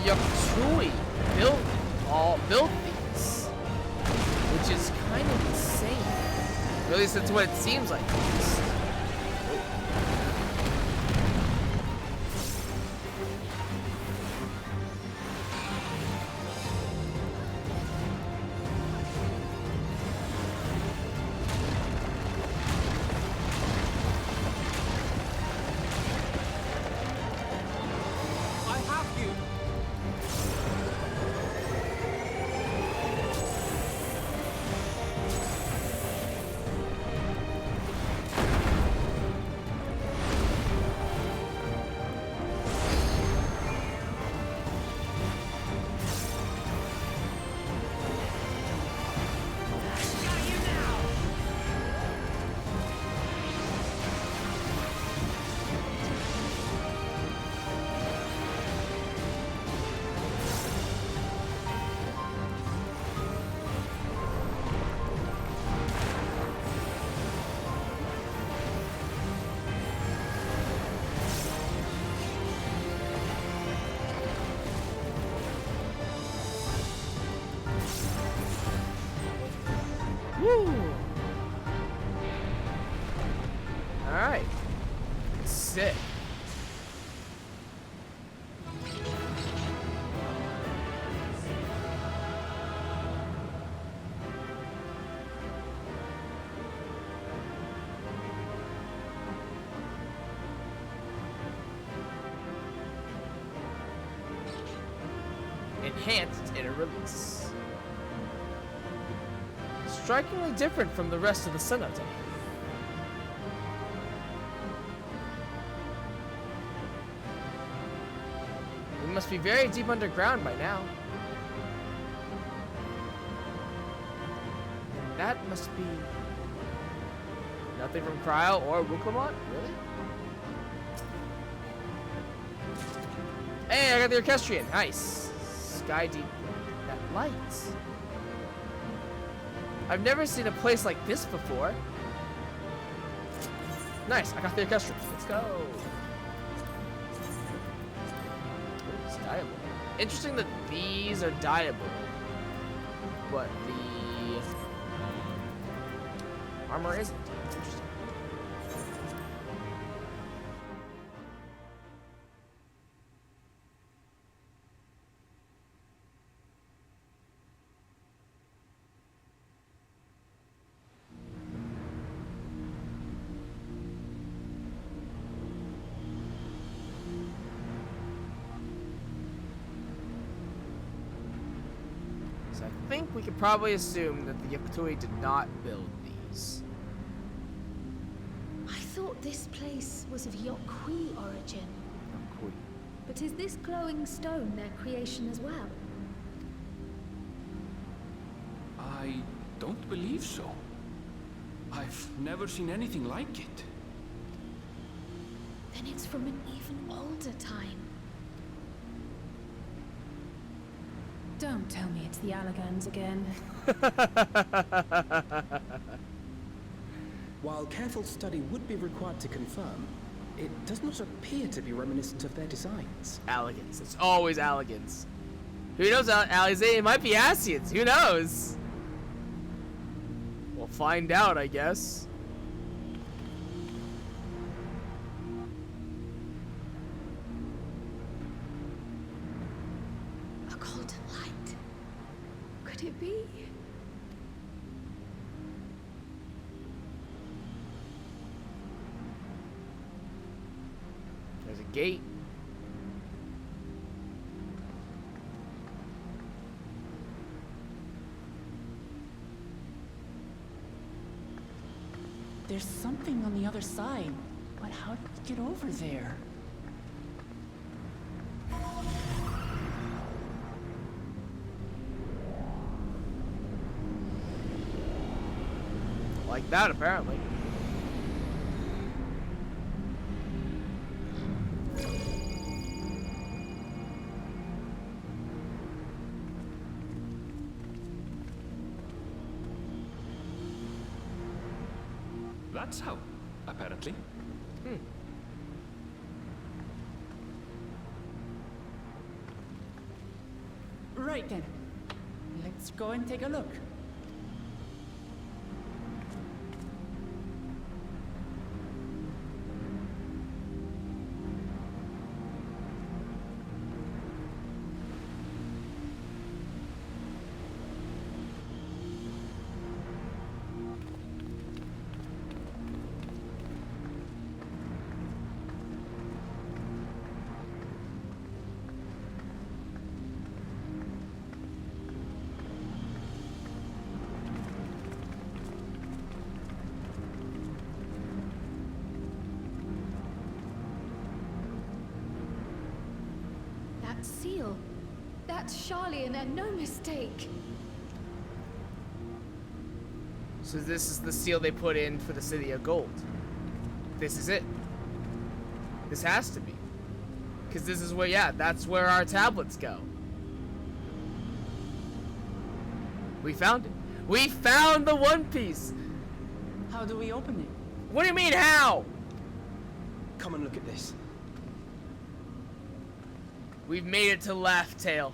Yaktui built these, which is kind of insane. Or at least that's what it seems like. Woo! Alright. Sick. Enhanced inner release. Strikingly different from the rest of the cenote. We must be very deep underground by now. That must be nothing from Cryo or Wuklamont? Really? Hey, I got the Orchestrion. Nice. Sky deep. That light. I've never seen a place like this before. Nice. I got the Orchestrion. Let's go. Ooh, it's dyeable. Interesting that these are dyeable, but the armor isn't. Interesting. So I think we could probably assume that the Yaktui did not build these. I thought this place was of Yokui origin. Yokui. But is this glowing stone their creation as well? I don't believe so. I've never seen anything like it. Then it's from an even older time. Don't tell me it's the Allagans again. While careful study would be required to confirm, it does not appear to be reminiscent of their designs. Allagans. It's always Allagans. Who knows, Alizé? It might be Asians. Who knows? We'll find out, I guess. A golden light. Could it be? There's a gate. There's something on the other side, but how did we get over there? Like that, apparently. That's how, apparently. Right then. Let's go and take a look. That seal. That's Charlian and no mistake. So this is the seal they put in for the City of Gold. This is it. This has to be. Because this is where, yeah, that's where our tablets go. We found it. We found the One Piece. How do we open it? What do you mean, how? Come and look at this. We've made it to Laugh Tale.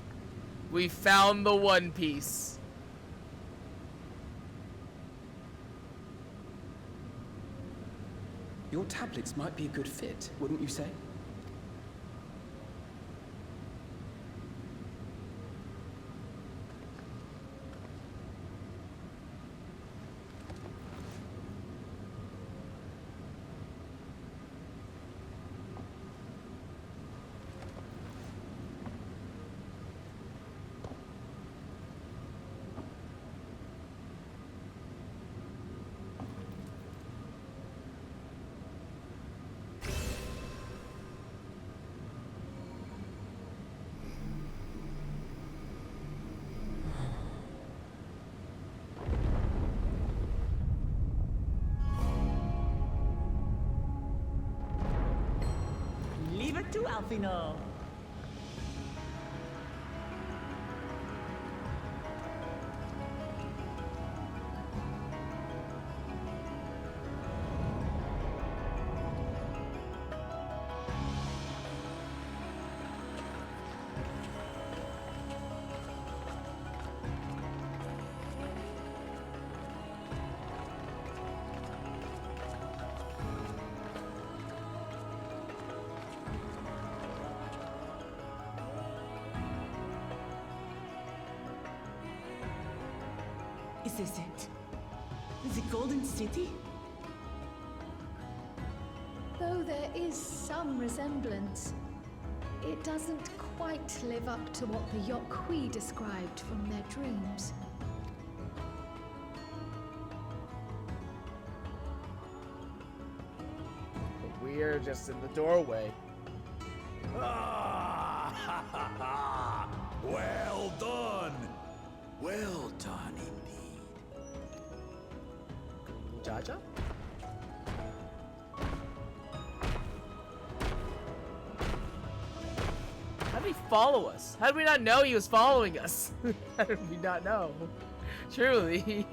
We found the One Piece. Your tablets might be a good fit, wouldn't you say? Leave it to Alfino. Is this it? The Golden City? Though there is some resemblance, it doesn't quite live up to what the Yokhui described from their dreams. We're just in the doorway. Well done! Well done indeed. Jaja? How did he follow us? How did we not know he was following us? How did we not know? Truly.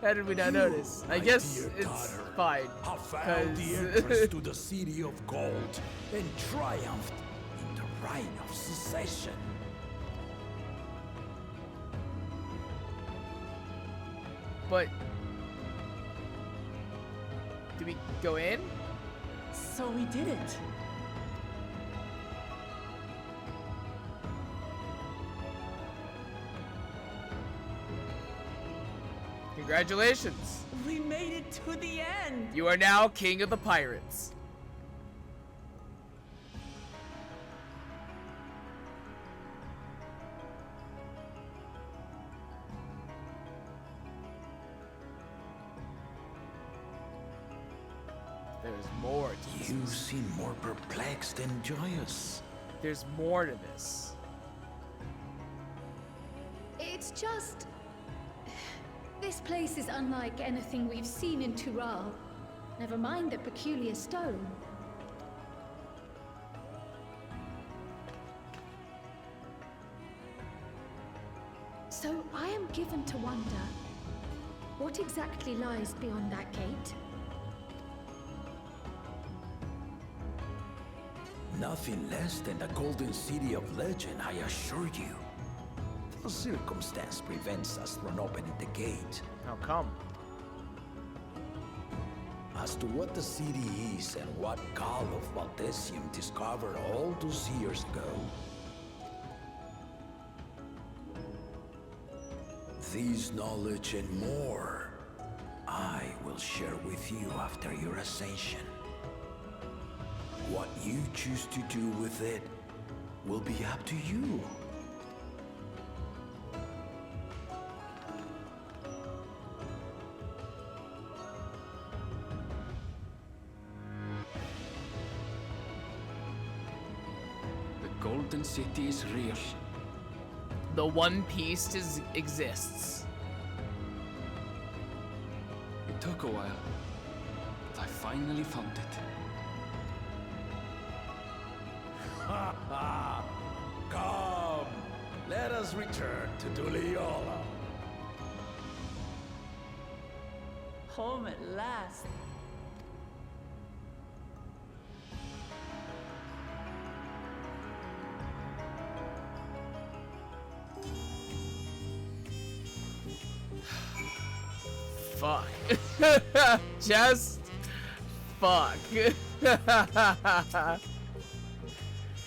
How did we not notice? I guess dear it's daughter, fine. have found the entrance to the City of Gold and triumphed in the Rite of Secession. But do we go in? So we did it. Congratulations. We made it to the end. You are now king of the pirates. There's more to this. You seem more perplexed than joyous. There's more to this. It's just... This place is unlike anything we've seen in Tural. Never mind the peculiar stone. So I am given to wonder, what exactly lies beyond that gate? Nothing less than the Golden City of Legend, I assure you. The circumstance prevents us from opening the gate. How come? As to what the city is and what Gall of Valdesium discovered all those years ago, this knowledge and more, I will share with you after your ascension. What you choose to do with it will be up to you. The Golden City is real. The One Piece exists. It took a while, but I finally found it. Ha ha! Come, let us return to Duliola. Home at last. Fuck. Just fuck?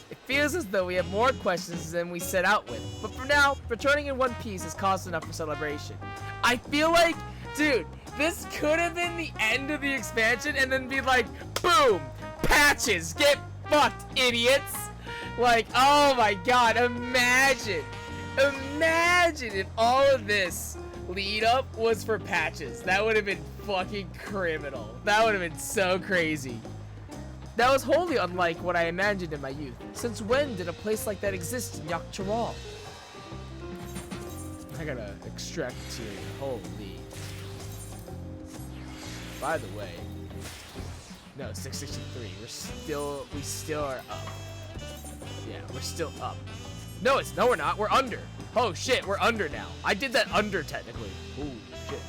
It feels as though we have more questions than we set out with. But for now, returning in one piece is cause enough for celebration. I feel like, dude, this could have been the end of the expansion and then be like, boom, patches, get fucked, idiots. Like, oh my god, imagine if all of this lead up was for patches. That would have been fucking criminal. That would have been so crazy. That was wholly unlike what I imagined in my youth. Since when did a place like that exist in Yakcharal? I gotta extract here. Holy. By the way, no, 663. We still are up. Yeah, we're still up. No, we're not. We're under. Oh shit, we're under now. I did that under technically. Ooh, shit.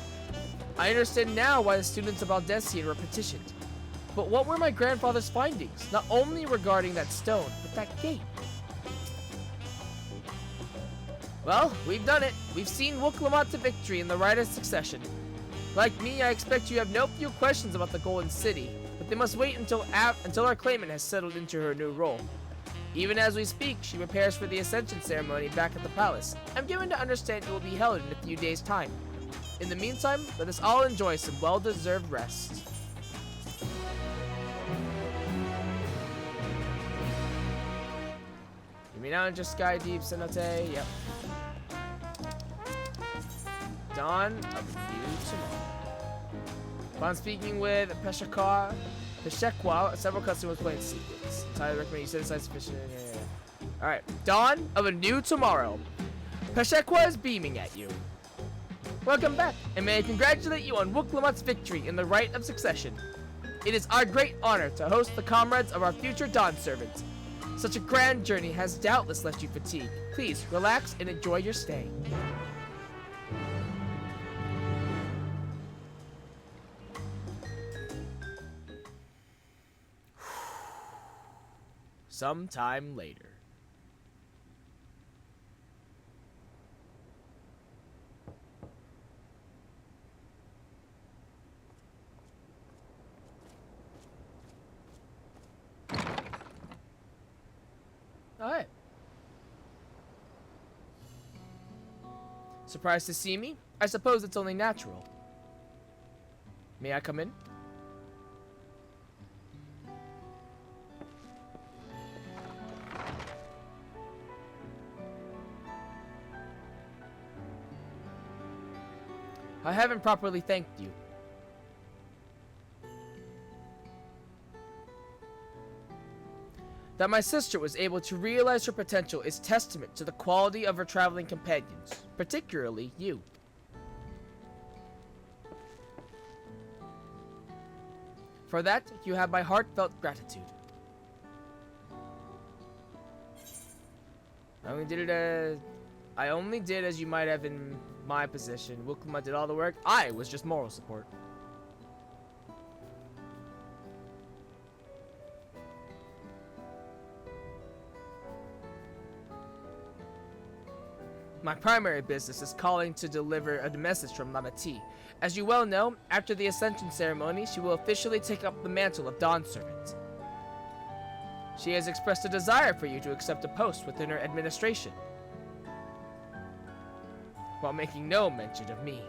I understand now why the students of Aldessian were petitioned. But what were my grandfather's findings? Not only regarding that stone, but that gate. Well, we've done it. We've seen Wuklamot to victory in the right of succession. Like me, I expect you have no few questions about the Golden City, but they must wait until our claimant has settled into her new role. Even as we speak, she prepares for the Ascension ceremony back at the palace. I'm given to understand it will be held in a few days' time. In the meantime, let us all enjoy some well-deserved rest. You mean out just Sky Deep Cenote? Yep. Dawn of New Tomorrow. Upon speaking with Peshekwa, several customers playing secrets. Entirely recommend you set aside sufficient. Alright. Dawn of a New Tomorrow. Peshekwa is beaming at you. Welcome back, and may I congratulate you on Wuklamot's victory in the right of succession. It is our great honor to host the comrades of our future Dawn servants. Such a grand journey has doubtless left you fatigued. Please relax and enjoy your stay. Sometime later. Alright. Surprised to see me? I suppose it's only natural. May I come in? I haven't properly thanked you. That my sister was able to realize her potential is testament to the quality of her traveling companions, particularly you. For that, you have my heartfelt gratitude. I only did as you might have in my position. Wuklamot did all the work. I was just moral support. My primary business is calling to deliver a message from Lama T. As you well know, after the Ascension ceremony, she will officially take up the mantle of Dawn Servant. She has expressed a desire for you to accept a post within her administration, while making no mention of me.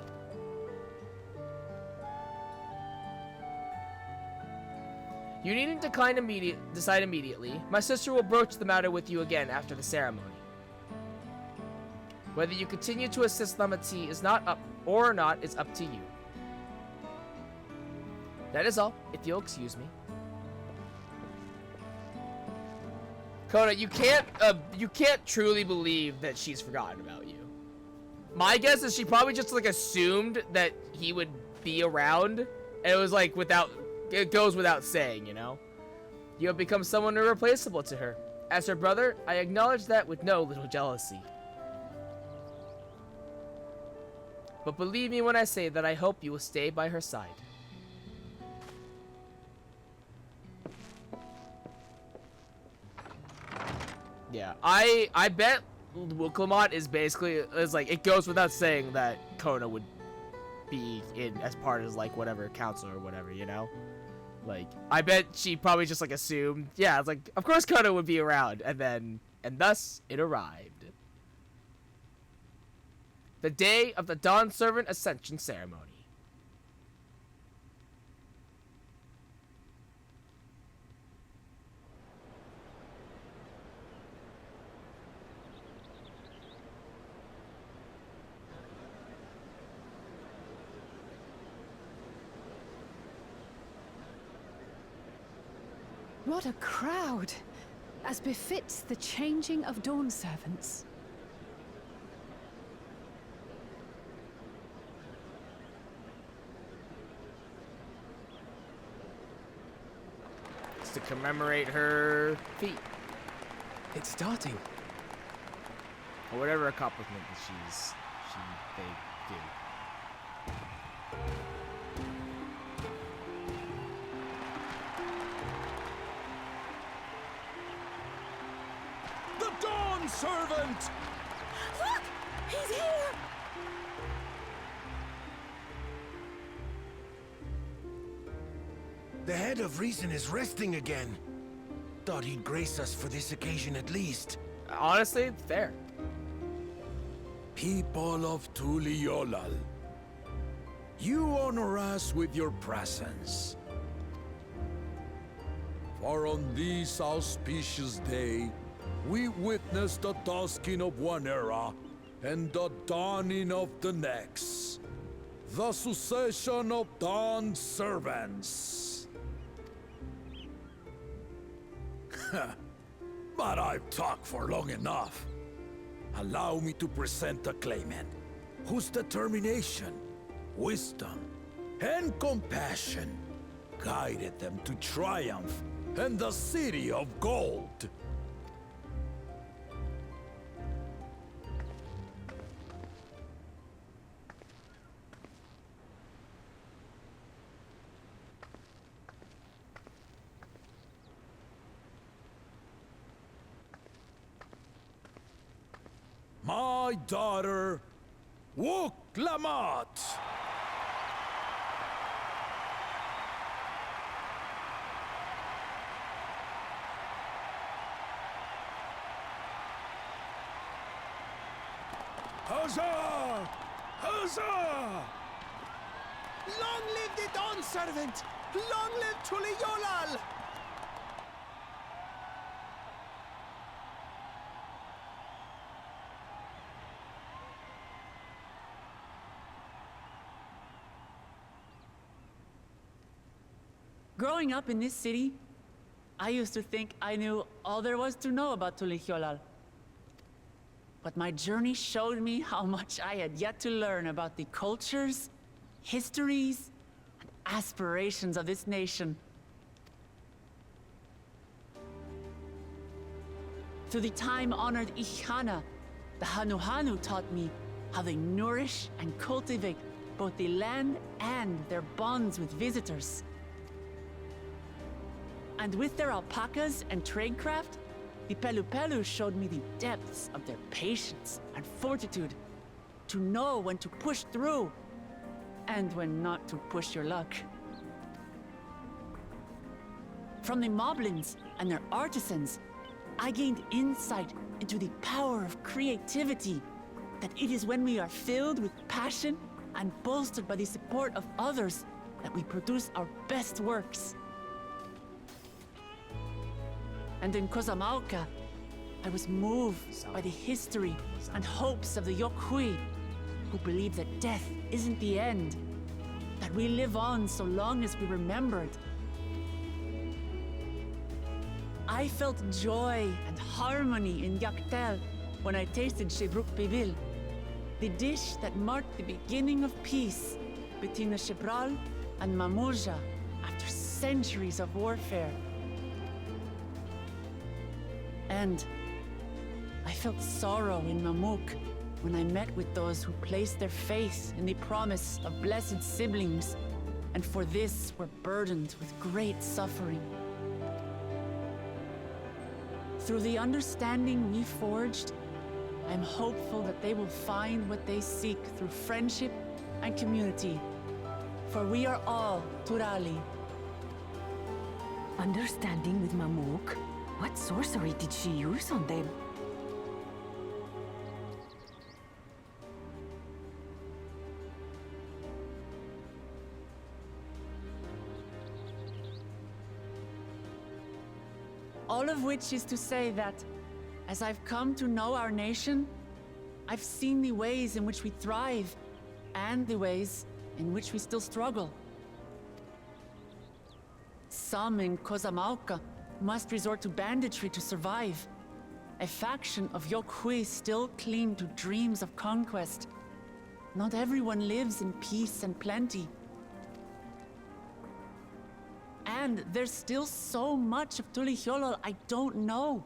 You needn't decide immediately. My sister will broach the matter with you again after the ceremony. Whether you continue to assist Lama T is not up is up to you. That is all, if you'll excuse me. Kona, you can't truly believe that she's forgotten about you. My guess is she probably just like assumed that he would be around, and it was like it goes without saying, you know? You have become someone irreplaceable to her. As her brother, I acknowledge that with no little jealousy. But believe me when I say that I hope you will stay by her side. Yeah, I bet Wuklamot is like, it goes without saying that Kona would be in as part of like whatever council or whatever, you know? Like, I bet she probably just like assumed, yeah, it's like, of course Kodo would be around, and thus it arrived. The day of the Dawn Servant Ascension Ceremony. What a crowd! As befits the changing of Dawn Servants. It's to commemorate her feat. It's starting. Or whatever accomplishment that they do. The Dawn Servant! Look! He's here! The head of reason is resting again. Thought he'd grace us for this occasion at least. Honestly, fair. People of Tuliolal, you honor us with your presence. For on this auspicious day, we witness the dusking of one era and the dawning of the next. The succession of Dawn Servants. But I've talked for long enough. Allow me to present the claimant, whose determination, wisdom, and compassion guided them to triumph and the City of Gold. My daughter, Wook Lamat. Huzzah! Huzzah! Long live the Dawn Servant! Long live Tuliolal! Growing up in this city, I used to think I knew all there was to know about Tuliolal. But my journey showed me how much I had yet to learn about the cultures, histories, and aspirations of this nation. Through the time-honored Ihana, the Hanuhanu taught me how they nourish and cultivate both the land and their bonds with visitors. And with their alpacas and tradecraft, the Pelupelu showed me the depths of their patience and fortitude, to know when to push through and when not to push your luck. From the Moblins and their artisans, I gained insight into the power of creativity, that it is when we are filled with passion and bolstered by the support of others that we produce our best works. And in Kozamauka, I was moved by the history and hopes of the Yokhui, who believe that death isn't the end, that we live on so long as we remembered. I felt joy and harmony in Yaktel when I tasted Shebruk Pibil, the dish that marked the beginning of peace between the Shebral and Mamurja after centuries of warfare. And I felt sorrow in Mamuk when I met with those who placed their faith in the promise of blessed siblings, and for this were burdened with great suffering. Through the understanding we forged, I am hopeful that they will find what they seek through friendship and community, for we are all Turali. Understanding with Mamuk? What sorcery did she use on them? All of which is to say that, as I've come to know our nation, I've seen the ways in which we thrive, and the ways in which we still struggle. Some in Kozamauka must resort to banditry to survive. A faction of Yokhui still cling to dreams of conquest. Not everyone lives in peace and plenty. And there's still so much of Tulihyolol I don't know.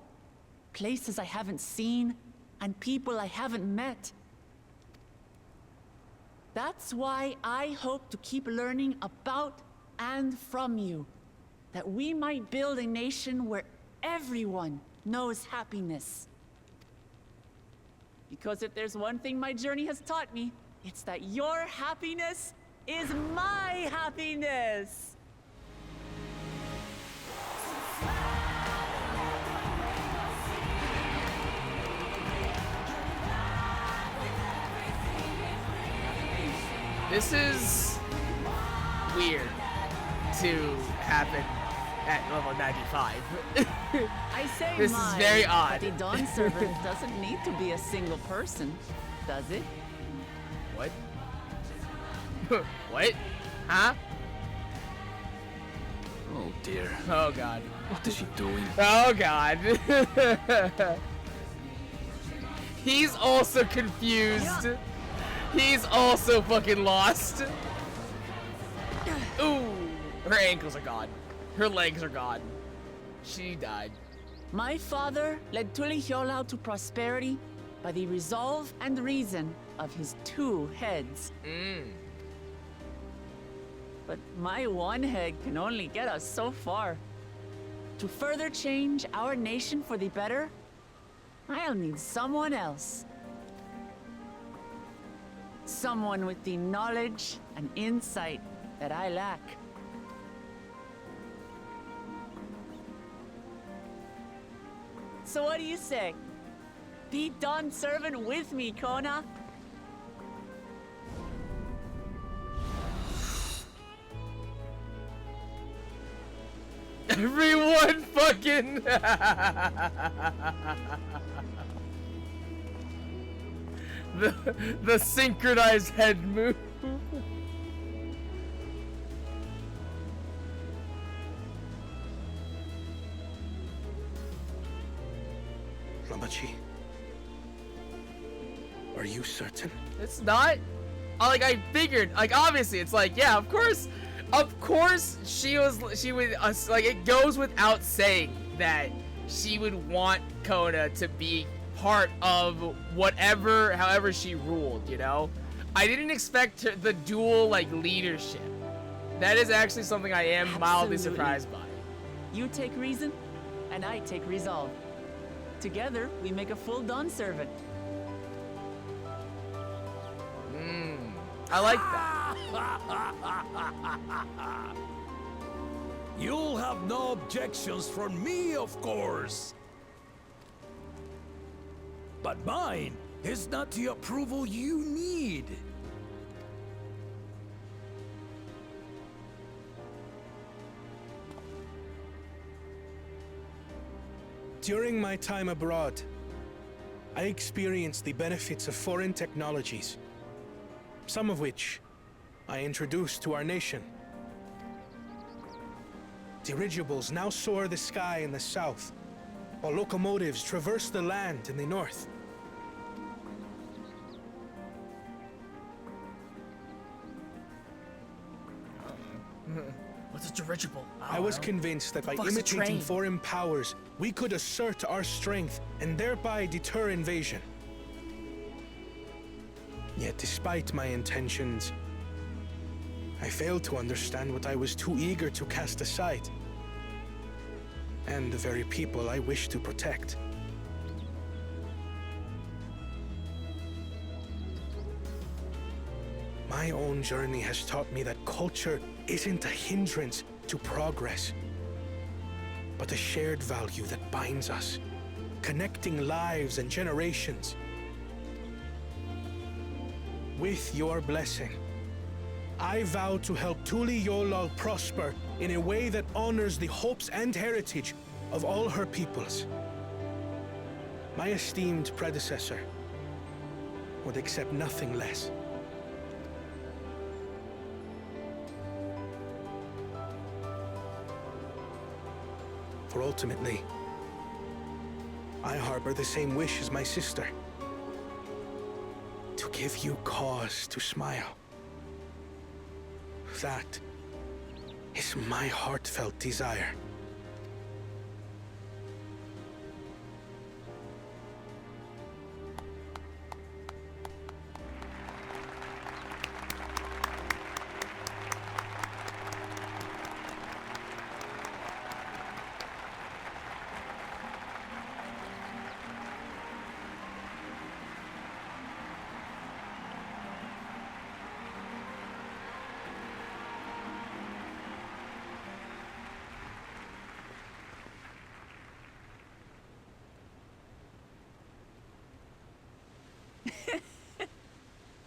Places I haven't seen, and people I haven't met. That's why I hope to keep learning about and from you, that we might build a nation where everyone knows happiness. Because if there's one thing my journey has taught me, it's that your happiness is my happiness! This is weird to happen at level 95. I say this mine, is very odd. But the Dawn Servant doesn't need to be a single person, does it? What? What? Huh? Oh dear. Oh god. What is she doing? Oh god. He's also confused. He's also fucking lost. Ooh. Her ankles are gone. Her legs are gone. She died. My father led Tulihyolol to prosperity by the resolve and reason of his 2 heads. But my one head can only get us so far. To further change our nation for the better, I'll need someone else. Someone with the knowledge and insight that I lack. So what do you say? Be Dawn Servant with me, Kona? Everyone fucking... the synchronized head move. Ramachi, are you certain? It's not. Like I figured. Like obviously, it's like yeah, of course she would like it goes without saying that she would want Kona to be part of whatever, however she ruled. You know, I didn't expect the dual like leadership. That is actually something I am mildly surprised by. You take reason, and I take resolve. Together, we make a full Dawn Servant. I like that. You'll have no objections from me, of course. But mine is not the approval you need. During my time abroad, I experienced the benefits of foreign technologies, some of which I introduced to our nation. Dirigibles now soar the sky in the south, while locomotives traverse the land in the north. What's a dirigible? I was convinced that by imitating foreign powers, we could assert our strength and thereby deter invasion. Yet despite my intentions, I failed to understand what I was too eager to cast aside, and the very people I wish to protect. My own journey has taught me that culture isn't a hindrance to progress. but a shared value that binds us, connecting lives and generations. With your blessing, I vow to help Tuli Yolal prosper in a way that honors the hopes and heritage of all her peoples. My esteemed predecessor would accept nothing less. For ultimately, I harbor the same wish as my sister. To give you cause to smile. That is my heartfelt desire.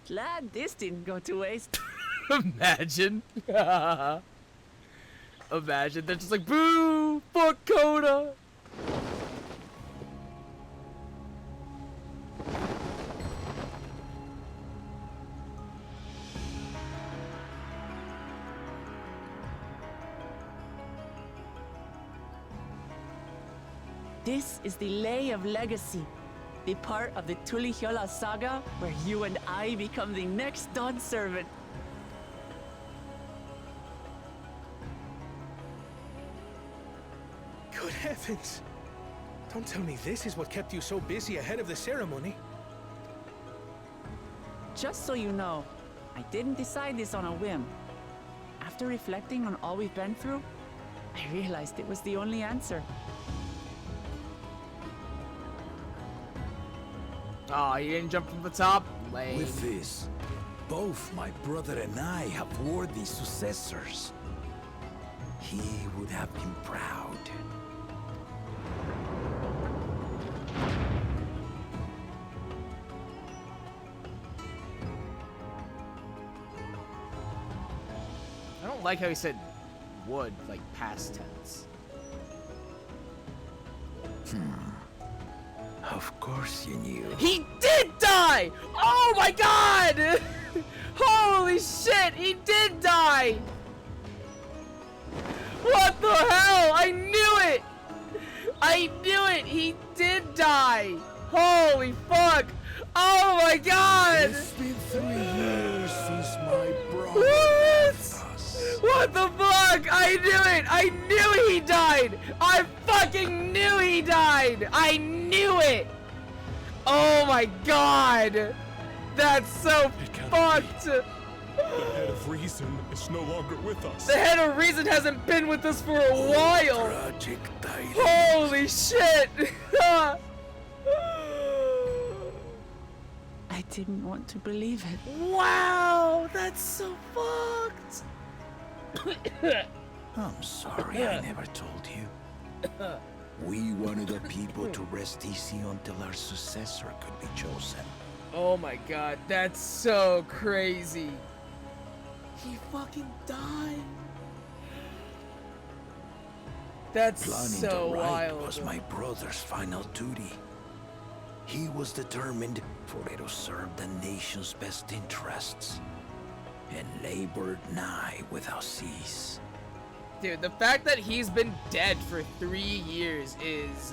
Glad this didn't go to waste. Imagine. Imagine. They're just like, boo! Fuck Coda! This is the Lay of Legacy, the part of the Tuli Hyola saga where you and I become the next Dawn servant. Good heavens! Don't tell me this is what kept you so busy ahead of the ceremony. Just so you know, I didn't decide this on a whim. After reflecting on all we've been through, I realized it was the only answer. Oh, he didn't jump from the top? Lame. With this, both my brother and I have worthy successors. He would have been proud. I don't like how he said would, like past tense. Of course you knew. He did die! Oh my god! Holy shit, he did die! What the hell? I knew it! I knew it! He did die! Holy fuck! Oh my god! It's been 3 years since my brother left us. What the fuck? I knew it! I knew he died! I fucking knew he died! I knew it! Oh my god! That's so fucked! The head of reason is no longer with us. The head of reason hasn't been with us for a while! Tragic tidings. Holy shit! I didn't want to believe it. Wow! That's so fucked! I'm sorry I never told you. We wanted the people to rest easy until our successor could be chosen. Oh my god, that's so crazy. He fucking died. That's Planning so the right wild. was my brother's final duty. He was determined for it to serve the nation's best interests, and labored nigh without cease. Dude, the fact that he's been dead for 3 years is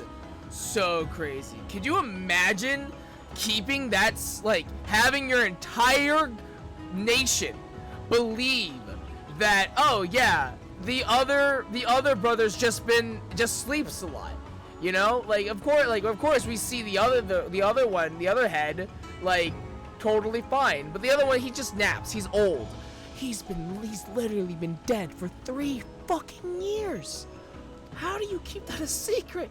so crazy. Could you imagine keeping that, like, having your entire nation believe that, oh yeah, the other brother's just sleeps a lot, you know? Like, of course we see the other head, like, totally fine, but the other one, he just naps. He's old. He's literally been dead for 3 fucking years. How do you keep that a secret?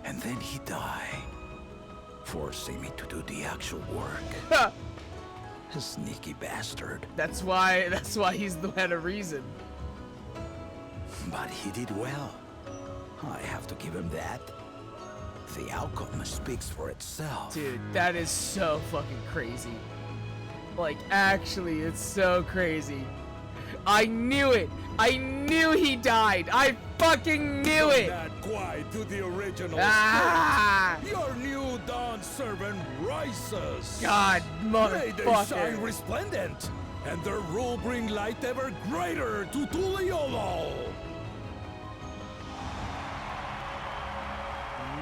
And then he died, forcing me to do the actual work. A sneaky bastard. That's why he's the head of reason. But he did well. I have to give him that. The outcome speaks for itself. Dude, that is so fucking crazy. Like, actually, it's so crazy. I knew it. I knew he died. I fucking knew it. Not quite to the original Ah! Your new Dawn servant rises. God, May they motherfucker. shine resplendent, and their rule bring light ever greater to Tuliolo.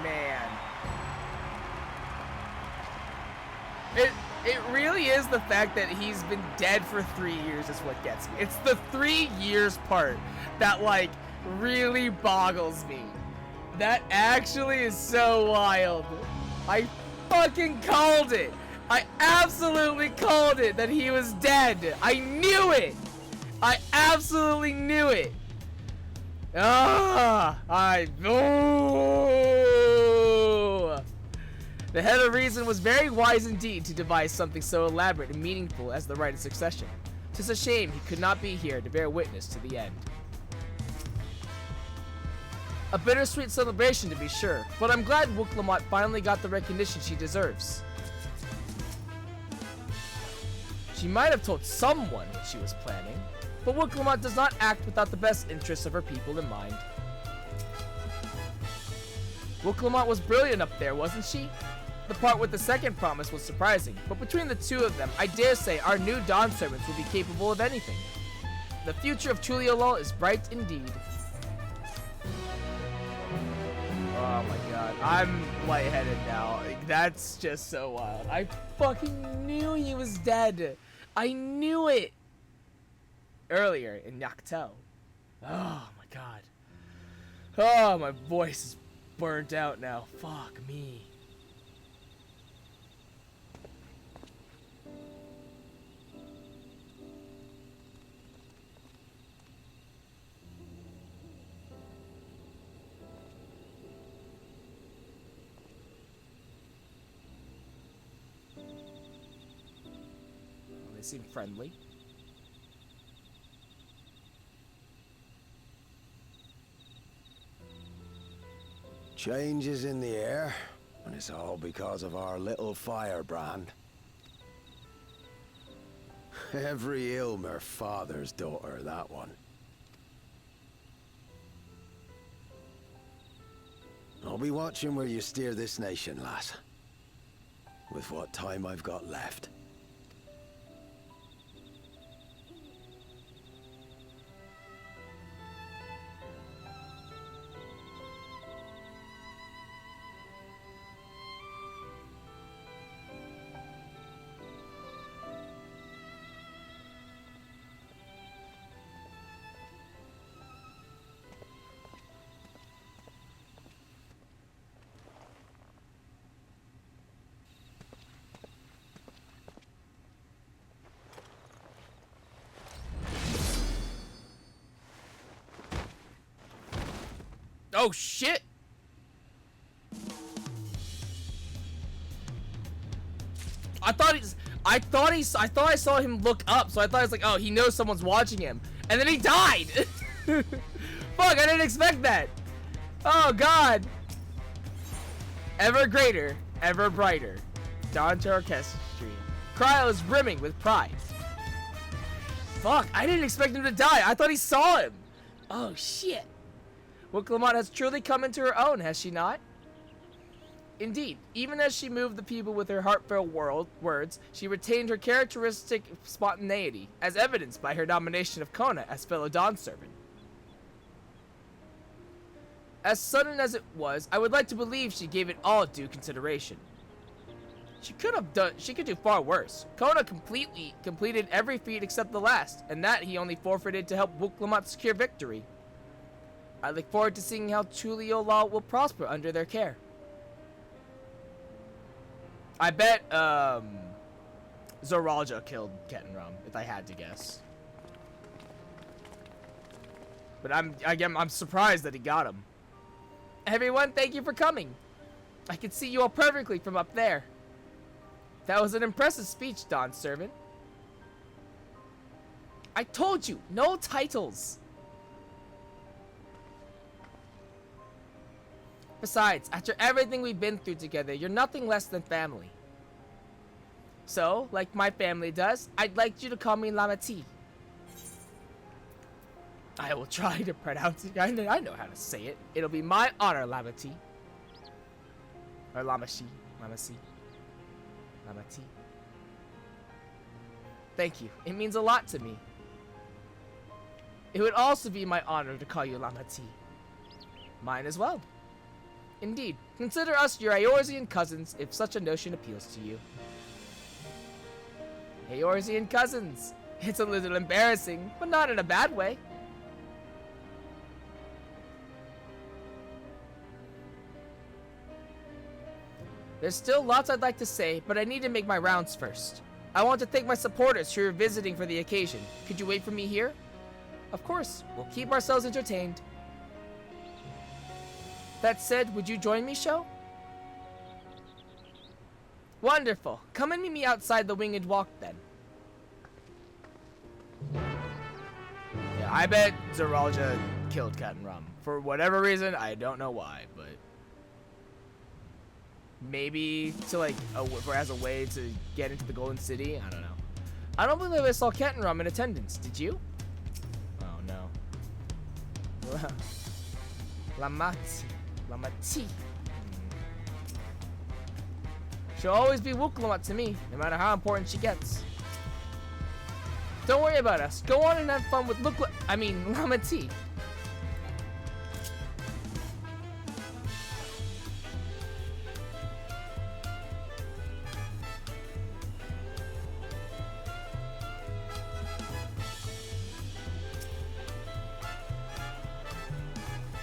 Man. It really is the fact that he's been dead for 3 years is what gets me. It's the 3 years part that, like, really boggles me. That actually is so wild. I fucking called it. I absolutely called it that he was dead. I knew it. I absolutely knew it. The head of reason was very wise indeed to devise something so elaborate and meaningful as the rite of succession. 'Tis a shame he could not be here to bear witness to the end. A bittersweet celebration to be sure, but I'm glad Wooklamot finally got the recognition she deserves. She might have told someone what she was planning, but Wooklamot does not act without the best interests of her people in mind. Wooklamot was brilliant up there, wasn't she? The part with the second promise was surprising, but between the two of them, I dare say our new Dawn servants will be capable of anything. The future of Tuliolo is bright indeed. Oh my god, I'm lightheaded now. Like, that's just so wild. I fucking knew he was dead. I knew it. Earlier in Noctel. Oh my god. Oh, my voice is burnt out now. Fuck me. They seem friendly. Changes in the air, and it's all because of our little firebrand. Every Ilmer father's daughter, that one. I'll be watching where you steer this nation, lass. With what time I've got left. Oh shit! I thought I saw him look up, so I thought it's like, oh, he knows someone's watching him, and then he died. Fuck! I didn't expect that. Oh god! Ever greater, ever brighter. Dawntrail Orchestra Stream. Cryo is brimming with pride. Fuck! I didn't expect him to die. I thought he saw him. Oh shit! Wooklamot has truly come into her own, has she not? Indeed, even as she moved the people with her heartfelt words, she retained her characteristic spontaneity, as evidenced by her nomination of Kona as fellow Dawn servant. As sudden as it was, I would like to believe she gave it all due consideration. She could do far worse. Kona completed every feat except the last, and that he only forfeited to help Wooklamot secure victory. I look forward to seeing how Tuliolo will prosper under their care. I bet, Zoralja killed Ketenrum, if I had to guess. But I'm surprised that he got him. Everyone, thank you for coming. I can see you all perfectly from up there. That was an impressive speech, Dawn servant. I told you, no titles. Besides, after everything we've been through together, you're nothing less than family. So, like my family does, I'd like you to call me Lamati. I will try to pronounce it. I know how to say it. It'll be my honor, Lamati. Or Lamashi. Lamasi. Lamati. Thank you. It means a lot to me. It would also be my honor to call you Lamati. Mine as well. Indeed. Consider us your Eorzean cousins if such a notion appeals to you. Eorzean cousins. It's a little embarrassing, but not in a bad way. There's still lots I'd like to say, but I need to make my rounds first. I want to thank my supporters who are visiting for the occasion. Could you wait for me here? Of course, we'll keep ourselves entertained. That said, would you join me, Sho? Wonderful. Come and meet me outside the Winged Walk, then. Yeah, I bet Zeralja killed Cat and Rum. For whatever reason, I don't know why, but... maybe to, like, as a way to get into the Golden City? I don't know. I don't believe I saw Cat and Rum in attendance. Did you? Oh, no. Lamati. Lamati. She'll always be Wukalamat to me, no matter how important she gets. Don't worry about us. Go on and have fun with Lamati.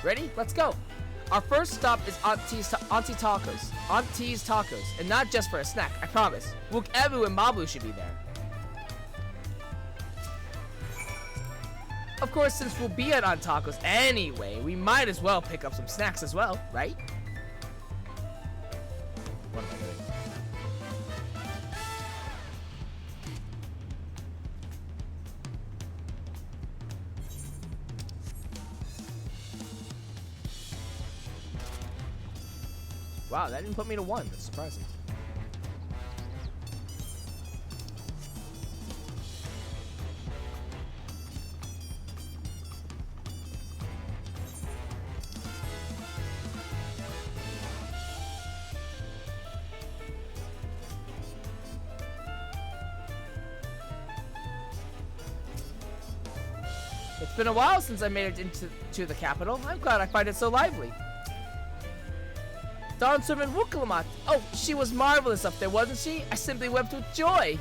Ready? Let's go. Our first stop is Auntie's Tacos, and not just for a snack, I promise. Wook Evu and Mabu should be there. Of course, since we'll be at Aunt Tacos anyway, we might as well pick up some snacks as well, right? What am I doing? Wow, that didn't put me to 1. That's surprising. It's been a while since I made it into the capital. I'm glad I find it so lively. Dawn servant Wukalamat. Oh, she was marvelous up there, wasn't she? I simply wept with joy.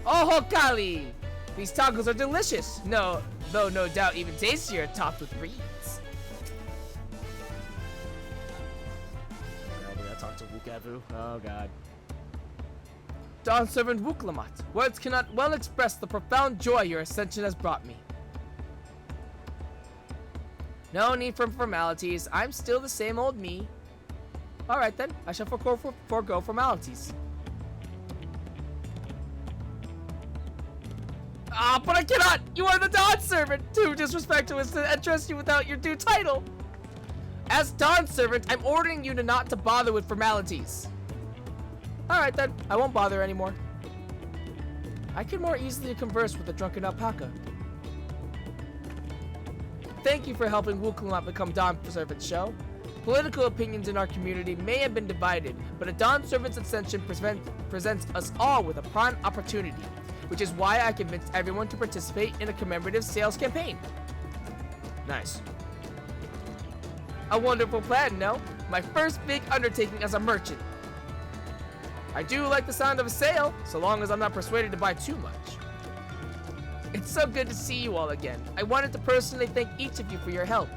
Oh, Hokali! These tacos are delicious. Though no doubt even tastier topped with reeds. Oh, we gotta talk to Wukavu. Oh, God. Dawn servant Wukalamat. Words cannot well express the profound joy your ascension has brought me. No need for formalities. I'm still the same old me. Alright then, I shall forego formalities. Ah, but I cannot! You are the Dawn Servant! Too disrespectful is to address you without your due title! As Dawn Servant, I'm ordering you not to bother with formalities. Alright then, I won't bother anymore. I can more easily converse with the drunken alpaca. Thank you for helping Wukalamat become Dawn Servant Show. Political opinions in our community may have been divided, but a Dawn Servant's ascension presents us all with a prime opportunity, which is why I convinced everyone to participate in a commemorative sales campaign. Nice. A wonderful plan, no? My first big undertaking as a merchant. I do like the sound of a sale, so long as I'm not persuaded to buy too much. It's so good to see you all again. I wanted to personally thank each of you for your help.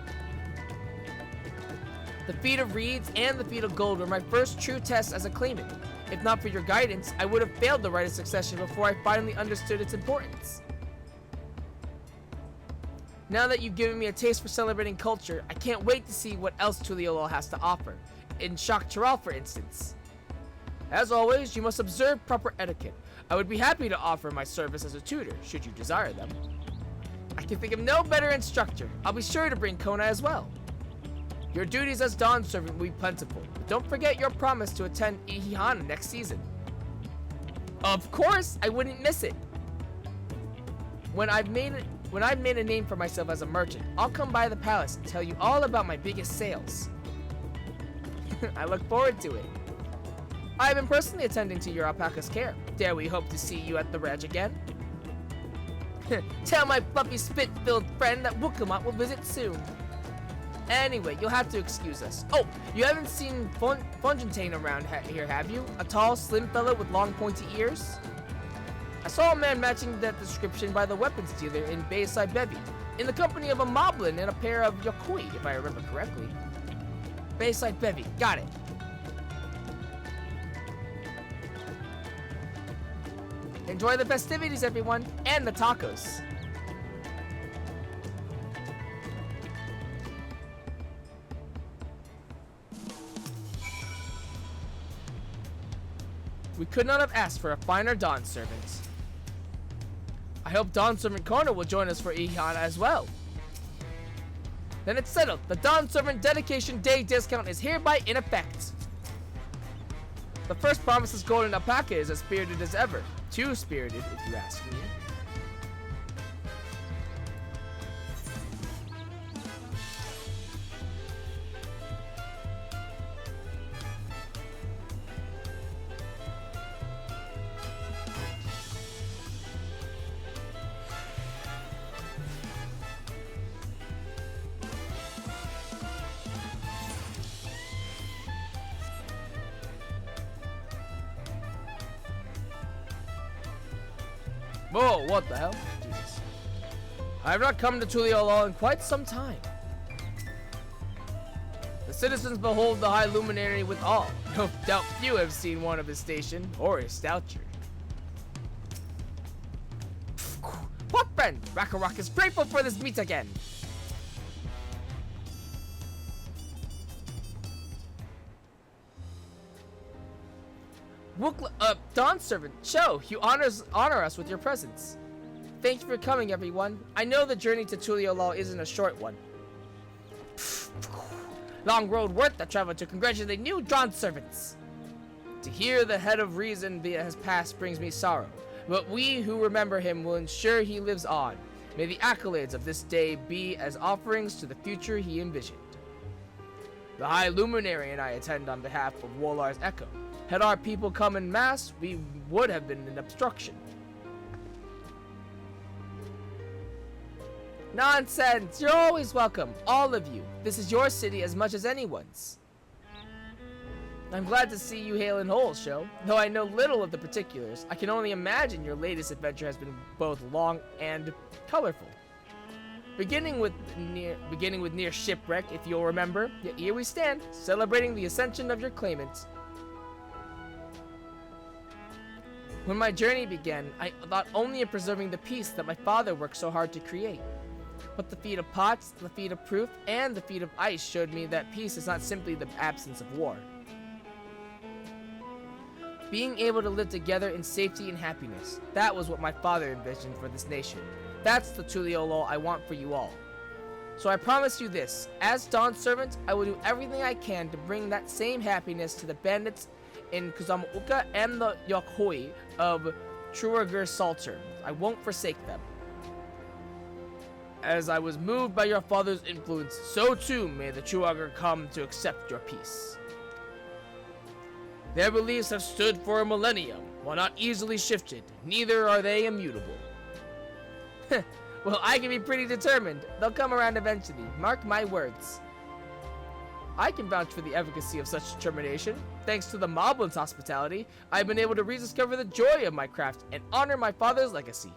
The feat of reeds and the feat of gold were my first true tests as a claimant. If not for your guidance, I would have failed the rite of succession before I finally understood its importance. Now that you've given me a taste for celebrating culture, I can't wait to see what else Tuliolol has to offer. In Shok Chiral, for instance. As always, you must observe proper etiquette. I would be happy to offer my service as a tutor, should you desire them. I can think of no better instructor. I'll be sure to bring Kona as well. Your duties as Dawn Servant will be plentiful, but don't forget your promise to attend Ihihana next season. Of course, I wouldn't miss it. When I've made a name for myself as a merchant, I'll come by the palace and tell you all about my biggest sales. I look forward to it. I've been personally attending to your alpaca's care. Dare we hope to see you at the ranch again? Tell my fluffy spit-filled friend that Wookamat will visit soon. Anyway, you'll have to excuse us. Oh, you haven't seen Funjantane around here, have you? A tall, slim fellow with long, pointy ears? I saw a man matching that description by the weapons dealer in Bayside Bevy, in the company of a moblin and a pair of yokoi, if I remember correctly. Bayside Bevy, got it. Enjoy the festivities, everyone, and the tacos. We could not have asked for a finer Dawn Servant. I hope Dawn Servant Corner will join us for Ihihana as well. Then it's settled. The Dawn Servant Dedication Day discount is hereby in effect. The first promise's golden alpaca is as spirited as ever. Too spirited, if you ask me. Whoa, what the hell? Jesus. I have not come to Tuliolol in quite some time. The citizens behold the High Luminary with awe. No doubt few have seen one of his station or his stature. What friend? Rakarok is grateful for this meet again. Dawn Servant, Cho, you honor us with your presence. Thank you for coming, everyone. I know the journey to Tuliolol isn't a short one. Long road worth the travel to congratulate new Dawn Servants. To hear the head of reason via his past brings me sorrow, but we who remember him will ensure he lives on. May the accolades of this day be as offerings to the future he envisioned. The High Luminary and I attend on behalf of Wolar's Echo. Had our people come en masse, we would have been an obstruction. Nonsense! You're always welcome, all of you. This is your city as much as anyone's. I'm glad to see you hail and whole, Sho. Though I know little of the particulars, I can only imagine your latest adventure has been both long and colorful. Beginning with near shipwreck, if you'll remember, yet here we stand, celebrating the ascension of your claimant. When my journey began, I thought only of preserving the peace that my father worked so hard to create. But the feat of pots, the feat of proof, and the feat of ice showed me that peace is not simply the absence of war. Being able to live together in safety and happiness, that was what my father envisioned for this nation. That's the Tuliolol I want for you all. So I promise you this, as Dawn Servant, I will do everything I can to bring that same happiness to the bandits in Kuzamuuka and the Yokoi of Truager Salter. I won't forsake them. As I was moved by your father's influence, so too may the Truager come to accept your peace. Their beliefs have stood for a millennium, while not easily shifted, neither are they immutable. Well, I can be pretty determined. They'll come around eventually, mark my words. I can vouch for the efficacy of such determination. Thanks to the Moblin's hospitality, I've been able to rediscover the joy of my craft and honor my father's legacy.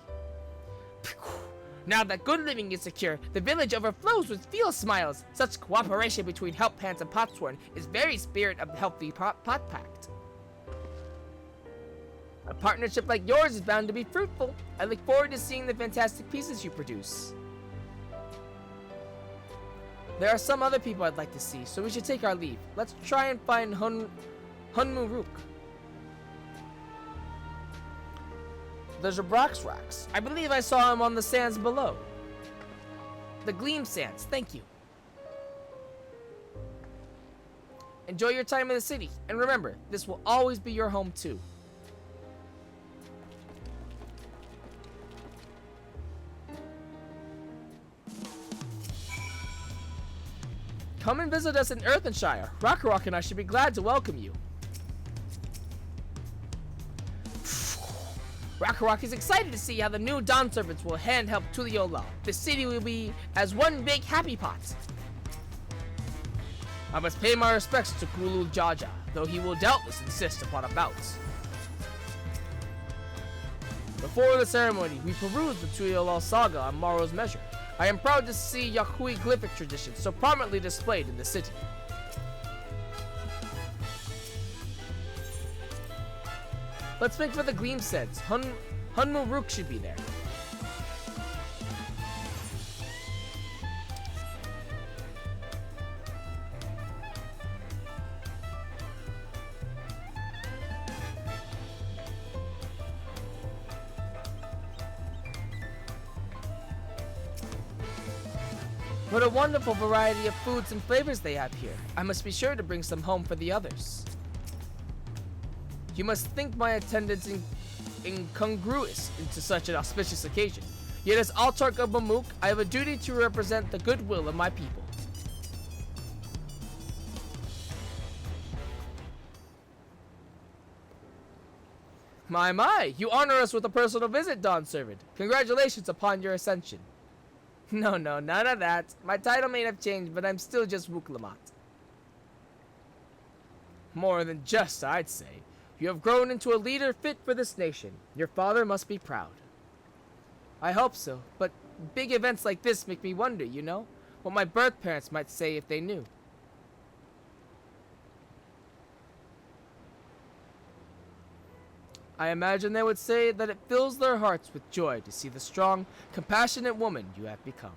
Now that good living is secure, the village overflows with field smiles. Such cooperation between Help Hands and Potsworn is very spirit of the healthy pot pact. A partnership like yours is bound to be fruitful. I look forward to seeing the fantastic pieces you produce. There are some other people I'd like to see, so we should take our leave. Let's try and find Hunmuruk. There's a Broxrax. I believe I saw him on the sands below. The Gleam Sands, thank you. Enjoy your time in the city, and remember, this will always be your home too. Come and visit us in Earthenshire. Rock and I should be glad to welcome you. Rock is excited to see how the new Dawn Servants will help Tuliyola. The city will be as one big happy pot. I must pay my respects to Kulul Jaja, though he will doubtless insist upon a bout. Before the ceremony, we perused the Tuliyola saga on Morrow's measure. I am proud to see Yakui glyphic traditions so prominently displayed in the city. Let's make for the Gleam Sets. Hunmu Rook should be there. What a wonderful variety of foods and flavors they have here. I must be sure to bring some home for the others. You must think my attendance incongruous into such an auspicious occasion. Yet as Altark of Mamuk, I have a duty to represent the goodwill of my people. My, you honor us with a personal visit, Dawn Servant. Congratulations upon your ascension. No, none of that. My title may have changed, but I'm still just Wuklamat. More than just, I'd say. You have grown into a leader fit for this nation. Your father must be proud. I hope so, but big events like this make me wonder, you know? What my birth parents might say if they knew. I imagine they would say that it fills their hearts with joy to see the strong, compassionate woman you have become.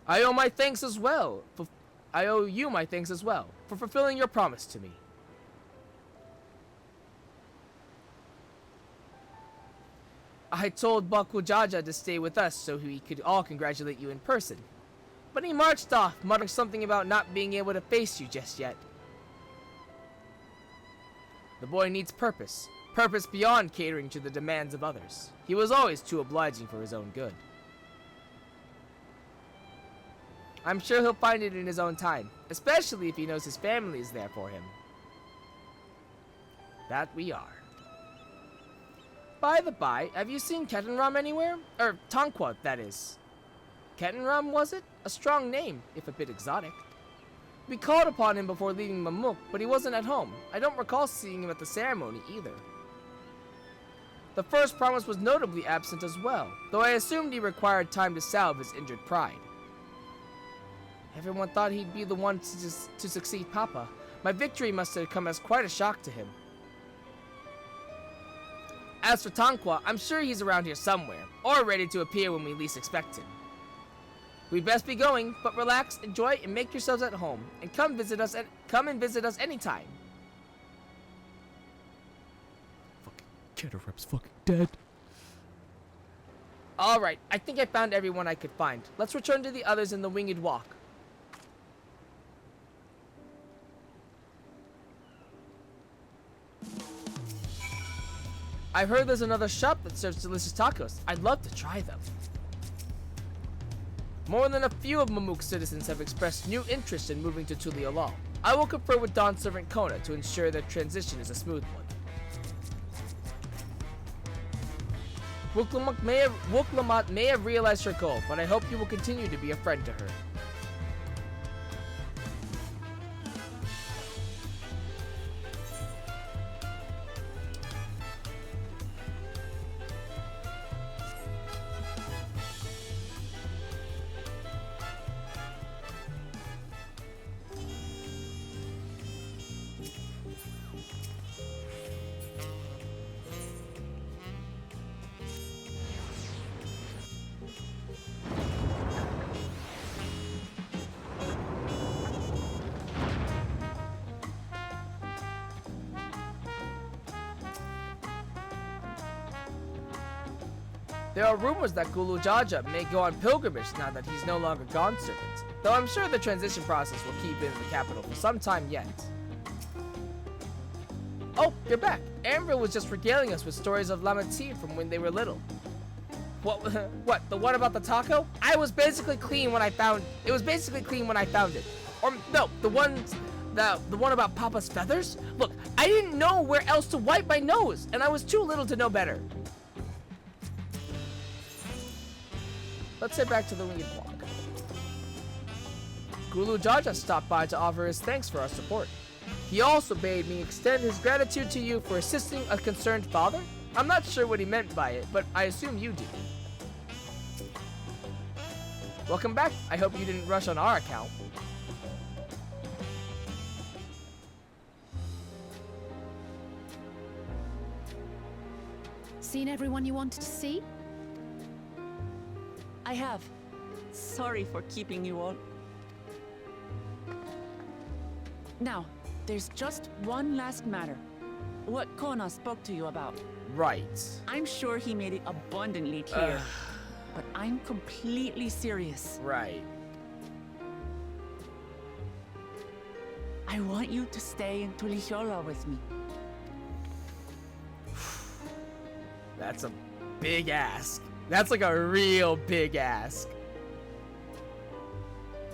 I owe you my thanks as well for fulfilling your promise to me. I told Bakujaja to stay with us so we could all congratulate you in person. But he marched off, muttering something about not being able to face you just yet. The boy needs purpose. Purpose beyond catering to the demands of others. He was always too obliging for his own good. I'm sure he'll find it in his own time, especially if he knows his family is there for him. That we are. By the by, have you seen Ketenram anywhere? Or Tanqua, that is. Ketenram, was it? A strong name, if a bit exotic. We called upon him before leaving Mamuk, but he wasn't at home. I don't recall seeing him at the ceremony either. The first promise was notably absent as well, though I assumed he required time to salve his injured pride. Everyone thought he'd be the one to succeed Papa. My victory must have come as quite a shock to him. As for Tanqua, I'm sure he's around here somewhere, or ready to appear when we least expect him. We'd best be going, but relax, enjoy, and make yourselves at home, and come and visit us anytime. Fucking Keterep's fucking dead. Alright, I think I found everyone I could find. Let's return to the others in the Winged Walk. I've heard there's another shop that serves delicious tacos. I'd love to try them. More than a few of Mamuk's citizens have expressed new interest in moving to Tuliyola. I will confer with Dawn Servant Kona to ensure their transition is a smooth one. Wuklamat may have realized her goal, but I hope you will continue to be a friend to her. There are rumors that Gulu Jaja may go on pilgrimage now that he's no longer Gaunt Servant, though I'm sure the transition process will keep him in the capital for some time yet. Oh, you're back. Amber was just regaling us with stories of Lamantin from when they were little. What, the one about the taco? It was basically clean when I found it. Or, no, the one about Papa's feathers? Look, I didn't know where else to wipe my nose, and I was too little to know better. Let's head back to the lead block. Gulu Jaja stopped by to offer his thanks for our support. He also bade me extend his gratitude to you for assisting a concerned father? I'm not sure what he meant by it, but I assume you do. Welcome back. I hope you didn't rush on our account. Seen everyone you wanted to see? I have. Sorry for keeping you all. Now, there's just one last matter. What Kona spoke to you about. Right. I'm sure he made it abundantly clear. But I'm completely serious. Right. I want you to stay in Tulihiola with me. That's a big ask. That's like a real big ask.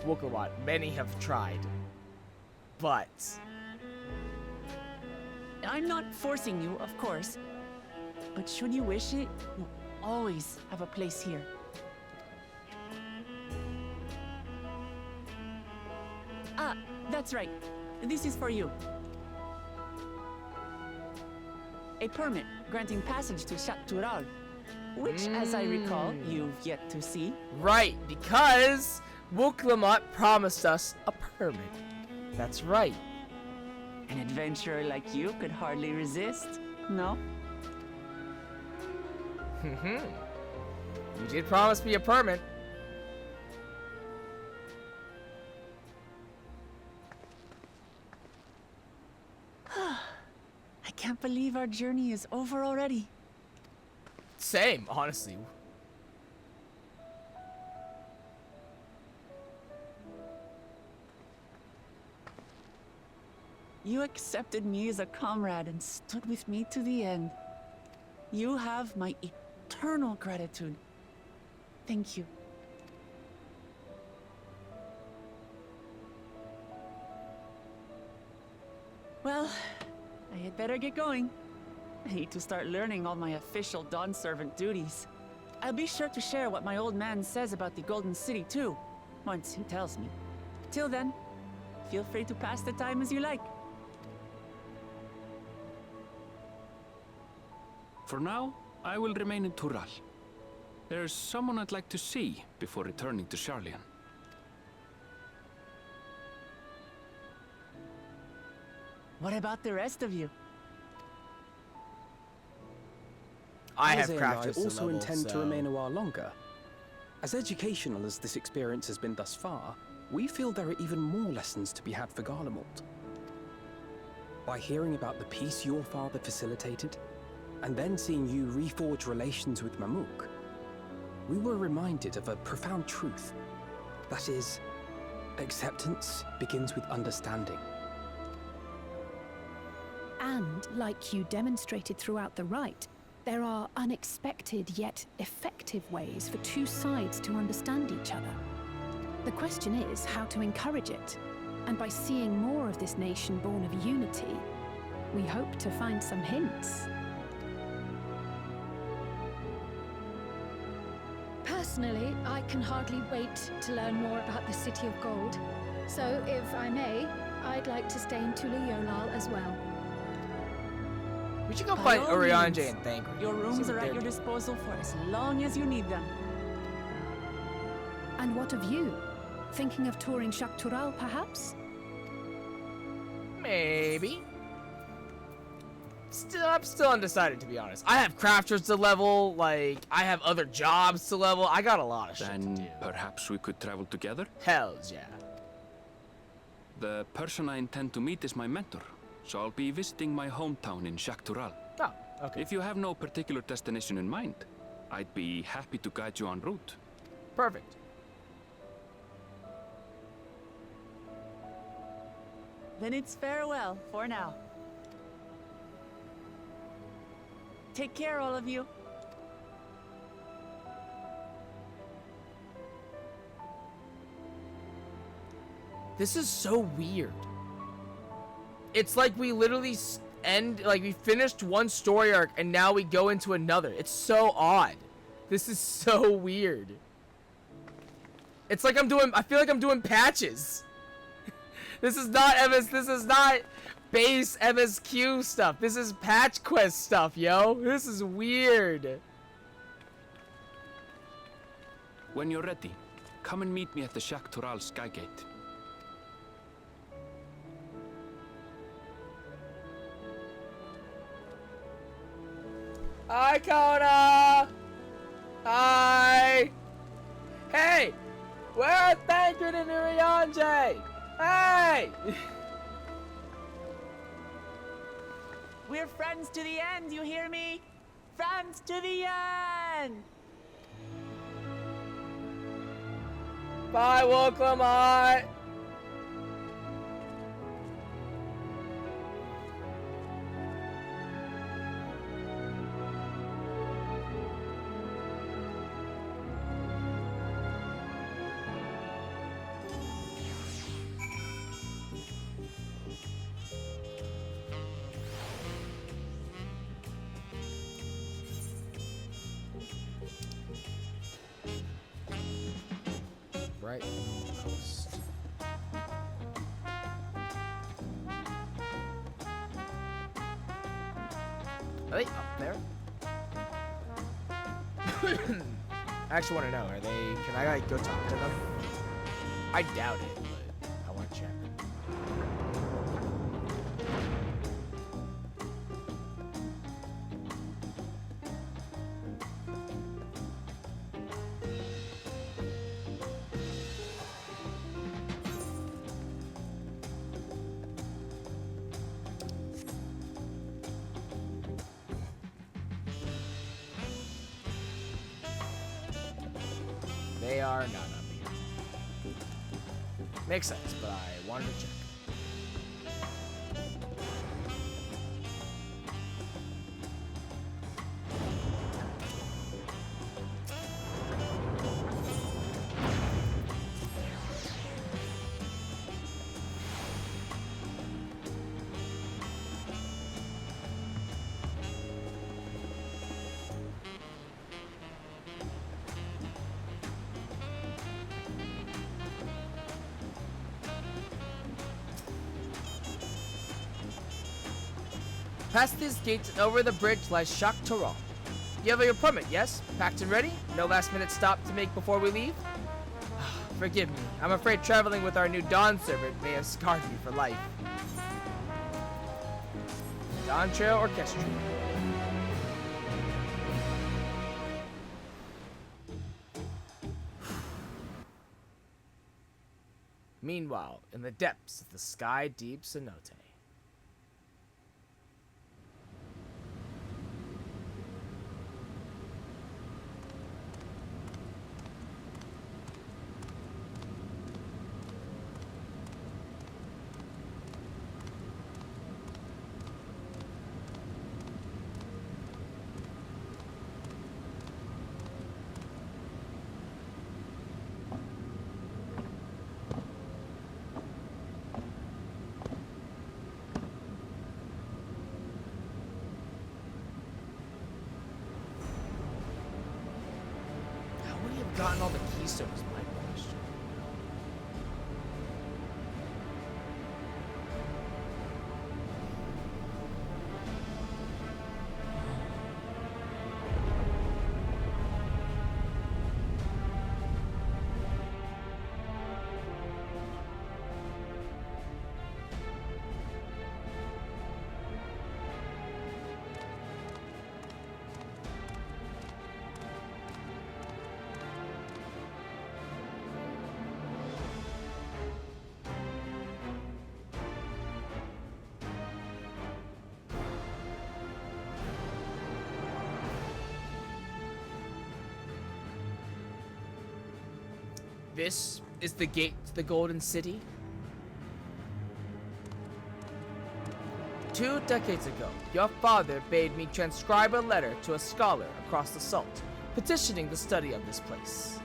Wokalot, many have tried. But I'm not forcing you, of course. But should you wish it, you'll always have a place here. Ah, that's right. This is for you. A permit granting passage to Shaktural, which, as I recall, you've yet to see. Right, because Woklamat promised us a permit. That's right. An adventurer like you could hardly resist, no? You did promise me a permit. I can't believe our journey is over already. Same, honestly. You accepted me as a comrade and stood with me to the end. You have my eternal gratitude. Thank you. Well, I had better get going. I need to start learning all my official Dawn servant duties. I'll be sure to share what my old man says about the Golden City too, once he tells me. Till then, feel free to pass the time as you like. For now, I will remain in Tural. There's someone I'd like to see before returning to Sharlayan. What about the rest of you? I have Jose and crafted I also level, intend so. to remain a while longer. As educational as this experience has been thus far, we feel there are even more lessons to be had for Garlemald. By hearing about the peace your father facilitated, and then seeing you reforge relations with Mamuk, we were reminded of a profound truth. That is, acceptance begins with understanding. And, like you demonstrated throughout the rite, there are unexpected yet effective ways for two sides to understand each other. The question is how to encourage it, and by seeing more of this nation born of unity, we hope to find some hints. Personally, I can hardly wait to learn more about the City of Gold. So, if I may, I'd like to stay in Tuliyolal as well. We should go By find all Urianger means. and thank her. Your See rooms what are they're at your doing. disposal for as long as you need them. And what of you? Thinking of touring Shaktural, perhaps? Maybe. I'm still undecided, to be honest. I have crafters to level, like, I have other jobs to level. I got a lot of shit to do. Then perhaps we could travel together? Hells yeah. The person I intend to meet is my mentor, so I'll be visiting my hometown in Shaktural. Oh, okay. If you have no particular destination in mind, I'd be happy to guide you en route. Perfect. Then it's farewell for now. Take care, all of you. This is so weird. It's like we literally end, like we finished one story arc and now we go into another. It's so odd. This is so weird. It's like I feel like I'm doing patches. This is not base MSQ stuff. This is patch quest stuff, yo. This is weird. When you're ready, come and meet me at the Shak Toral Skygate. Hi, Kona! Hi! Hey! We're Thancred and Urianje! Hey! We're friends to the end, you hear me? Friends to the end! Bye, Wolclamont! Right coast. Are they up there? I actually want to know, are they, can I like go talk to them? I doubt it, but I want to check. They are not up here. Makes sense, but I wanted to check. Past these gates and over the bridge lies Shak Toral. You have your permit, yes? Packed and ready? No last minute stop to make before we leave? Forgive me. I'm afraid traveling with our new Dawn servant may have scarred me for life. Dawntrail Orchestra. Meanwhile, in the depths of the sky deep cenote. Gotten all the keystones, my question. This is the gate to the Golden City? 2 decades ago, your father bade me transcribe a letter to a scholar across the Salt, petitioning the study of this place.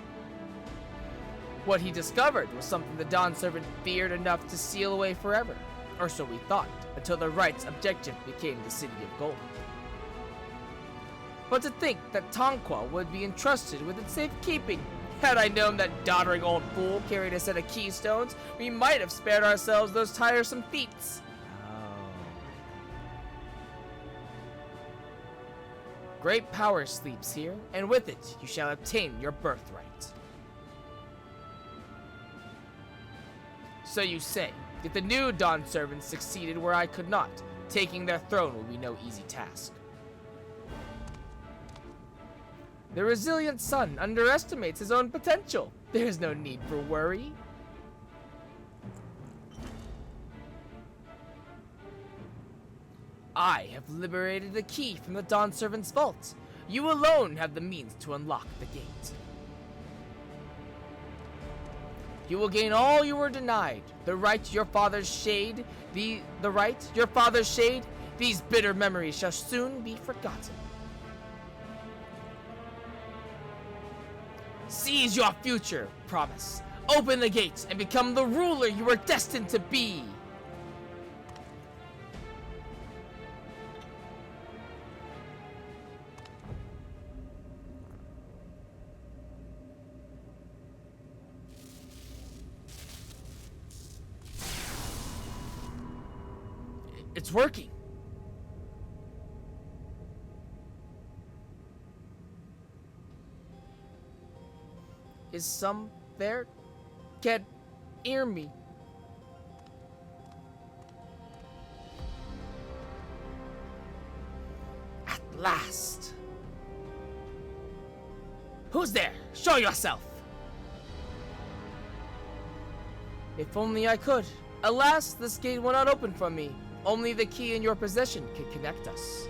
What he discovered was something the Dawn Servant feared enough to seal away forever, or so we thought, until the right's objective became the City of Gold. But to think that Tonqua would be entrusted with its safekeeping. Had I known that doddering old fool carried a set of keystones, we might have spared ourselves those tiresome feats. Great power sleeps here, and with it you shall obtain your birthright. So you say, yet the new Dawn Servants succeeded where I could not. Taking their throne will be no easy task. The resilient son underestimates his own potential. There's no need for worry. I have liberated the key from the Dawn Servant's vault. You alone have the means to unlock the gate. You will gain all you were denied. The right to your father's shade, the right, your father's shade, these bitter memories shall soon be forgotten. Seize your future, promise. Open the gates and become the ruler you were destined to be. It's working. Is some there? Can't hear me. At last. Who's there? Show yourself. If only I could. Alas, this gate will not open from me. Only the key in your possession can connect us.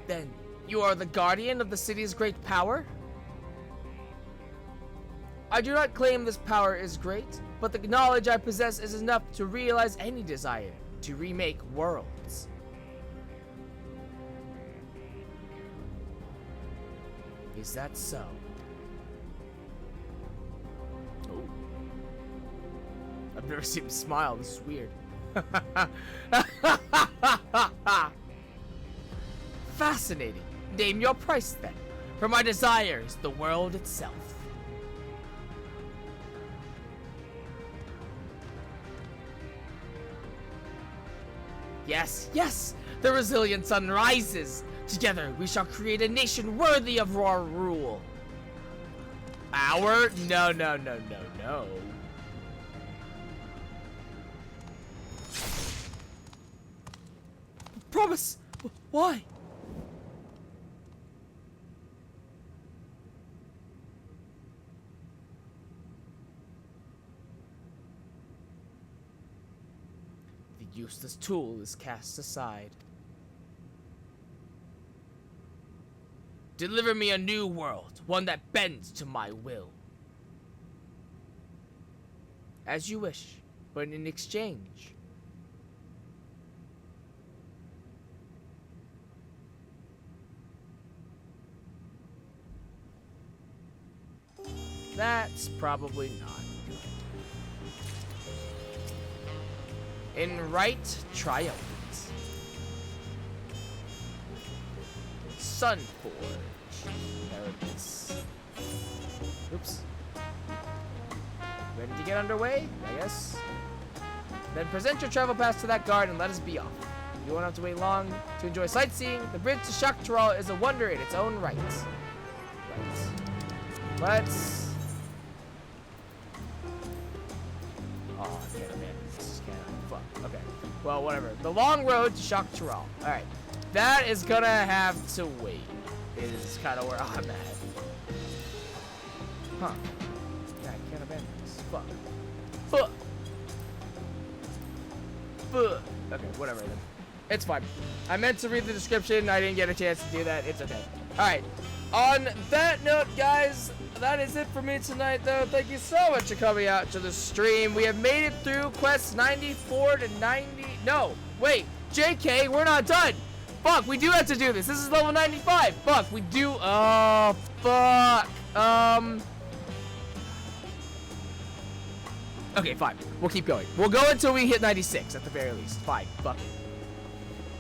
Then, you are the guardian of the city's great power? I do not claim this power is great, but the knowledge I possess is enough to realize any desire to remake worlds. Is that so? Oh. I've never seen him smile. This is weird. Fascinating. Name your price then. For my desire is the world itself. Yes, yes! The resilient sun rises! Together we shall create a nation worthy of our rule. Our? No, no, no, no, no. Promise! Why? The useless tool is cast aside. Deliver me a new world, one that bends to my will. As you wish, but in exchange. That's probably not good. In right triumphant. Sunforge. Inheritance. Oops. Ready to get underway? I guess. Then present your travel pass to that guard and let us be off. You won't have to wait long to enjoy sightseeing. The bridge to Shaktaral is a wonder in its own right. Let's... Oh, I can't abandon this. Fuck. Okay. Well, whatever. The long road to Shaktaral. Alright. That is gonna have to wait. It is kind of where I'm at. Huh. Yeah, I can't abandon this. Fuck. Fuck. Fuck. Okay, whatever then. It's fine. I meant to read the description. I didn't get a chance to do that. It's okay. All right. On that note, guys, that is it for me tonight, though. Thank you so much for coming out to the stream. We have made it through quests 94 to 90. No, wait. JK, we're not done. Fuck, we do have to do this. This is level 95. Fuck, we do. Oh, fuck. Okay, fine. We'll keep going. We'll go until we hit 96 at the very least. Fine. Fuck it.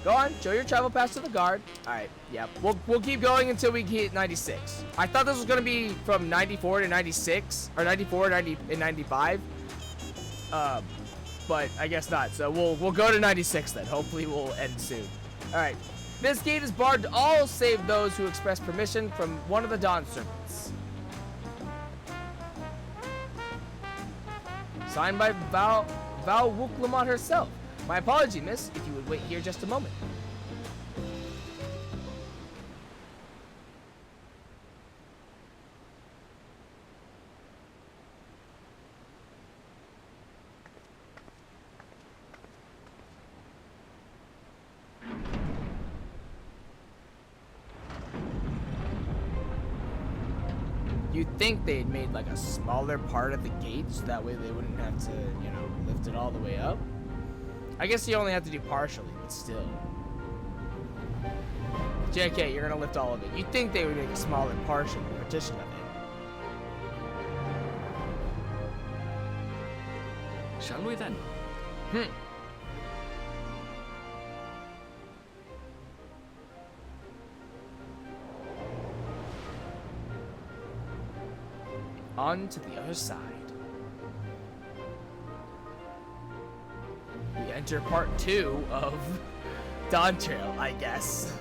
Go on. Show your travel pass to the guard. All right. Yep. We'll keep going until we hit 96. I thought this was gonna be from 94 to 96 or 94, 90, and 95. But I guess not. So we'll go to 96 then. Hopefully we'll end soon. All right. This gate is barred to all save those who express permission from one of the Dawn servants. Signed by Val Wuklamont herself. My apology, miss, if you would wait here just a moment. You'd think they'd made like a smaller part of the gate so that way they wouldn't have to, you know, lift it all the way up. I guess you only have to do partially, but still. JK, you're gonna lift all of it. You'd think they would make a smaller partition of it. Shall we then? On to the other side. We enter part 2 of Dawntrail, I guess.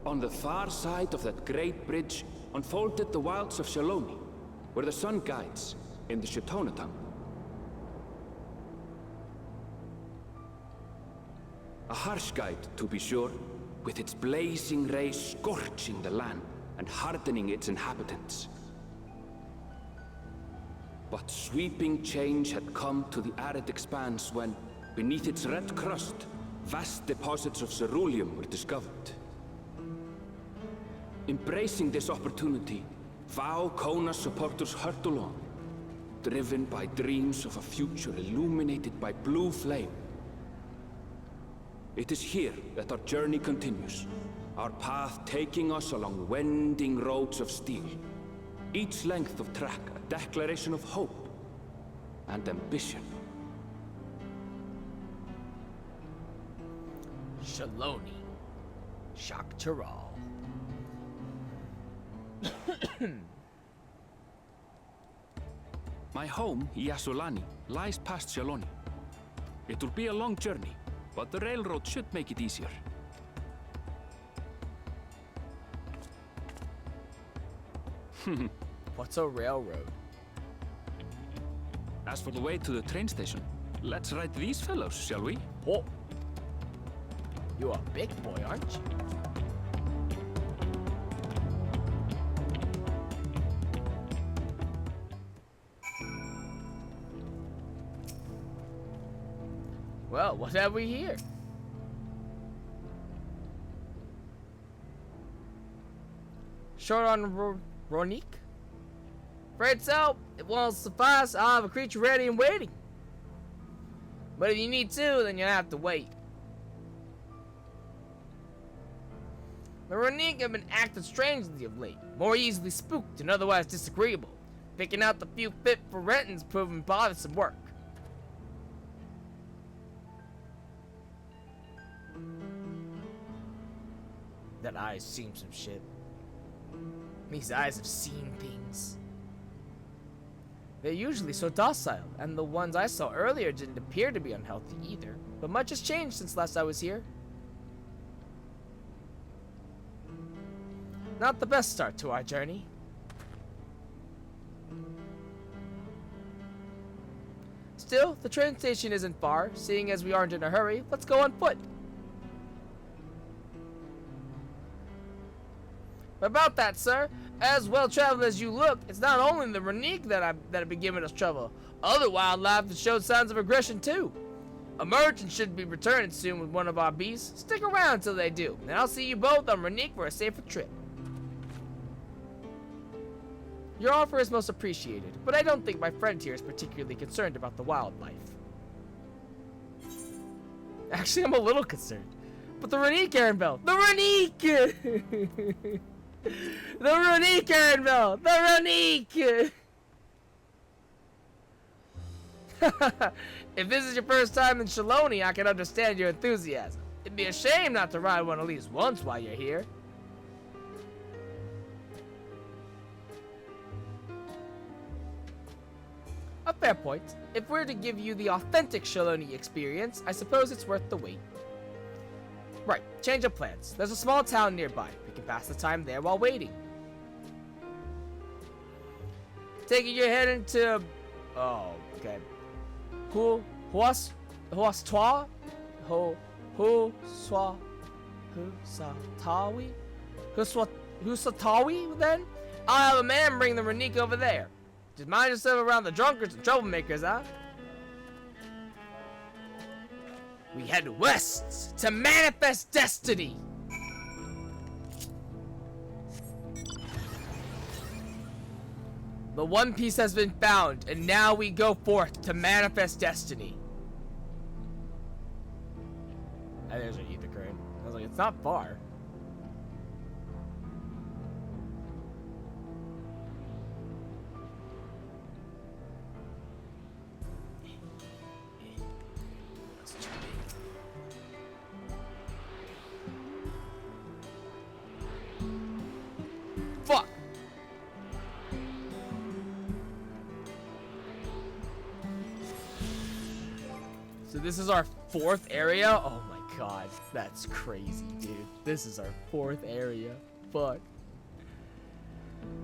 On the far side of that great bridge unfolded the wilds of Shaloni, where the sun guides in the Shitona tongue. A harsh guide, to be sure, with its blazing rays scorching the land and hardening its inhabitants. But sweeping change had come to the arid expanse when, beneath its red crust, vast deposits of ceruleum were discovered. Embracing this opportunity, Vau Kona supporters hurtled along, driven by dreams of a future illuminated by blue flame. It is here that our journey continues, our path taking us along winding roads of steel, each length of track a declaration of hope and ambition. Shaloni. Shock Tiral. My home, Yasulani, lies past Shaloni. It will be a long journey, but the railroad should make it easier. What's a railroad? As for the way to the train station, let's ride these fellows, shall we? Oh. You're a big boy, aren't you? Well, what have we here? Short on Ronik? Afraid so. It won't suffice. I'll have a creature ready and waiting. But if you need to, then you'll have to wait. The Ronik have been acting strangely of late, more easily spooked and otherwise disagreeable. Picking out the few fit for renting's proving bothersome work. That eye's seen some shit. These eyes have seen things. They're usually so docile, and the ones I saw earlier didn't appear to be unhealthy either. But much has changed since last I was here. Not the best start to our journey. Still, the train station isn't far. Seeing as we aren't in a hurry, let's go on foot. About that, sir, as well-traveled as you look, it's not only the Renique that have been giving us trouble. Other wildlife have showed signs of aggression too. A merchant should be returning soon with one of our beasts. Stick around till they do, and I'll see you both on Renique for a safer trip. Your offer is most appreciated, but I don't think my friend here is particularly concerned about the wildlife. Actually, I'm a little concerned. But the Renique, Aaronville! The Renique! The Renique, Aaronville! The Renique! If this is your first time in Shaloni, I can understand your enthusiasm. It'd be a shame not to ride one at least once while you're here. A fair point. If we're to give you the authentic Shaloni experience, I suppose it's worth the wait. Right, change of plans. There's a small town nearby. We can pass the time there while waiting. Taking your head into... Oh, okay. Huasatawi? Husatawi, then? I'll have a man bring the Renique over there. Just mind yourself around the drunkards and troublemakers, huh? We head west to manifest destiny. The One Piece has been found, and now we go forth to manifest destiny. And there's an ether current. I was like, it's not far. Fuck! So this is our 4th area? Oh my god, that's crazy, dude. This is our 4th area. Fuck.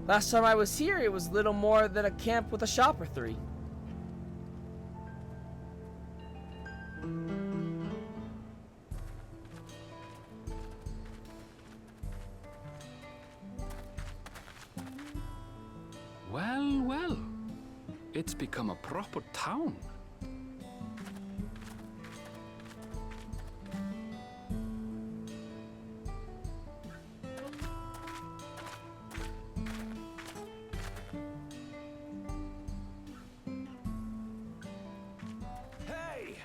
Last time I was here, it was little more than a camp with a shop or 3. Well, well. It's become a proper town. Hey!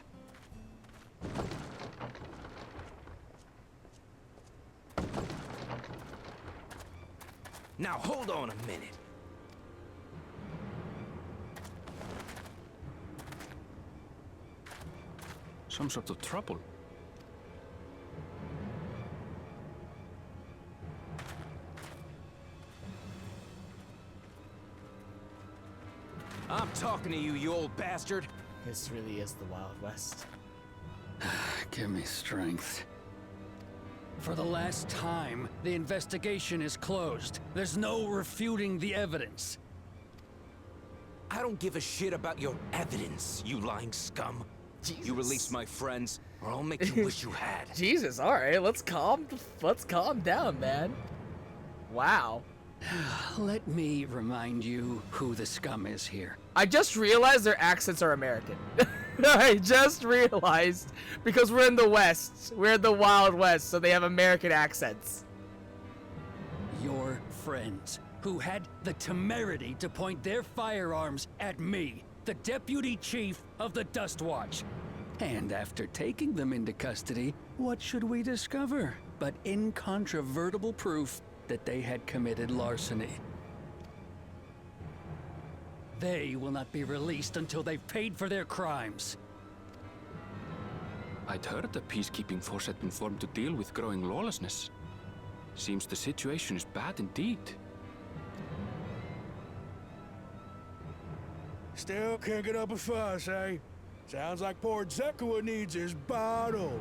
Now hold on a minute. Some sort of trouble. I'm talking to you, you old bastard. This really is the Wild West. Give me strength. For the last time, the investigation is closed. There's no refuting the evidence. I don't give a shit about your evidence, you lying scum. Jesus. You release my friends, or I'll make you wish you had. Jesus, alright, let's calm down, man. Wow. Let me remind you who the scum is here. I just realized their accents are American. I just realized, because we're in the West. We're in the Wild West, so they have American accents. Your friends, who had the temerity to point their firearms at me, the deputy chief of the Dust Watch. And after taking them into custody, what should we discover but incontrovertible proof that they had committed larceny? They will not be released until they've paid for their crimes. I'd heard the peacekeeping force had been formed to deal with growing lawlessness. Seems the situation is bad indeed. Still kicking up a fuss, eh? Sounds like poor Zekua needs his bottle.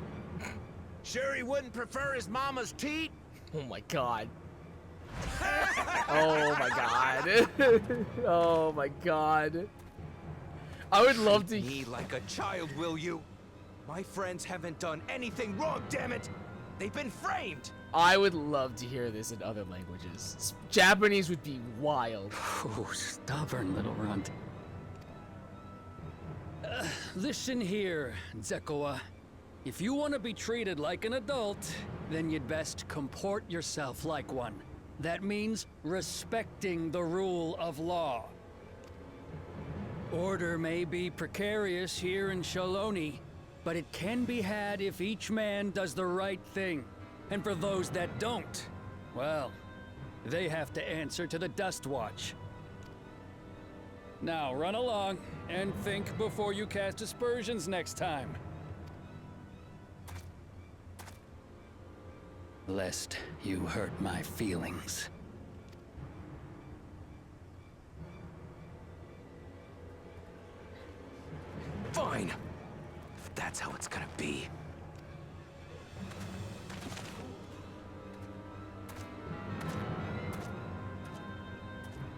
Sure he wouldn't prefer his mama's teat? Oh my god. Oh my god. Oh my god. I would love to. Me like a child, will you? My friends haven't done anything wrong, damn it! They've been framed! I would love to hear this in other languages. Japanese would be wild. Oh, stubborn little runt. Listen here, Zekoa. If you want to be treated like an adult, then you'd best comport yourself like one. That means respecting the rule of law. Order may be precarious here in Shaloni, but it can be had if each man does the right thing. And for those that don't, well, they have to answer to the Dust Watch. Now run along and think before you cast aspersions next time. Lest you hurt my feelings. Fine. If that's how it's gonna be.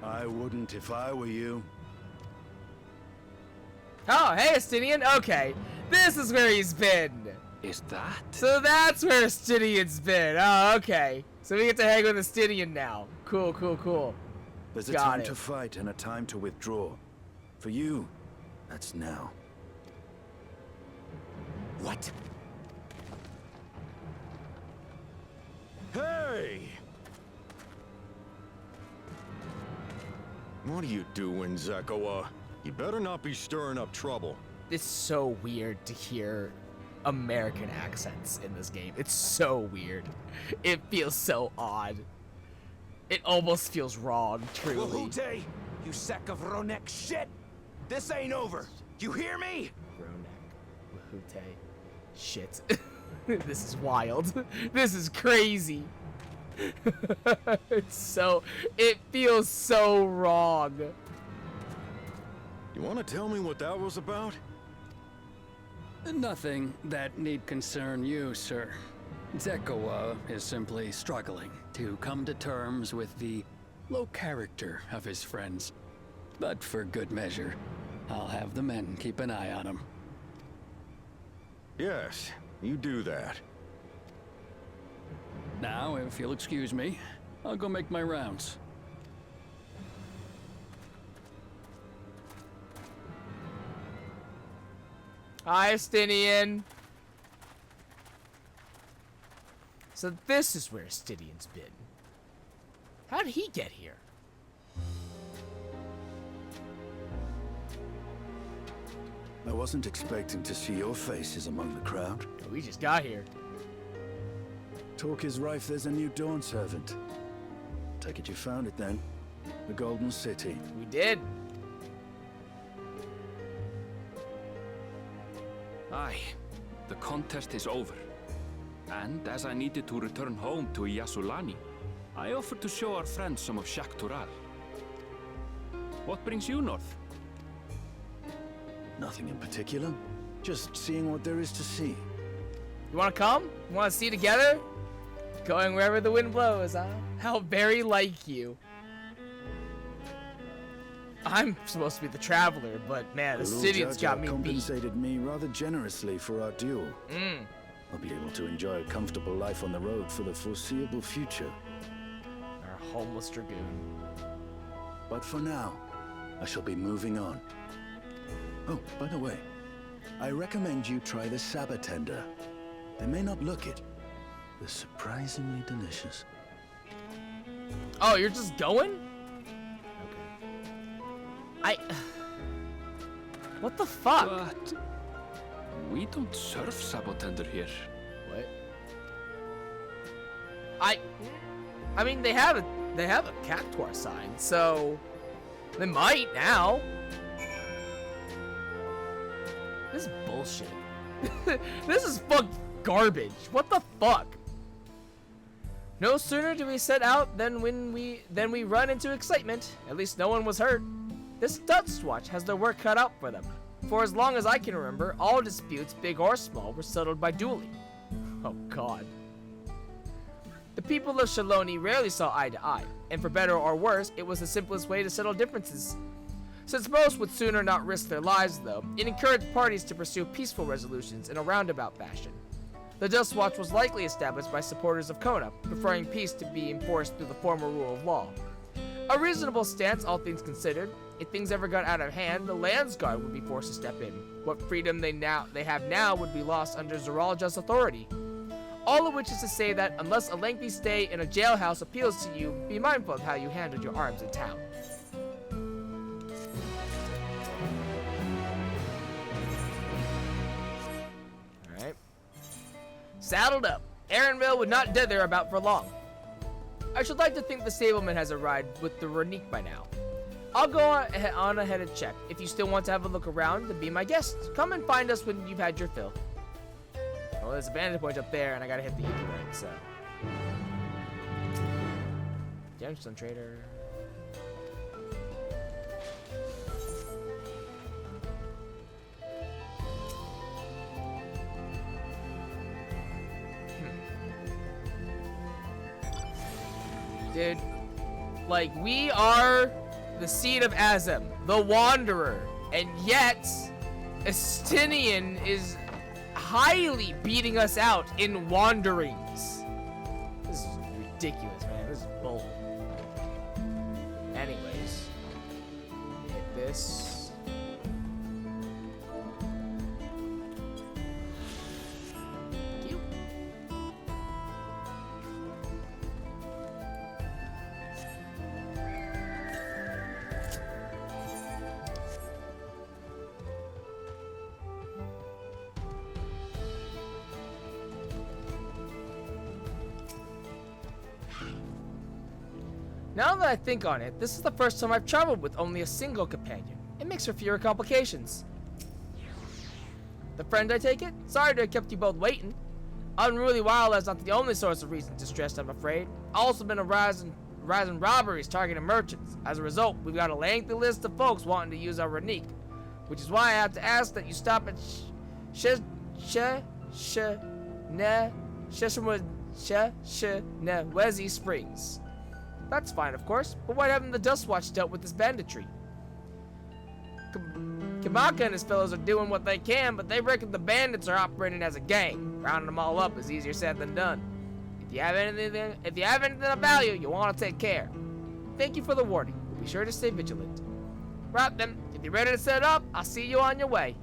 I wouldn't if I were you. Oh, hey, Estinian. Okay, this is where he's been. Is that? So that's where Estinian's been. Oh, okay. So we get to hang with Estinian now. Cool, cool, cool. There's a Got time it. to fight and a time to withdraw. For you, that's now. What? Hey! What are you doing, Zekoa? You better not be stirring up trouble. It's so weird to hear American accents in this game. It's so weird. It feels so odd. It almost feels wrong, truly. Wahute, you sack of Ronek shit! This ain't over! You hear me? Ronek, Wahute, shit. This is wild. This is crazy. It feels so wrong. You want to tell me what that was about? Nothing that need concern you, sir. Zekoa is simply struggling to come to terms with the low character of his friends. But for good measure, I'll have the men keep an eye on him. Yes, you do that. Now, if you'll excuse me, I'll go make my rounds. Hi, Estinian. So this is where Estinian's been. How did he get here? I wasn't expecting to see your faces among the crowd. We just got here. Talk is rife, there's a new Dawn servant. Take it you found it then. The Golden City. We did. Aye, the contest is over. And as I needed to return home to Yasulani, I offered to show our friends some of Shak Tural. What brings you north? Nothing in particular. Just seeing what there is to see. You wanna come? You wanna see together? Going wherever the wind blows, huh? How very like you. I'm supposed to be the traveler, but man, the Estinian's got me beat. Compensated me rather generously for our duel. I'll be able to enjoy a comfortable life on the road for the foreseeable future. Our homeless dragoon. But for now, I shall be moving on. Oh, by the way, I recommend you try the Sabatender. They may not look it. They're surprisingly delicious. Oh, you're just going? What the fuck? But we don't serve Sabotender here. What? I mean, they have a Cactuar sign, so they might now. This is bullshit. This is garbage. What the fuck? No sooner do we set out than we run into excitement. At least no one was hurt. This Dust Watch has their work cut out for them. For as long as I can remember, all disputes, big or small, were settled by dueling. Oh god. The people of Shaloni rarely saw eye to eye, and for better or worse, it was the simplest way to settle differences. Since most would sooner not risk their lives, though, it encouraged parties to pursue peaceful resolutions in a roundabout fashion. The Dust Watch was likely established by supporters of Kona, preferring peace to be enforced through the formal rule of law. A reasonable stance, all things considered. If things ever got out of hand, the Landsguard would be forced to step in. What freedom they have now would be lost under Zoralja's authority. All of which is to say that, unless a lengthy stay in a jailhouse appeals to you, be mindful of how you handled your arms in town. Alright. Saddled up. Aaronville would not dither about for long. I should like to think the stableman has arrived with the Renique by now. I'll go on ahead and check. If you still want to have a look around, then be my guest. Come and find us when you've had your fill. Well, there's a vantage point up there, and I gotta hit the Ignorant, so. Gemstone Trader. Dude, like, we are the seed of Azem, the Wanderer, and yet Estinian is highly beating us out in Wanderings. This is ridiculous, man. This is bull. Anyways, hit this. Thank you. Now that I think on it, this is the first time I've traveled with only a single companion. It makes for fewer complications. The friend, I take it? Sorry to have kept you both waiting. Unruly wildlife not the only source of reason to stress, I'm afraid. Also been a rise in robberies targeting merchants. As a result, we've got a lengthy list of folks wanting to use our Renique, which is why I have to ask that you stop at Wezi Springs. That's fine, of course, but why haven't the Dust Watch dealt with this banditry? Kamaka and his fellows are doing what they can, but they reckon the bandits are operating as a gang. Rounding them all up is easier said than done. If you have anything of value, you want to take care. Thank you for the warning. We'll be sure to stay vigilant. Right then, if you're ready to set up, I'll see you on your way.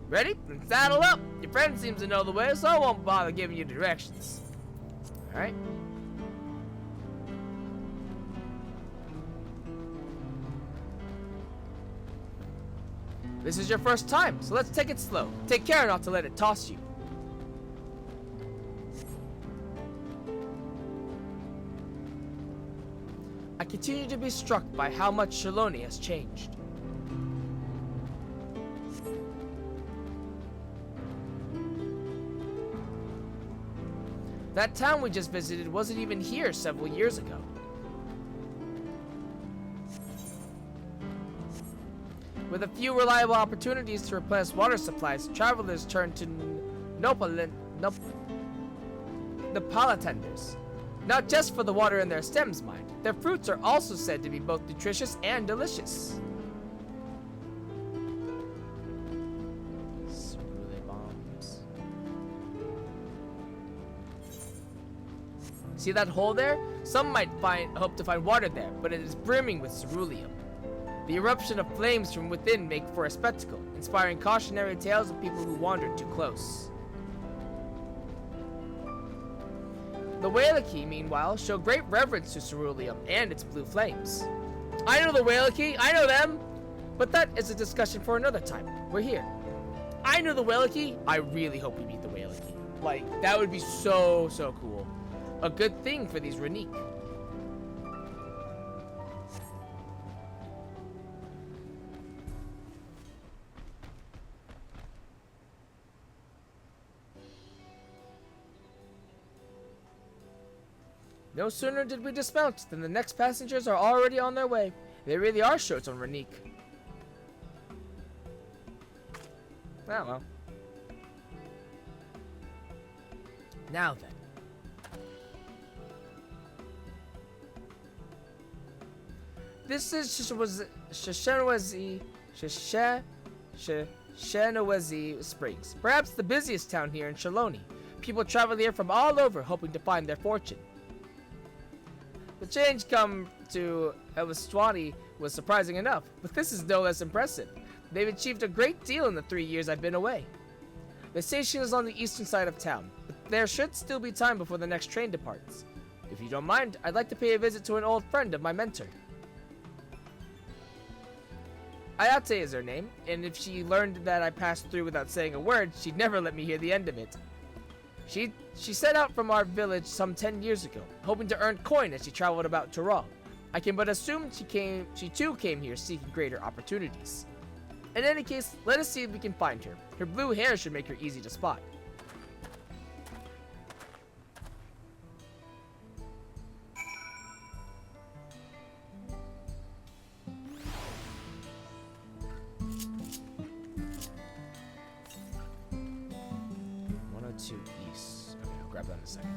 Ready? Then saddle up. Your friend seems to know the way, so I won't bother giving you directions. Alright. This is your first time, so let's take it slow. Take care not to let it toss you. I continue to be struck by how much Shaloni has changed. That town we just visited wasn't even here several years ago. With a few reliable opportunities to replenish water supplies, travelers turn to Napolitanders. Not just for the water in their stems, mind. Their fruits are also said to be both nutritious and delicious. See that hole there? Some might hope to find water there, but it is brimming with ceruleum. The eruption of flames from within make for a spectacle, inspiring cautionary tales of people who wandered too close. The Whalaki, meanwhile, show great reverence to ceruleum and its blue flames. I know the Whalaki, I know them! But that is a discussion for another time. We're here. I know the Whalaki, I really hope we meet the Whalaki. Like, that would be so, so cool. A good thing for these Renique. No sooner did we dismount than the next passengers are already on their way. They really are short on Renique. Oh well. Now then. This is Shenawezi Springs, perhaps the busiest town here in Shaloni. People travel here from all over, hoping to find their fortune. The change come to Ewaswani was surprising enough, but this is no less impressive. They've achieved a great deal in the 3 years I've been away. The station is on the eastern side of town, but there should still be time before the next train departs. If you don't mind, I'd like to pay a visit to an old friend of my mentor. Ayate is her name, and if she learned that I passed through without saying a word, she'd never let me hear the end of it. She set out from our village some 10 years ago, hoping to earn coin as she traveled about Tural. I can but assume she too came here seeking greater opportunities. In any case, let us see if we can find her. Her blue hair should make her easy to spot. East. Okay, I'll grab that in a second.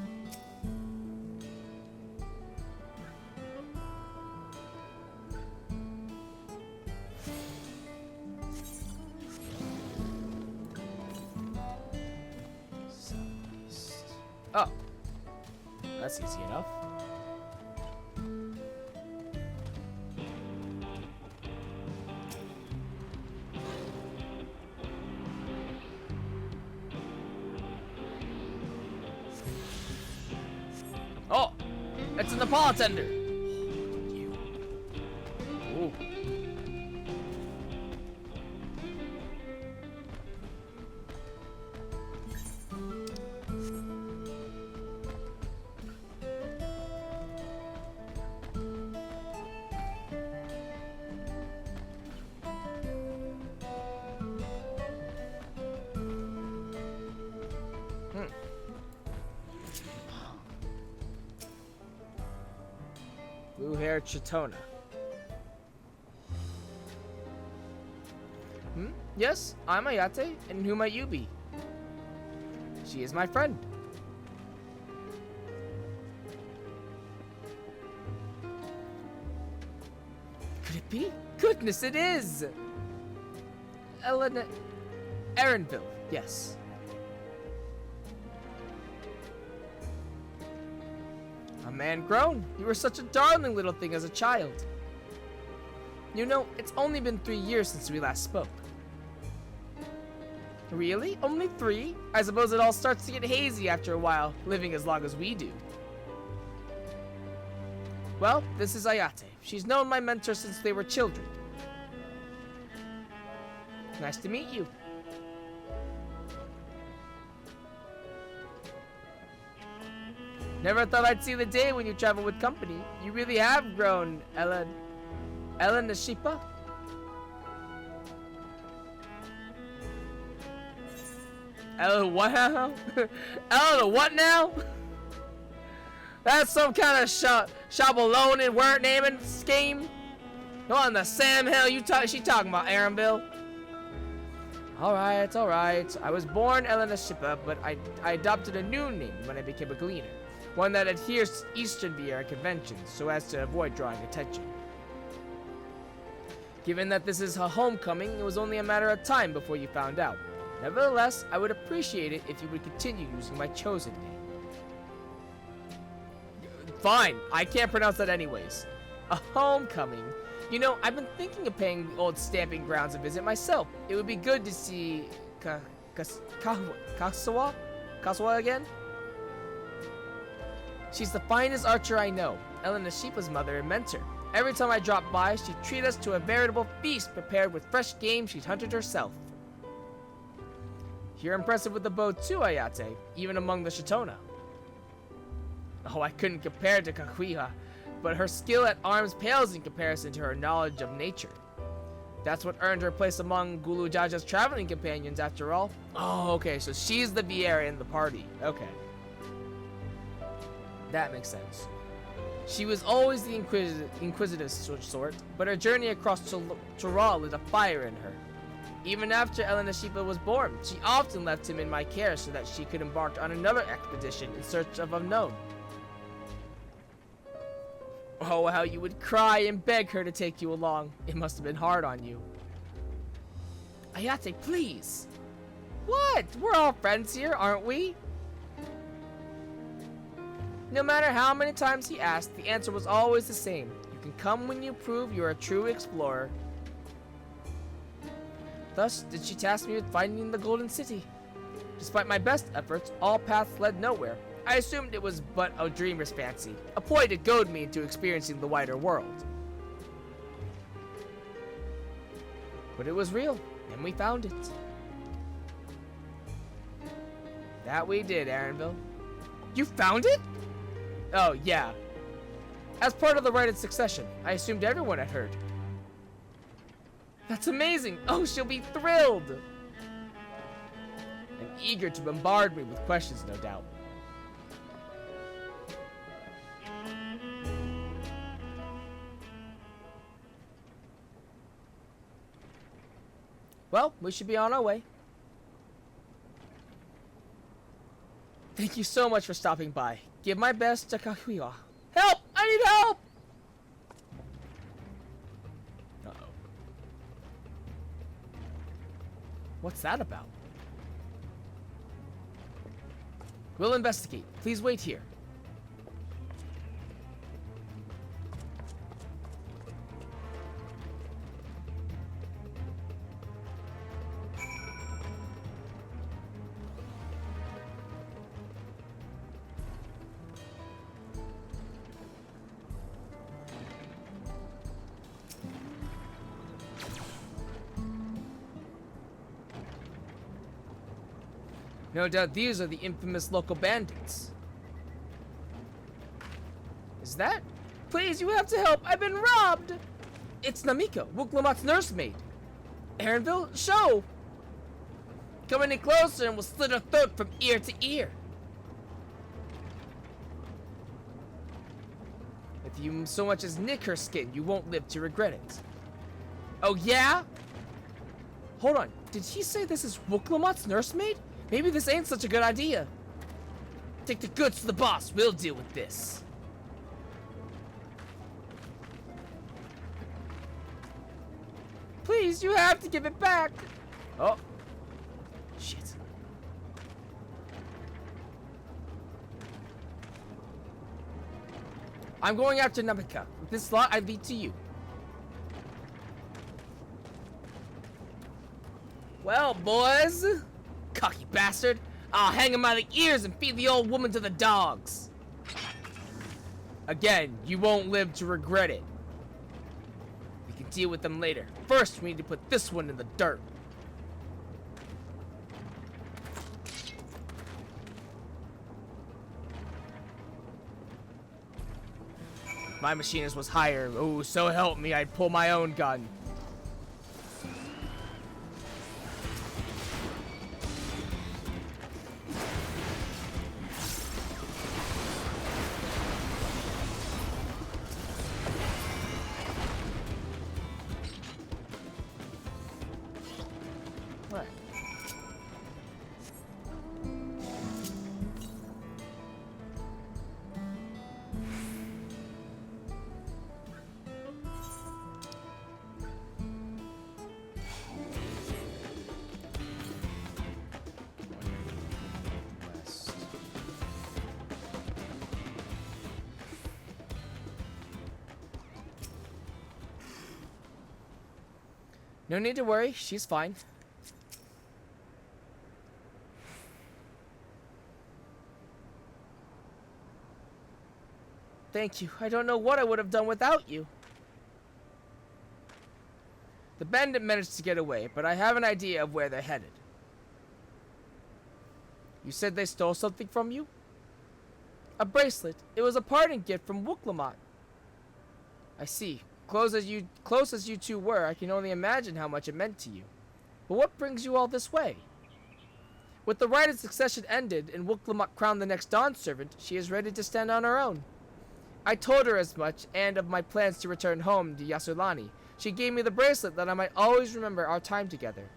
Southeast. Oh, that's easy enough. Oh, it's an Nepal tender. Ooh. Blue-haired Chitona. Yes, I'm Ayate, and who might you be? She is my friend. Could it be? Goodness, it is! Erenville, yes. A man grown. You were such a darling little thing as a child. You know, it's only been 3 years since we last spoke. Really? Only 3? I suppose it all starts to get hazy after a while, living as long as we do. Well, this is Ayate. She's known my mentor since they were children. Nice to meet you. Never thought I'd see the day when you travel with company. You really have grown, Ellen Nashipa? Ellen what now? Ellen what now? That's some kind of Shabalone word naming scheme? What in the Sam hell she talking about, Erenville? Alright, alright. I was born Ellen Nashipa, but I adopted a new name when I became a gleaner. One that adheres to Eastern Vieira conventions so as to avoid drawing attention. Given that this is a homecoming, it was only a matter of time before you found out. Nevertheless, I would appreciate it if you would continue using my chosen name. Fine, I can't pronounce that anyways. A homecoming? You know, I've been thinking of paying the old stamping grounds a visit myself. It would be good to see Kasawa again? She's the finest archer I know, Ellen Nashipa's mother and mentor. Every time I drop by, she'd treat us to a veritable feast prepared with fresh game she'd hunted herself. You're impressive with the bow too, Ayate, even among the Chitona. Oh, I couldn't compare to Kakuiha, but her skill at arms pales in comparison to her knowledge of nature. That's what earned her place among Gulu Jaja's traveling companions after all. Oh, okay, so she's the Vieira in the party. Okay. That makes sense. She was always the inquisitive sort, but her journey across Tural lit a fire in her. Even after Ellen Nashipa was born, she often left him in my care so that she could embark on another expedition in search of unknown. Oh, how you would cry and beg her to take you along. It must have been hard on you. Ayate, please. What? We're all friends here, aren't we? No matter how many times he asked, the answer was always the same. You can come when you prove you're a true explorer. Thus did she task me with finding the Golden City. Despite my best efforts, all paths led nowhere. I assumed it was but a dreamer's fancy, a ploy to goad me into experiencing the wider world. But it was real, and we found it. That we did, Aaronville. You found it? Oh, yeah. As part of the rite of succession, I assumed everyone had heard. That's amazing! Oh, she'll be thrilled! And eager to bombard me with questions, no doubt. Well, we should be on our way. Thank you so much for stopping by. Give my best to Kakuya. Help! I need help! Uh-oh. What's that about? We'll investigate. Please wait here. No doubt these are the infamous local bandits. Is that? Please, you have to help. I've been robbed. It's Namiko, Wuklamot's nursemaid. Aaronville, show. Come any closer and we'll slit her throat from ear to ear. If you so much as nick her skin, you won't live to regret it. Oh, yeah? Hold on. Did he say this is Wuklamot's nursemaid? Maybe this ain't such a good idea. Take the goods to the boss. We'll deal with this. Please, you have to give it back. Oh. Shit. I'm going after Namika. With this lot, I lead to you. Well, boys. Cocky bastard. I'll hang him by the ears and feed the old woman to the dogs. Again, you won't live to regret it. We can deal with them later. First, we need to put this one in the dirt. My machinist was higher. Oh, so help me, I'd pull my own gun. What? No need to worry, she's fine. Thank you. I don't know what I would have done without you. The bandit managed to get away, but I have an idea of where they're headed. You said they stole something from you? A bracelet. It was a parting gift from Wuklamot. I see. Close as you two were, I can only imagine how much it meant to you. But what brings you all this way? With the rite of succession ended and Wuklamot crowned the next Dawn servant, she is ready to stand on her own. I told her as much, and of my plans to return home to Yasulani. She gave me the bracelet that I might always remember our time together.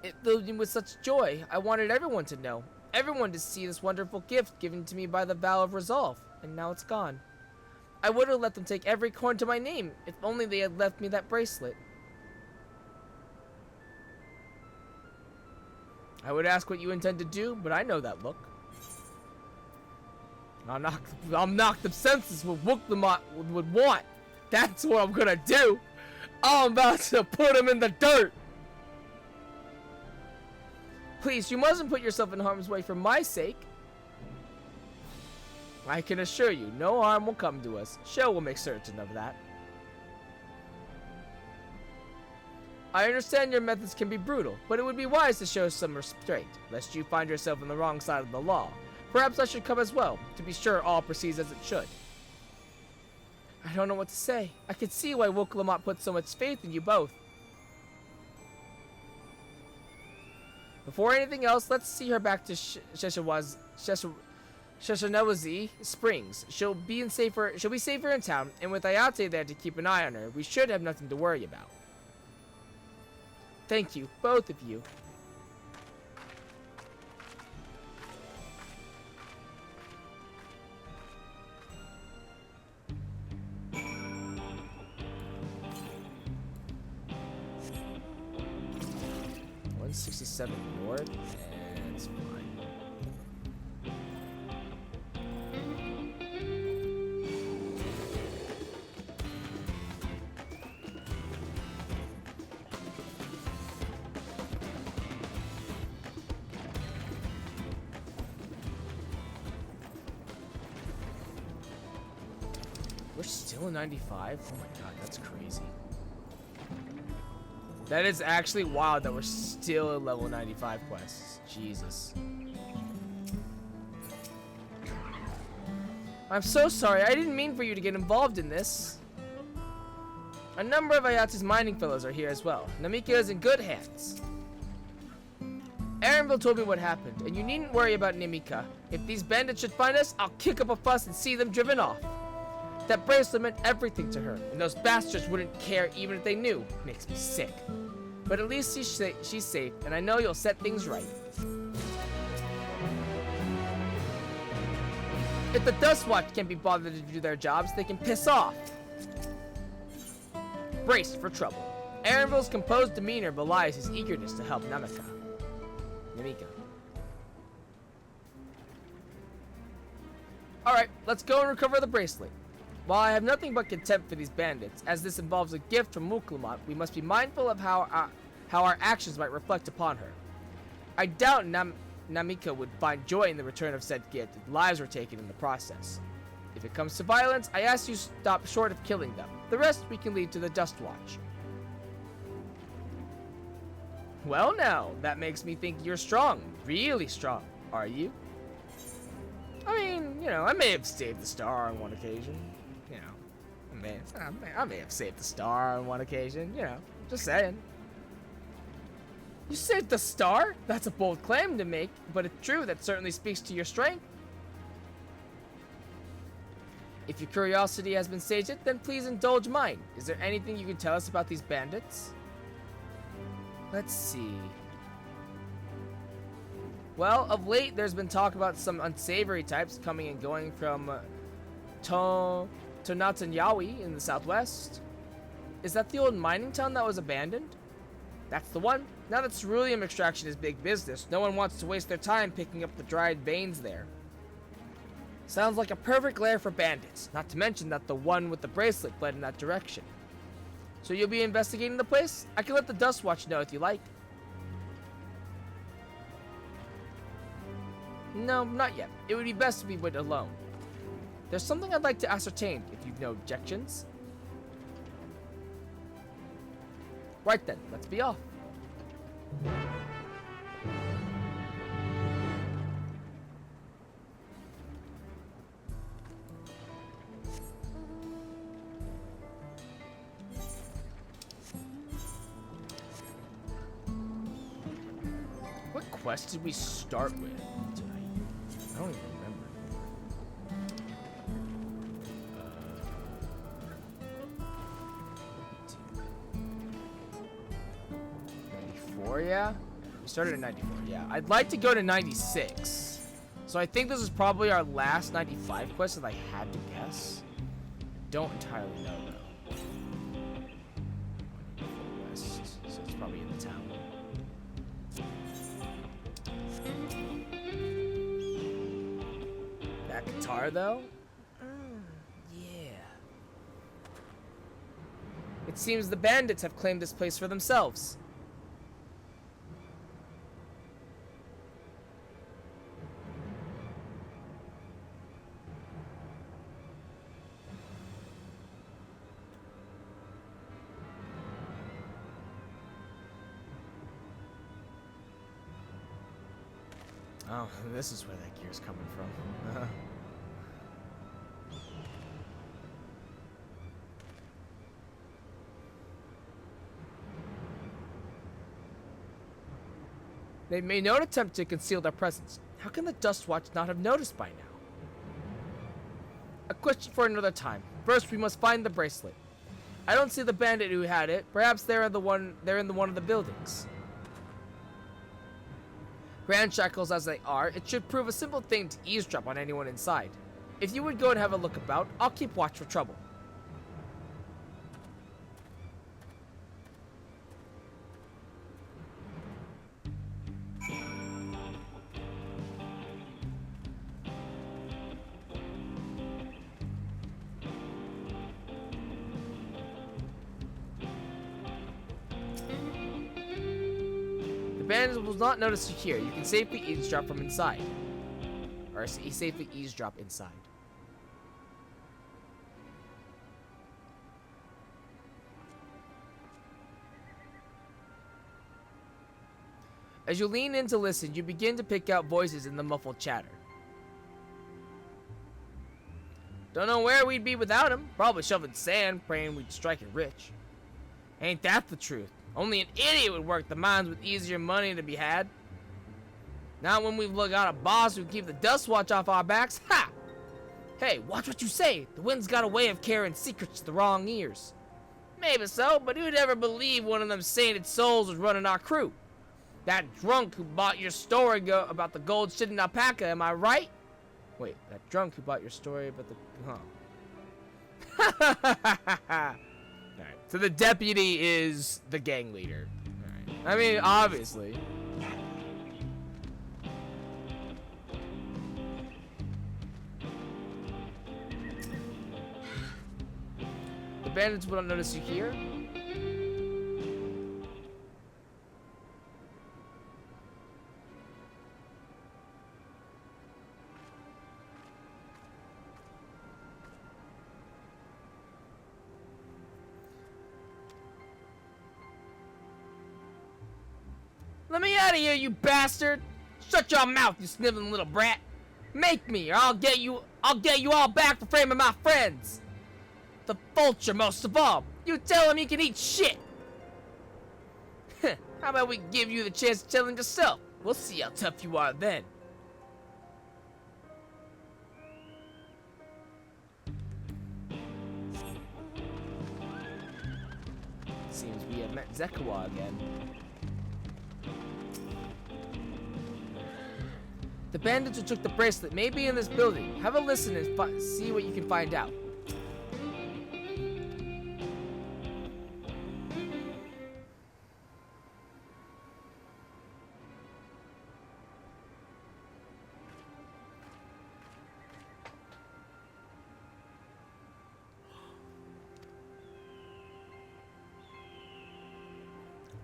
It filled me with such joy. I wanted everyone to know. Everyone to see this wonderful gift given to me by the vow of resolve. and now it's gone. I would have let them take every coin to my name, if only they had left me that bracelet. I would ask what you intend to do, but I know that look. I'll knock them senses what Wooklamot would want. That's what I'm gonna do. I'm about to put him in the dirt. Please, you mustn't put yourself in harm's way for my sake. I can assure you, no harm will come to us. Show will make certain of that. I understand your methods can be brutal, but it would be wise to show some restraint, lest you find yourself on the wrong side of the law. Perhaps I should come as well, to be sure all proceeds as it should. I don't know what to say. I can see why Wooklamot put so much faith in you both. Before anything else, let's see her back to Sheshanewazi Springs. She'll be safer in town, and with Ayate there to keep an eye on her, we should have nothing to worry about. Thank you, both of you. $167 north, and it's fine. We're still in 95? Oh my god, that's crazy. That is actually wild that we're still at level 95 quests. Jesus. I'm so sorry. I didn't mean for you to get involved in this. A number of Ayate's mining fellows are here as well. Namika is in good hands. Arenville told me what happened, and you needn't worry about Namika. If these bandits should find us, I'll kick up a fuss and see them driven off. That bracelet meant everything to her, and those bastards wouldn't care even if they knew. Makes me sick. But at least she's safe, and I know you'll set things right. If the Dustwatch can't be bothered to do their jobs, they can piss off. Brace for trouble. Arenville's composed demeanor belies his eagerness to help Namika. Alright, let's go and recover the bracelet. While I have nothing but contempt for these bandits, as this involves a gift from Wooklamot, we must be mindful of how our actions might reflect upon her. I doubt Namika would find joy in the return of said gift if lives were taken in the process. If it comes to violence, I ask you stop short of killing them. The rest we can leave to the Dustwatch. Well now, that makes me think you're strong. Really strong. Are you? I mean, you know, I may have saved the star on one occasion. You know, I may have saved the star on one occasion. You know, just saying. You saved the star? That's a bold claim to make, but if true, that certainly speaks to your strength. If your curiosity has been sated, then please indulge mine. Is there anything you can tell us about these bandits? Let's see. Well, of late, there's been talk about some unsavory types coming and going from Tonatanyawi in the southwest. Is that the old mining town that was abandoned? That's the one. Now that ceruleum extraction is big business, no one wants to waste their time picking up the dried veins there. Sounds like a perfect lair for bandits, not to mention that the one with the bracelet fled in that direction. So you'll be investigating the place? I can let the Dustwatch know if you like. No, not yet. It would be best if we went alone. There's something I'd like to ascertain, if you've no objections. Right then, let's be off. What quest did we start with tonight? I don't even remember. 94, yeah? We started at 94, yeah. I'd like to go to 96. So I think this is probably our last 95 quest, if I had to guess. Don't entirely know, though. West, so it's probably in the town. That guitar, though? Yeah. It seems the bandits have claimed this place for themselves. Oh, this is where that gear's coming from. They made no attempt to conceal their presence. How can the Dustwatch not have noticed by now? A question for another time. First, we must find the bracelet. I don't see the bandit who had it. Perhaps they're in one of the buildings. Ramshackles as they are, it should prove a simple thing to eavesdrop on anyone inside. If you would go and have a look about, I'll keep watch for trouble. The bandits will not notice you here. You can safely eavesdrop from inside. Or safely eavesdrop inside. As you lean in to listen, you begin to pick out voices in the muffled chatter. Don't know where we'd be without him. Probably shoveling sand, praying we'd strike it rich. Ain't that the truth? Only an idiot would work the mines with easier money to be had. Not when we've got a boss who keep the Dustwatch off our backs. Ha! Hey, watch what you say. The wind's got a way of carrying secrets to the wrong ears. Maybe so, but who'd ever believe one of them sainted souls was running our crew? That drunk who bought your story about the gold shit in alpaca, am I right? Wait, that drunk who bought your story about the... Alright, so the deputy is the gang leader. Alright. I mean, obviously. The bandits will not notice you here. Let me out of here, you bastard! Shut your mouth, you sniveling little brat! Make me, or I'll get you all back for framing my friends! The vulture, most of all! You tell him he can eat shit! How about we give you the chance to tell him yourself? We'll see how tough you are then. Seems we have met Zekawa again. The bandits who took the bracelet may be in this building. Have a listen and see what you can find out.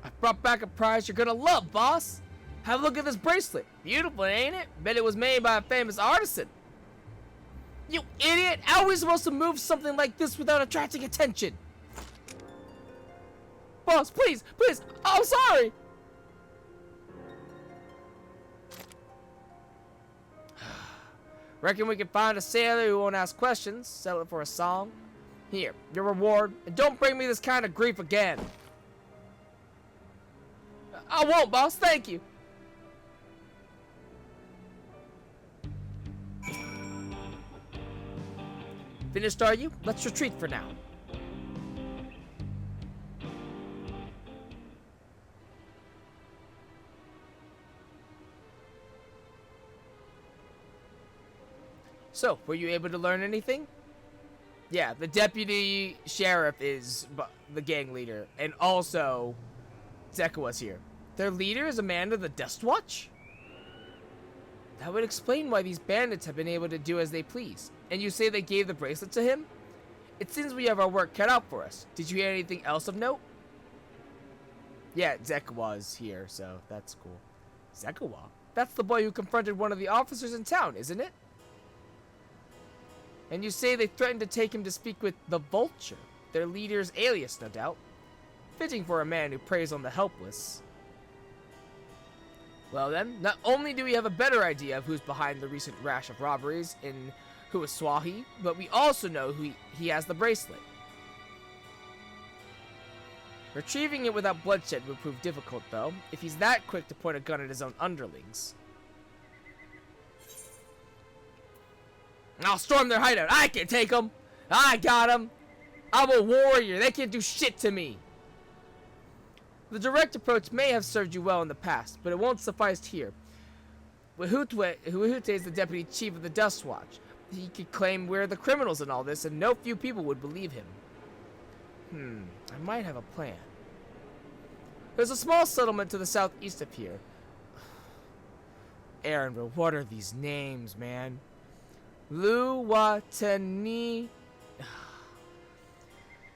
I brought back a prize you're gonna love, boss. Have a look at this bracelet. Beautiful, ain't it? Bet it was made by a famous artisan. You idiot! How are we supposed to move something like this without attracting attention? Boss, please, please! I'm sorry! Reckon we can find a sailor who won't ask questions, sell it for a song. Here, your reward, and don't bring me this kind of grief again. I won't, boss, thank you. Finished, are you? Let's retreat for now. So, were you able to learn anything? Yeah, the deputy sheriff is the gang leader, and also Zekawa's here. Their leader is a man of the Dustwatch? That would explain why these bandits have been able to do as they please. And you say they gave the bracelet to him? It seems we have our work cut out for us. Did you hear anything else of note? Yeah, Zekawa's here, so that's cool. Zekawa? That's the boy who confronted one of the officers in town, isn't it? And you say they threatened to take him to speak with the Vulture, their leader's alias, no doubt. Fitting for a man who preys on the helpless. Well then, not only do we have a better idea of who's behind the recent rash of robberies in Huaswahi, but we also know he has the bracelet. Retrieving it without bloodshed would prove difficult, though, if he's that quick to point a gun at his own underlings. I'll storm their hideout. I can take them. I got them. I'm a warrior. They can't do shit to me. The direct approach may have served you well in the past, but it won't suffice here. Wahute is the deputy chief of the Dustwatch. He could claim we're the criminals in all this, and no few people would believe him. I might have a plan. There's a small settlement to the southeast of here. Aaron, but what are these names, man? Luwateni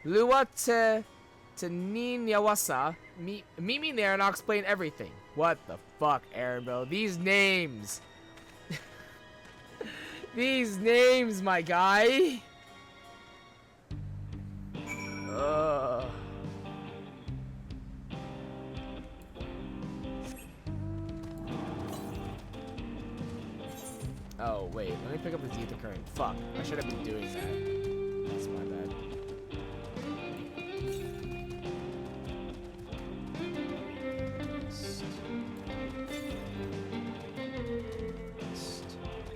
Nyawasa. Meet me there and I'll explain everything. What the fuck, Aaron, bro? These names. These names, my guy. Oh, wait. Let me pick up the ether current. Fuck. I should have been doing that. That's my bad.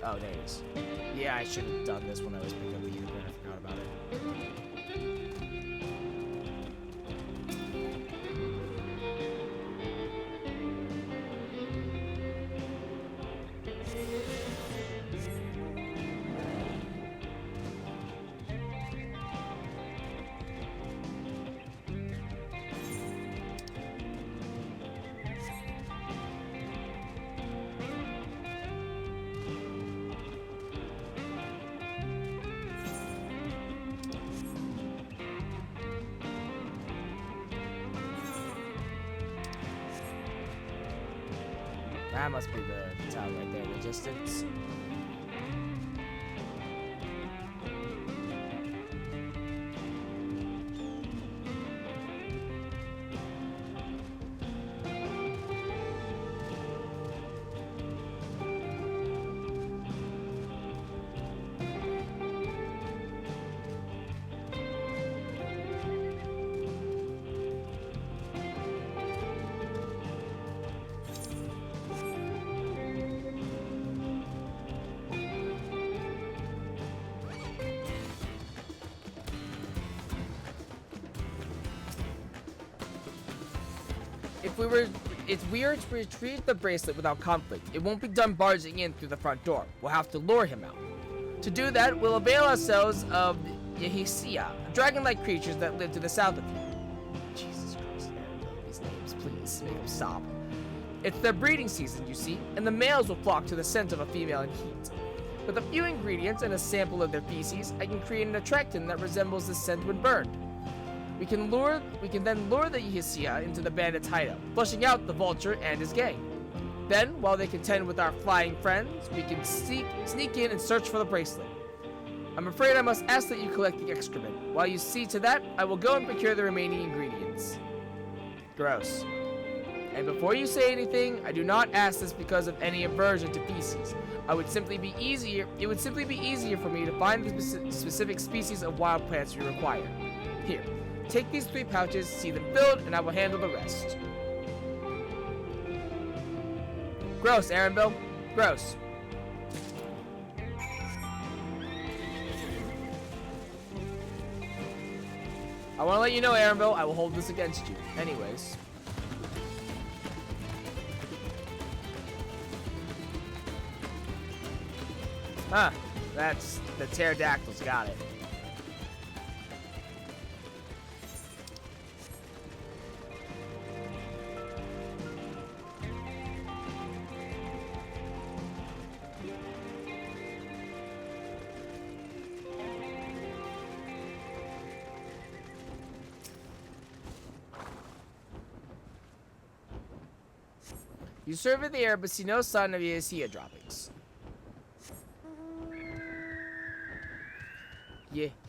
Oh, there it is. Yeah, I should have done this when I was picking up the ether current. I forgot about it. That must be the town right there in the distance. If we are to retrieve the bracelet without conflict, it won't be done barging in through the front door. We'll have to lure him out. To do that, we'll avail ourselves of Yehisia, dragon-like creatures that live to the south of here. Jesus Christ, these names, please, make them stop. It's their breeding season, you see, and the males will flock to the scent of a female in heat. With a few ingredients and a sample of their feces, I can create an attractant that resembles the scent when burned. We can then lure the Yehisia into the bandits' hideout, flushing out the Vulture and his gang. Then, while they contend with our flying friends, we can sneak in and search for the bracelet. I'm afraid I must ask that you collect the excrement. While you see to that, I will go and procure the remaining ingredients. Gross. And before you say anything, I do not ask this because of any aversion to feces. It would simply be easier for me to find the specific species of wild plants you require. Here. Take these 3 pouches, see them filled, and I will handle the rest. Gross, Aaronville. Gross. I want to let you know, Aaronville, I will hold this against you. Anyways. That's the pterodactyls. Got it. You survey the air but see no sign of Yesia droppings.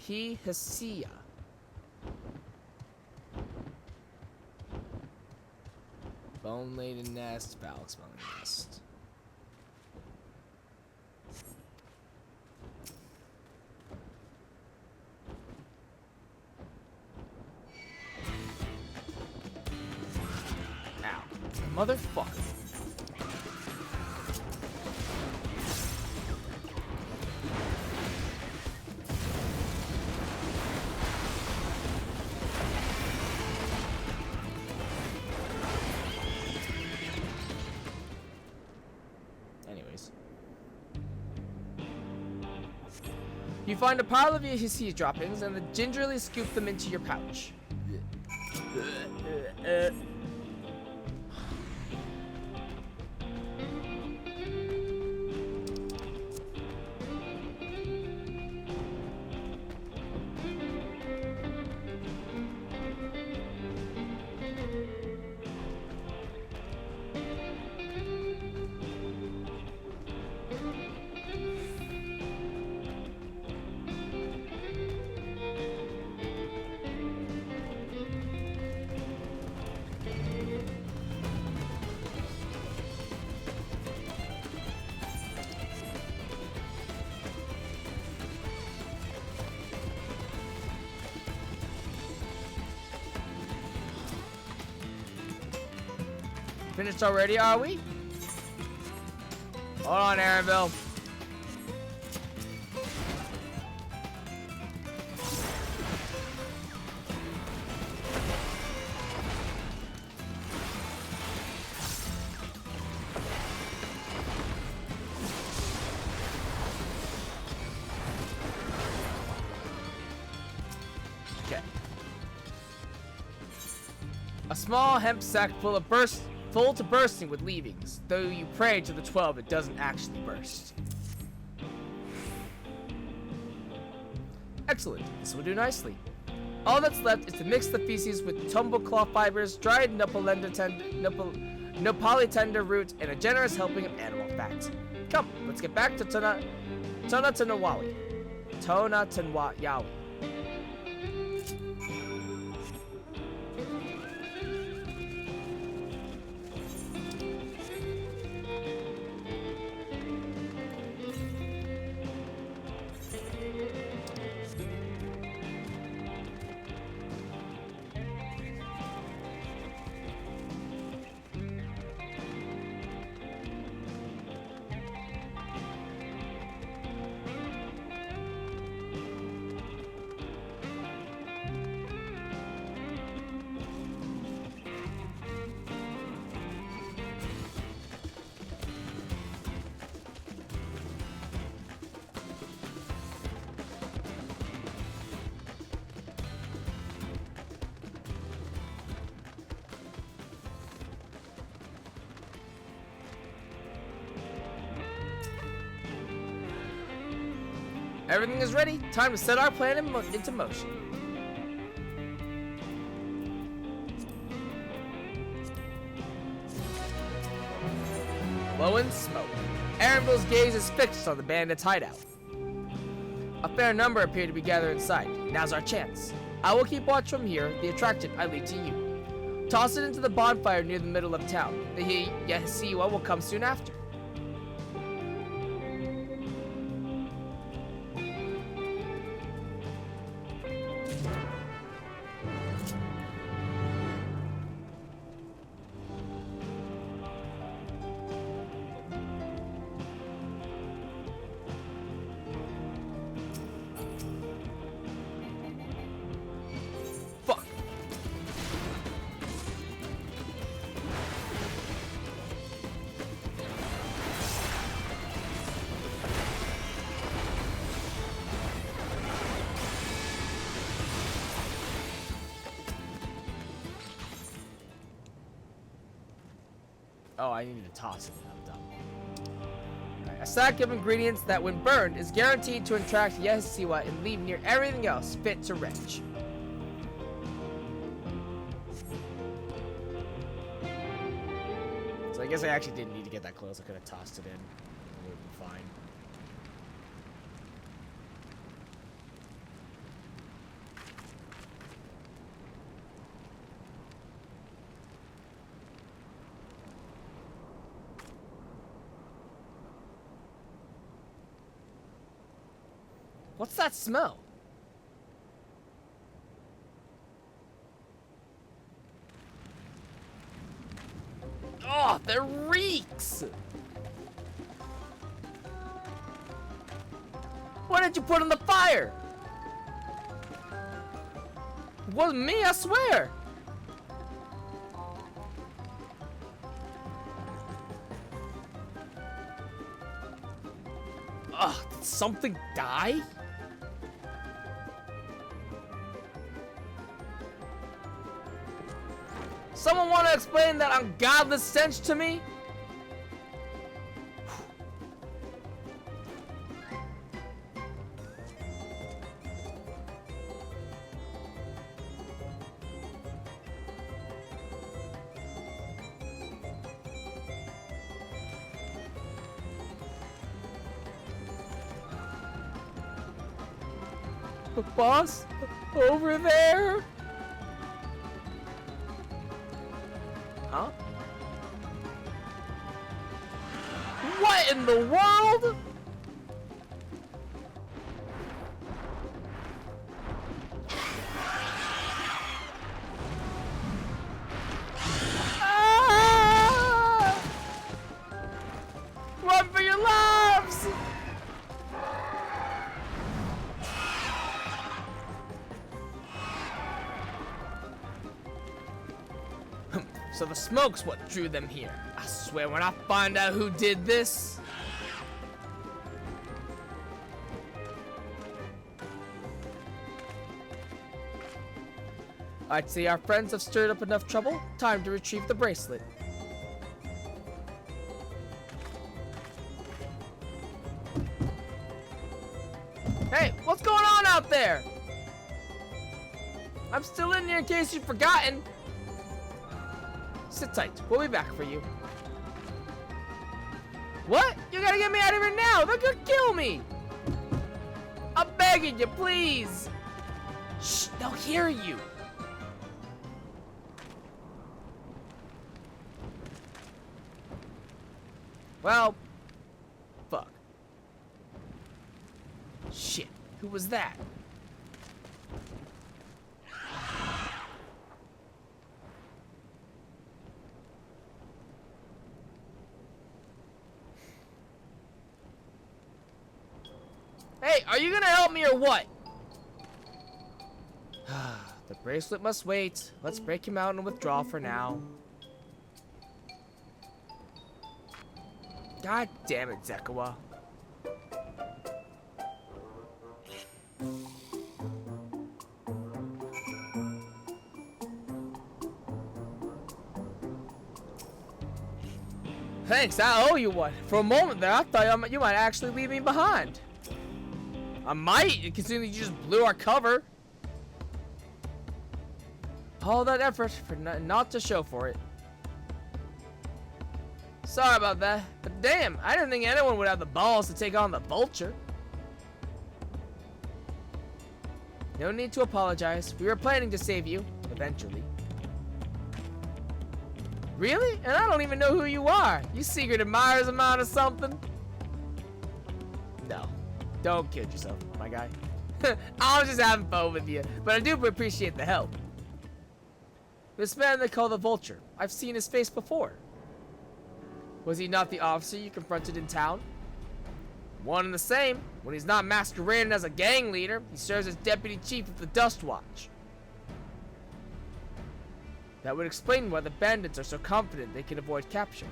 Yesia. Bone-laden nest, foul-smelling nest. Ow. Motherfucker. You find a pile of Yesia droppings and gingerly scoop them into your pouch. Finished already, are we? Hold on, Aaronville. Okay. A small hemp sack full to bursting with leavings, though you pray to the 12 it doesn't actually burst. Excellent, this will do nicely. All that's left is to mix the feces with tumble claw fibers, dried nopali tender root, and a generous helping of animal fat. Come, let's get back to Tonatanwawi. Everything is ready. Time to set our plan into motion. Blowing smoke. Aaronville's gaze is fixed on the bandits' hideout. A fair number appear to be gathered inside. Now's our chance. I will keep watch from here. The attraction I leave to you. Toss it into the bonfire near the middle of town. The Yesiwa will come soon after. Oh, I needed to toss it. I'm dumb. Alright, a sack of ingredients that, when burned, is guaranteed to attract Yesiwa and leave near everything else fit to wrench. So I guess I actually didn't need to get that close. I could have tossed it in. It would have been fine. What's that smell? Oh, that reeks! What did you put in the fire? It wasn't me, I swear! Ugh, did something die? Someone want to explain that ungodly stench to me? Boss? Over there? Huh? What in the world? Ah! Run for your lives! So the smoke's what drew them here. I swear when I find out who did this. I'd say our friends have stirred up enough trouble. Time to retrieve the bracelet. Hey, what's going on out there? I'm still in here in case you've forgotten. Sit tight. We'll be back for you. What? You gotta get me out of here now. They're gonna kill me. I'm begging you, please. Shh, they'll hear you. Well, fuck. Shit, who was that? Hey, are you gonna help me or what? The bracelet must wait. Let's break him out and withdraw for now. God damn it, Zekawa. Thanks, I owe you one. For a moment there, I thought you might actually leave me behind. I might, considering you just blew our cover. All that effort for not to show for it. Sorry about that, but damn, I didn't think anyone would have the balls to take on the vulture. No need to apologize. We were planning to save you, eventually. Really? And I don't even know who you are. You secret admirers of mine or something? No. Don't kid yourself, my guy. I was just having fun with you, but I do appreciate the help. This man they call the Vulture. I've seen his face before. Was he not the officer you confronted in town? One and the same. When he's not masquerading as a gang leader, he serves as deputy chief of the Dust Watch. That would explain why the bandits are so confident they can avoid capture.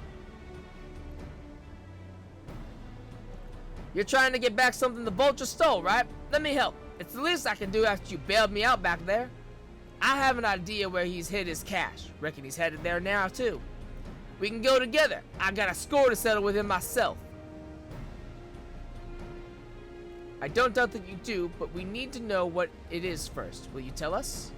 You're trying to get back something the Vulture stole, right? Let me help. It's the least I can do after you bailed me out back there. I have an idea where he's hid his cash. Reckon he's headed there now, too. We can go together. I got a score to settle with him myself. I don't doubt that you do, but we need to know what it is first. Will you tell us?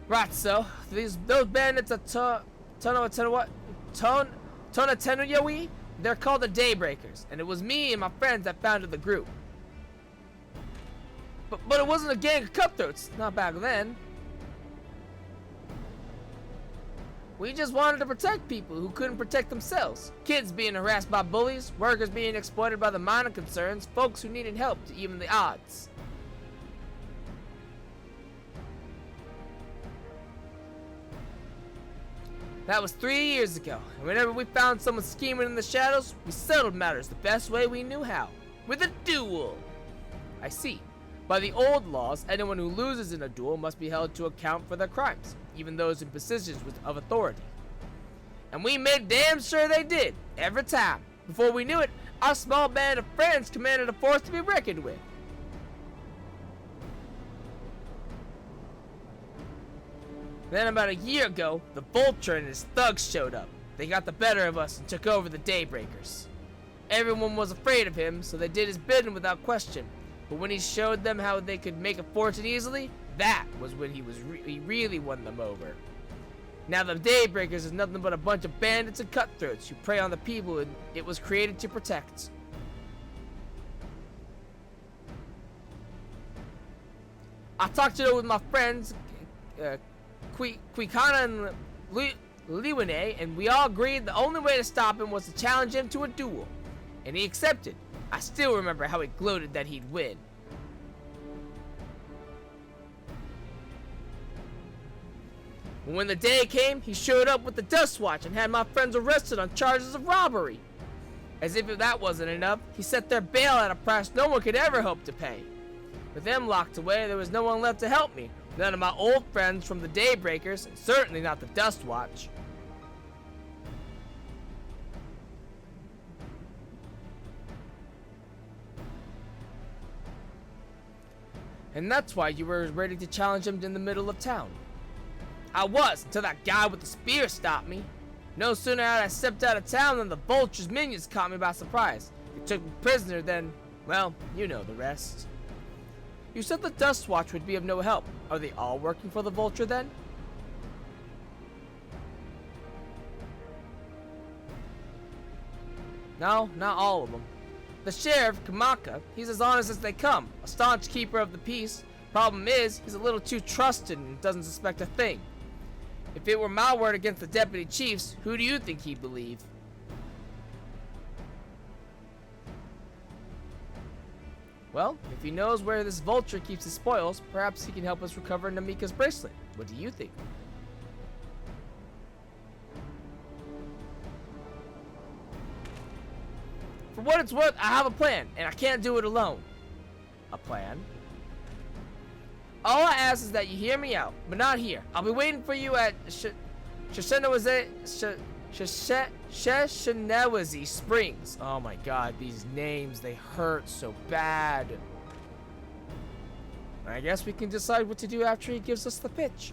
Right, so those bandits at Tonatenuyawi, they're called the Daybreakers, and it was me and my friends that founded the group. But it wasn't a gang of cutthroats, not back then. We just wanted to protect people who couldn't protect themselves. Kids being harassed by bullies, workers being exploited by the mining concerns, folks who needed help to even the odds. That was 3 years ago, and whenever we found someone scheming in the shadows, we settled matters the best way we knew how. With a duel! I see. By the old laws, anyone who loses in a duel must be held to account for their crimes, even those in positions of authority. And we made damn sure they did, every time. Before we knew it, our small band of friends commanded a force to be reckoned with. Then about a year ago, the Vulture and his thugs showed up. They got the better of us and took over the Daybreakers. Everyone was afraid of him, so they did his bidding without question. But when he showed them how they could make a fortune easily, that was when he really won them over. Now the Daybreakers is nothing but a bunch of bandits and cutthroats who prey on the people it was created to protect. I talked it over with my friends, Quikana and Liwane, and we all agreed the only way to stop him was to challenge him to a duel. And he accepted. I still remember how he gloated that he'd win. When the day came, he showed up with the Dust Watch and had my friends arrested on charges of robbery. As if that wasn't enough, he set their bail at a price no one could ever hope to pay. With them locked away, there was no one left to help me. None of my old friends from the Daybreakers, and certainly not the Dust Watch. And that's why you were ready to challenge him in the middle of town. I was, until that guy with the spear stopped me. No sooner had I stepped out of town than the Vulture's minions caught me by surprise. They took me prisoner, then, well, you know the rest. You said the Dust Watch would be of no help. Are they all working for the Vulture then? No, not all of them. The sheriff, Kamaka, he's as honest as they come, a staunch keeper of the peace. Problem is, he's a little too trusted and doesn't suspect a thing. If it were my word against the deputy chiefs, who do you think he'd believe? Well, if he knows where this Vulture keeps his spoils, perhaps he can help us recover Namika's bracelet. What do you think? For what it's worth, I have a plan, and I can't do it alone. A plan? All I ask is that you hear me out, but not here. I'll be waiting for you at Sheshanewazi Springs. Oh my god, these names, they hurt so bad. I guess we can decide what to do after he gives us the pitch.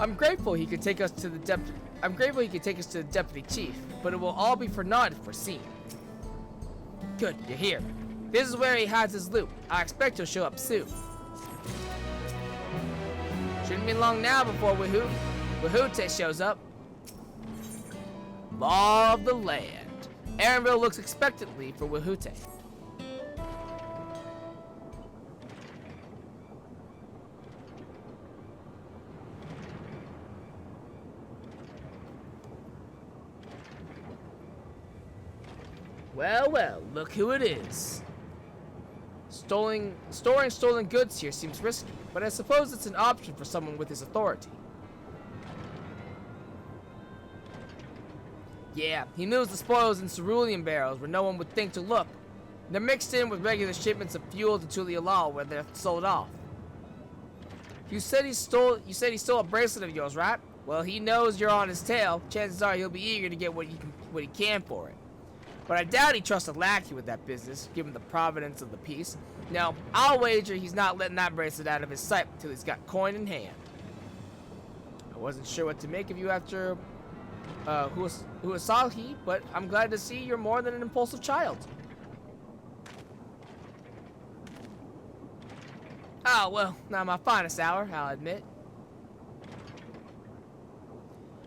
I'm grateful he could take us to the deputy chief, but it will all be for naught if we're seen. Good, you're here. This is where he hides his loot. I expect he'll show up soon. Shouldn't be long now before Wahute shows up. Law of the land. Aaronville looks expectantly for Wahute. Well, well, look who it is. Storing stolen goods here seems risky, but I suppose it's an option for someone with his authority. Yeah, he moves the spoils in cerulean barrels where no one would think to look. They're mixed in with regular shipments of fuel to Tulialal where they're sold off. You said he stole a bracelet of yours, right? Well, he knows you're on his tail. Chances are he'll be eager to get what he can for it. But I doubt he trusts a lackey with that business, given the providence of the piece. No, I'll wager he's not letting that bracelet out of his sight until he's got coin in hand. I wasn't sure what to make of you after Huasahi, but I'm glad to see you're more than an impulsive child. Oh, well, not my finest hour, I'll admit.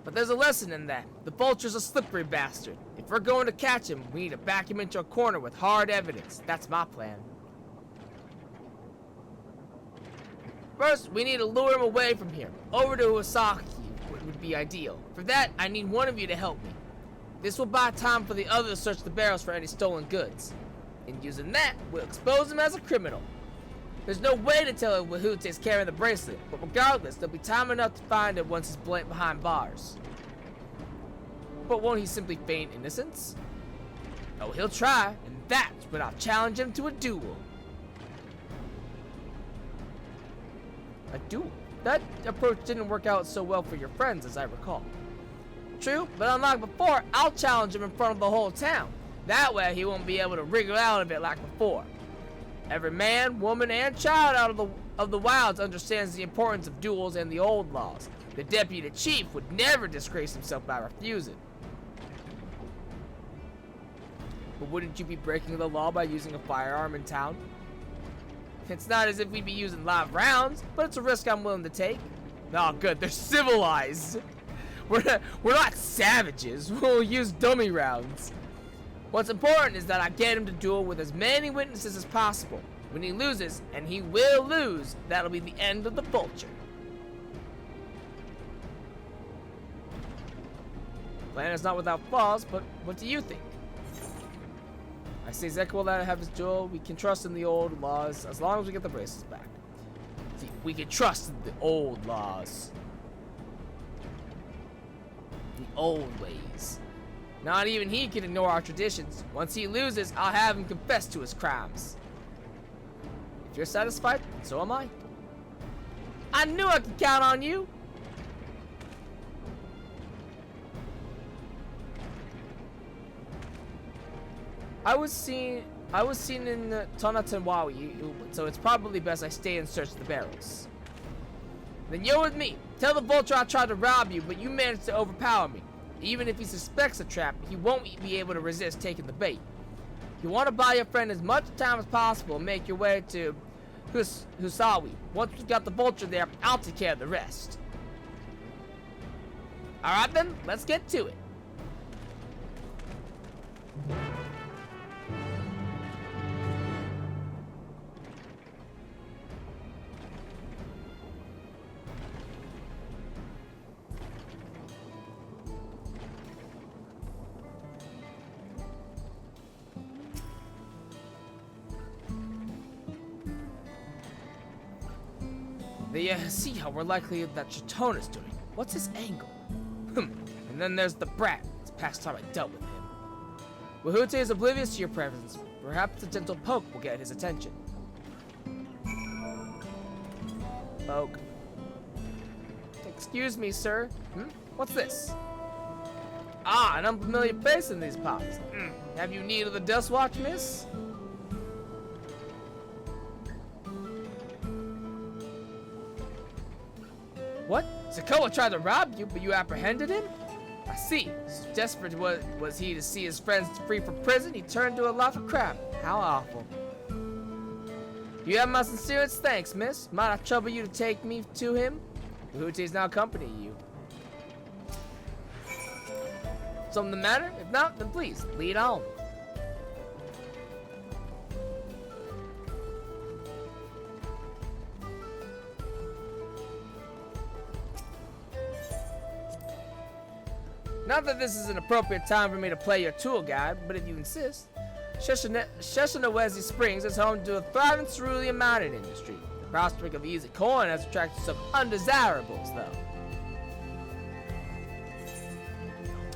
But there's a lesson in that. The vulture's a slippery bastard. If we're going to catch him, we need to back him into a corner with hard evidence. That's my plan. First, we need to lure him away from here. Over to Huasahi would be ideal. For that, I need one of you to help me. This will buy time for the other to search the barrels for any stolen goods. And using that, we'll expose him as a criminal. There's no way to tell Wahute's carrying the bracelet, but regardless, there'll be time enough to find it once he's behind bars. But won't he simply feign innocence? Oh, he'll try, and that's when I'll challenge him to a duel. A duel? That approach didn't work out so well for your friends, as I recall. True, but unlike before, I'll challenge him in front of the whole town. That way, he won't be able to wriggle out of it like before. Every man, woman, and child out of the wilds understands the importance of duels and the old laws. The deputy chief would never disgrace himself by refusing. But wouldn't you be breaking the law by using a firearm in town? It's not as if we'd be using live rounds, but it's a risk I'm willing to take. Oh, good, they're civilized. We're not savages. We'll use dummy rounds. What's important is that I get him to duel with as many witnesses as possible. When he loses, and he will lose, that'll be the end of the vulture. Plan is not without flaws, but what do you think? I say Zek will let him have his duel. We can trust in the old laws as long as we get the bracelets back. See, we can trust in the old laws. The old ways. Not even he can ignore our traditions. Once he loses, I'll have him confess to his crimes. If you're satisfied, so am I. I knew I could count on you. I was seen in Tonatanwawi, so it's probably best I stay and search the barrels. Then you're with me. Tell the vulture I tried to rob you, but you managed to overpower me. Even if he suspects a trap, he won't be able to resist taking the bait. You want to buy your friend as much time as possible and make your way to Husawi. Once we've got the vulture there, I'll take care of the rest. Alright then, let's get to it. See how we're likely that Chatona's doing. What's his angle? And then there's the brat. It's past time I dealt with him. Wahute is oblivious to your presence. Perhaps a gentle poke will get his attention. Poke. Excuse me, sir. What's this? Ah, an unfamiliar face in these pots. Have you need of the dust watch, miss? What? Sokoa tried to rob you, but you apprehended him? I see. So desperate was he to see his friends free from prison, he turned to a life of crime. How awful. You have my sincerest thanks, miss. Might I trouble you to take me to him? Wahute's now accompanying you. Something the matter? If not, then please, lead on. Not that this is an appropriate time for me to play your tour guide, but if you insist, Sheshanawezi Springs is home to a thriving cerulean mining industry. The prospect of easy coin has attracted some undesirables, though.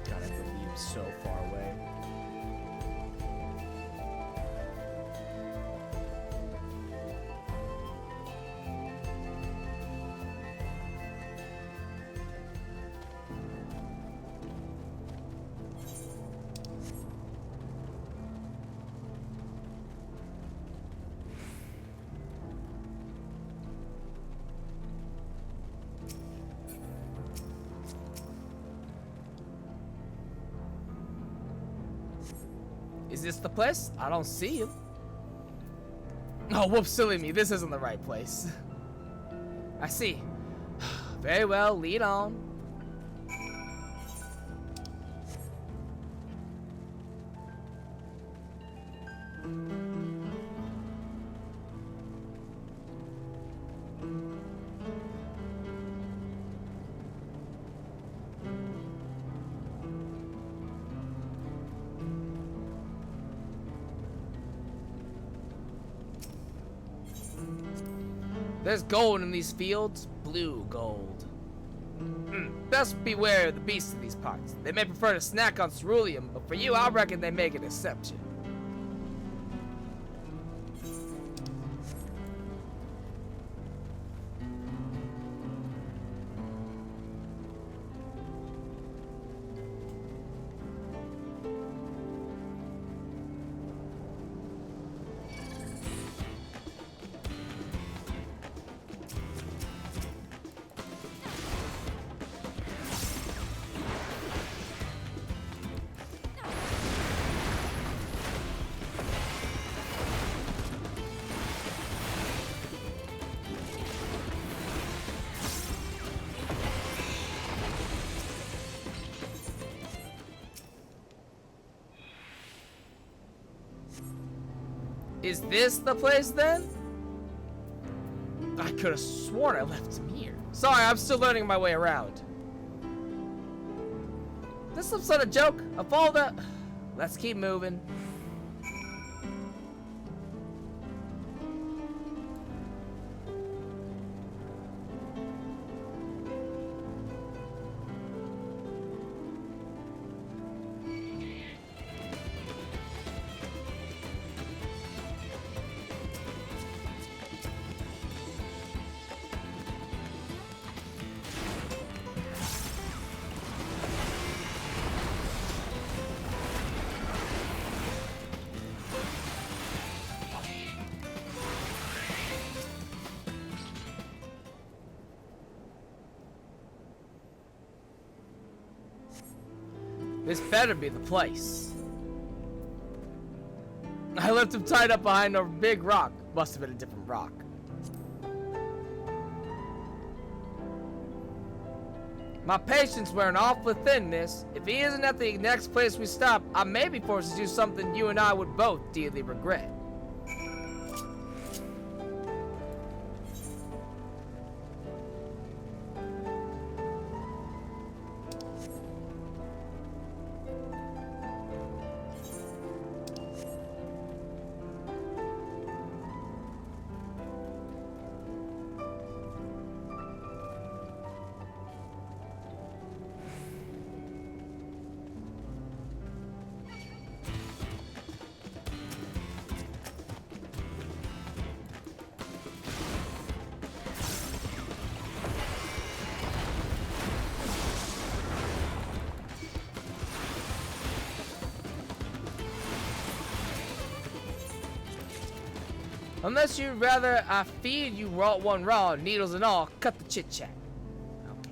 God, I believe I'm so far away. Is this the place? I don't see you. Oh, whoops, silly me. This isn't the right place. I see. Very well, lead on. There's gold in these fields, blue gold. Best beware of the beasts in these parts. They may prefer to snack on ceruleum, but for you, I reckon they make an exception. Is this the place then? I could have sworn I left him here. Sorry, I'm still learning my way around. This some sort of joke? I followed up. Let's keep moving. This better be the place. I left him tied up behind a big rock. Must have been a different rock. My patience wearing awfully thin, miss. If he isn't at the next place we stop, I may be forced to do something you and I would both dearly regret. Unless you'd rather I feed you one raw, needles and all, cut the chit chat. Okay.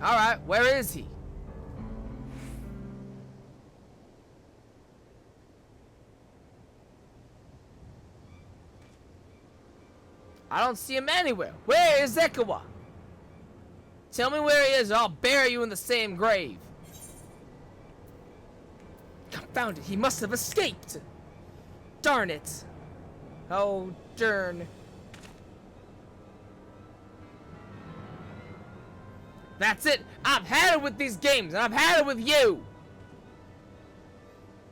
All right, where is he? I don't see him anywhere. Where is Zekawa? Tell me where he is or I'll bury you in the same grave. Found it. He must have escaped. Darn it. Oh, darn. That's it. I've had it with these games, and I've had it with you.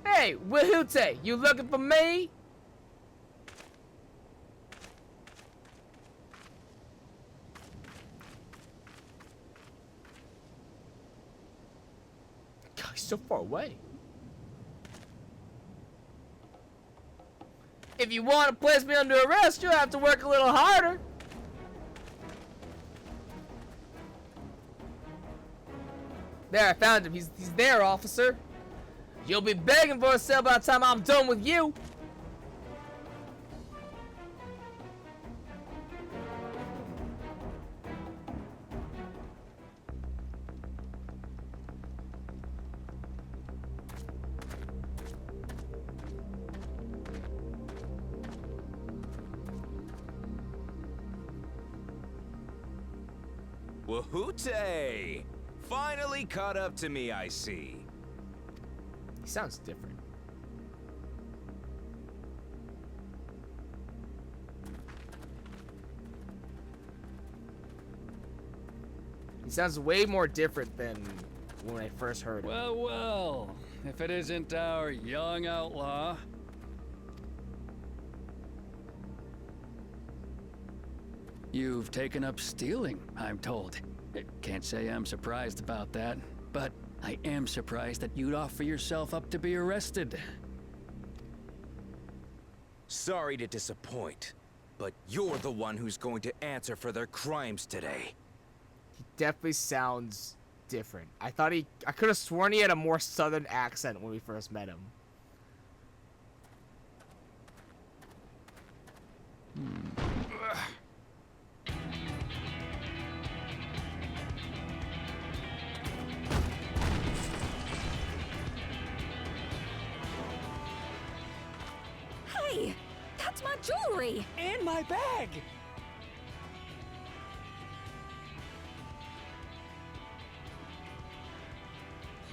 Hey, Wahute, you looking for me? God, he's so far away. If you want to place me under arrest, you'll have to work a little harder. There, I found him. He's there, officer. You'll be begging for a cell by the time I'm done with you. Wahute! Finally caught up to me, I see. He sounds different. He sounds way more different than when I first heard him. Well, well, if it isn't our young outlaw. You've taken up stealing, I'm told. Can't say I'm surprised about that, but I am surprised that you'd offer yourself up to be arrested. Sorry to disappoint, but you're the one who's going to answer for their crimes today. He definitely sounds different. I could have sworn he had a more southern accent when we first met him. Hey, that's my jewelry! And my bag!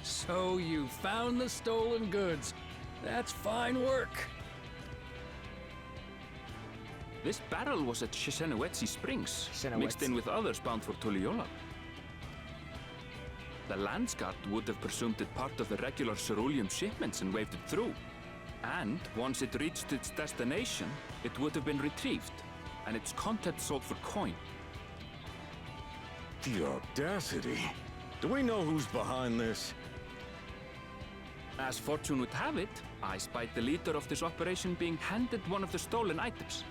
So you found the stolen goods. That's fine work. This barrel was at Shishenawetsi Springs, mixed in with others bound for Tuliyola. The Landsguard would have presumed it part of the regular ceruleum shipments and waved it through. And once it reached its destination, it would have been retrieved, and its contents sold for coin. The audacity. Do we know who's behind this? As fortune would have it, I spied the leader of this operation being handed one of the stolen items.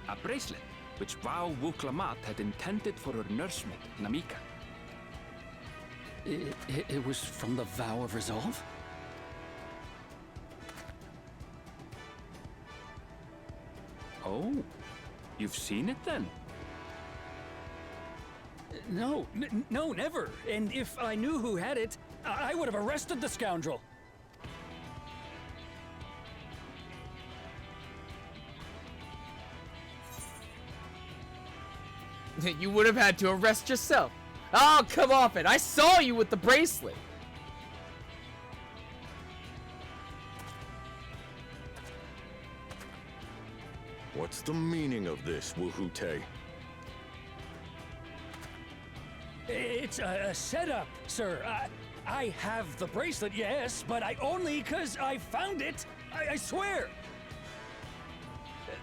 A bracelet, which Vau Wuklamat had intended for her nursemaid, Namika. It was from the Vow of Resolve? Oh, you've seen it then? No, no, never. And if I knew who had it, I would have arrested the scoundrel. You would have had to arrest yourself. Oh, come off it. I saw you with the bracelet. What's the meaning of this, Wahute? It's a setup, sir. I have the bracelet, yes, but I only 'cause I found it. I swear.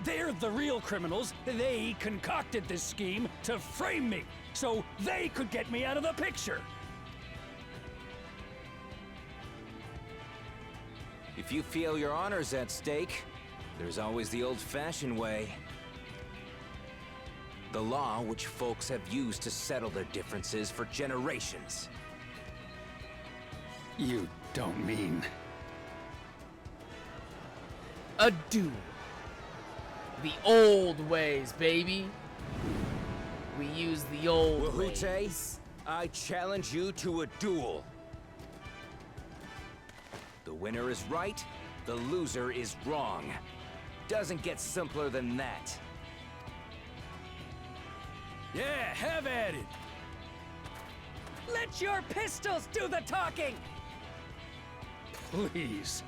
They're the real criminals. They concocted this scheme to frame me, so they could get me out of the picture. If you feel your honor's at stake, there's always the old-fashioned way. The law which folks have used to settle their differences for generations. You don't mean... A duel. The old ways, baby. We use the old ways. I challenge you to a duel. The winner is right, the loser is wrong. Doesn't get simpler than that. Yeah, have at it. Let your pistols do the talking! Please,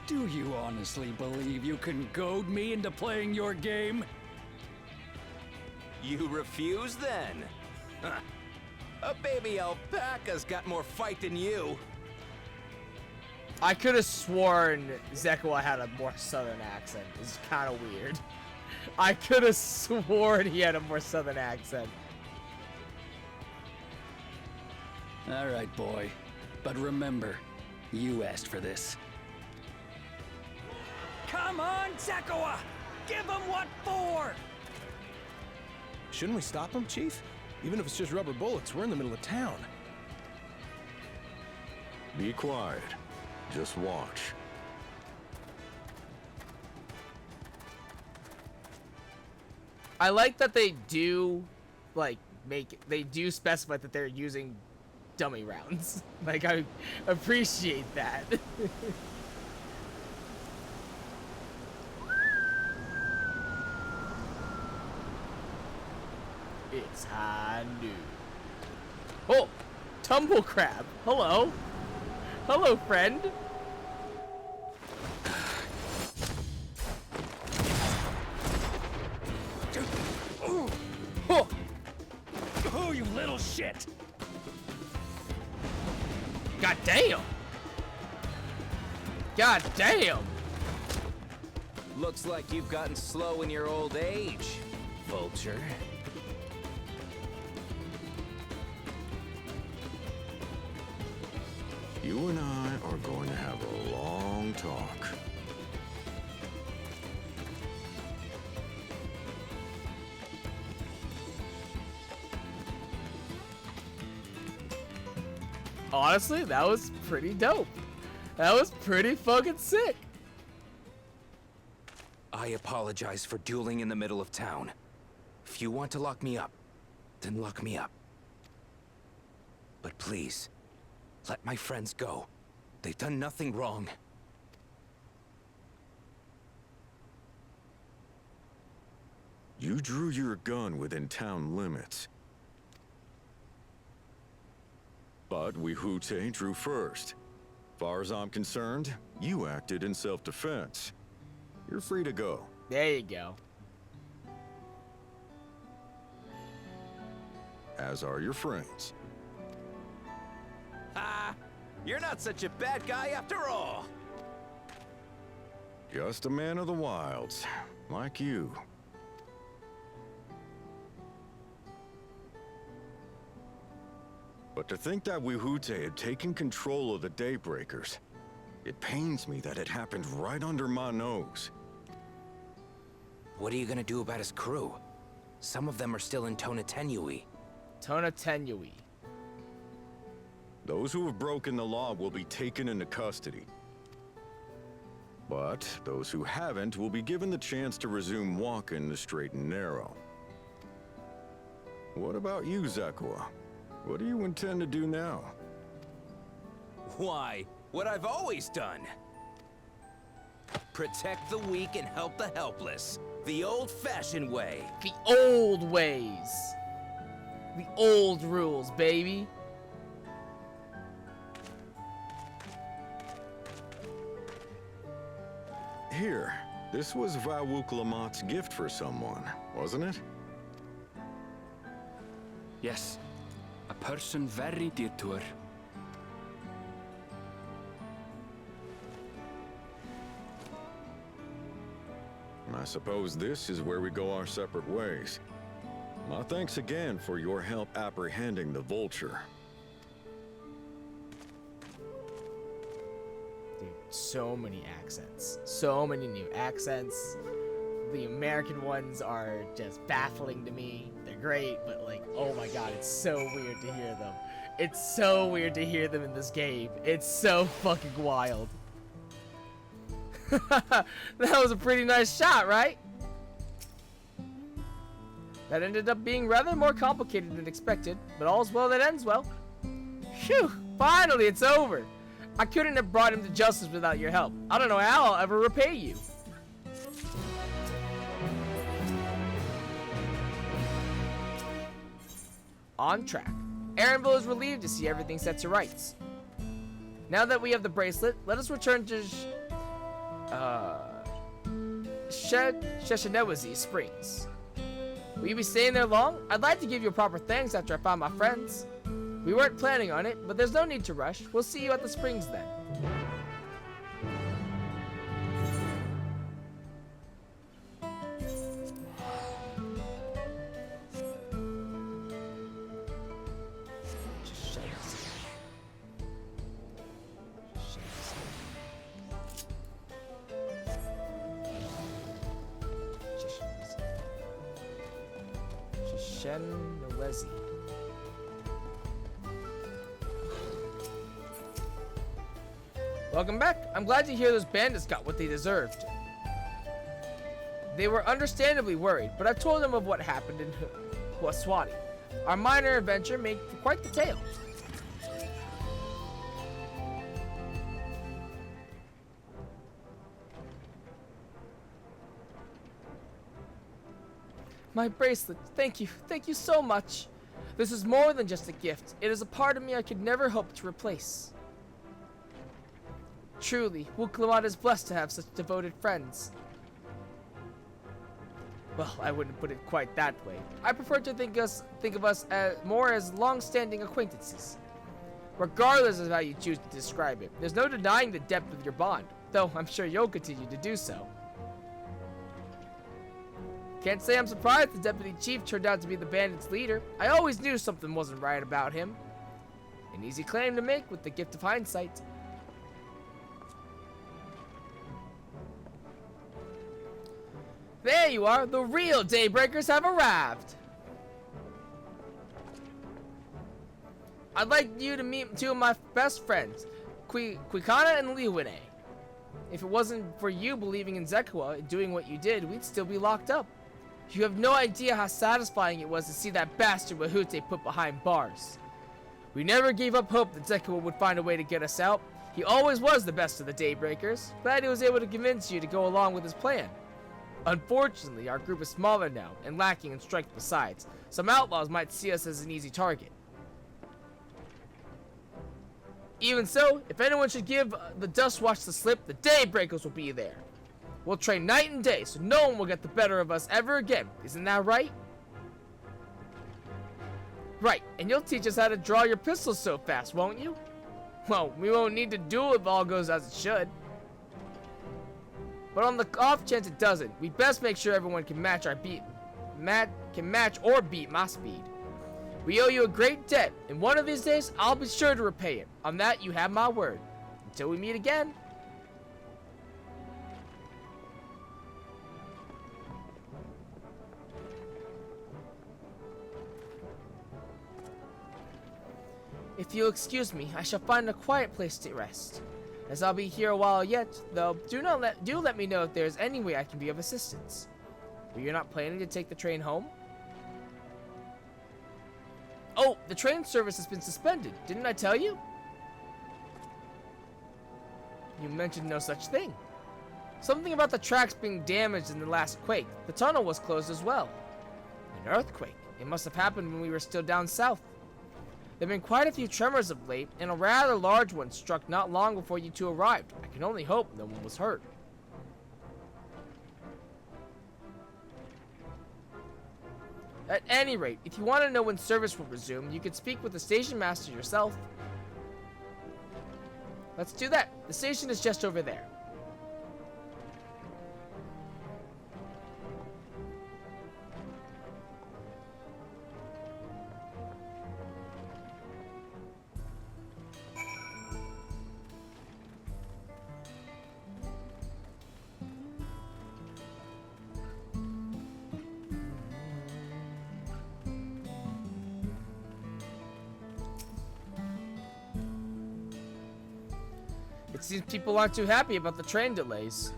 do you honestly believe you can goad me into playing your game? You refuse then? Huh. A baby alpaca's got more fight than you. I could have sworn Zekua had a more southern accent. It's kind of weird. I could have sworn he had a more southern accent. All right, boy. But remember, you asked for this. Come on, Zekua! Give him what for! Shouldn't we stop him, Chief? Even if it's just rubber bullets, we're in the middle of town. Be quiet. Just watch. I like that they do, like, they do specify that they're using dummy rounds. Like, I appreciate that. It's high noon. Oh, tumble crab. Hello. Hello, friend. Oh, you little shit! God damn. God damn. Looks like you've gotten slow in your old age, vulture. You and I are going to have a long talk. Honestly, that was pretty dope. That was pretty fucking sick. I apologize for dueling in the middle of town. If you want to lock me up, then lock me up. But please, let my friends go. They've done nothing wrong. You drew your gun within town limits. But Wihute drew first. Far as I'm concerned, you acted in self-defense. You're free to go. There you go. As are your friends. Ha! You're not such a bad guy after all! Just a man of the wilds, like you. But to think that Wihute had taken control of the Daybreakers, it pains me that it happened right under my nose. What are you gonna do about his crew? Some of them are still in Tonatenui. Tonatenui. Those who have broken the law will be taken into custody. But those who haven't will be given the chance to resume walking the straight and narrow. What about you, Zekua? What do you intend to do now? Why, what I've always done. Protect the weak and help the helpless. The old-fashioned way. The old ways. The old rules, baby. Here, this was Vawuk Lamott's gift for someone, wasn't it? Yes. A person very dear to her. I suppose this is where we go our separate ways. My thanks again for your help apprehending the vulture. Dude, so many accents. So many new accents. The American ones are just baffling to me. They're great, but like, oh my god, it's so weird to hear them. It's so weird to hear them in this game. It's so fucking wild. That was a pretty nice shot, right? That ended up being rather more complicated than expected, but all's well that ends well. Phew, finally it's over. I couldn't have brought him to justice without your help. I don't know how I'll ever repay you. On track. Aaronville is relieved to see everything set to rights. Now that we have the bracelet, let us return to Sheshanewazi Springs. Will you be staying there long? I'd like to give you proper thanks after I found my friends. We weren't planning on it, but there's no need to rush. We'll see you at the springs then. Sheshanewazi. Welcome back. I'm glad to hear those bandits got what they deserved. They were understandably worried, but I've told them of what happened in Huaswati. Our minor adventure made for quite the tale. My bracelet, thank you so much. This is more than just a gift. It is a part of me I could never hope to replace. Truly, Wuklamat is blessed to have such devoted friends. Well, I wouldn't put it quite that way. I prefer to think of us as more as long-standing acquaintances. Regardless of how you choose to describe it, there's no denying the depth of your bond, though I'm sure you'll continue to do so. Can't say I'm surprised the deputy chief turned out to be the bandits' leader. I always knew something wasn't right about him. An easy claim to make with the gift of hindsight. There you are, the real Daybreakers have arrived. I'd like you to meet two of my best friends, Kwikana and Liwine. If it wasn't for you believing in Zekua and doing what you did, we'd still be locked up. You have no idea how satisfying it was to see that bastard Wahute put behind bars. We never gave up hope that Zekua would find a way to get us out. He always was the best of the Daybreakers. Glad he was able to convince you to go along with his plan. Unfortunately, our group is smaller now, and lacking in strength besides. Some outlaws might see us as an easy target. Even so, if anyone should give the Dustwatch the slip, the Daybreakers will be there. We'll train night and day, so no one will get the better of us ever again. Isn't that right? Right, and you'll teach us how to draw your pistols so fast, won't you? Well, we won't need to duel if all goes as it should. But on the off chance it doesn't, we best make sure everyone can match or beat my speed. We owe you a great debt, and one of these days, I'll be sure to repay it. On that, you have my word. Until we meet again. If you'll excuse me, I shall find a quiet place to rest. As I'll be here a while yet, though, do let me know if there is any way I can be of assistance. But you're not planning to take the train home? Oh, the train service has been suspended. Didn't I tell you? You mentioned no such thing. Something about the tracks being damaged in the last quake. The tunnel was closed as well. An earthquake. It must have happened when we were still down south. There have been quite a few tremors of late, and a rather large one struck not long before you two arrived. I can only hope no one was hurt. At any rate, if you want to know when service will resume, you could speak with the station master yourself. Let's do that. The station is just over there. It seems people aren't too happy about the train delays.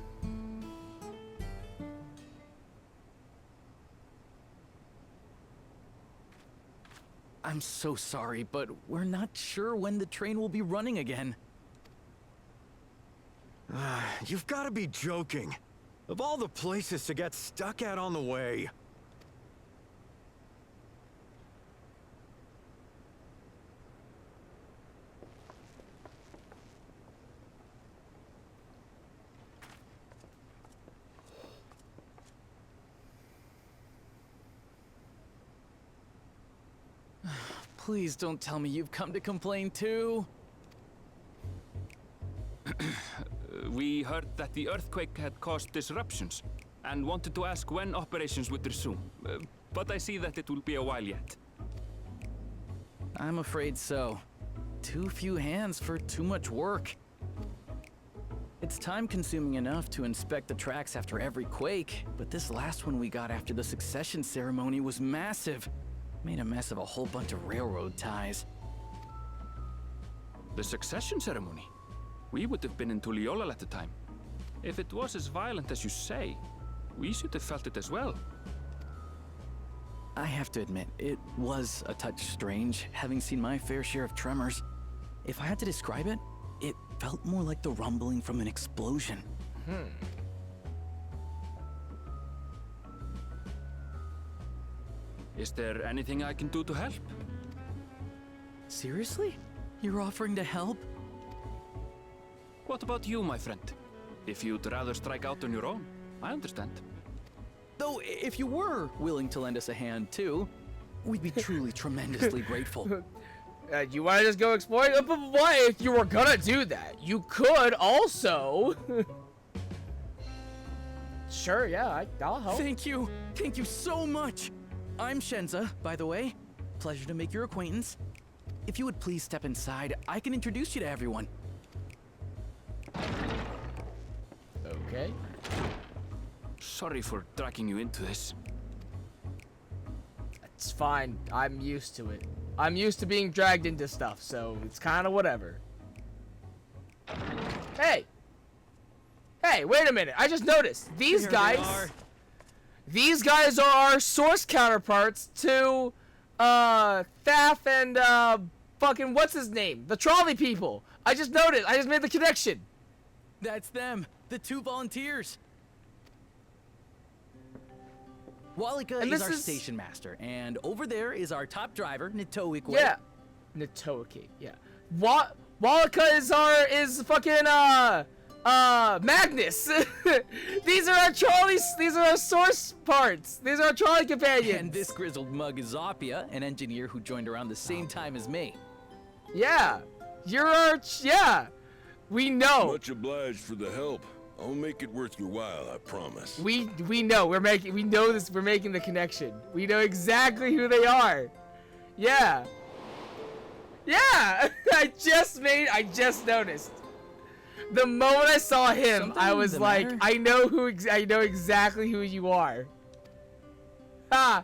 I'm so sorry, but we're not sure when the train will be running again. You've got to be joking. Of all the places to get stuck at on the way. Please don't tell me you've come to complain too. We heard that the earthquake had caused disruptions and wanted to ask when operations would resume. But I see that it will be a while yet. I'm afraid so. Too few hands for too much work. It's time-consuming enough to inspect the tracks after every quake, but this last one we got after the succession ceremony was massive. Made a mess of a whole bunch of railroad ties. The succession ceremony? We would have been in Tuliolal at the time. If it was as violent as you say, we should have felt it as well. I have to admit, it was a touch strange, having seen my fair share of tremors. If I had to describe it, it felt more like the rumbling from an explosion. Is there anything I can do to help? Seriously? You're offering to help? What about you, my friend? If you'd rather strike out on your own, I understand. Though, if you were willing to lend us a hand too, we'd be truly tremendously grateful. You want to just go exploring? But what if you were gonna do that? You could also. Sure, yeah, I'll help. Thank you so much. I'm Shenza, by the way. Pleasure to make your acquaintance. If you would please step inside, I can introduce you to everyone. Okay. Sorry for dragging you into this. It's fine. I'm used to it. I'm used to being dragged into stuff, so it's kind of whatever. Hey! Hey, wait a minute. I just noticed. These guys are our source counterparts to, Thaf and, fucking, what's his name? The trolley people. I just noticed. I just made the connection. That's them. The 2 volunteers. Walika is our station master, and over there is our top driver, Nitoikwe. Yeah. Nitoike, yeah. Walika is fucking, Magnus. These are our trolleys. These are our source parts. These are our trolley companions. And this grizzled mug is Zapia, an engineer who joined around the same time as me. Yeah. You're our, yeah. We know. Much obliged for the help. I'll make it worth your while, I promise. We know we're making the connection. We know exactly who they are. Yeah. Yeah. I just noticed. The moment I saw him, I was like, I know exactly who you are. Ha.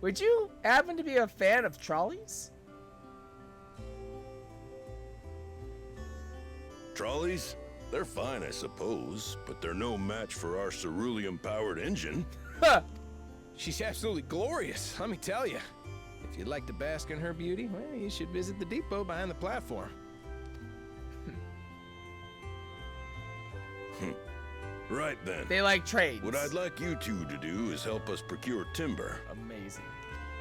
Would you happen to be a fan of trolleys? Trolleys? They're fine, I suppose, but they're no match for our cerulean-powered engine. Huh. She's absolutely glorious, let me tell you. If you'd like to bask in her beauty, well, you should visit the depot behind the platform. Right then. They like trades. What I'd like you two to do is help us procure timber. Amazing.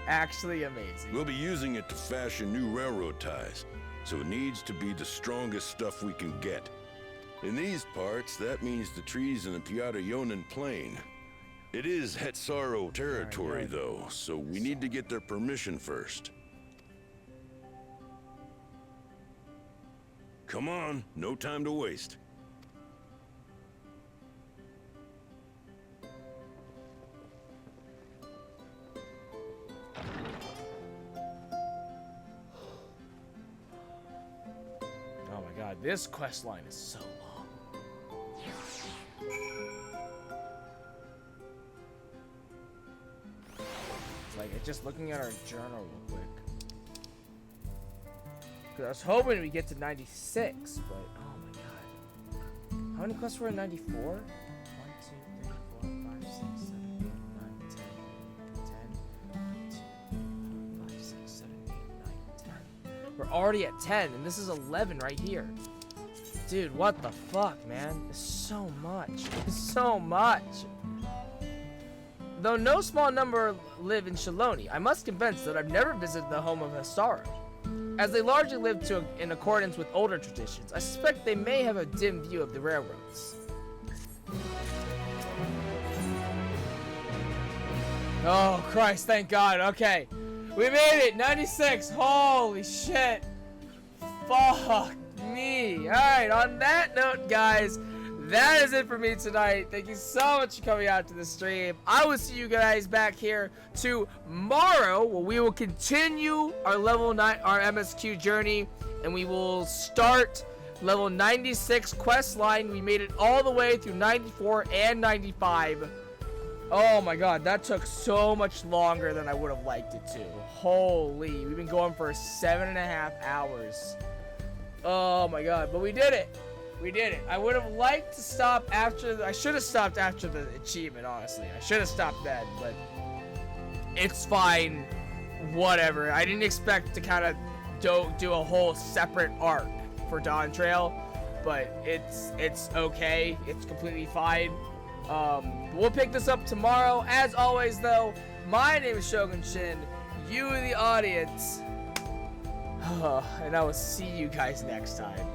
Actually amazing. We'll be using it to fashion new railroad ties, so it needs to be the strongest stuff we can get. In these parts, that means the trees in the Piata-Yonan Plain. It is Hetsaro territory, though, so we need to get their permission first. Come on, no time to waste. Oh my god, this quest line is so long. It's like, just looking at our journal real quick. Cause I was hoping we get to 96, but oh my god. How many quests were in 94? 1, 2, 3, 4, 5, 6, 7, 8, 9, 10, 11, 12, 13, 14, 15, 16, 17, 18, 19, 20. We're already at 10, and this is 11 right here. Dude, what the fuck, man? It's so much. It's so much. Though no small number live in Shaloni, I must confess that I've never visited the home of Hastara. As they largely live in accordance with older traditions, I suspect they may have a dim view of the railroads. Oh, Christ, thank God. Okay. We made it! 96! Holy shit! Fuck me! Alright, on that note, guys, that is it for me tonight. Thank you so much for coming out to the stream. I will see you guys back here tomorrow, where we will continue our level 9, our MSQ journey, and we will start level 96 quest line. We made it all the way through 94 and 95. Oh my god, that took so much longer than I would have liked it to. Holy, we've been going for 7.5 hours. Oh my god, but we did it. We did it. I would have liked to stop after I should have stopped after the achievement, honestly. I should have stopped then, but it's fine. Whatever. I didn't expect to kind of do a whole separate arc for Dawntrail, but it's okay. It's completely fine. We'll pick this up tomorrow. As always, though, my name is Shogun Shin. You, the audience. And I will see you guys next time.